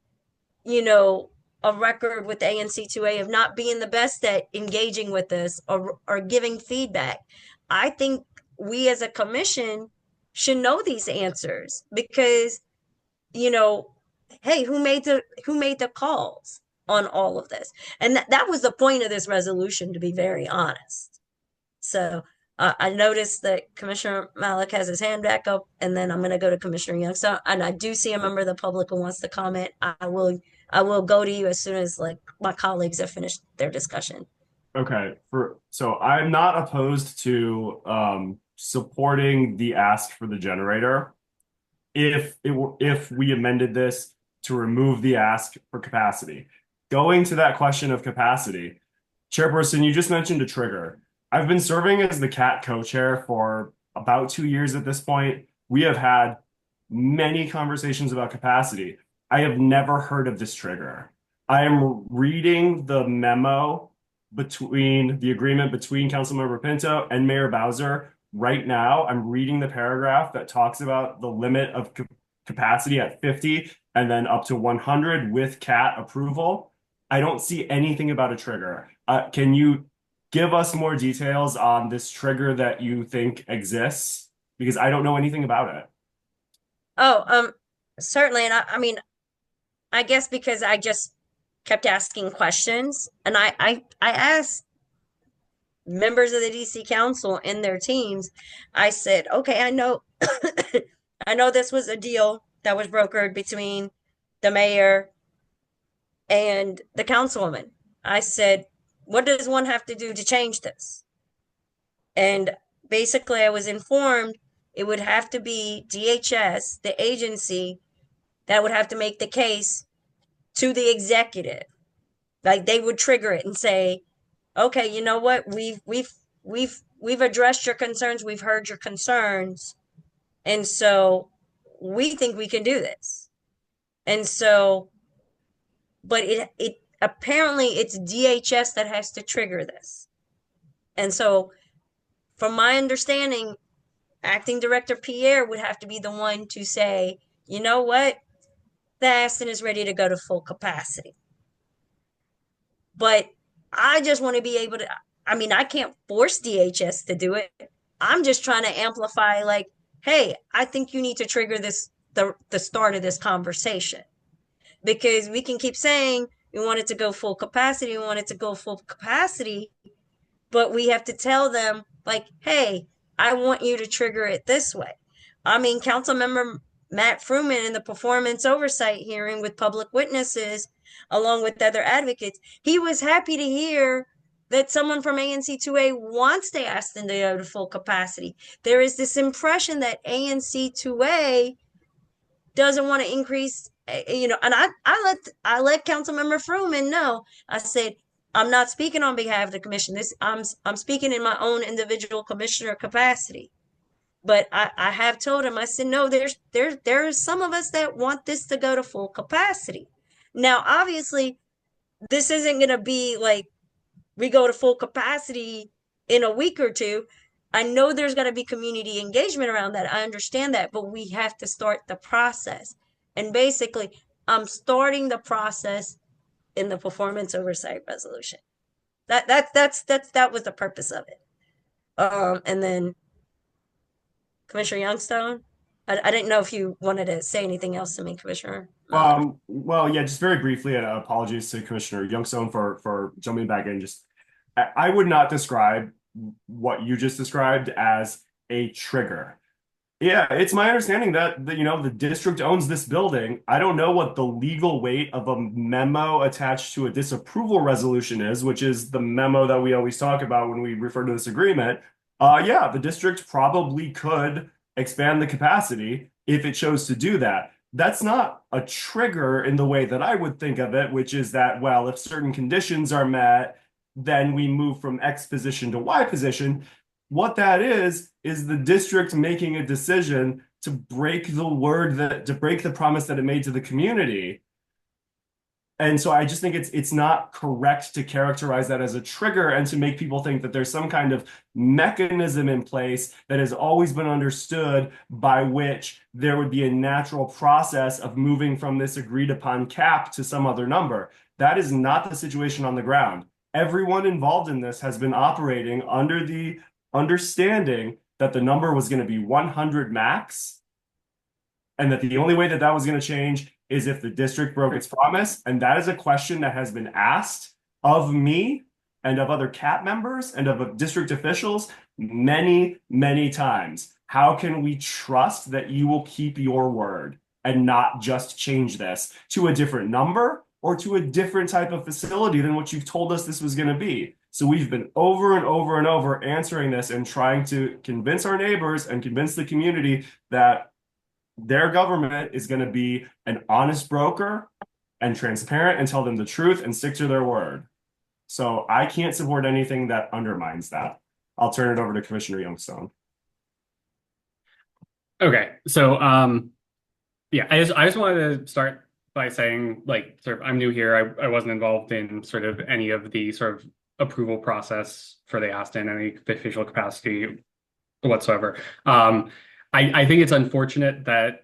you know, a record with the ANC2A of not being the best at engaging with us or giving feedback. I think we as a commission should know these answers because, you know, hey, who made the calls on all of this? And that was the point of this resolution, to be very honest. So I noticed that Commissioner Malik has his hand back up, and then I'm going to go to Commissioner Youngstown. And I do see a member of the public who wants to comment. I will go to you as soon as like my colleagues have finished their discussion. Okay, so I'm not opposed to supporting the ask for the generator if we amended this to remove the ask for capacity. Going to that question of capacity, Chairperson, you just mentioned a trigger. I've been serving as the CAT co-chair for about 2 years at this point. We have had many conversations about capacity. I have never heard of this trigger. I am reading the memo between the agreement between Councilmember Pinto and Mayor Bowser right now. I'm reading the paragraph that talks about the limit of capacity at 50 and then up to 100 with CAT approval. I don't see anything about a trigger. Can you give us more details on this trigger that you think exists? Because I don't know anything about it. Oh, certainly. And I mean, I guess because I just kept asking questions, and I asked members of the DC Council and their teams. I said, okay, I know I know this was a deal that was brokered between the mayor and the councilwoman. I said, what does one have to do to change this? And basically I was informed it would have to be DHS, the agency, that would have to make the case to the executive. Like they would trigger it and say, okay, you know what? We've addressed your concerns. We've heard your concerns. And so we think we can do this. And so, but it apparently it's DHS that has to trigger this. And so from my understanding, Acting Director Pierre would have to be the one to say, you know what? The Aston is ready to go to full capacity. But I just want to be able to, I mean, I can't force DHS to do it. I'm just trying to amplify, like, hey, I think you need to trigger this, the start of this conversation. Because we can keep saying we want it to go full capacity, but we have to tell them, like, hey, I want you to trigger it this way. I mean, Councilmember Matt Fruman in the performance oversight hearing with public witnesses, along with other advocates, he was happy to hear that someone from ANC2A wants the Aston to go to full capacity. There is this impression that ANC2A doesn't want to increase, you know, and I let Councilmember Fruman know. I said, I'm not speaking on behalf of the commission. I'm speaking in my own individual commissioner capacity. But I have told him, I said, no, there's some of us that want this to go to full capacity. Now, obviously, this isn't going to be like we go to full capacity in a week or two. I know there's going to be community engagement around that. I understand that, but we have to start the process. And basically, I'm starting the process in the performance oversight resolution. That was the purpose of it. And then Commissioner Youngstown, I didn't know if you wanted to say anything else to me, Commissioner. Well, yeah, just very briefly, and apologies to Commissioner Youngstown for jumping back in. Just, I would not describe what you just described as a trigger. Yeah, it's my understanding that the district owns this building. I don't know what the legal weight of a memo attached to a disapproval resolution is, which is the memo that we always talk about when we refer to this agreement. Yeah, the district probably could expand the capacity if it chose to do that. That's not a trigger in the way that I would think of it, which is that, well, if certain conditions are met, then we move from X position to Y position. What that is the district making a decision to break the promise that it made to the community. And so I just think it's not correct to characterize that as a trigger and to make people think that there's some kind of mechanism in place that has always been understood by which there would be a natural process of moving from this agreed upon cap to some other number. That is not the situation on the ground. Everyone involved in this has been operating under the understanding that the number was going to be 100 max, and that the only way that that was going to change is if the district broke its promise. And that is a question that has been asked of me and of other CAP members and of district officials many, many times. How can we trust that you will keep your word and not just change this to a different number or to a different type of facility than what you've told us this was going to be? So we've been over and over and over answering this and trying to convince our neighbors and convince the community that their government is going to be an honest broker and transparent and tell them the truth and stick to their word. So I can't support anything that undermines that. I'll turn it over to Commissioner Youngstone. Okay, so yeah, I just wanted to start by saying, like, sort of, I'm new here. I wasn't involved in sort of any of the sort of approval process for the Aston, any official capacity whatsoever. I think it's unfortunate that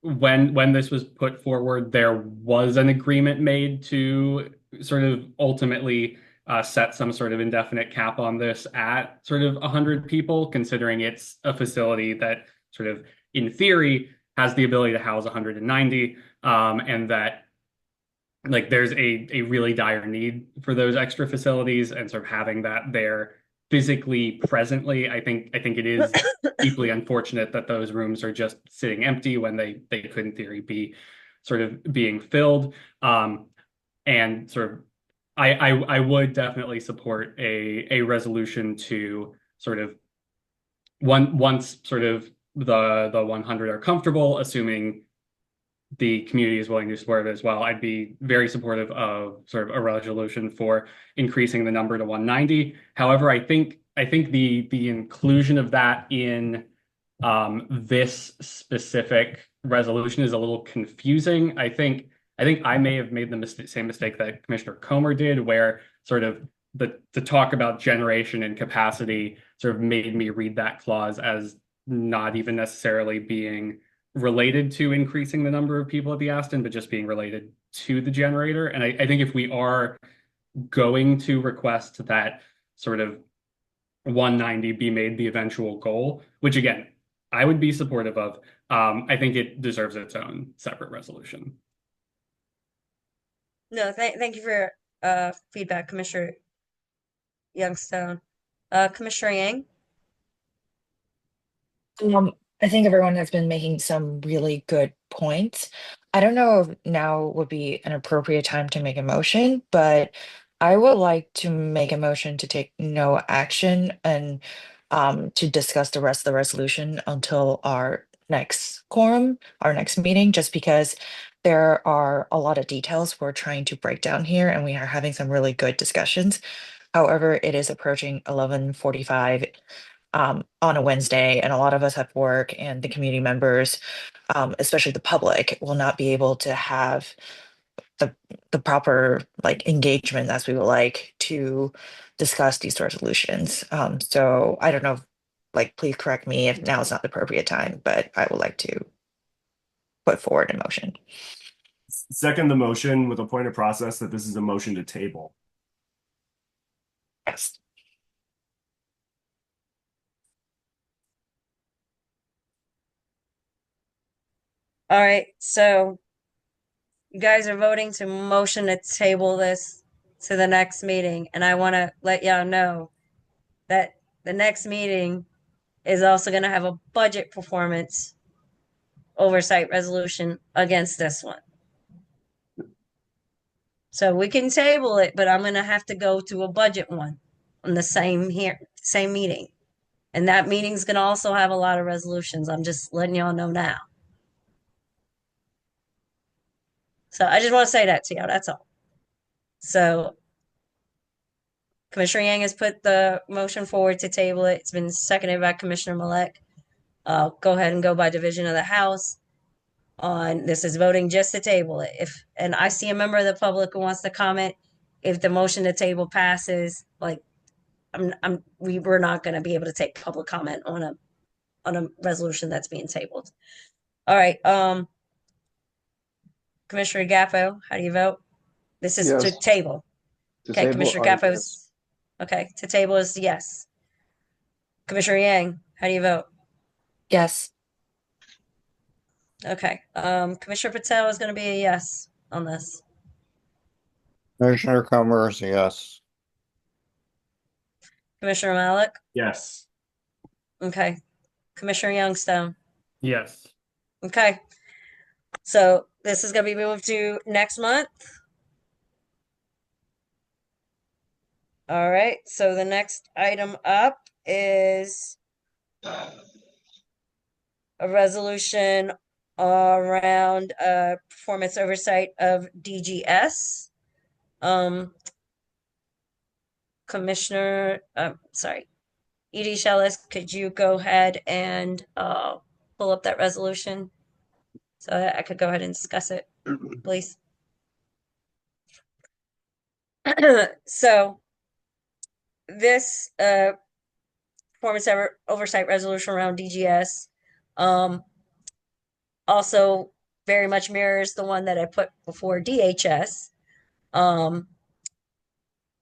when this was put forward, there was an agreement made to sort of ultimately set some sort of indefinite cap on this at sort of 100 people, considering it's a facility that sort of, in theory, has the ability to house 190, and that, like, there's a really dire need for those extra facilities, and sort of having that there physically presently, I think it is deeply unfortunate that those rooms are just sitting empty when they could, in theory, be sort of being filled. And sort of I would definitely support a resolution to sort of once sort of the 100 are comfortable, assuming the community is willing to support it as well. I'd be very supportive of sort of a resolution for increasing the number to 190. However, I think the inclusion of that in this specific resolution is a little confusing. I think I may have made the same mistake that Commissioner Comer did, where sort of the talk about generation and capacity sort of made me read that clause as not even necessarily being related to increasing the number of people at the Aston, but just being related to the generator. And I think if we are going to request that sort of 190 be made the eventual goal, which again, I would be supportive of, I think it deserves its own separate resolution. No, thank you for your feedback, Commissioner Youngstone. Commissioner Yang? I think everyone has been making some really good points. I don't know if now would be an appropriate time to make a motion, but I would like to make a motion to take no action and to discuss the rest of the resolution until our next quorum, our next meeting, just because there are a lot of details we're trying to break down here and we are having some really good discussions. However, it is approaching 11:45 on a Wednesday, and a lot of us have work, and the community members, especially the public, will not be able to have the proper like engagement as we would like to discuss these resolutions. So I don't know, like, please correct me if now is not the appropriate time, but I would like to put forward a motion. Second the motion with a point of process that this is a motion to table. Yes. All right, so you guys are voting to motion to table this to the next meeting, and I want to let y'all know that the next meeting is also going to have a budget performance oversight resolution against this one. So we can table it, but I'm going to have to go to a budget one on the same meeting. And that meeting's going to also have a lot of resolutions. I'm just letting y'all know now. So I just want to say that to y'all. That's all. So Commissioner Yang has put the motion forward to table it. It's been seconded by Commissioner Malek. Go ahead and go by division of the House on, this is voting just to table it. If, and I see a member of the public who wants to comment, if the motion to table passes, like, we're not gonna be able to take public comment on a resolution that's being tabled. All right, Commissioner Gappo, how do you vote? This is to Yes. table. To Okay, table, Commissioner yes. Gappo's, okay, to table is yes. Commissioner Yang, how do you vote? Yes. Okay, Commissioner Patel is gonna be a yes on this. Commissioner Comer is yes. Commissioner Malik? Yes. Okay. Commissioner Youngstone? Yes. Okay. So this is gonna be moved to next month. All right, so the next item up is a resolution around performance oversight of DGS. Commissioner, sorry, Edie Shellis, could you go ahead and pull up that resolution so that I could go ahead and discuss it, please? So this performance oversight resolution around DGS also very much mirrors the one that I put before DHS.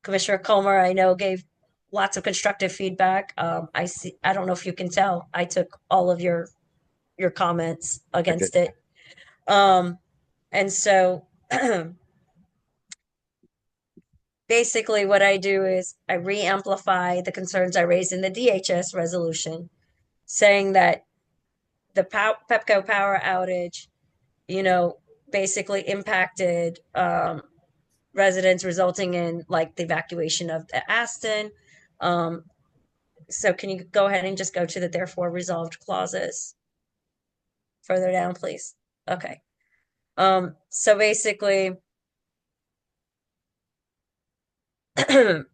Commissioner Comer, I know, gave lots of constructive feedback. I don't know if you can tell, I took all of your comments against it. And so basically what I do is I re-amplify the concerns I raised in the DHS resolution, saying that the Pepco power outage, basically impacted residents, resulting in like the evacuation of the Aston. So can you go ahead and just go to the therefore resolved clauses further down, please? Okay. So basically, and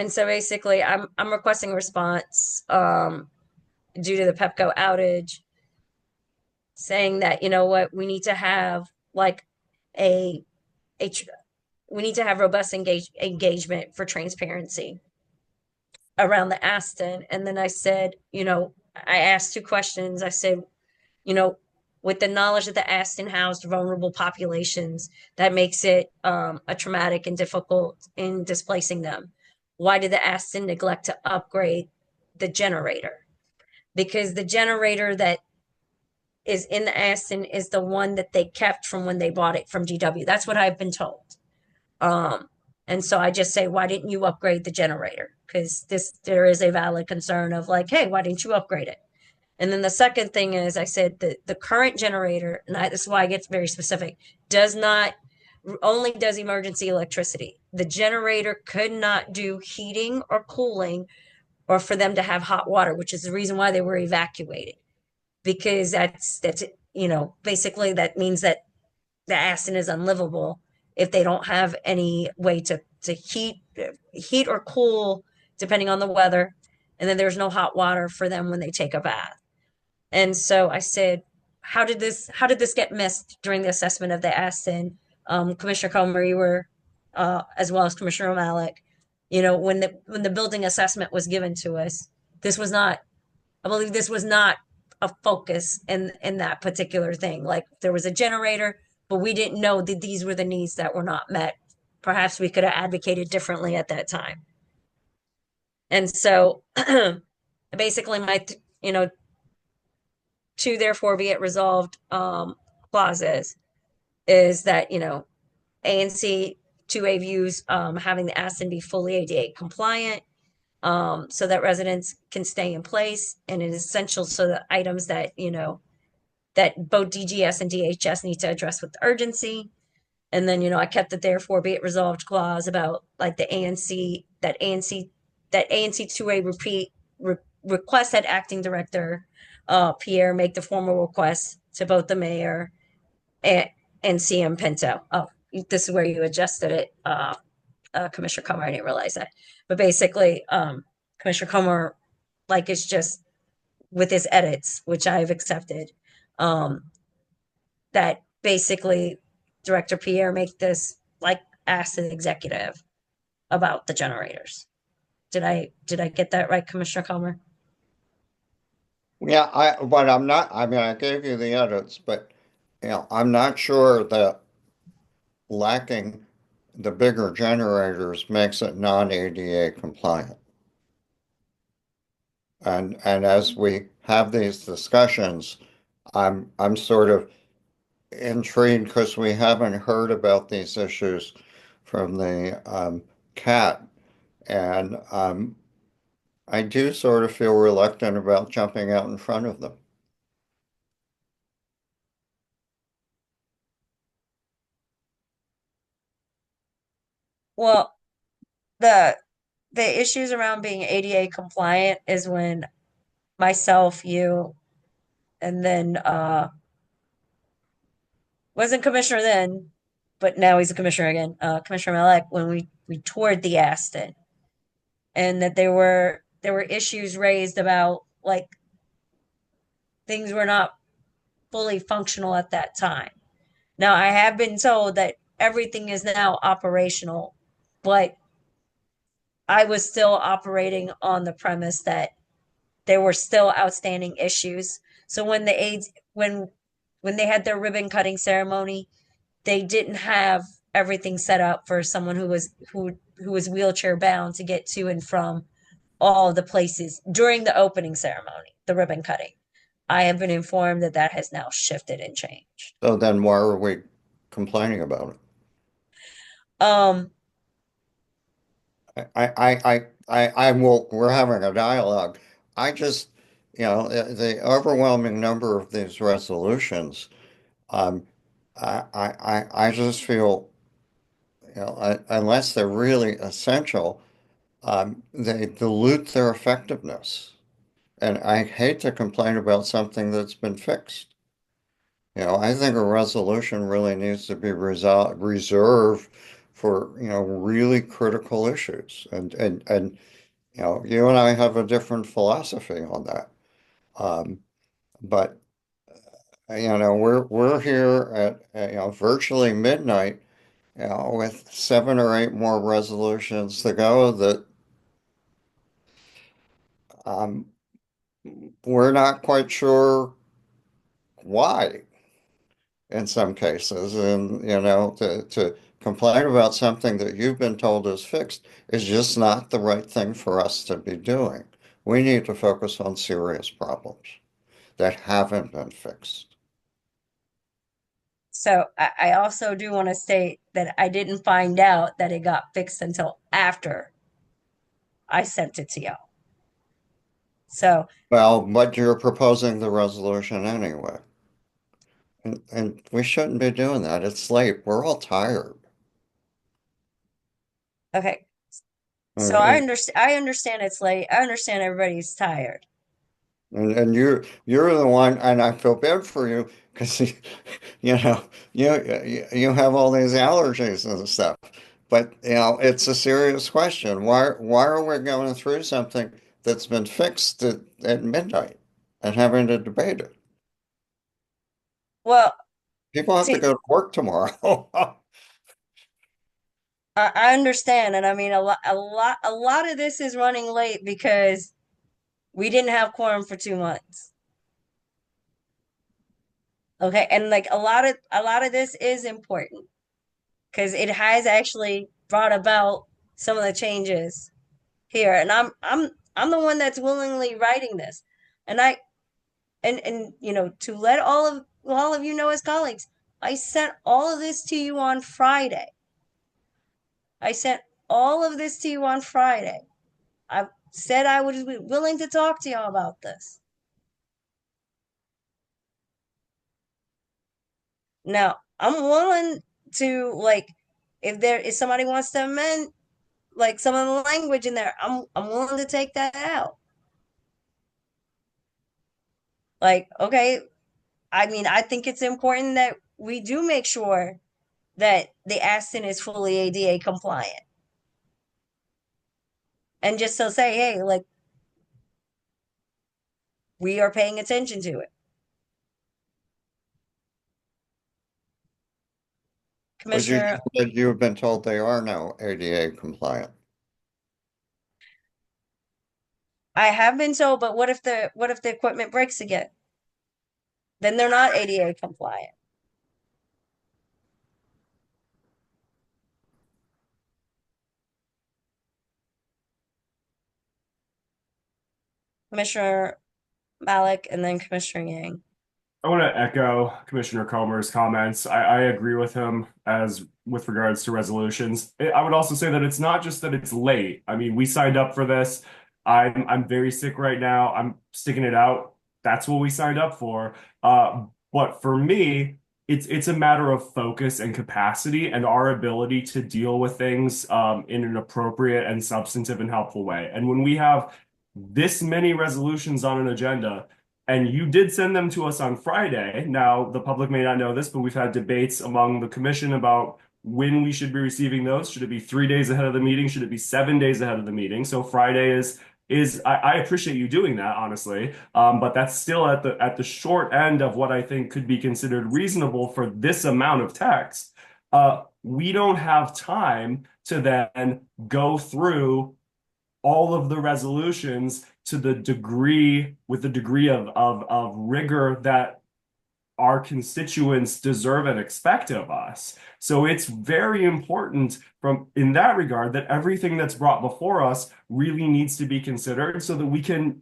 so basically, I'm requesting a response due to the Pepco outage, saying that, you know what, we need to have like we need to have robust engagement for transparency around the Aston. And then I said, I asked two questions. I said, with the knowledge that the Aston housed vulnerable populations, that makes it a traumatic and difficult in displacing them. Why did the Aston neglect to upgrade the generator? Because the generator that is in the Aston is the one that they kept from when they bought it from GW. That's what I've been told. And so I just say, why didn't you upgrade the generator? Because there is a valid concern of like, hey, why didn't you upgrade it? And then the second thing is, I said that the current generator, and this is why I get very specific, only does emergency electricity. The generator could not do heating or cooling, or for them to have hot water, which is the reason why they were evacuated. Because that's basically that means that the Aston is unlivable if they don't have any way to heat or cool depending on the weather, and then there's no hot water for them when they take a bath. And so I said, how did this get missed during the assessment of the Aston? Commissioner Comer, you were as well as Commissioner Malik, when the building assessment was given to us, I believe this was not a focus in that particular thing. Like, there was a generator, but we didn't know that these were the needs that were not met. Perhaps we could have advocated differently at that time. And so basically my, to therefore be it resolved clauses is that, ANC 2A views having the Aston be fully ADA compliant, so that residents can stay in place, and it is essential so the items that, that both DGS and DHS need to address with urgency. And then, I kept the therefore be it resolved clause about like the ANC 2A request that acting director Pierre make the formal request to both the mayor and CM Pinto. Oh, this is where you adjusted it, Commissioner Comer. I didn't realize that. But basically, Commissioner Comer like it's just with his edits, which I've accepted, that basically Director Pierre make this like ask the executive about the generators. Did I get that right, Commissioner Comer? Yeah, but I'm not, I mean, I gave you the edits, but, I'm not sure that lacking the bigger generators makes it non-ADA compliant. And as we have these discussions, I'm sort of intrigued because we haven't heard about these issues from the CAT. And I do sort of feel reluctant about jumping out in front of them. Well, the issues around being ADA compliant is when myself, you, and then wasn't commissioner then, but now he's a commissioner again, Commissioner Malek, when we toured the Aston, and that there were issues raised about like things were not fully functional at that time. Now I have been told that everything is now operational, but I was still operating on the premise that there were still outstanding issues. So when the aides when they had their ribbon cutting ceremony, they didn't have everything set up for someone who was wheelchair bound to get to and from all the places during the opening ceremony, the ribbon cutting. I have been informed that that has now shifted and changed. So then why are we complaining about it? Um, we're having a dialogue. I just, the overwhelming number of these resolutions, I just feel, unless they're really essential, they dilute their effectiveness. And I hate to complain about something that's been fixed. I think a resolution really needs to be reserved for, really critical issues. And you and I have a different philosophy on that. But we're here at virtually midnight, with 7 or 8 more resolutions to go that we're not quite sure why in some cases. And to complain about something that you've been told is fixed is just not the right thing for us to be doing. We need to focus on serious problems that haven't been fixed. So I also do want to state that I didn't find out that it got fixed until after I sent it to y'all. So, Well, but you're proposing the resolution anyway. And we shouldn't be doing that. It's late. We're all tired. okay. So And, I understand it's late. I understand everybody's tired. and you're the one, and I feel bad for you because you have all these allergies and stuff. But it's a serious question. Why are we going through something that's been fixed at midnight and having to debate it? Well, People have to go to work tomorrow. I understand, and I mean a lot of this is running late because we didn't have quorum for 2 months. Okay, and like a lot of this is important because it has actually brought about some of the changes here, and I'm the one that's willingly writing this, and to let all of you know as colleagues, I sent all of this to you on Friday. I sent all of this to you on Friday. I said I would be willing to talk to y'all about this. Now, I'm willing to if somebody wants to amend like some of the language in there, I'm willing to take that out. Like, okay, I mean, I think it's important that we do make sure that the Aston is fully ADA compliant. And just to say, hey, like we are paying attention to it. But you Commissioner, just said you've been told they are now ADA compliant. I have been told, but what if the equipment breaks again? Then they're not ADA compliant. Commissioner Malik and then Commissioner Yang. I want to echo Commissioner Comer's comments. I agree with him as with regards to resolutions. I would also say that it's not just that it's late. I mean, we signed up for this. I'm very sick right now. I'm sticking it out. That's what we signed up for. But for me, it's a matter of focus and capacity and our ability to deal with things in an appropriate and substantive and helpful way. And when we have this many resolutions on an agenda, and you did send them to us on Friday. Now, the public may not know this, but we've had debates among the commission about when we should be receiving those. Should it be 3 days ahead of the meeting? Should it be 7 days ahead of the meeting? So Friday is I appreciate you doing that, honestly. But that's still at the short end of what I think could be considered reasonable for this amount of text. We don't have time to then go through all of the resolutions to the degree of rigor that our constituents deserve and expect of us. So it's very important in that regard that everything that's brought before us really needs to be considered so that we can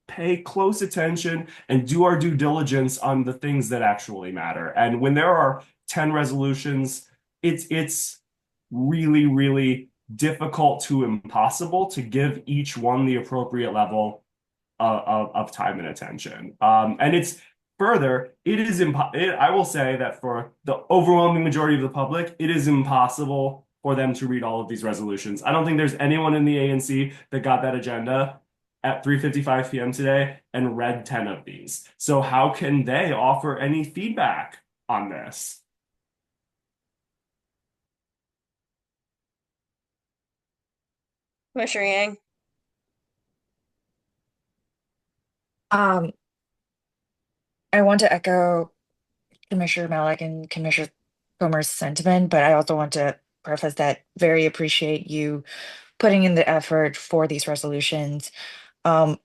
pay close attention and do our due diligence on the things that actually matter. And when there are 10 resolutions, it's really, really difficult to impossible to give each one the appropriate level of time and attention. And it's further, I will say that for the overwhelming majority of the public, it is impossible for them to read all of these resolutions. I don't think there's anyone in the ANC that got that agenda at 3:55 p.m. today and read 10 of these. So how can they offer any feedback on this? Commissioner Yang. I want to echo Commissioner Malik and Commissioner Comer's sentiment, but I also want to preface that very appreciate you putting in the effort for these resolutions. I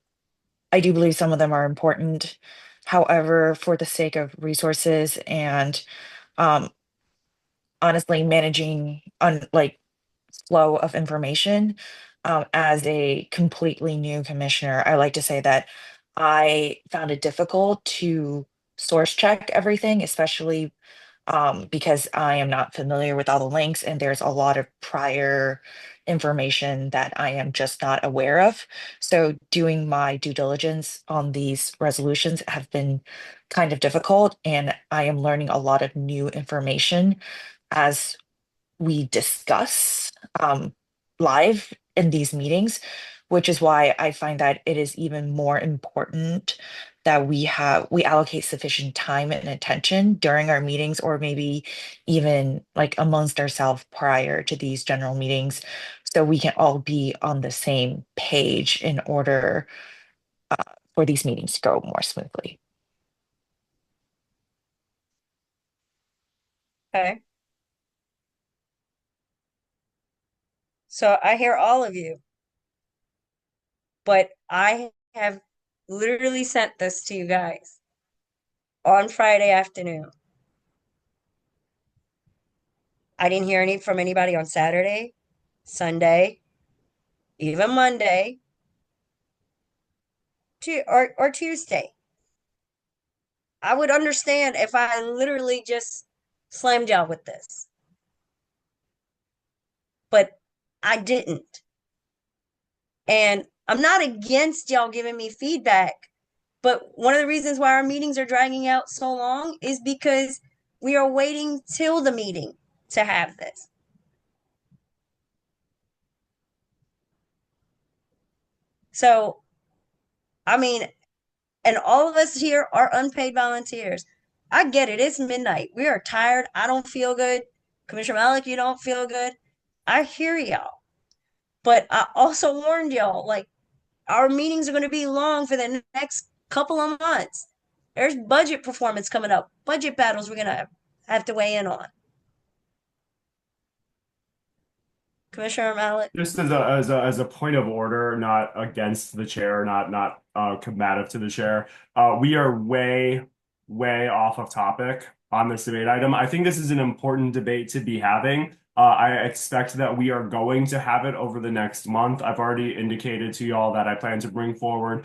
do believe some of them are important. However, for the sake of resources and honestly managing flow of information, as a completely new commissioner, I like to say that I found it difficult to source check everything, especially because I am not familiar with all the links and there's a lot of prior information that I am just not aware of. So doing my due diligence on these resolutions have been kind of difficult, and I am learning a lot of new information as we discuss live in these meetings, which is why I find that it is even more important that we allocate sufficient time and attention during our meetings, or maybe even like amongst ourselves prior to these general meetings, so we can all be on the same page in order for these meetings to go more smoothly. Okay. So I hear all of you, but I have literally sent this to you guys on Friday afternoon. I didn't hear any from anybody on Saturday, Sunday, even Monday, or Tuesday. I would understand if I literally just slammed y'all with this. But I didn't. And I'm not against y'all giving me feedback, but one of the reasons why our meetings are dragging out so long is because we are waiting till the meeting to have this. So, I mean, and all of us here are unpaid volunteers. I get it. It's midnight. We are tired. I don't feel good. Commissioner Malik, you don't feel good. I hear y'all. But I also warned y'all, like, our meetings are going to be long for the next couple of months. There's budget performance coming up, budget battles we're gonna have to weigh in on. Commissioner Mallett. Just as a point of order, not against the chair, not combative to the chair. We are way off of topic on this debate item. I think this is an important debate to be having. I expect that we are going to have it over the next month. I've already indicated to y'all that I plan to bring forward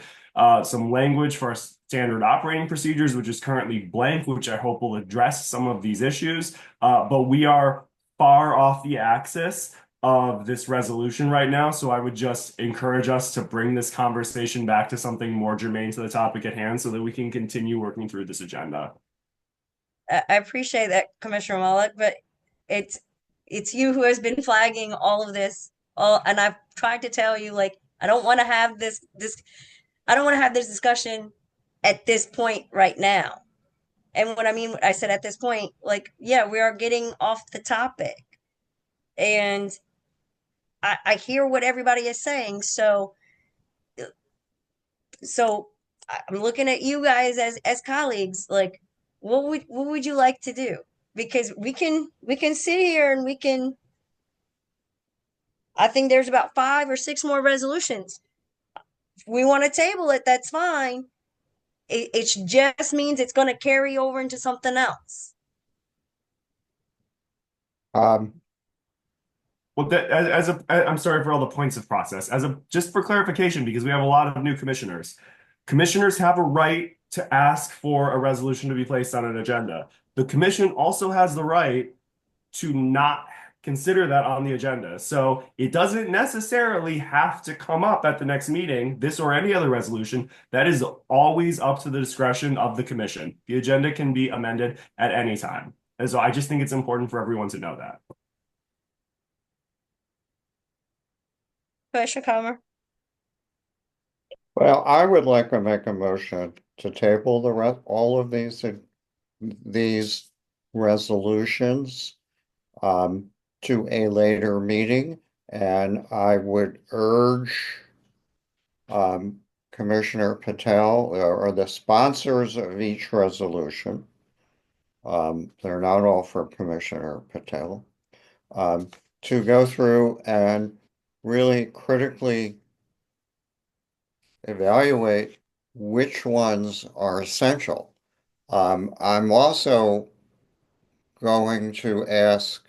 some language for our standard operating procedures, which is currently blank, which I hope will address some of these issues. But we are far off the axis of this resolution right now. So I would just encourage us to bring this conversation back to something more germane to the topic at hand so that we can continue working through this agenda. I appreciate that, Commissioner Mallett, but it's you who has been flagging all of this, and I've tried to tell you, like, I don't want to have this discussion at this point right now. And what I mean, I said at this point, like, yeah, we are getting off the topic. And I hear what everybody is saying, so I'm looking at you guys as colleagues, like, what would you like to do? Because we can sit here and I think there's about 5 or 6 more resolutions. If we want to table it, that's fine. It just means it's going to carry over into something else. Well, I'm sorry for all the points of process. Just for clarification, because we have a lot of new commissioners. Commissioners have a right to ask for a resolution to be placed on an agenda. The commission also has the right to not consider that on the agenda. So it doesn't necessarily have to come up at the next meeting, this or any other resolution. That is always up to the discretion of the commission. The agenda can be amended at any time. And so I just think it's important for everyone to know that. Commissioner Comer. Well, I would like to make a motion to table all of these resolutions to a later meeting, and I would urge Commissioner Patel or the sponsors of each resolution, they're not all for Commissioner Patel, to go through and really critically evaluate which ones are essential. I'm also going to ask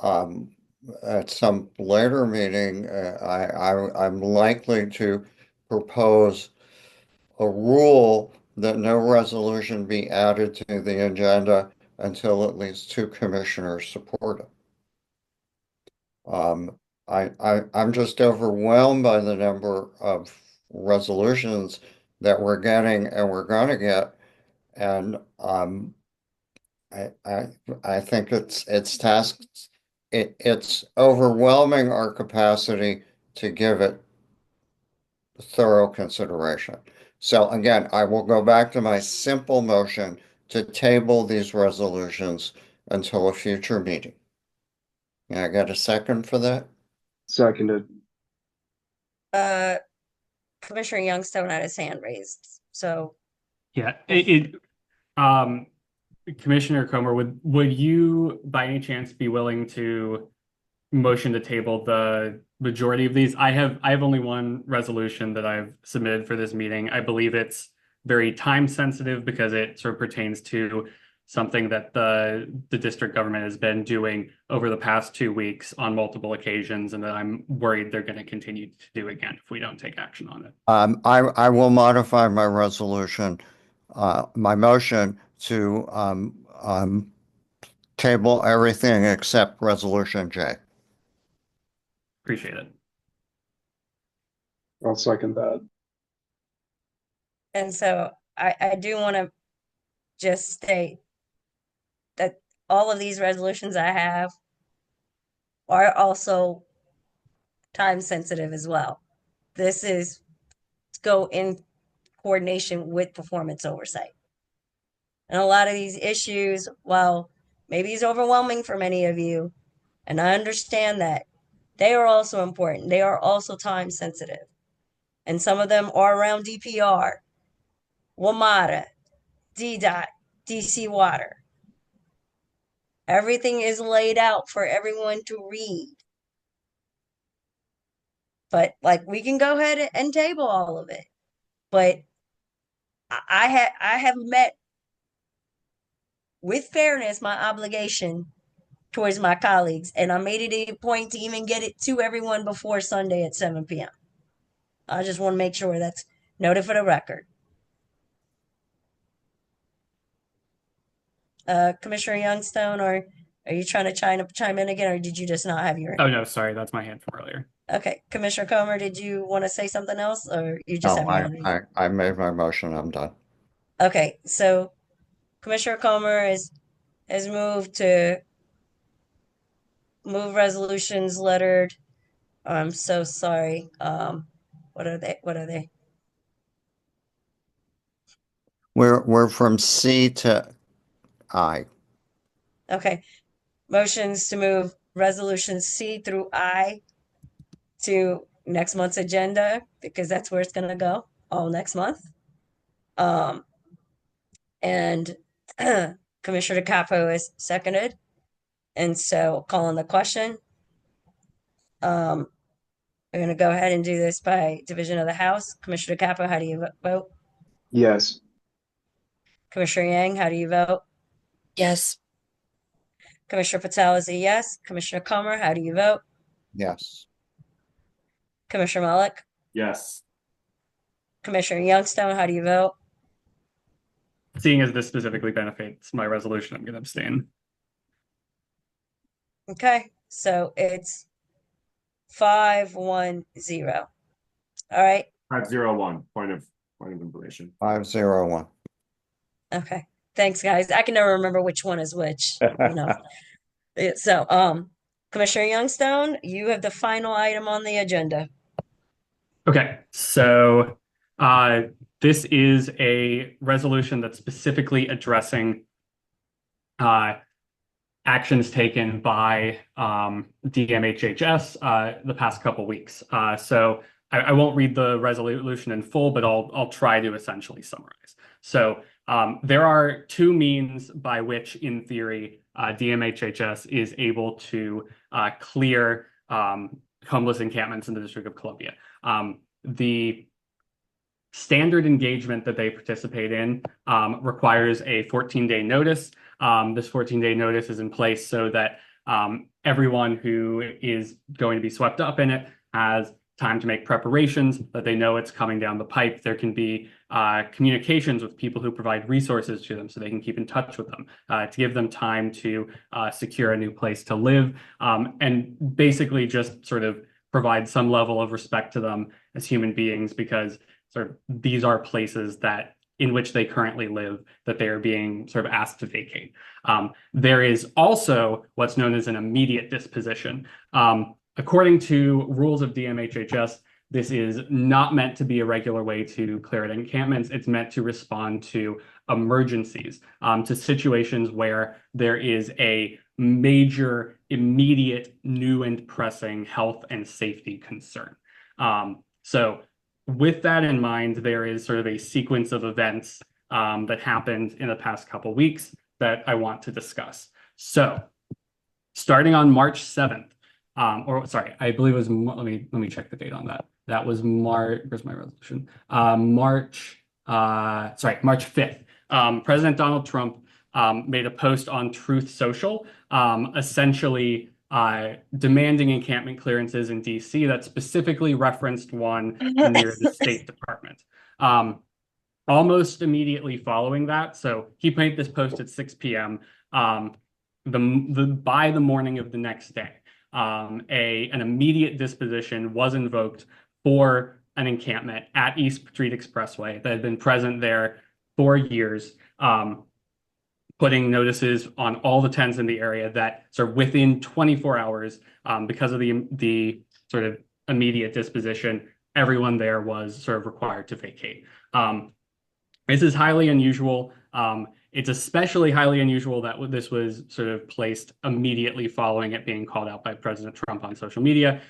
at some later meeting, I'm likely to propose a rule that no resolution be added to the agenda until at least 2 commissioners support it. I'm just overwhelmed by the number of resolutions that we're getting and we're going to get, and I think it's overwhelming our capacity to give it thorough consideration. So again, I will go back to my simple motion to table these resolutions until a future meeting. Can I get a second for that? Seconded. Commissioner Youngstone had his hand raised, so. Yeah, Commissioner Comer, would you by any chance be willing to motion to table the majority of these? I have only one resolution that I've submitted for this meeting. I believe it's very time sensitive because it sort of pertains to something that the district government has been doing over the past 2 weeks on multiple occasions, and that I'm worried they're going to continue to do again if we don't take action on it. I will modify my resolution, my motion to table everything except Resolution J. Appreciate it. I'll second that. And so I do want to just state that all of these resolutions I have are also time sensitive as well. This is to go in coordination with performance oversight. And a lot of these issues, while maybe it's overwhelming for many of you, and I understand that, they are also important. They are also time sensitive. And some of them are around DPR. WMATA, DDOT, DC Water. Everything is laid out for everyone to read. But like we can go ahead and table all of it. But I have met with fairness my obligation towards my colleagues, and I made it a point to even get it to everyone before Sunday at 7 p.m. I just want to make sure that's noted for the record. Commissioner Youngstone, or are you trying to chime in again, or did you just not have your? Oh no, sorry, that's my hand from earlier. Okay, Commissioner Comer, did you want to say something else, or you just No, have your hand? I made my motion. I'm done. Okay, so Commissioner Comer has moved to move resolutions lettered. I'm so sorry. What are they? What are they? We're from C to I. Okay. Motions to move resolutions C through I to next month's agenda because that's where it's gonna go all next month. And Commissioner Capo is seconded. And so calling the question. We're gonna go ahead and do this by division of the House. Commissioner Capo, how do you vote? Yes. Commissioner Yang, how do you vote? Yes. Commissioner Patel is a yes. Commissioner Comer, how do you vote? Yes. Commissioner Malik? Yes. Commissioner Youngstone, how do you vote? Seeing as this specifically benefits my resolution, I'm going to abstain. Okay, so it's 5-1-0. All right. 501. Point of information. 501. Okay. Thanks, guys. I can never remember which one is which. So, Commissioner Youngstone, you have the final item on the agenda. Okay, so this is a resolution that's specifically addressing actions taken by DMHHS the past couple weeks. So I won't read the resolution in full, but I'll try to essentially summarize. So there are two means by which, in theory, DMHHS is able to clear homeless encampments in the District of Columbia. The standard engagement that they participate in requires a 14-day notice. This 14-day notice is in place so that everyone who is going to be swept up in it has time to make preparations, that they know it's coming down the pipe. There can be communications with people who provide resources to them so they can keep in touch with them, to give them time to secure a new place to live, and basically just sort of provide some level of respect to them as human beings, because sort of these are places that in which they currently live that they are being sort of asked to vacate. There is also what's known as an immediate disposition. According to rules of DMHHS, this is not meant to be a regular way to clear encampments. It's meant to respond to emergencies, to situations where there is a major, immediate, new and pressing health and safety concern. So with that in mind, there is sort of a sequence of events that happened in the past couple weeks that I want to discuss. So starting on March 7th, I believe it was, let me check the date on that. That was March, where's my resolution? March 5th. President Donald Trump made a post on Truth Social, essentially demanding encampment clearances in DC that specifically referenced one near the State Department. Almost immediately following that, so he made this post at 6 p.m. By the morning of the next day, an immediate disposition was invoked for an encampment at East Street Expressway that had been present there for years, putting notices on all the tents in the area that sort of within 24 hours, because of the sort of immediate disposition, everyone there was sort of required to vacate. This is highly unusual. It's especially highly unusual that this was sort of placed immediately following it being called out by President Trump on social media.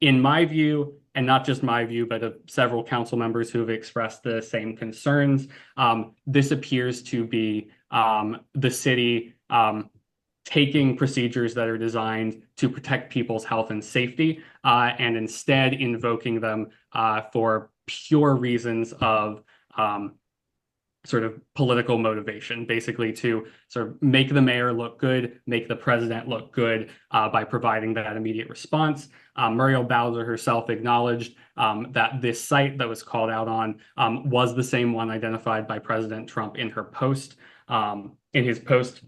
In my view, and not just my view, but of several council members who have expressed the same concerns. This appears to be the city taking procedures that are designed to protect people's health and safety, and instead invoking them for pure reasons of sort of political motivation, basically to sort of make the mayor look good, make the president look good by providing that immediate response. Muriel Bowser herself acknowledged that this site that was called out on was the same one identified by President Trump in his post.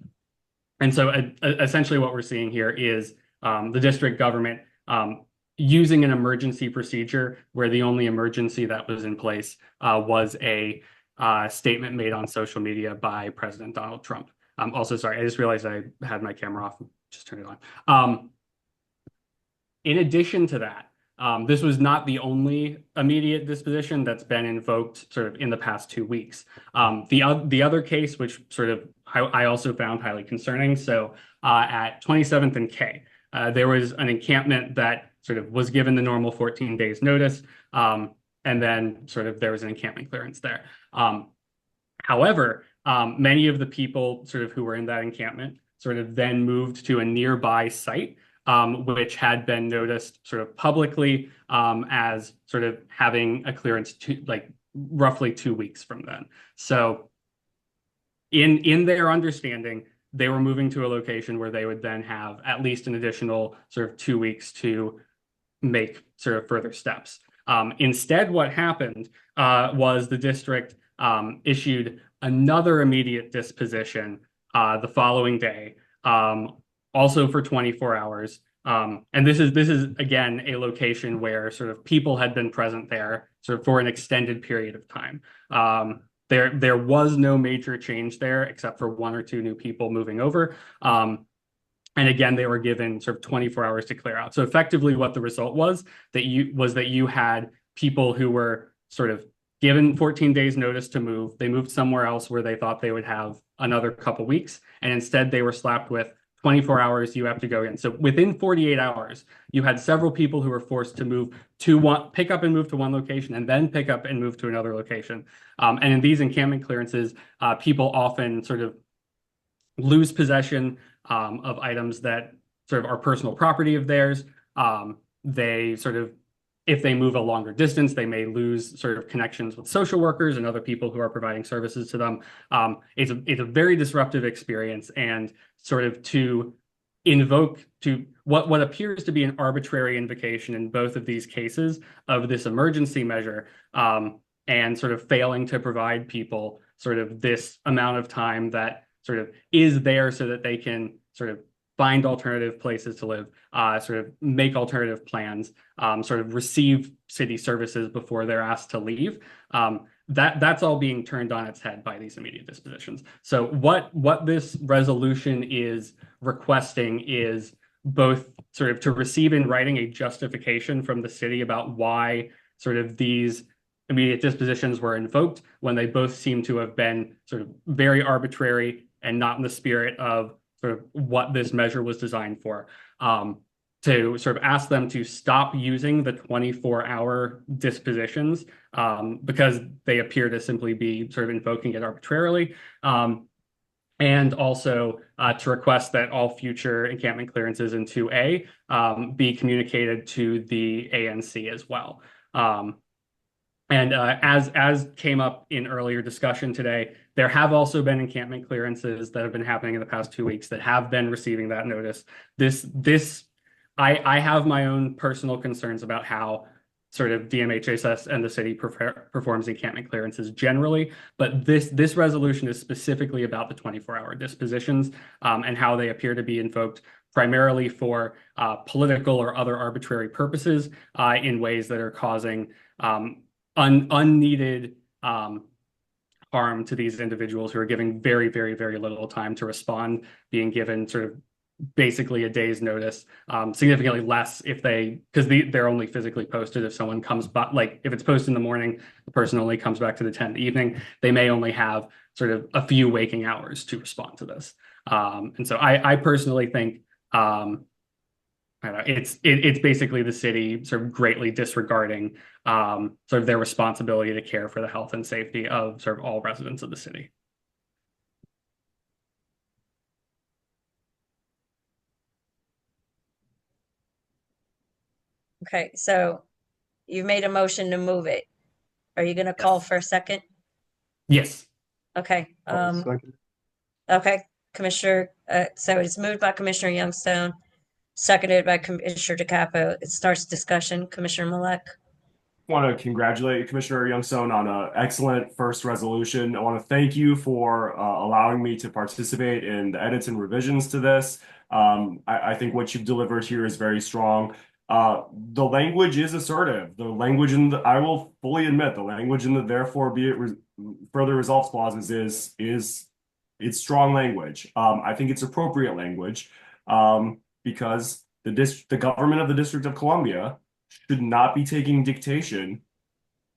And so essentially what we're seeing here is the district government using an emergency procedure where the only emergency that was in place was a statement made on social media by President Donald Trump. Also, sorry, I just realized I had my camera off. Just turn it on. In addition to that, this was not the only immediate disposition that's been invoked sort of in the past 2 weeks. The other case, which sort of I also found highly concerning. So at 27th and K, there was an encampment that sort of was given the normal 14 days notice. And then sort of there was an encampment clearance there. However, many of the people sort of who were in that encampment sort of then moved to a nearby site, which had been noticed sort of publicly as sort of having a clearance to like roughly 2 weeks from then. So in their understanding, they were moving to a location where they would then have at least an additional sort of 2 weeks to make sort of further steps. Instead, what happened was the district issued another immediate disposition the following day, also for 24 hours. And this is again a location where sort of people had been present there sort of for an extended period of time. There was no major change there except for 1 or 2 new people moving over. And again, they were given sort of 24 hours to clear out. So effectively what the result was that you had people who were sort of given 14 days notice to move. They moved somewhere else where they thought they would have another couple weeks. And instead they were slapped with 24 hours, you have to go in. So within 48 hours, you had several people who were forced to move to pick up and move to one location and then pick up and move to another location. And in these encampment clearances, people often sort of lose possession of items that sort of are personal property of theirs. They sort of, if they move a longer distance, they may lose sort of connections with social workers and other people who are providing services to them. It's a very disruptive experience, and sort of to invoke to what appears to be an arbitrary invocation in both of these cases of this emergency measure, and sort of failing to provide people sort of this amount of time that sort of is there so that they can sort of find alternative places to live, sort of make alternative plans, sort of receive city services before they're asked to leave. That's all being turned on its head by these immediate dispositions. So what this resolution is requesting is both sort of to receive in writing a justification from the city about why sort of these immediate dispositions were invoked when they both seem to have been sort of very arbitrary and not in the spirit of sort of what this measure was designed for, to sort of ask them to stop using the 24-hour dispositions because they appear to simply be sort of invoking it arbitrarily, and also to request that all future encampment clearances in 2A be communicated to the ANC as well. And as came up in earlier discussion today, there have also been encampment clearances that have been happening in the past 2 weeks that have been receiving that notice. I have my own personal concerns about how sort of DMHSS and the city performs encampment clearances generally, but this resolution is specifically about the 24-hour dispositions and how they appear to be invoked primarily for political or other arbitrary purposes in ways that are causing unneeded harm to these individuals who are giving very, very, very little time to respond, being given sort of basically a day's notice, significantly less because they're only physically posted if someone comes back. Like if it's posted in the morning, the person only comes back to the 10th evening, they may only have sort of a few waking hours to respond to this. And so I personally think I don't know, it's basically the city sort of greatly disregarding sort of their responsibility to care for the health and safety of sort of all residents of the city. Okay, so you made a motion to move it. Are you gonna call for a second? Yes. Okay, Second. okay, Commissioner, so it's moved by Commissioner Youngstone, seconded by Commissioner DeCapo. It starts discussion. Commissioner Malek. Want to congratulate Commissioner Youngstone on an excellent first resolution. I want to thank you for allowing me to participate in the edits and revisions to this. I think what you've delivered here is very strong. The language is assertive. The language in the, I will fully admit, the language in the therefore be it further resolves clauses is it's strong language. I think it's appropriate language because the government of the District of Columbia should not be taking dictation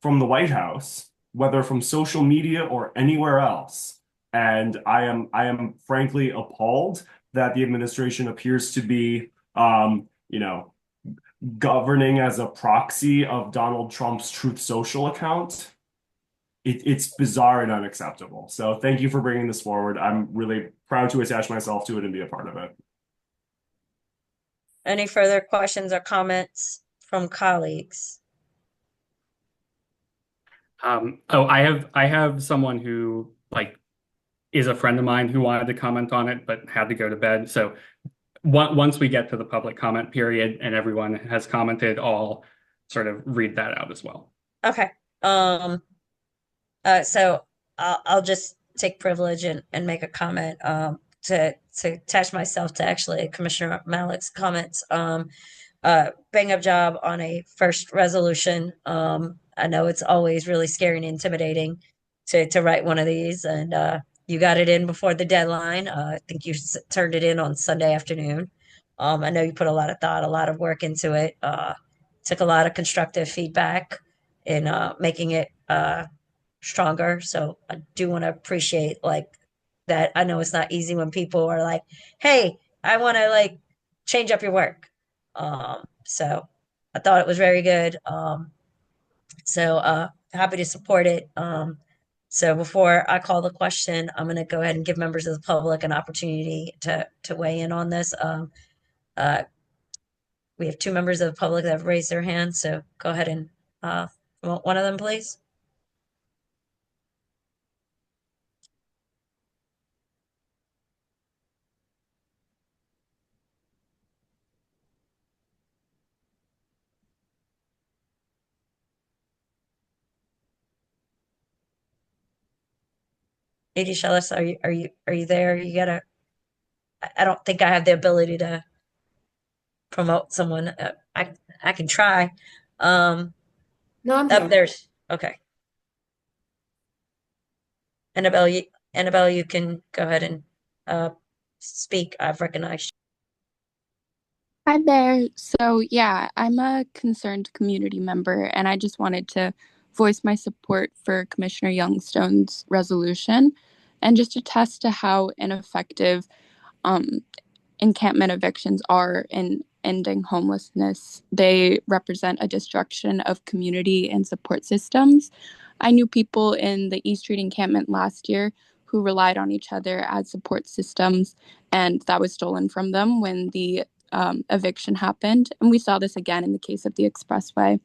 from the White House, whether from social media or anywhere else. And I am frankly appalled that the administration appears to be, governing as a proxy of Donald Trump's Truth Social account. It's bizarre and unacceptable. So thank you for bringing this forward. I'm really proud to attach myself to it and be a part of it. Any further questions or comments from colleagues? I have someone who is a friend of mine who wanted to comment on it but had to go to bed. So once we get to the public comment period and everyone has commented, I'll sort of read that out as well. Okay. So I'll just take privilege and make a comment to attach myself to actually Commissioner Malek's comments. Bang up job on a first resolution. I know it's always really scary and intimidating to write one of these, and you got it in before the deadline. I think you turned it in on Sunday afternoon. I know you put a lot of thought, a lot of work into it. Took a lot of constructive feedback in making it stronger. So I do want to appreciate that. I know it's not easy when people are like, "Hey, I want to change up your work." So I thought it was very good. So happy to support it. So before I call the question, I'm going to go ahead and give members of the public an opportunity to weigh in on this. We have two members of the public that have raised their hands, so go ahead and one of them, please. Lady Shellis, are you there? You gotta. I don't think I have the ability to promote someone. I can try. No, I'm Up here. there's okay. Annabelle, you can go ahead and speak. I've recognized you. Hi there. So, yeah, I'm a concerned community member, and I just wanted to voice my support for Commissioner Youngstone's resolution and just attest to how ineffective encampment evictions are in ending homelessness. They represent a destruction of community and support systems. I knew people in the East Street encampment last year who relied on each other as support systems, and that was stolen from them when the eviction happened. And we saw this again in the case of the expressway.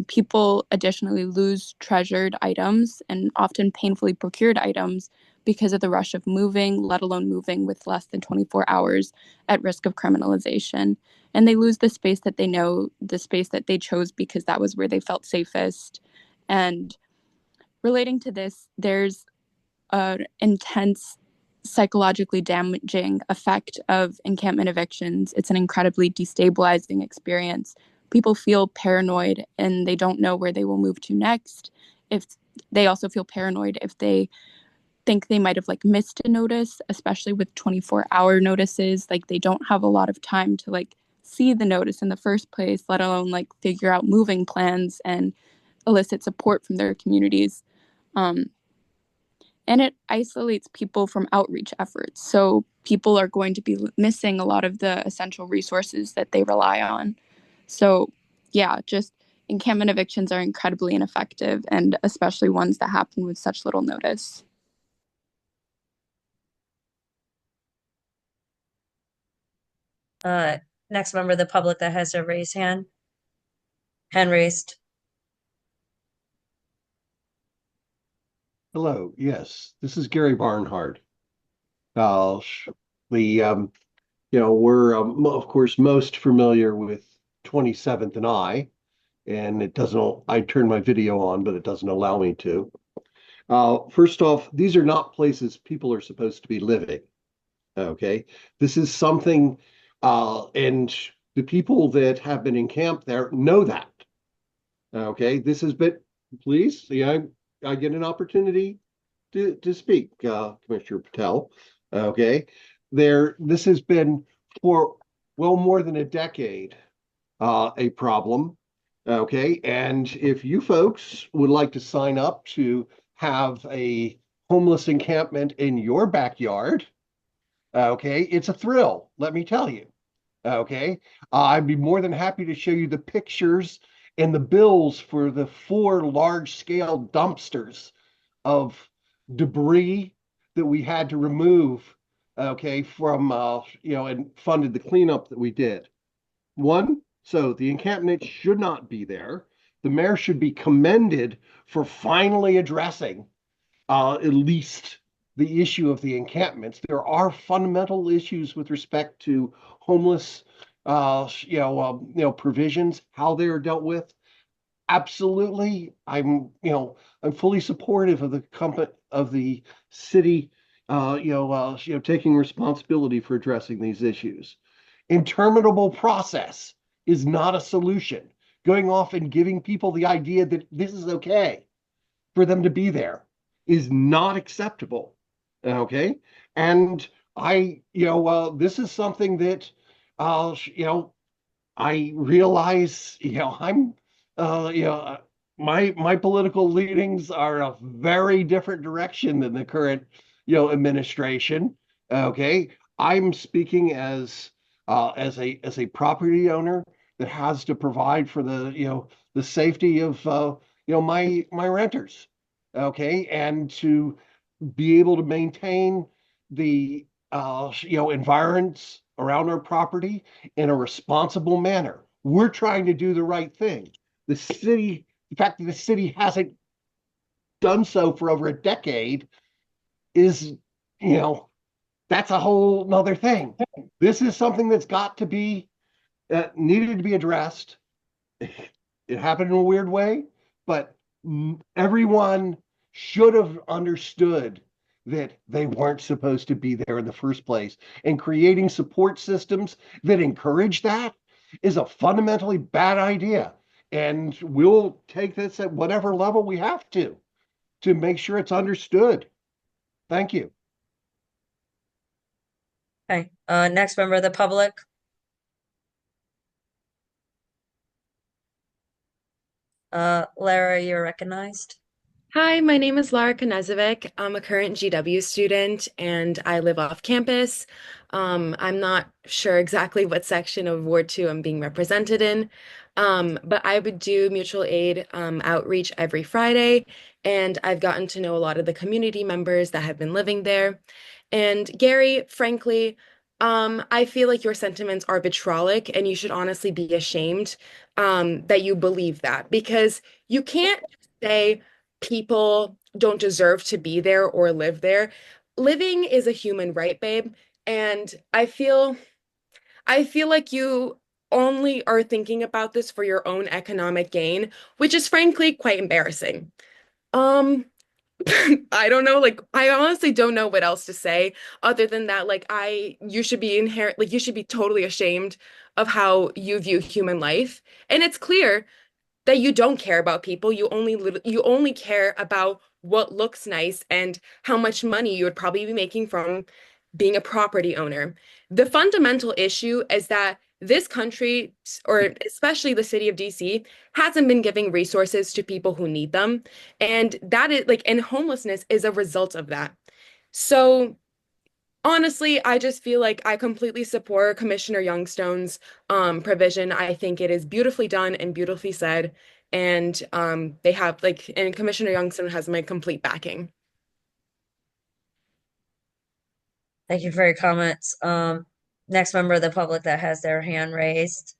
People additionally lose treasured items and often painfully procured items because of the rush of moving, let alone moving with less than 24 hours at risk of criminalization. And they lose the space that they know, the space that they chose because that was where they felt safest. And relating to this, there's an intense psychologically damaging effect of encampment evictions. It's an incredibly destabilizing experience. People feel paranoid and they don't know where they will move to next. If they also feel paranoid if they think they might have missed a notice, especially with 24-hour notices. They don't have a lot of time to see the notice in the first place, let alone figure out moving plans and elicit support from their communities. and it isolates people from outreach efforts. So people are going to be missing a lot of the essential resources that they rely on. So yeah, just encampment evictions are incredibly ineffective, and especially ones that happen with such little notice. Next member of the public that has their raised hand. Hand raised. Hello, yes, this is Gary Barnhart. Uh, we're of course most familiar with 27th and and it doesn't, I turned my video on, but it doesn't allow me to. First off, these are not places people are supposed to be living. Okay, this is something, and the people that have been encamped there know that. Okay, this has been, please, I get an opportunity to speak, Commissioner Patel. Okay, this has been for well more than a decade a problem. Okay, and if you folks would like to sign up to have a homeless encampment in your backyard, okay, it's a thrill, let me tell you. Okay, I'd be more than happy to show you the pictures and the bills for the 4 large-scale dumpsters of debris that we had to remove, okay, from, and funded the cleanup that we did. So the encampment should not be there. The mayor should be commended for finally addressing at least the issue of the encampments. There are fundamental issues with respect to homeless, provisions, how they are dealt with. Absolutely, I'm fully supportive of the city, taking responsibility for addressing these issues. Interminable process is not a solution. Going off and giving people the idea that this is okay for them to be there is not acceptable. Okay, and this is something that, I realize, my political leanings are a very different direction than the current, administration. Okay, I'm speaking as a property owner that has to provide for the safety of my renters. Okay, and to be able to maintain the environments around our property in a responsible manner. We're trying to do the right thing. The fact that the city hasn't done so for over a decade is, that's a whole nother thing. This is something that's got to be needed to be addressed. It happened in a weird way, but everyone should have understood that they weren't supposed to be there in the first place. And creating support systems that encourage that is a fundamentally bad idea. And we'll take this at whatever level we have to make sure it's understood. Thank you. Okay, next member of the public. Lara, you're recognized. Hi, my name is Lara Konezovic. I'm a current GW student and I live off campus. I'm not sure exactly what section of Ward 2 I'm being represented in, but I would do mutual aid outreach every Friday, and I've gotten to know a lot of the community members that have been living there. And Gary, frankly, I feel like your sentiments are vitriolic, and you should honestly be ashamed that you believe that, because you can't say people don't deserve to be there or live there. Living is a human right, babe. And I feel like you only are thinking about this for your own economic gain, which is frankly quite embarrassing. I don't know, like I honestly don't know what else to say other than that. You should be totally ashamed of how you view human life. And it's clear that you don't care about people. You only care about what looks nice and how much money you would probably be making from being a property owner. The fundamental issue is that this country, or especially the city of DC, hasn't been giving resources to people who need them. And that is like, and homelessness is a result of that. So honestly, I just feel like I completely support Commissioner Youngstone's provision. I think it is beautifully done and beautifully said. And they have like, and Commissioner Youngstone has my complete backing. Thank you for your comments. Next member of the public that has their hand raised.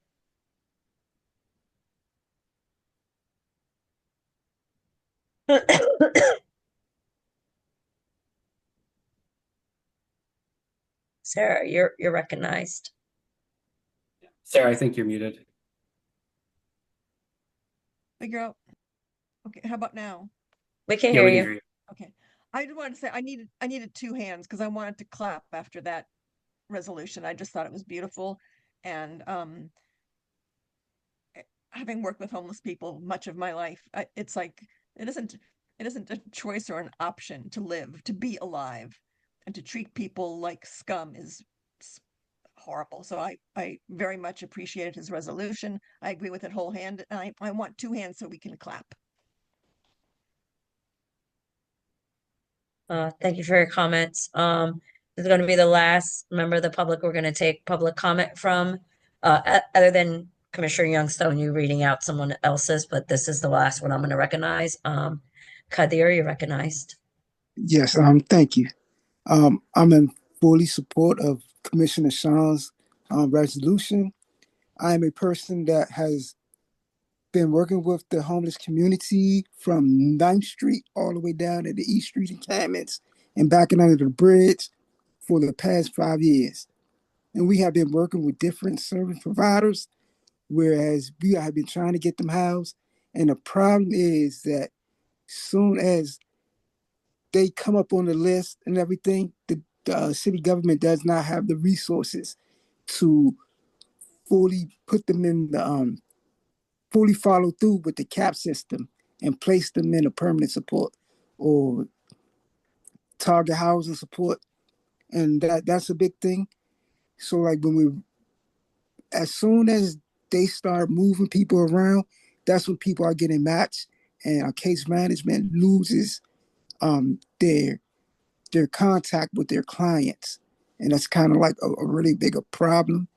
Sarah, you're recognized. Sarah, I think you're muted. Figure out. Okay, how about now? We can Yeah, hear we can you. hear you. Okay. I just wanted to say I needed two hands because I wanted to clap after that resolution. I just thought it was beautiful. And having worked with homeless people much of my life, it's like it isn't a choice or an option to live, to be alive, and to treat people like scum is horrible. So I very much appreciated his resolution. I agree with it whole hand. And I want two hands so we can clap. Thank you for your comments. This is going to be the last member of the public we're going to take public comment from, other than Commissioner Youngstone, you reading out someone else's, but this is the last one I'm going to recognize. Kadir, you're recognized. Yes, thank you. I'm in fully support of Commissioner Sean's resolution. I am a person that has been working with the homeless community from 9th Street all the way down to the East Street encampments and back and under the bridge for the past 5 years. And we have been working with different service providers, whereas we have been trying to get them housed. And the problem is that soon as they come up on the list and everything, the city government does not have the resources to fully put them in the fully follow through with the CAP system and place them in a permanent support or target housing support. And that's a big thing. So like as soon as they start moving people around, that's when people are getting matched and our case management loses their contact with their clients. And that's kind of like a really big problem.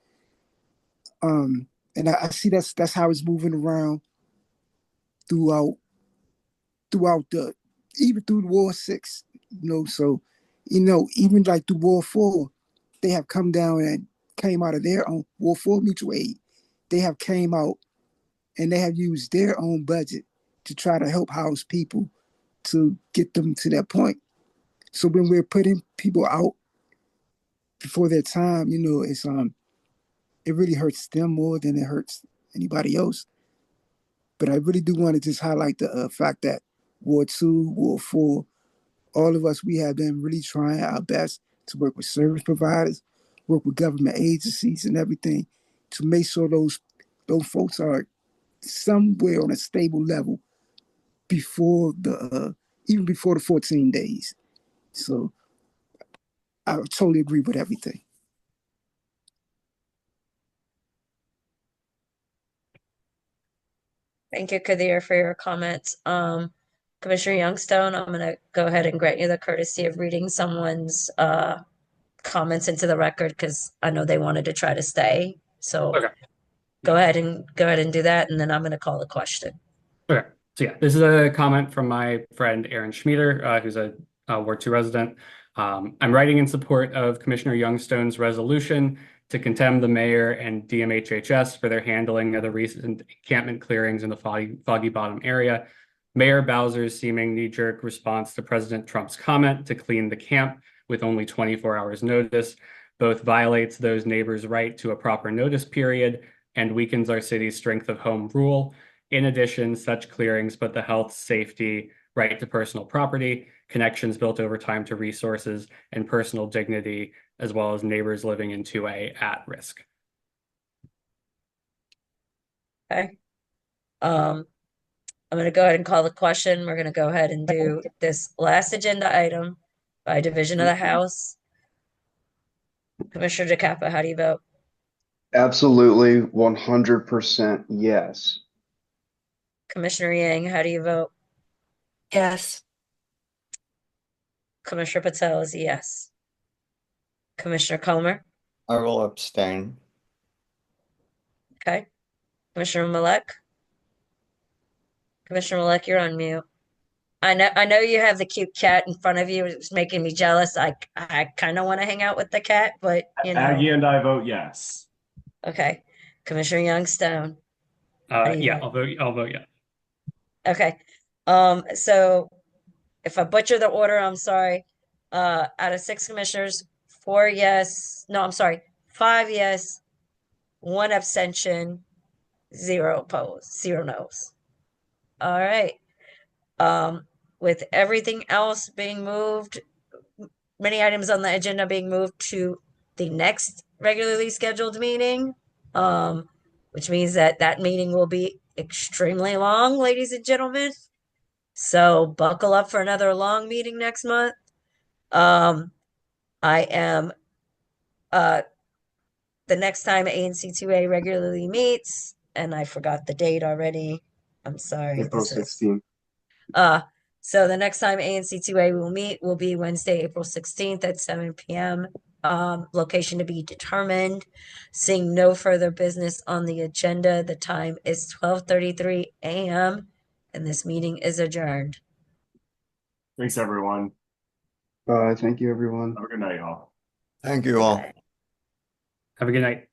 And I see that's how it's moving around throughout the even through War 6, so even like through War 4, they have come down and came out of their own War 4 mutual aid. They have came out and they have used their own budget to try to help house people to get them to that point. So when we're putting people out before their time, it's it really hurts them more than it hurts anybody else. But I really do want to just highlight the fact that War 2, War 4, all of us, we have been really trying our best to work with service providers, work with government agencies and everything to make sure those folks are somewhere on a stable level before even before the 14 days. So I totally agree with everything. Thank you, Kadir, for your comments. Commissioner Youngstone, I'm going to go ahead and grant you the courtesy of reading someone's comments into the record because I know they wanted to try to stay. So Okay. go ahead and do that, and then I'm going to call the question. Okay. So yeah, this is a comment from my friend Aaron Schmieder, who's a Ward 2 resident. I'm writing in support of Commissioner Youngstone's resolution to condemn the mayor and DMHHS for their handling of the recent encampment clearings in the Foggy Bottom area. Mayor Bowser's seeming knee-jerk response to President Trump's comment to clean the camp with only 24 hours notice both violates those neighbors' right to a proper notice period and weakens our city's strength of home rule. In addition, such clearings put the health, safety, right to personal property, connections built over time to resources, and personal dignity, as well as neighbors living in 2A at risk. Okay. I'm going to go ahead and call the question. We're going to go ahead and do this last agenda item by division of the House. Commissioner DeCapa, how do you vote? Absolutely, 100% yes. Commissioner Yang, how do you vote? Yes. Commissioner Patel is a yes. Commissioner Comer? I will abstain. Okay. Commissioner Malek? Commissioner Malek, you're on mute. I know you have the cute cat in front of you. It's making me jealous. I kind of want to hang out with the cat, but you know. Aggie and I vote yes. Okay. Commissioner Youngstone. How do you Yeah, vote? I'll vote yeah. Okay. So if I butcher the order, I'm sorry. Out of 6 commissioners, 4 yes. No, I'm sorry. 5 yes, 1 abstention, 0 opposed, 0 no's. All right. With everything else being moved, many items on the agenda being moved to the next regularly scheduled meeting, which means that that meeting will be extremely long, ladies and gentlemen. So buckle up for another long meeting next month. I am the next time ANC2A regularly meets, and I forgot the date already. I'm sorry. April This is 16th. so the next time ANC2A will meet will be Wednesday, April 16th at 7 p.m. Location to be determined. Seeing no further business on the agenda, the time is 12:33 a.m. and this meeting is adjourned. Thanks, everyone. Thank you, everyone. Have a good night, y'all. Thank you all. Have a good night.